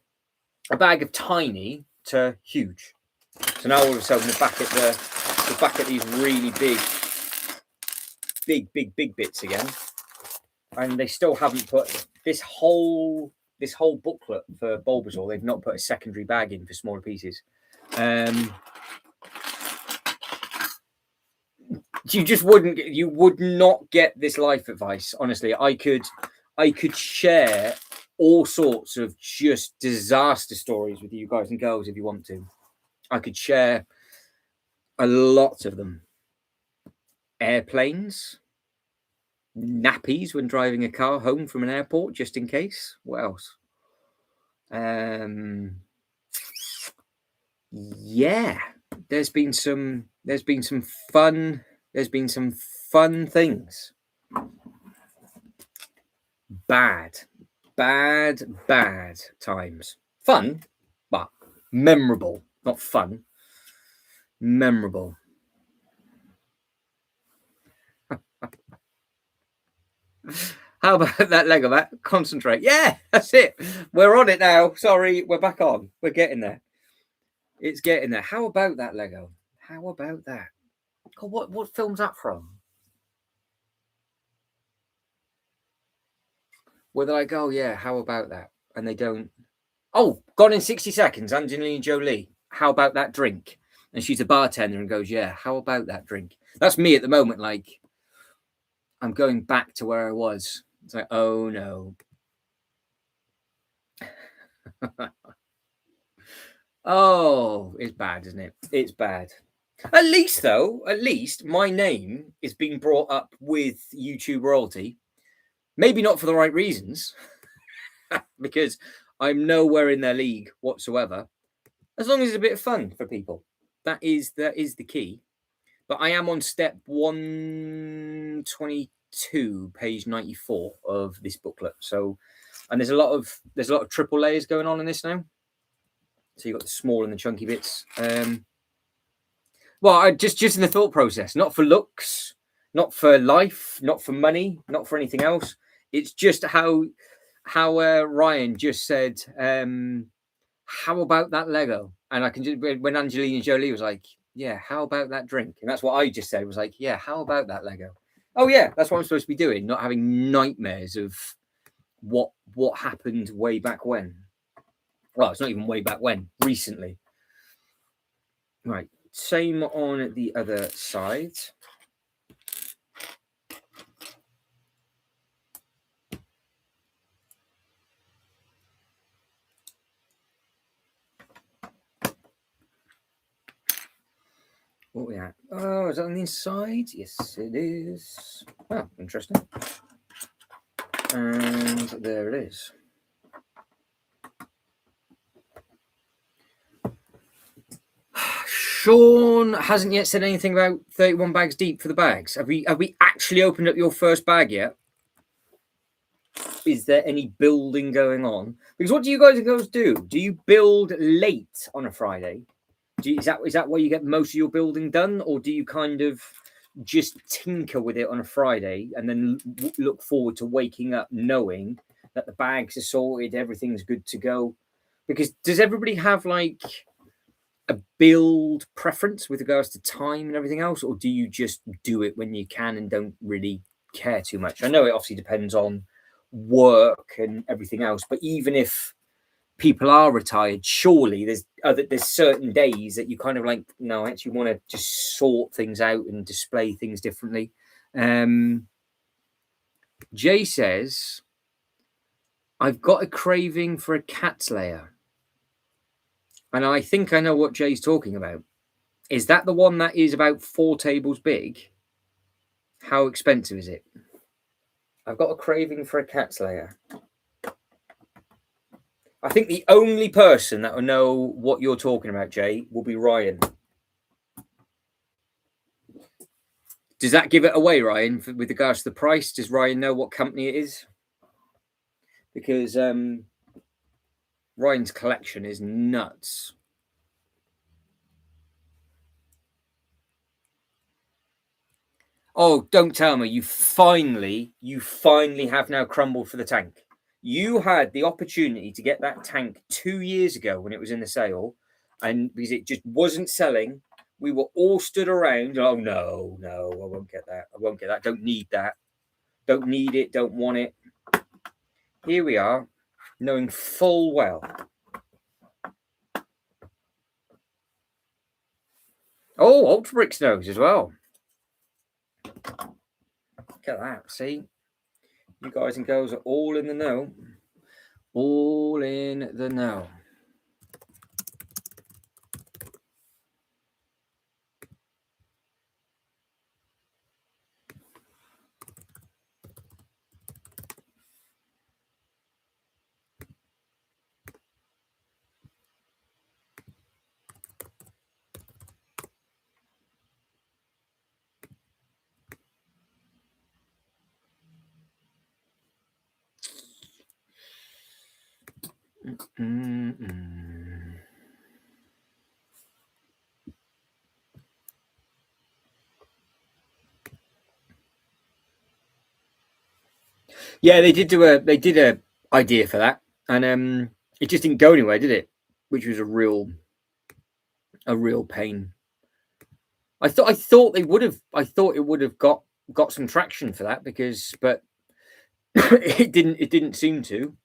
a bag of tiny to huge. So now all of a sudden we're back at these really big bits again. And they still haven't put this whole booklet for Bulbasaur. They've not put a secondary bag in for smaller pieces. You would not get this life advice. Honestly, I could share all sorts of just disaster stories with you guys and girls if you want to. I could share a lot of them. Airplanes, nappies when driving a car home from an airport, just in case. What else? Yeah, there's been some fun things. Bad times. Fun, but memorable. Not fun. Memorable. How about that Lego, Matt? Concentrate. Yeah, that's it. We're on it now. Sorry, we're back on. We're getting there. It's getting there. How about that Lego? How about that? God, what film's that from? Where they're like, oh yeah, how about that? And they don't. Oh, Gone in 60 Seconds, Angelina Jolie. How about that drink? And she's a bartender and goes, yeah, how about that drink? That's me at the moment. Like, I'm going back to where I was. It's like, oh no. Oh, it's bad, isn't it? It's bad. At least, though, at least my name is being brought up with YouTube royalty. Maybe not for the right reasons, because I'm nowhere in their league whatsoever. As long as it's a bit of fun for people, that is the key. But I am on step 122, page 94 of this booklet. So, and there's a lot of triple layers going on in this now. So you've got the small and the chunky bits. Well, I just in the thought process, not for looks, not for life, not for money, not for anything else. It's just how Ryan just said, how about that Lego? And I can just, when Angelina Jolie was like, yeah, how about that drink? And that's what I just said, was like, yeah, how about that Lego? Oh yeah, that's what I'm supposed to be doing, not having nightmares of what happened way back when. Well, it's not even way back when, recently. Right, same on the other side. What we at? Oh, is that on the inside? Yes, it is. Oh, interesting. And there it is. Sean hasn't yet said anything about 31 bags deep for the bags. Have we actually opened up your first bag yet? Is there any building going on? Because what do you guys do? Do you build late on a Friday? Is that where you get most of your building done, or do you kind of just tinker with it on a Friday and then look forward to waking up knowing that the bags are sorted, everything's good to go? Because does everybody have like a build preference with regards to time and everything else, or do you just do it when you can and don't really care too much? I know it obviously depends on work and everything else, but even if people are retired, surely there's certain days that you kind of like, no, I actually want to just sort things out and display things differently. Jay says, I've got a craving for a cat's lair. And I think I know what Jay's talking about. Is that the one that is about 4 tables big? How expensive is it? I've got a craving for a cat's lair. I think the only person that will know what you're talking about, Jay, will be Ryan. Does that give it away, Ryan, with regards to the price? Does Ryan know what company it is? Because Ryan's collection is nuts. Oh, don't tell me you finally have now crumbled for the tank. You had the opportunity to get that tank 2 years ago when it was in the sale, and because it just wasn't selling, we were all stood around. Oh no, I won't get that. I won't get that. Don't need that. Don't need it. Don't want it. Here we are, knowing full well. Oh, Ultra Bricks knows as well. Look at that. See, you guys and girls are all in the know. All in the know. Yeah, they did a idea for that, and it just didn't go anywhere, did it? Which was a real pain. I thought they would have. I thought it would have got some traction for that but it didn't. It didn't seem to.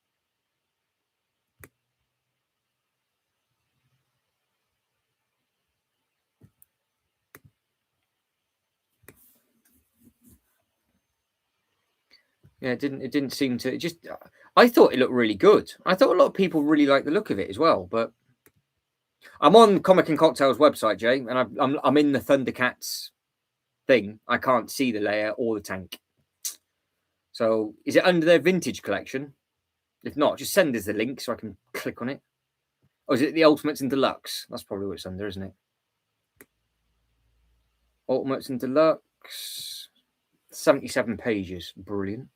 Yeah, it didn't seem to. It just. I thought it looked really good. I thought a lot of people really liked the look of it as well, but I'm on Comic and Cocktails website, Jay, and I'm in the Thundercats thing. I can't see the layer or the tank. So is it under their vintage collection? If not, just send us the link so I can click on it. Or is it the Ultimates and Deluxe? That's probably what it's under, isn't it? Ultimates and Deluxe. 77 pages. Brilliant.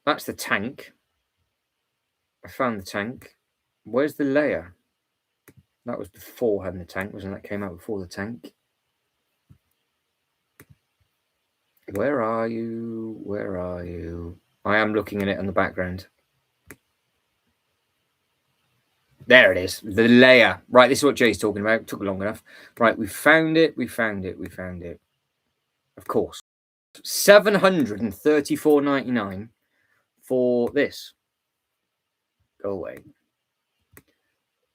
That's the tank. I found the tank. Where's the layer? That was before having the tank, wasn't it? That came out before the tank. Where are you? Where are you? I am looking at it in the background. There it is. The layer. Right, this is what Jay's talking about. It took long enough. Right, we found it. We found it. We found it. Of course. $734.99 for this. Go away.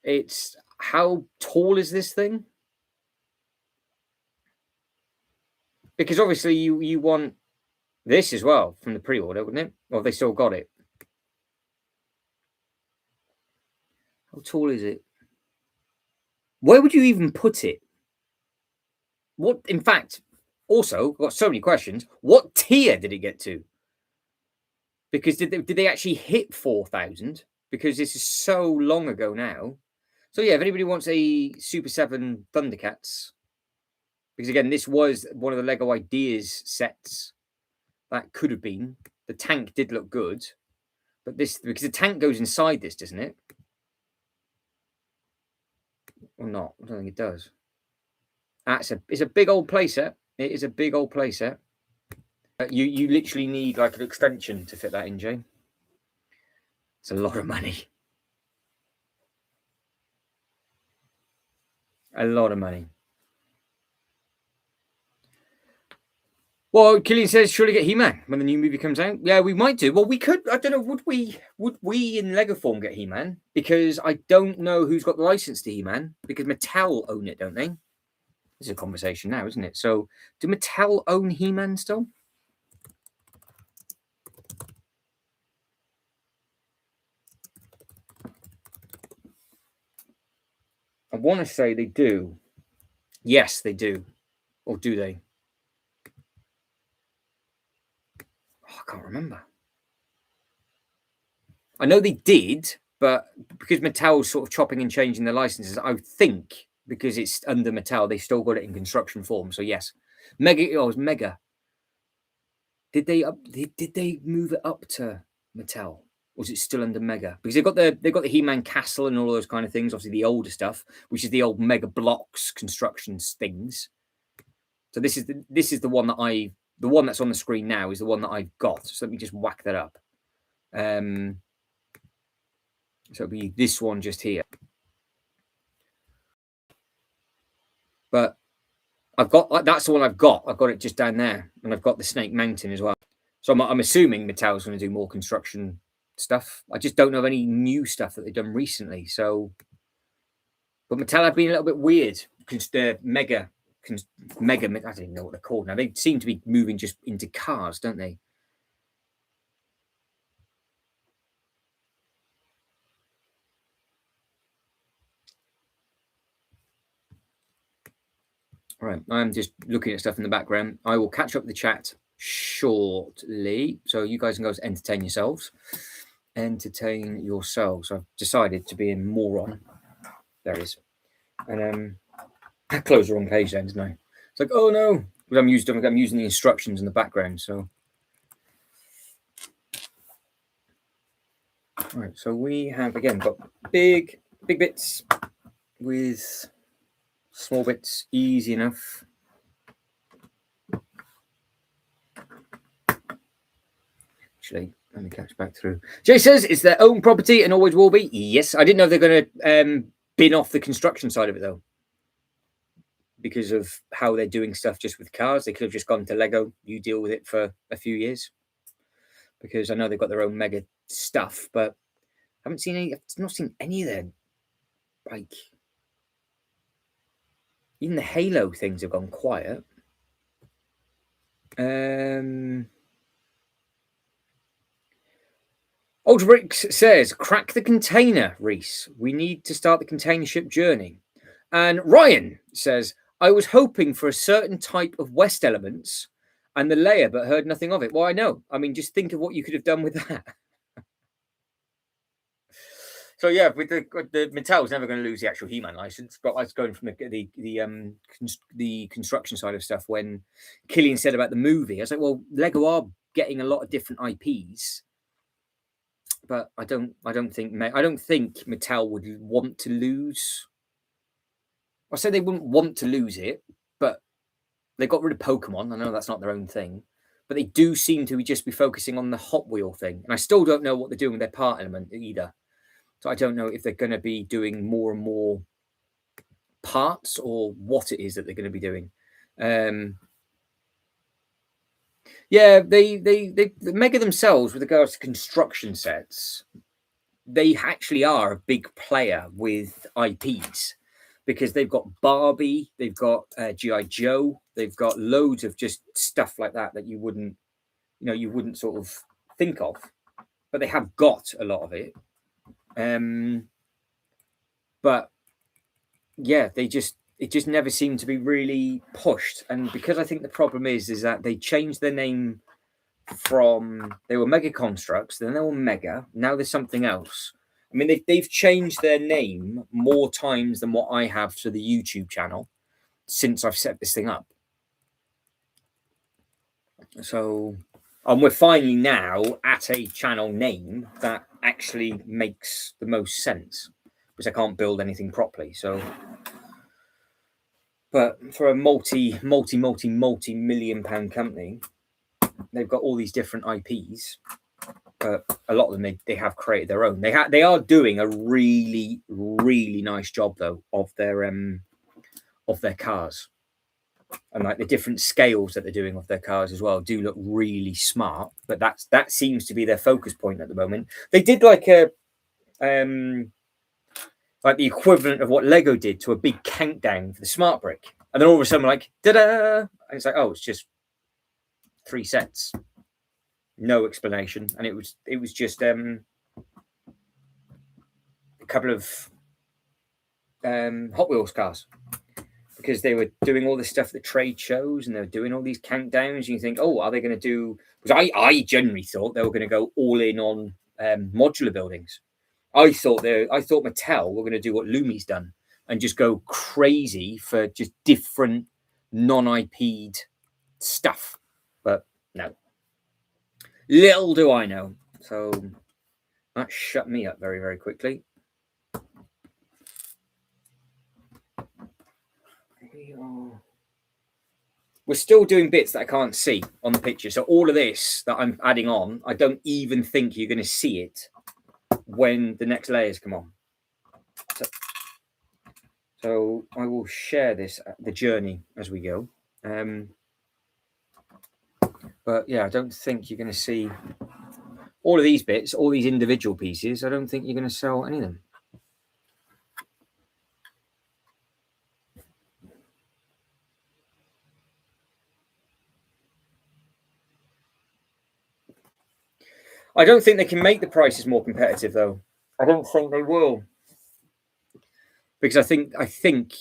It's how tall is this thing? Because obviously you want this as well from the pre-order, wouldn't it? Or have they still got it? How tall is it? Where would you even put it? What, in fact, also, I've got so many questions. What tier did it get to? Because did they actually hit 4,000? Because this is so long ago now. So yeah, if anybody wants a Super 7 Thundercats, because again, this was one of the Lego Ideas sets that could have been. The tank did look good, but this, because the tank goes inside this, doesn't it? Or not? I don't think it does. It's a big old playset. It is a big old playset. You literally need like an extension to fit that in, Jay. It's a lot of money. A lot of money. Well, Killian says, surely get He-Man when the new movie comes out. Yeah, we might do. Well, we could. I don't know. Would we in Lego form get He-Man? Because I don't know who's got the license to He-Man. Because Mattel own it, don't they? This is a conversation now, isn't it? So, do Mattel own He-Man still? I want to say they do. Yes, they do. Or do they? Oh, I can't remember. I know they did, but because Mattel's sort of chopping and changing the licenses, I think because it's under Mattel, they still got it in construction form. So yes, Mega. Oh, it was Mega. Did they move it up to Mattel? Or was it still under Mega? Because they've got the He-Man castle and all those kind of things. Obviously, the older stuff, which is the old Mega Blocks constructions things. So this is the one that's on the screen now is the one that I've got. So let me just whack that up. So it'll be this one just here. But that's the one I've got. I've got it just down there, and I've got the Snake Mountain as well. So I'm assuming Mattel's going to do more construction stuff. I just don't know of any new stuff that they've done recently. So, but Mattel have been a little bit weird because the mega, I don't even know what they're called now. They seem to be moving just into cars, don't they? All right, I'm just looking at stuff in the background. I will catch up with the chat shortly, so you guys can go entertain yourselves. Entertain yourselves. I've decided to be a moron. There it is. And I closed the wrong page then, didn't I? It's like, oh no, but I'm using the instructions in the background. So, all right. So we have again got big bits with small bits, easy enough. Actually, let me catch back through. Jay says it's their own property and always will be. Yes, I didn't know they're going to bin off the construction side of it though, because of how they're doing stuff just with cars. They could have just gone to Lego. You deal with it for a few years, because I know they've got their own mega stuff, but I haven't seen any. I've not seen any of their like. Even the Halo things have gone quiet. Ultra Bricks says, crack the container, Reese. We need to start the container ship journey. And Ryan says, I was hoping for a certain type of West elements and the layer, but heard nothing of it. Well, I know. I mean, just think of what you could have done with that. So yeah, with the Mattel's never going to lose the actual He-Man license, but I was going from the construction side of stuff. When Killian said about the movie, I was like, well, Lego are getting a lot of different IPs, but I don't think Mattel would want to lose. I say they wouldn't want to lose it, but they got rid of Pokemon. I know that's not their own thing, but they do seem to just be focusing on the Hot Wheel thing, and I still don't know what they're doing with their part element either. So I don't know if they're going to be doing more and more parts or what it is that they're going to be doing. Yeah, they Mega themselves with regards to construction sets, they actually are a big player with IPs because they've got Barbie, they've got G.I. Joe, they've got loads of just stuff like that you wouldn't sort of think of, but they have got a lot of it. But yeah, it just never seemed to be really pushed. And because I think the problem is that they changed their name from, they were Mega Constructs, then they were Mega, now there's something else. I mean, they've changed their name more times than what I have to the YouTube channel since I've set this thing up. So, and we're finally now at a channel name that actually makes the most sense, because I can't build anything properly. So, but for a multi-million pound company, they've got all these different IPs. But a lot of them they have created their own. They are doing a really, really nice job though of their cars, and like the different scales that they're doing of their cars as well do look really smart. But that seems to be their focus point at the moment. They did like a like the equivalent of what Lego did to a big countdown for the smart brick, and then all of a sudden like da-da, and it's like, oh, it's just 3 sets, no explanation, and it was just a couple of Hot Wheels cars, because they were doing all this stuff at the trade shows and they were doing all these countdowns, and you think, oh, are they going to do, because I generally thought they were going to go all in on modular buildings. I thought Mattel were going to do what Lumi's done and just go crazy for just different non-IP'd stuff, but no. Little do I know. So that shut me up very, very quickly. We're still doing bits that I can't see on the picture. So all of this that I'm adding on, I don't even think you're going to see it when the next layers come on. So I will share the journey as we go. But yeah, I don't think you're going to see all of these bits, all these individual pieces. I don't think you're going to sell any of them. I don't think they can make the prices more competitive, though. I don't think they will, because I think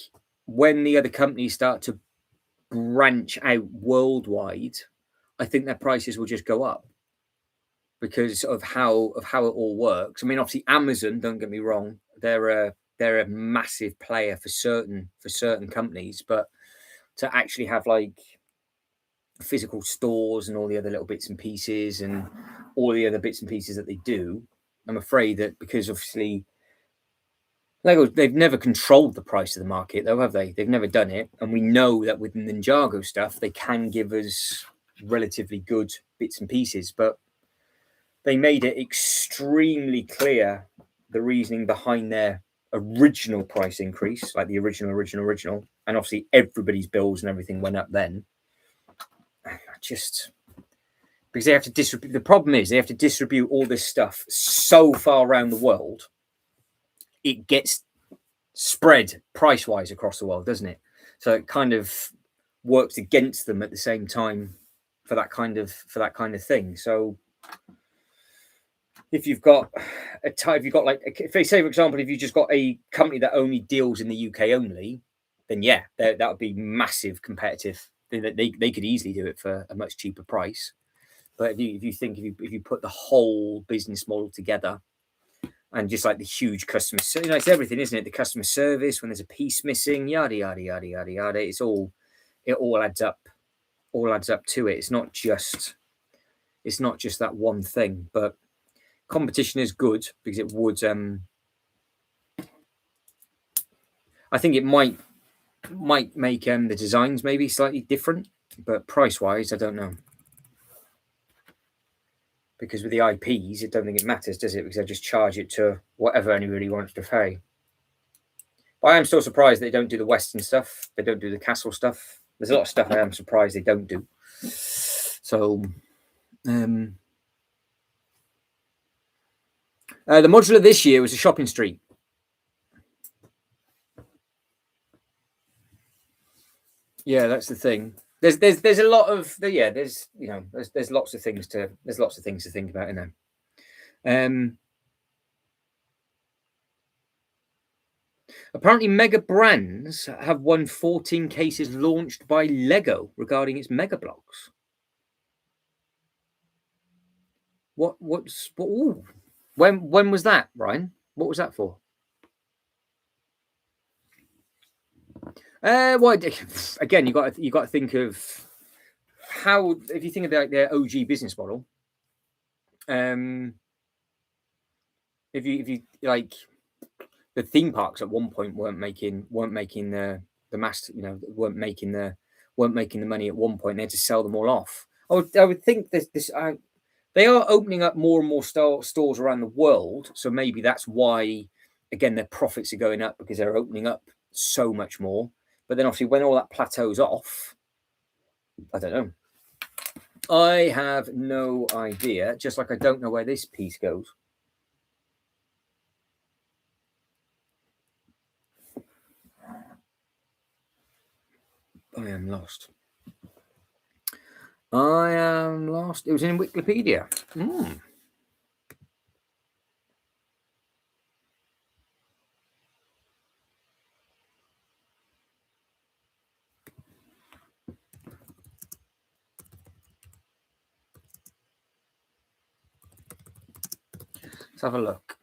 when the other companies start to branch out worldwide, I think their prices will just go up because of how it all works. I mean, obviously Amazon, don't get me wrong, they're a massive player for certain companies, but to actually have like physical stores and all the other little bits and pieces and all the other bits and pieces that they do, I'm afraid that because obviously Lego, they've never controlled the price of the market, though, have they? They've never done it. And we know that with Ninjago stuff, they can give us relatively good bits and pieces, but they made it extremely clear the reasoning behind their original price increase, like the original. And obviously everybody's bills and everything went up then. Just because they have to distribute. The problem is they have to distribute all this stuff so far around the world. It gets spread price-wise across the world, doesn't it? So it kind of works against them at the same time for that kind of thing. So if you've got if you've got like, if they say, for example, if you just got a company that only deals in the UK only, then yeah, that would be massive competitive. They could easily do it for a much cheaper price. But if you put the whole business model together, and just like the huge customer, it's everything, isn't it? The customer service when there's a piece missing, yada yada yada yada yada. It all adds up. All adds up to it. It's not just that one thing, but competition is good because it would. I think it might make the designs maybe slightly different, but price wise, I don't know. Because with the IPs, I don't think it matters, does it? Because they just charge it to whatever anybody wants to pay. But I am still surprised they don't do the Western stuff. They don't do the castle stuff. There's a lot of stuff I am surprised they don't do. So, the modular this year was a shopping street. Yeah, that's the thing. There's a lot of there's lots of things to think about in there. Apparently, Mega Brands have won 14 cases launched by Lego regarding its Mega Blocks. Ooh. When was that, Ryan? What was that for? Well, again, you got to think of how, if you think about their OG business model. If you like, the theme parks at one point weren't making the mass, weren't making the money at one point. They had to sell them all off. I would think they are opening up more and more stores around the world, so maybe that's why, again, their profits are going up because they're opening up so much more. But then obviously when all that plateaus off, I don't know. I have no idea, just like I don't know where this piece goes. I am lost. It was in Wikipedia. Let's have a look.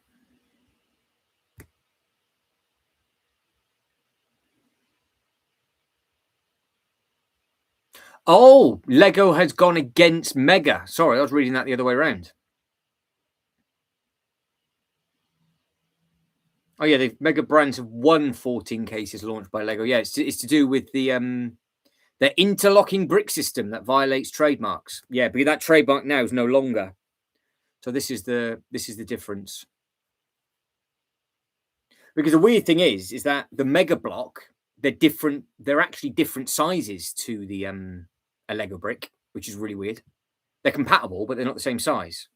Oh, Lego has gone against Mega. Sorry, I was reading that the other way around. Oh yeah, the Mega Brands have won 14 cases launched by Lego. Yeah, it's to do with the interlocking brick system that violates trademarks. Yeah, but that trademark now is no longer. So this is the difference. Because the weird thing is that the Mega Block, they're different. They're actually different sizes to the a Lego brick, which is really weird. They're compatible, but they're not the same size.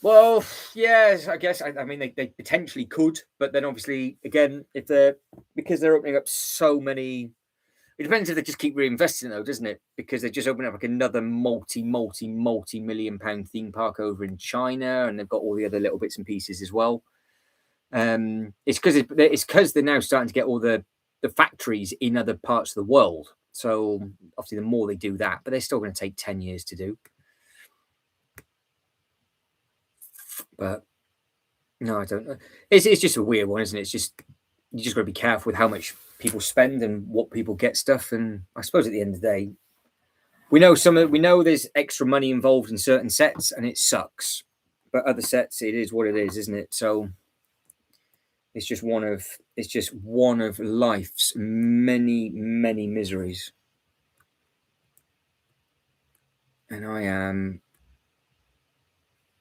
Well, yes, I guess. I mean, they potentially could, but then obviously, again, because they're opening up so many. It depends if they just keep reinvesting, though, doesn't it? Because they just opened up like another multi-million-pound theme park over in China, and they've got all the other little bits and pieces as well. It's because they're now starting to get all the factories in other parts of the world. So obviously, the more they do that, but they're still going to take 10 years to do. But no, I don't know. It's just a weird one, isn't it? It's just you just got to be careful with how much people spend and what people get stuff. And I suppose at the end of the day, we know there's extra money involved in certain sets, and it sucks. But other sets, it is what it is, isn't it? So it's just one of life's many miseries. And I am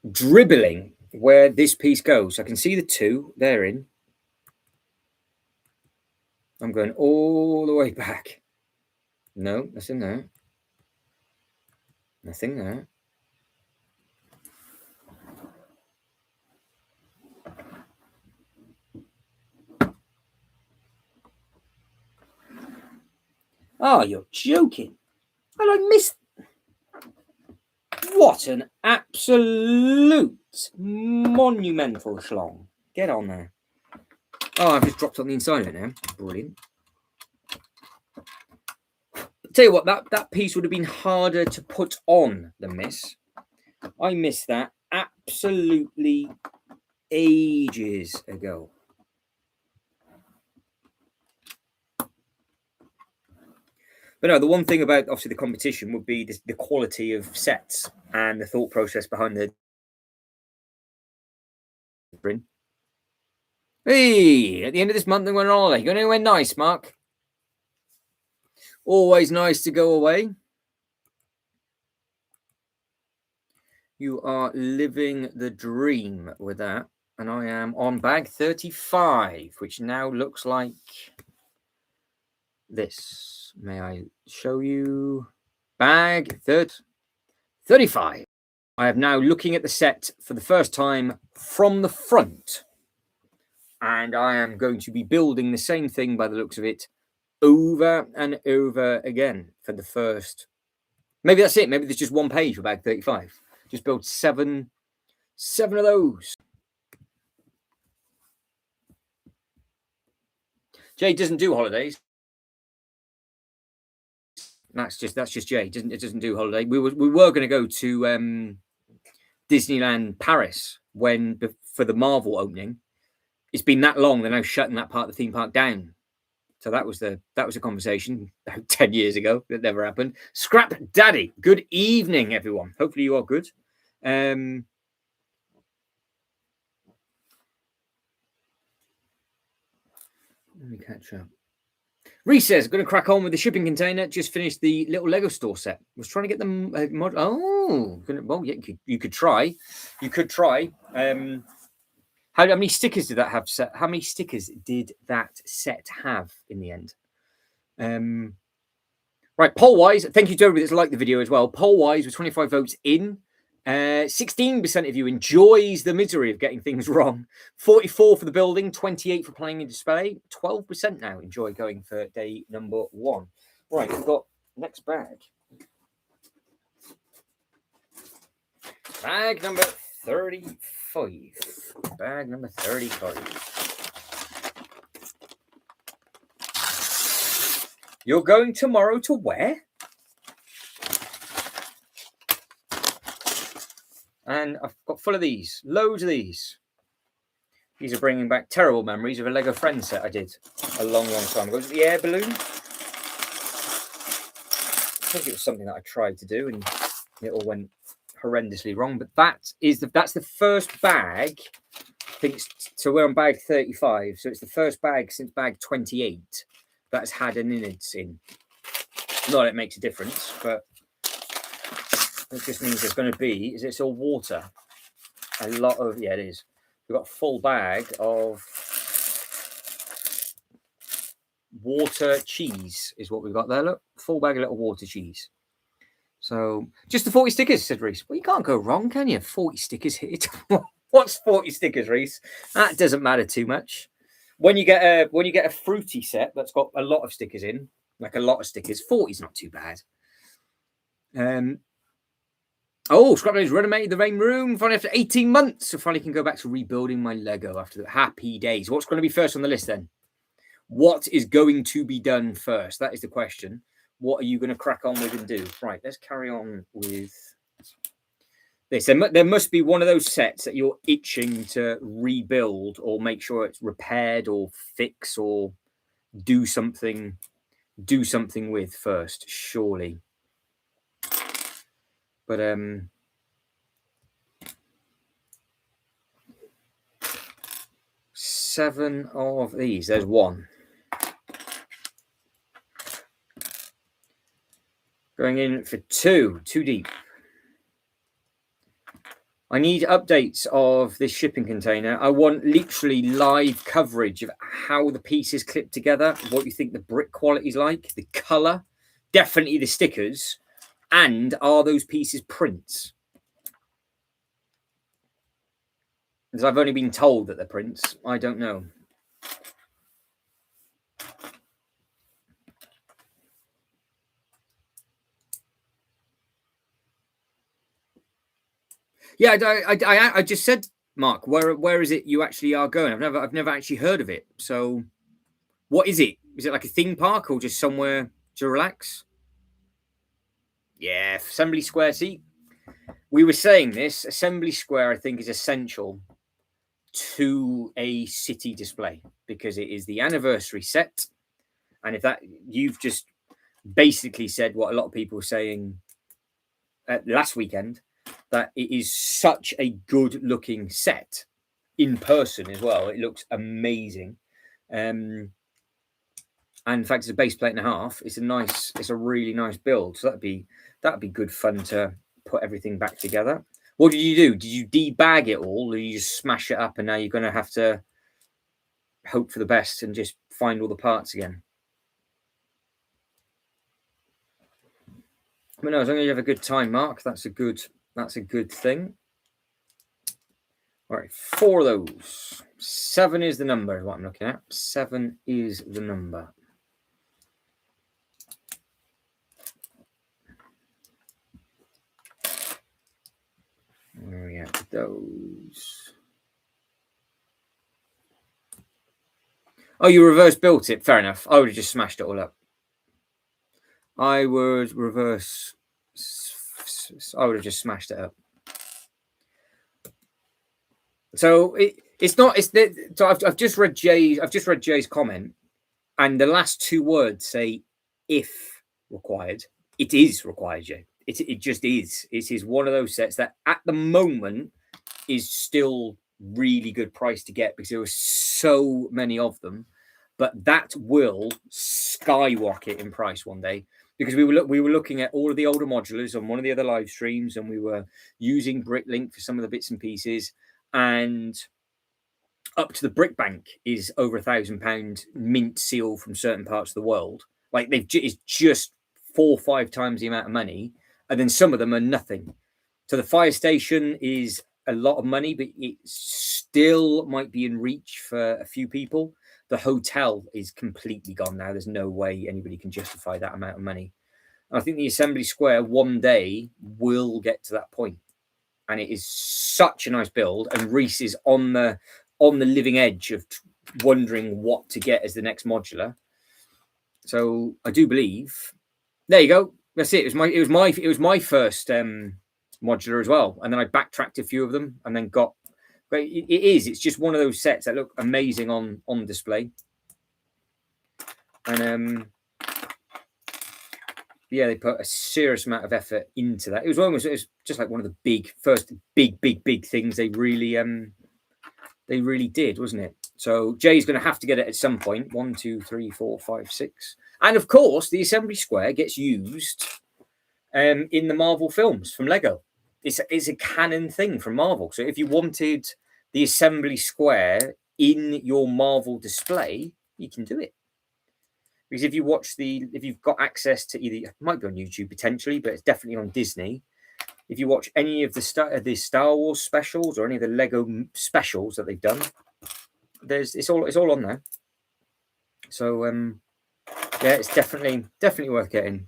dribbling where this piece goes. I can see the two they're in. I'm going all the way back. No, nothing there. Nothing there. Oh, you're joking. And I missed. What an absolute monumental schlong. Get on there. Oh, I've just dropped on the inside of it now. Brilliant. Tell you what, that piece would have been harder to put on than this. I missed that absolutely ages ago. But no, the one thing about obviously the competition would be the quality of sets and the thought process behind the. Hey, at the end of this month, I'm going on holiday. Going anywhere nice, Mark? Always nice to go away. You are living the dream with that. And I am on bag 35, which now looks like this. May I show you? Bag 35. I am now looking at the set for the first time from the front. And I am going to be building the same thing by the looks of it over and over again for the first. Maybe that's it. Maybe there's just one page for bag 35. Just build seven of those. Jay doesn't do holidays. That's just Jay. It doesn't do holiday. We were going to go to Disneyland Paris for the Marvel opening. It's been that long. They're now shutting that part of the theme park down. So that was a conversation about 10 years ago. That never happened. Scrap Daddy. Good evening, everyone. Hopefully you are good. Let me catch up. Reese says, going to crack on with the shipping container. Just finished the little Lego store set. Was trying to get them mod. Oh, well, yeah, you could try. You could try. How many stickers did that have? How many stickers did that set have in the end? Right, poll wise, thank you to everybody that's liked the video as well. Poll wise, with 25 votes in, 16% of you enjoys the misery of getting things wrong. 44 for the building, 28 for playing and display. 12% now enjoy going for day number 1. Right, we've got next bag. Bag number 35. Bag number 35. You're going tomorrow to where? And I've got full of these, loads of these. These are bringing back terrible memories of a Lego Friends set I did a long time ago. Was it the air balloon? I think it was something that I tried to do and it all went horrendously wrong. But that's the first bag. I think so we're on bag 35. So it's the first bag since bag 28 that's had an innards in. Not that it makes a difference, but it just means there's going to be, it's all water. A lot of, yeah, it is. We've got a full bag of water cheese is what we've got there. Look, full bag of little water cheese. So just the 40 stickers, said Reese. Well, you can't go wrong, can you? 40 stickers hit. What's 40 stickers, Reese? That doesn't matter too much. When you get a fruity set that's got a lot of stickers in, like a lot of stickers, 40 is not too bad. Oh, Scrapload's renovated the main room finally after 18 months. So finally can go back to rebuilding my Lego after the happy days. What's going to be first on the list then? What is going to be done first? That is the question. What are you going to crack on with and do? Right, let's carry on with this. There must be one of those sets that you're itching to rebuild or make sure it's repaired or fix or do something with first, surely. But 7 of these. There's one. Going in for 2 deep. I need updates of this shipping container. I want literally live coverage of how the pieces clip together, what you think the brick quality is like, the color, definitely the stickers, and are those pieces prints? Because I've only been told that they're prints. I don't know. Yeah, I just said, Mark, where is it you actually are going? I've never actually heard of it. So, what is it? Is it like a theme park or just somewhere to relax? Yeah, Assembly Square. See, we were saying this. Assembly Square, I think, is essential to a city display because it is the anniversary set, and if that you've just basically said what a lot of people were saying last weekend, that it is such a good looking set in person as well. It looks amazing. And in fact, it's a base plate and a half. It's a really nice build. So that'd be good fun to put everything back together. What did you do? Did you debag it all, or you just smash it up, and now you're going to have to hope for the best and just find all the parts again? But no, as long as you have a good time, Mark, that's a good thing. All right, 4 of those. 7 is the number, is what I'm looking at. 7 is the number. Where are we at with those? Oh, you reverse built it. Fair enough. I would have just smashed it all up. I would reverse. I would have just smashed it up. So it's not. It's so I've just read Jay's comment, and the last 2 words say "if required." It is required, Jay. It just is. It is one of those sets that at the moment is still really good price to get because there were so many of them, but that will skyrocket in price one day because we were looking at all of the older modulars on one of the other live streams, and we were using Bricklink for some of the bits and pieces, and up to the brick bank is over £1,000 mint seal from certain parts of the world. Like it's just 4 or 5 times the amount of money, and then some of them are nothing. So the fire station is a lot of money, but it still might be in reach for a few people. The hotel is completely gone now. There's no way anybody can justify that amount of money. And I think the Assembly Square one day will get to that point, and it is such a nice build. And Reese is on the living edge of wondering what to get as the next modular. So I do believe. There you go. That's it. It was my first modular as well, and then I backtracked a few of them, and then got. But it's just one of those sets that look amazing on display, and yeah, they put a serious amount of effort into that. It was just like one of the first big things they really did, wasn't it? So Jay's going to have to get it at some point. 1, 2, 3, 4, 5, 6, and of course the Assembly Square gets used in the Marvel films from Lego. It's a canon thing from Marvel. So if you wanted the Assembly Square in your Marvel display, you can do it. Because if you've got access to either, it might be on YouTube potentially, but it's definitely on Disney. If you watch any of the Star Wars specials or any of the Lego specials that they've done, it's all on there. So yeah, it's definitely worth getting.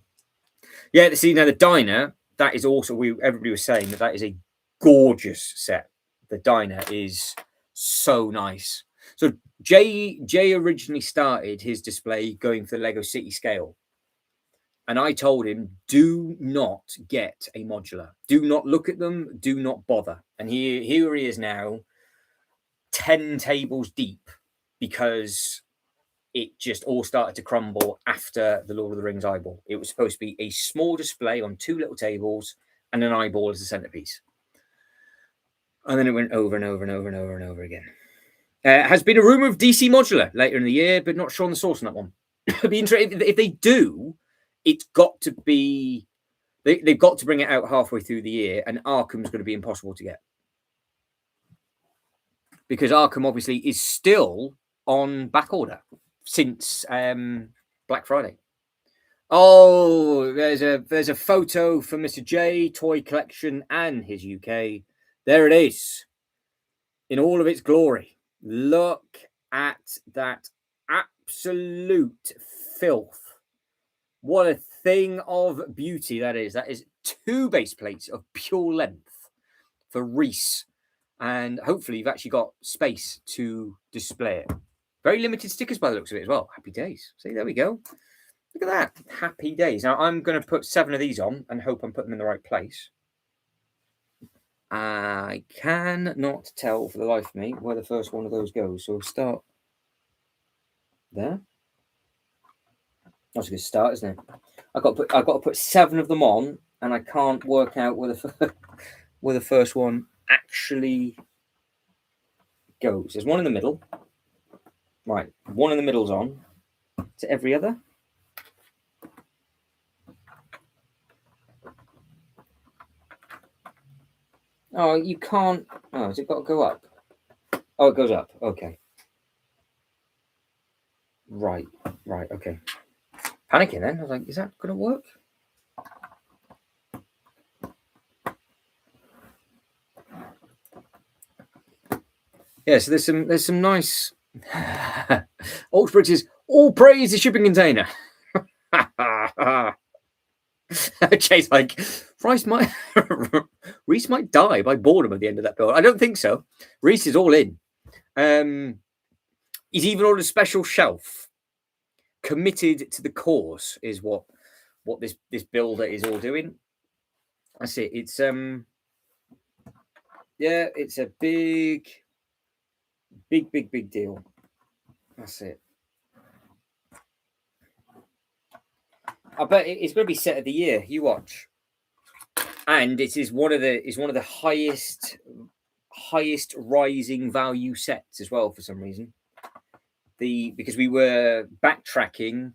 Yeah, see now the diner, that is also everybody was saying that is a gorgeous set. The diner is so nice. So Jay originally started his display going for the Lego City scale. And I told him, do not get a modular. Do not look at them. Do not bother. And here he is now, 10 tables deep, because it just all started to crumble after the Lord of the Rings eyeball. It was supposed to be a small display on 2 little tables and an eyeball as a centerpiece. And then it went over and over and over and over and over again. Has been a rumor of DC modular later in the year, but not sure on the source on that one. It'd be interesting if they do. It's got to be. They've got to bring it out halfway through the year, and Arkham's going to be impossible to get because Arkham obviously is still on back order since Black Friday. Oh, there's a photo for Mr. J, toy collection and his UK. There it is, in all of its glory. Look at that absolute filth. What a thing of beauty that is. That is 2 base plates of pure length for Reese. And hopefully you've actually got space to display it. Very limited stickers by the looks of it as well. Happy days. See, there we go. Look at that. Happy days. Now, I'm going to put 7 of these on and hope I'm putting them in the right place. I cannot tell for the life of me where the first one of those goes. So we'll start there. That's a good start, isn't it? I've got to put 7 of them on, and I can't work out where the first one actually goes. There's one in the middle. Right, one in the middle's on. To every other. Oh, you can't. Oh, has it got to go up? Oh, it goes up. Okay. Right, okay. Panicking then. I was like, is that going to work? Yeah, so there's some nice Ultra Bricks is all praise the shipping container. Chase like Reese might die by boredom at the end of that build. I don't think so. Reese is all in. He's even ordered a special shelf. Committed to the cause is what this builder is all doing. That's it. It's yeah, it's a big deal. That's it. I bet it's going to be set of the year. You watch. And it is one of the highest rising value sets as well for some reason. Because we were backtracking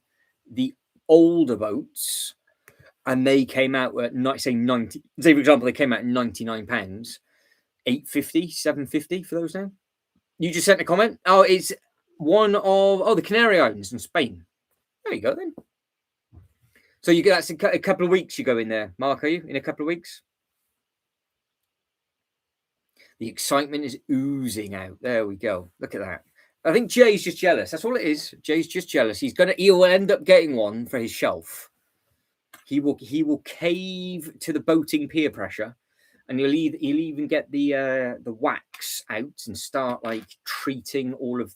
the older boats, and they came out at say 90. Say for example, they came out at £99, £850, £750 for those now. You just sent a comment. Oh, it's one of the Canary Islands in Spain. There you go then. So you get that's a couple of weeks. You go in there, Mark. Are you in a couple of weeks? The excitement is oozing out. There we go. Look at that. I think Jay's just jealous. That's all it is. Jay's just jealous. He'll end up getting one for his shelf. He will cave to the boating peer pressure, and he'll even get the wax out and start like treating all of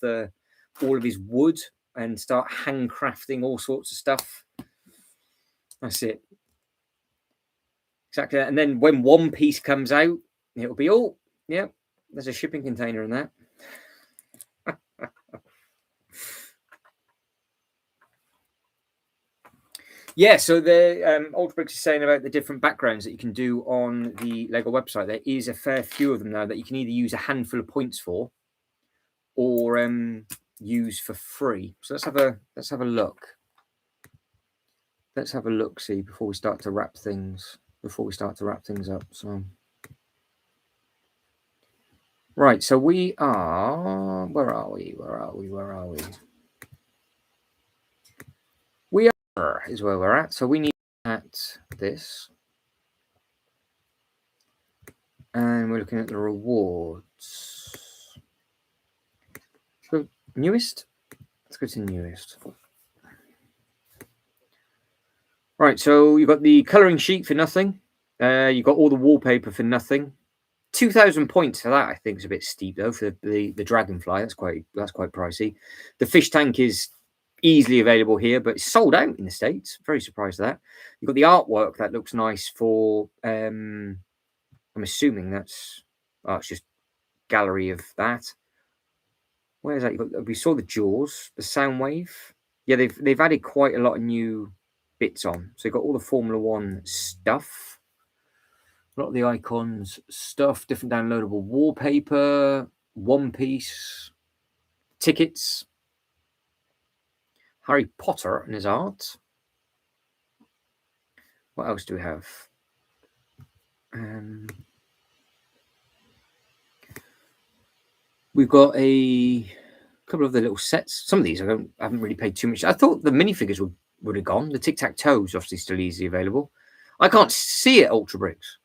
his wood and start handcrafting all sorts of stuff. That's it. Exactly. And then when One Piece comes out, it'll be there's a shipping container in that. Yeah, so the Ultra Bricks is saying about the different backgrounds that you can do on the Lego website. There is a fair few of them now that you can either use a handful of points for, or use for free. So let's have a look. Let's have a look, see, before we start to wrap things up. So, right. So we are. Where are we? We are is where we're at. So we need at this, and we're looking at the rewards. So newest. Let's go to newest. Right, so you've got the colouring sheet for nothing. You've got all the wallpaper for nothing. 2,000 points for that, I think, is a bit steep though for the dragonfly. That's quite pricey. The fish tank is easily available here, but it's sold out in the States. Very surprised at that. You've got the artwork that looks nice for. I'm assuming that's. Oh, it's just gallery of that. Where is that? We saw the Jaws, the Soundwave. Yeah, they've added quite a lot of new bits on. So you've got all the Formula One stuff, a lot of the icons stuff, different downloadable wallpaper, One Piece, tickets, Harry Potter and his art. What else do we have? We've got a couple of the little sets. Some of these I haven't really paid too much. I thought the minifigures would have gone. The tic-tac-toe is obviously still easily available. I can't see it, Ultra Bricks.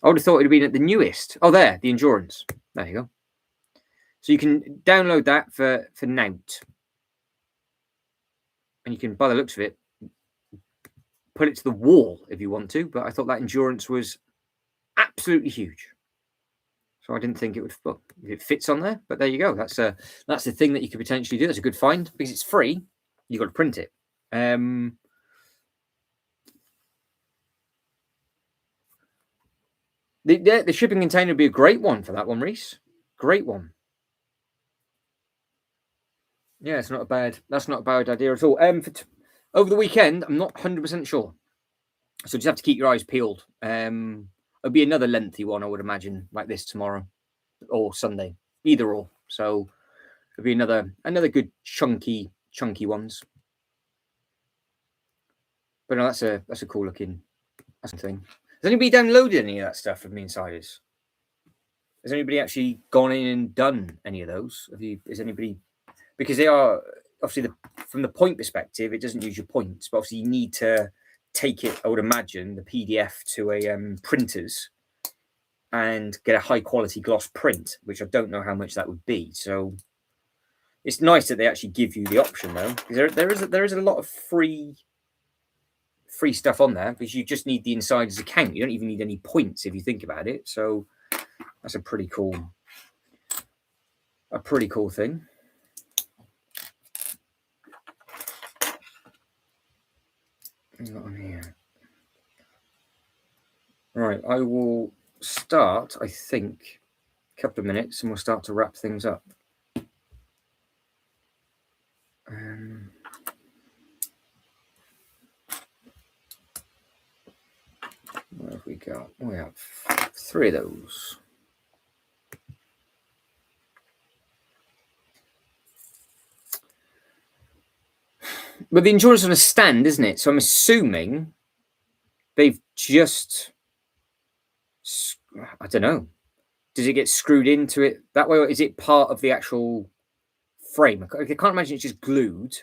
I would have thought it would have been at the newest. Oh, there, the Endurance. There you go. So you can download that for Nout. And you can, by the looks of it, put it to the wall if you want to. But I thought that Endurance was absolutely huge. So I didn't think it would. Well, it fits on there, but there you go. That's the thing that you could potentially do. That's a good find because it's free. You got to print it. The shipping container would be a great one for that one, Reese. Great one. Yeah, it's not a bad. That's not a bad idea at all. Over the weekend, I'm not 100% sure, so just have to keep your eyes peeled. It'll be another lengthy one, I would imagine, like this tomorrow or Sunday, either or. So it'll be another good chunky ones. But no, that's a cool looking thing. Has anybody downloaded any of that stuff from the Insiders? Has anybody actually gone in and done any of those? Is anybody, because they are obviously from the point perspective, it doesn't use your points, but obviously you need to take it, I would imagine, the PDF to a printers and get a high quality gloss print, which I don't know how much that would be. So it's nice that they actually give you the option though, because there is a lot of free stuff on there, because you just need the Insiders account. You don't even need any points if you think about it. So that's a pretty cool thing. Not on here. Right, I will start, I think, a couple of minutes and we'll start to wrap things up. What have we got? We have 3 of those. But the Endurance on a stand, isn't it? So I'm assuming they've just, I don't know. Does it get screwed into it that way, or is it part of the actual frame? I can't imagine it's just glued,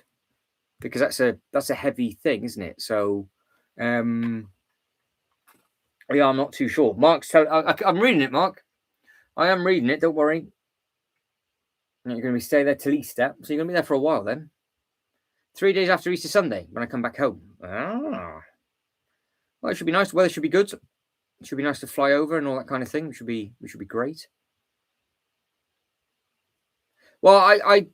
because that's a heavy thing, isn't it? So, yeah, I'm not too sure. Mark's I'm reading it, Mark. I am reading it. Don't worry. You're going to be staying there till Easter, so you're going to be there for a while then. 3 days after Easter Sunday, when I come back home. Well, it should be nice. The weather should be good. It should be nice to fly over and all that kind of thing. Which should be great. Well, I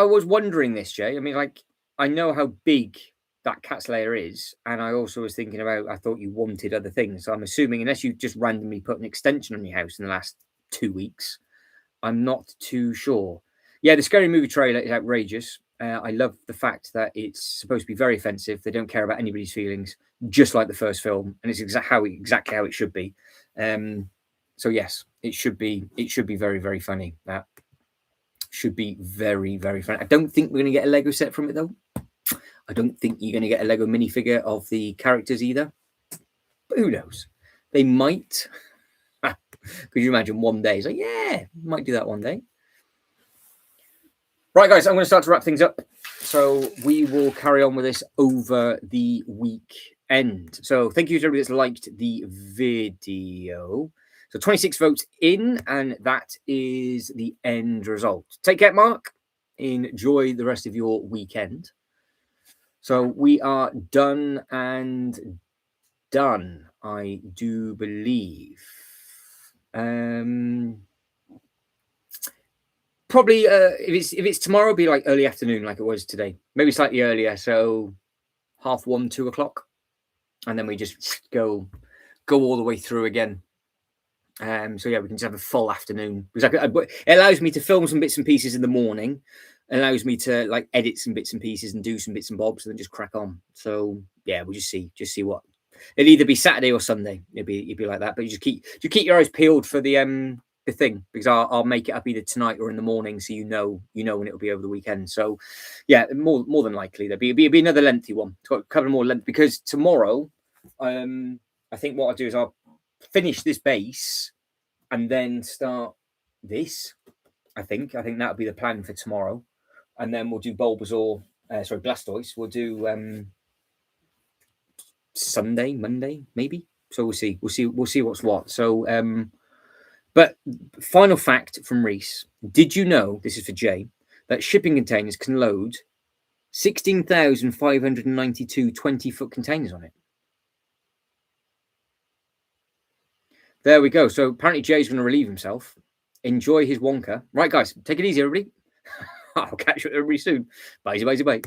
was wondering this, Jay. I mean, like, I know how big that cat's lair is, and I also was thinking about, I thought you wanted other things. So I'm assuming, unless you just randomly put an extension on your house in the last 2 weeks, I'm not too sure. Yeah, the Scary Movie trailer is outrageous. I love the fact that it's supposed to be very offensive. They don't care about anybody's feelings, just like the first film, and it's exactly how it should be. So yes, it should be very, very funny. That should be very, very funny. I don't think we're going to get a Lego set from it though. I don't think you're going to get a Lego minifigure of the characters either. But who knows? They might. Could you imagine one day? It's like, yeah, might do that one day. Right, guys, I'm going to start to wrap things up. So we will carry on with this over the weekend. So thank you to everybody that's liked the video. So 26 votes in, and that is the end result. Take care, Mark. Enjoy the rest of your weekend. So we are done and done, I do believe. Probably if it's tomorrow, it'll be like early afternoon, like it was today. Maybe slightly earlier, so 1:30, 2 o'clock, and then we just go all the way through again. So yeah, we can just have a full afternoon, because it allows me to film some bits and pieces in the morning. It allows me to like edit some bits and pieces and do some bits and bobs, and then just crack on. So yeah, we'll just see what it'll either be Saturday or Sunday. It'll be like that. But you just keep your eyes peeled for the thing, because I'll make it up either tonight or in the morning, so you know when it'll be over the weekend. So yeah, more than likely there'll be another lengthy one. A couple more length, because tomorrow, I think what I'll do is I'll finish this base and then start this. I think that'll be the plan for tomorrow, and then we'll do Blastoise. We'll do Sunday, Monday, maybe. So we'll see what's what. So but final fact from Reese: did you know, this is for Jay, that shipping containers can load 16,592 20-foot containers on it? There we go. So apparently Jay's going to relieve himself enjoy his Wonka. Right, guys, take it easy, everybody. I'll catch you with everybody soon. Bye, bye, bye.